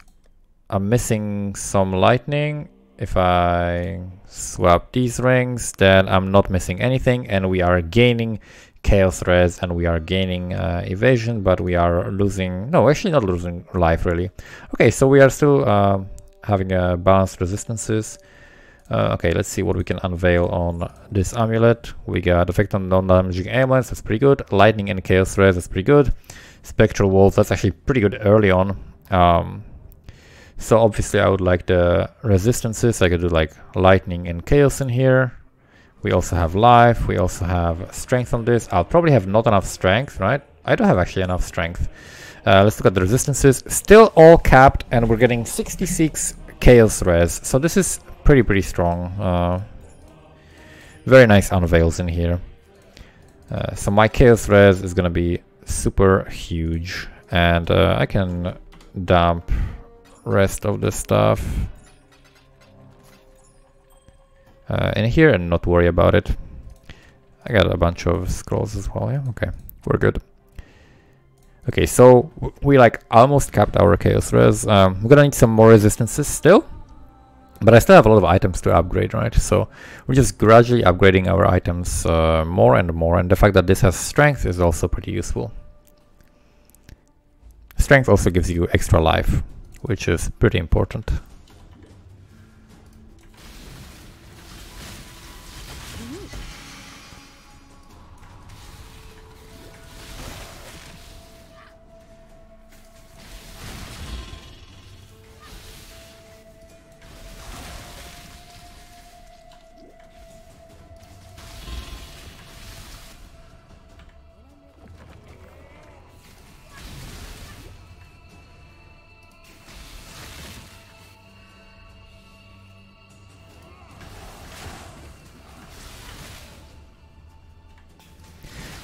S1: I'm missing some lightning. If I swap these rings, then I'm not missing anything, and we are gaining chaos res, and we are gaining evasion, but we are losing, no, actually not losing life really. Okay, so we are still having balanced resistances. Okay, let's see what we can unveil on this amulet. We got effect on non-damaging ailments, that's pretty good. Lightning and chaos res, that's pretty good. Spectral wolves, that's actually pretty good early on. So obviously I would like the resistances. I could do like lightning and chaos in here. We also have life, we also have strength on this. I'll probably have not enough strength, right? I don't have actually enough strength. Let's look at the resistances. Still all capped, and we're getting 66 chaos res. So this is pretty strong. Very nice unveils in here. So my chaos res is gonna be super huge, and I can dump rest of the stuff in here and not worry about it. I got a bunch of scrolls as well. Yeah, okay, we're good. Okay, so we like almost capped our chaos res. We're gonna need some more resistances still, but I still have a lot of items to upgrade, right? So we're just gradually upgrading our items more and more, and the fact that this has strength is also pretty useful. Strength also gives you extra life, which is pretty important.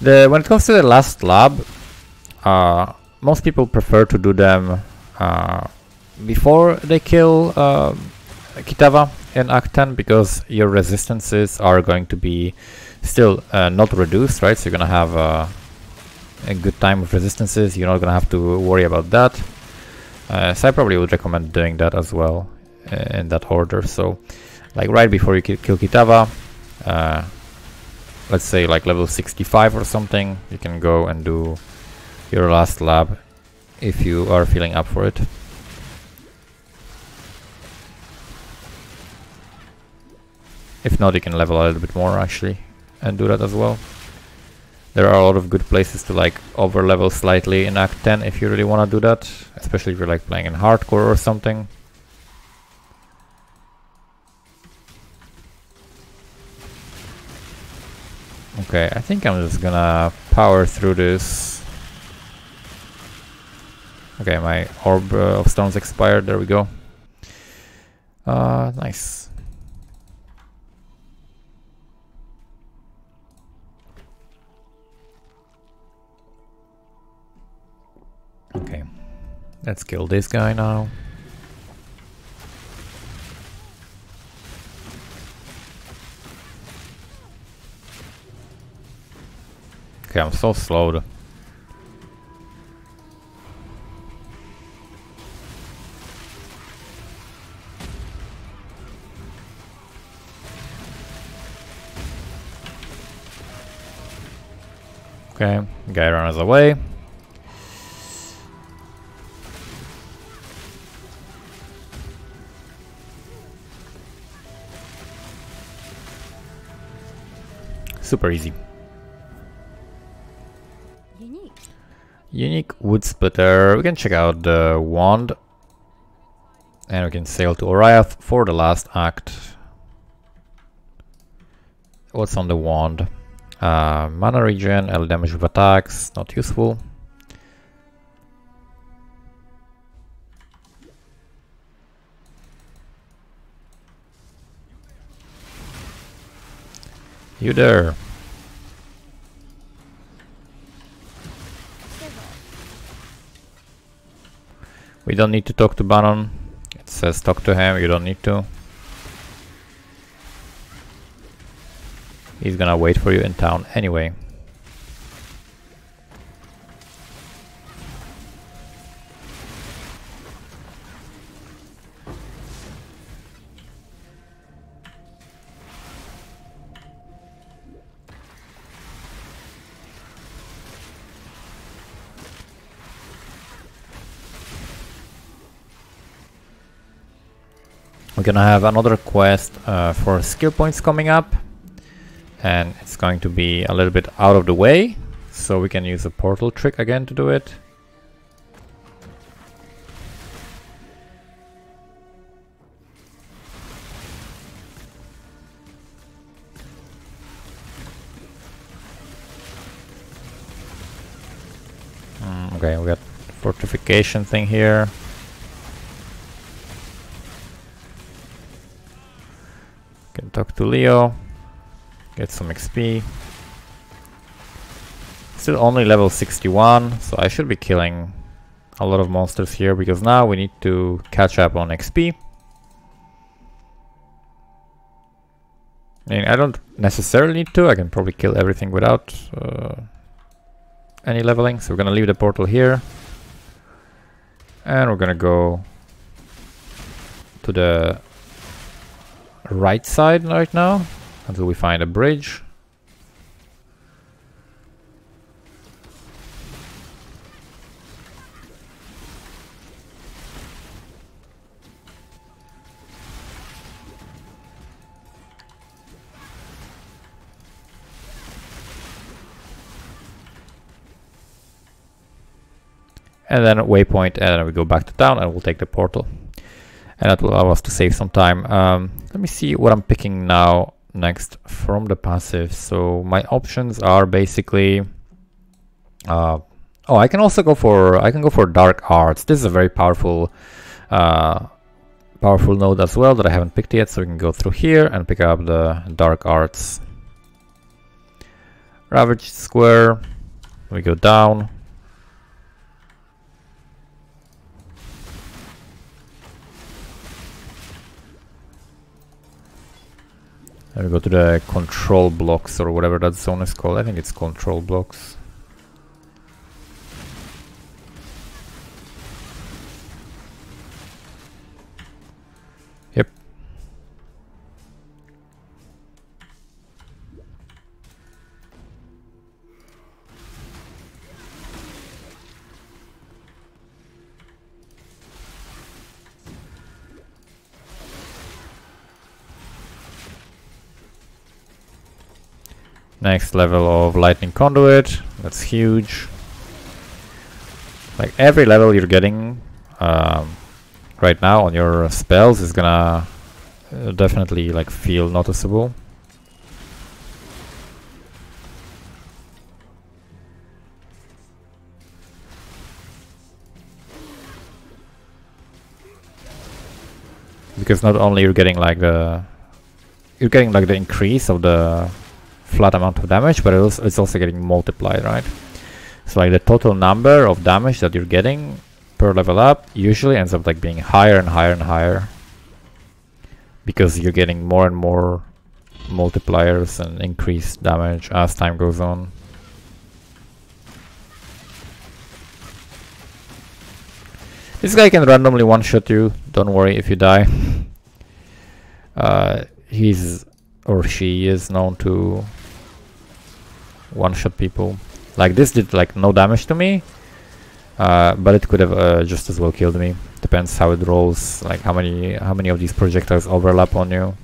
S1: When it comes to the last lab, most people prefer to do them before they kill Kitava in Act 10, because your resistances are going to be still not reduced, right? So you're gonna have a good time with resistances. You're not gonna have to worry about that. So I probably would recommend doing that as well in that order. So like right before you kill Kitava, let's say like level 65 or something, you can go and do your last lab if you are feeling up for it. If not, you can level a little bit more actually and do that as well. There are a lot of good places to like over level slightly in Act 10 if you really want to do that, especially if you're like playing in hardcore or something. Okay, I think I'm just gonna power through this. Okay, my Orb of Storms expired, there we go. Nice. Okay, let's kill this guy now. Okay, I'm so slow. Okay, guy runs away. Super easy. Unique wood splitter. We can check out the wand. And we can sail to Oriath for the last act. What's on the wand? Mana regen, L damage with attacks, not useful. You there. We don't need to talk to Bannon. It says talk to him, you don't need to. He's gonna wait for you in town anyway. We're gonna have another quest for skill points coming up, and it's going to be a little bit out of the way, so we can use a portal trick again to do it. Okay, we got fortification thing here. Can talk to Leo, get some XP. Still only level 61, so I should be killing a lot of monsters here, because now we need to catch up on XP. I mean, I don't necessarily need to, I can probably kill everything without any leveling, so we're gonna leave the portal here. And we're gonna go to the right side right now until we find a bridge. And then Waypoint, and then we go back to town and we'll take the portal. And that will allow us to save some time. Let me see what I'm picking now next from the passive. So my options are basically oh, I can also go for dark arts. This is a very powerful node as well that I haven't picked yet, so we can go through here and pick up the dark arts. Ravage square, we go down. And we go to the control blocks, or whatever that zone is called. I think it's control blocks. Next level of Lightning Conduit. That's huge. Like every level you're getting right now on your spells is gonna definitely like feel noticeable. Because not only you're getting like the increase of the flat amount of damage, but it's also getting multiplied, right? So like the total number of damage that you're getting per level up usually ends up like being higher and higher and higher, because you're getting more and more multipliers and increased damage as time goes on. This guy can randomly one-shot you, don't worry if you die. He's or she is known to one-shot people. Like this did like no damage to me, but it could have just as well killed me. Depends how it rolls, like how many of these projectiles overlap on you.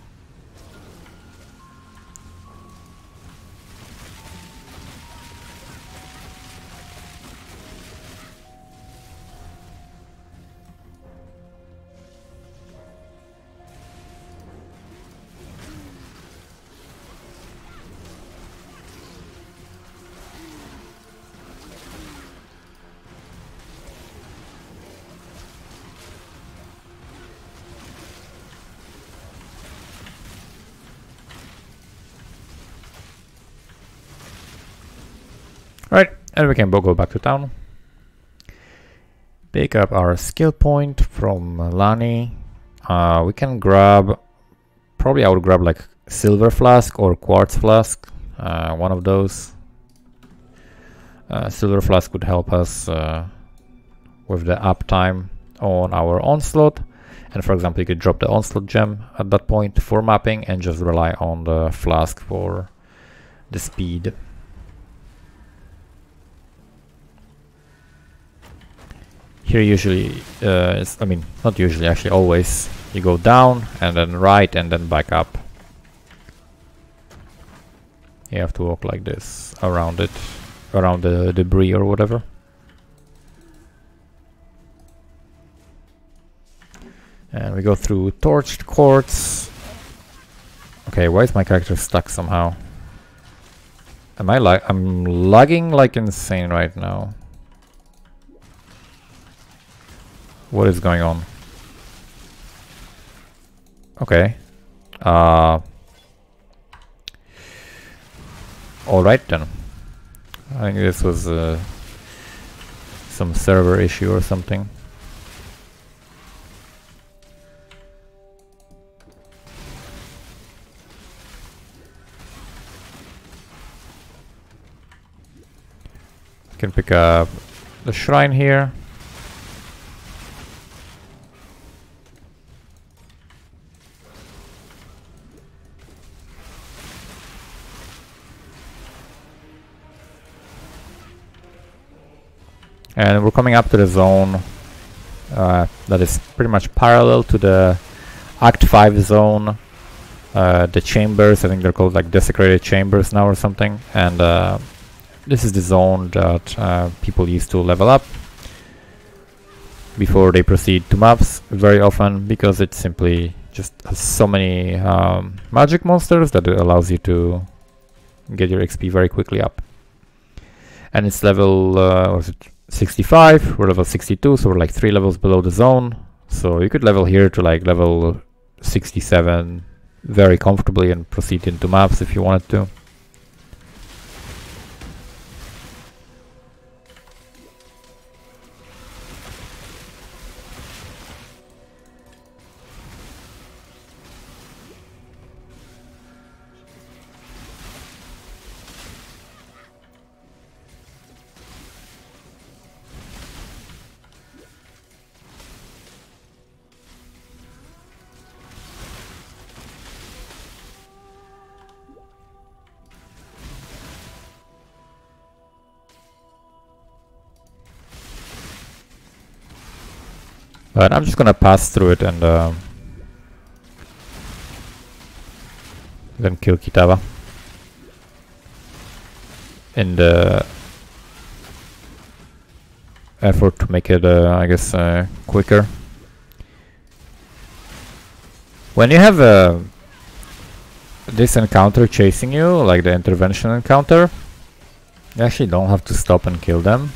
S1: Right, and we can go back to town. Pick up our skill point from Lani. We can grab, probably I would grab like silver flask or quartz flask, one of those. Silver flask would help us with the uptime on our onslaught. And for example, you could drop the onslaught gem at that point for mapping and just rely on the flask for the speed. Here usually, I mean, not usually, actually always, you go down and then right and then back up. You have to walk like this around it, around the debris or whatever. And we go through torched quartz. Okay, why is my character stuck somehow? I'm lagging like insane right now. What is going on? Okay. Alright then. I think this was some server issue or something. Can pick up the shrine here. And we're coming up to the zone that is pretty much parallel to the Act 5 zone. The chambers, I think they're called like desecrated chambers now or something. And this is the zone that people used to level up before they proceed to maps very often, because it simply just has so many magic monsters that it allows you to get your XP very quickly up. And it's level, what was it? 65, we're level 62, so we're like 3 levels below the zone. So you could level here to like level 67 very comfortably and proceed into maps if you wanted to. But I'm just gonna pass through it and then kill Kitava. in the effort to make it, I guess, quicker. When you have this encounter chasing you, like the intervention encounter, you actually don't have to stop and kill them.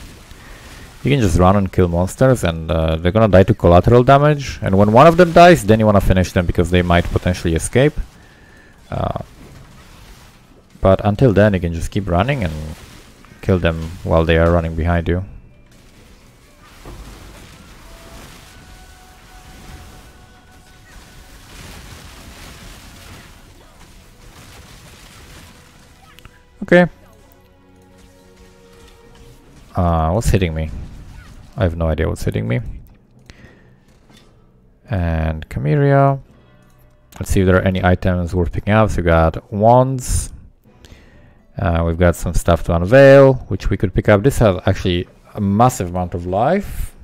S1: You can just run and kill monsters, and they're gonna die to collateral damage. And when one of them dies, then you wanna finish them because they might potentially escape. But until then, you can just keep running and kill them while they are running behind you. Okay. What's hitting me? I have no idea what's hitting me. And Chimera. Let's see if there are any items worth picking up. So we got wands. We've got some stuff to unveil, which we could pick up. This has actually a massive amount of life.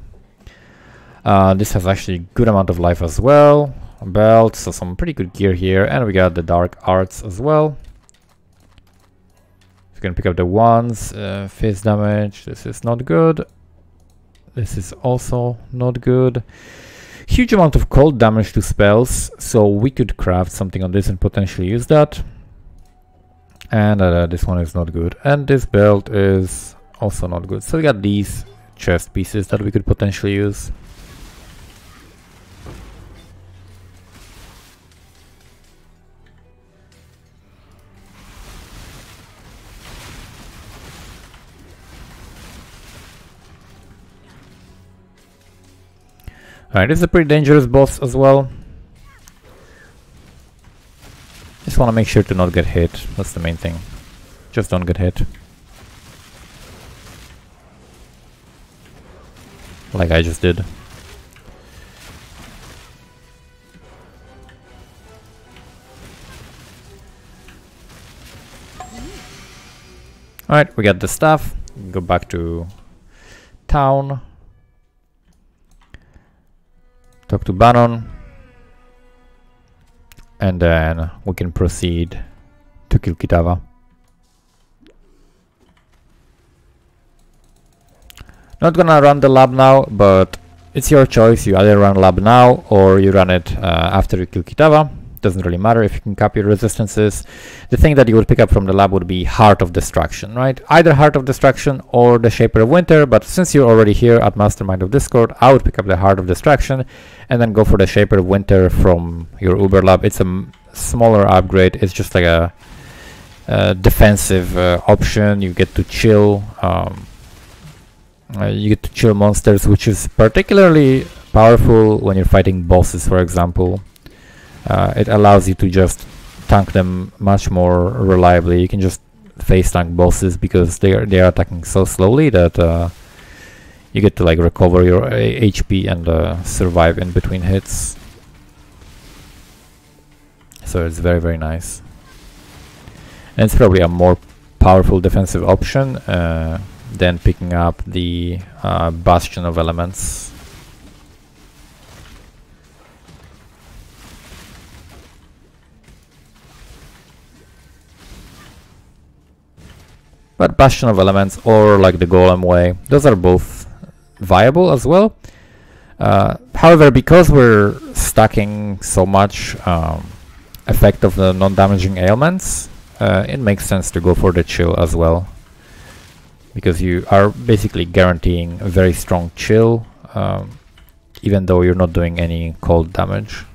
S1: This has actually a good amount of life as well. A belt, so some pretty good gear here. And we got the dark arts as well. You can pick up the wands, face damage. This is not good. This is also not good. Huge amount of cold damage to spells, so we could craft something on this and potentially use that. And this one is not good. And this belt is also not good. So we got these chest pieces that we could potentially use. Alright, this is a pretty dangerous boss as well. Just want to make sure to not get hit. That's the main thing. Just don't get hit. Like I just did. Alright, we got the stuff. Go back to town. Talk to Bannon, and then we can proceed to kill Kitava. Not gonna run the lab now, but it's your choice. You either run lab now or you run it after you kill Kitava. Doesn't really matter if you can copy resistances. The thing that you would pick up from the lab would be Heart of Destruction, right? Either Heart of Destruction or the Shaper of Winter, but since you're already here at Mastermind of Discord, I would pick up the Heart of Destruction and then go for the Shaper of Winter from your Uber lab. It's a smaller upgrade. It's just like a defensive option. You get to chill. You get to chill monsters, which is particularly powerful when you're fighting bosses, for example. It allows you to just tank them much more reliably. You can just face tank bosses because they are attacking so slowly that you get to like recover your HP and survive in between hits. So it's very, very nice. And it's probably a more powerful defensive option than picking up the Bastion of Elements. But Bastion of Elements or like the Golem way, those are both viable as well. However, because we're stacking so much effect of the non-damaging ailments, it makes sense to go for the chill as well. Because you are basically guaranteeing a very strong chill, even though you're not doing any cold damage.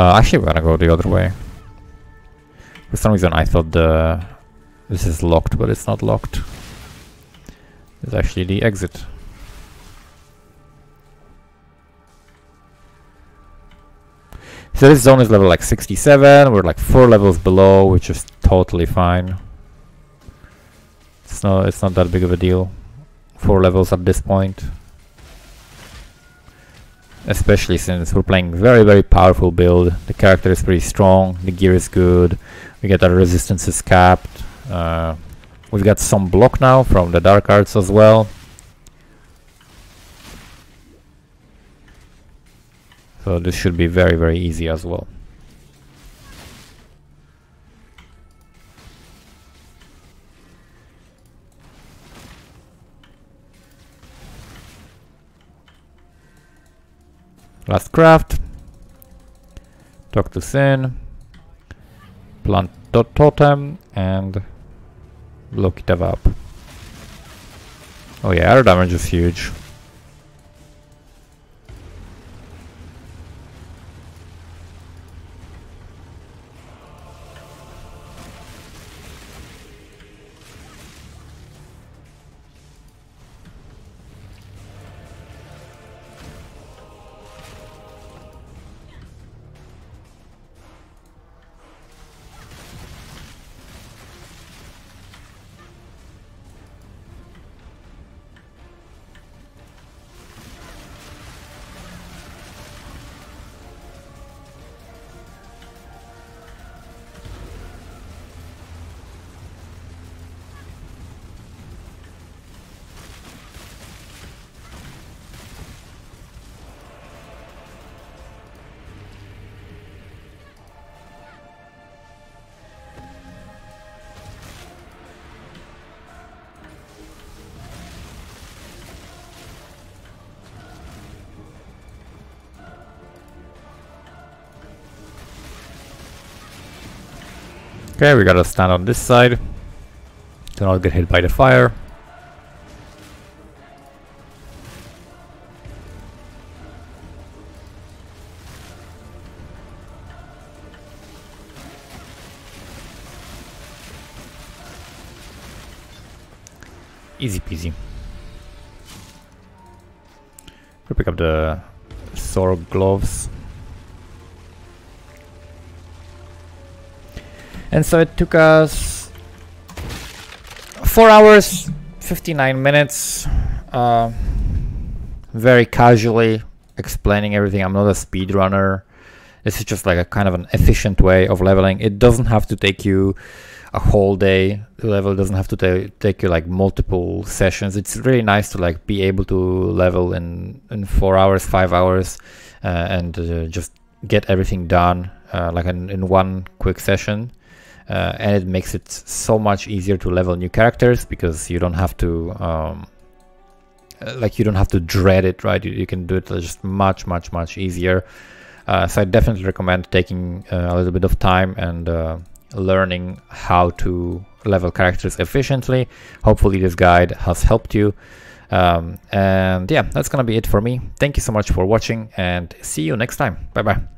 S1: Actually, we're gonna go the other way. For some reason, I thought this is locked, but it's not locked. It's actually the exit. So this zone is level like 67, we're like 4 levels below, which is totally fine. It's not that big of a deal. 4 levels at this point. Especially since we're playing very powerful build. The character is pretty strong, the gear is good, we get our resistances capped. We've got some block now from the dark arts as well. So this should be very easy as well. Last craft. Talk to Sin. Plant totem and look it up. Oh yeah, our damage is huge. Okay, we gotta stand on this side to not get hit by the fire. Easy peasy. We'll pick up the sword gloves. And so it took us 4 hours, 59 minutes, very casually explaining everything. I'm not a speedrunner. This is just like a kind of an efficient way of leveling. It doesn't have to take you a whole day to level. It doesn't have to take you like multiple sessions. It's really nice to like be able to level in 4 hours, 5 hours, and just get everything done like in one quick session. And it makes it so much easier to level new characters because you don't have to you don't have to dread it, right? You can do it just much easier. So I definitely recommend taking a little bit of time and learning how to level characters efficiently. Hopefully this guide has helped you. And yeah, that's gonna be it for me. Thank you so much for watching and see you next time. Bye bye.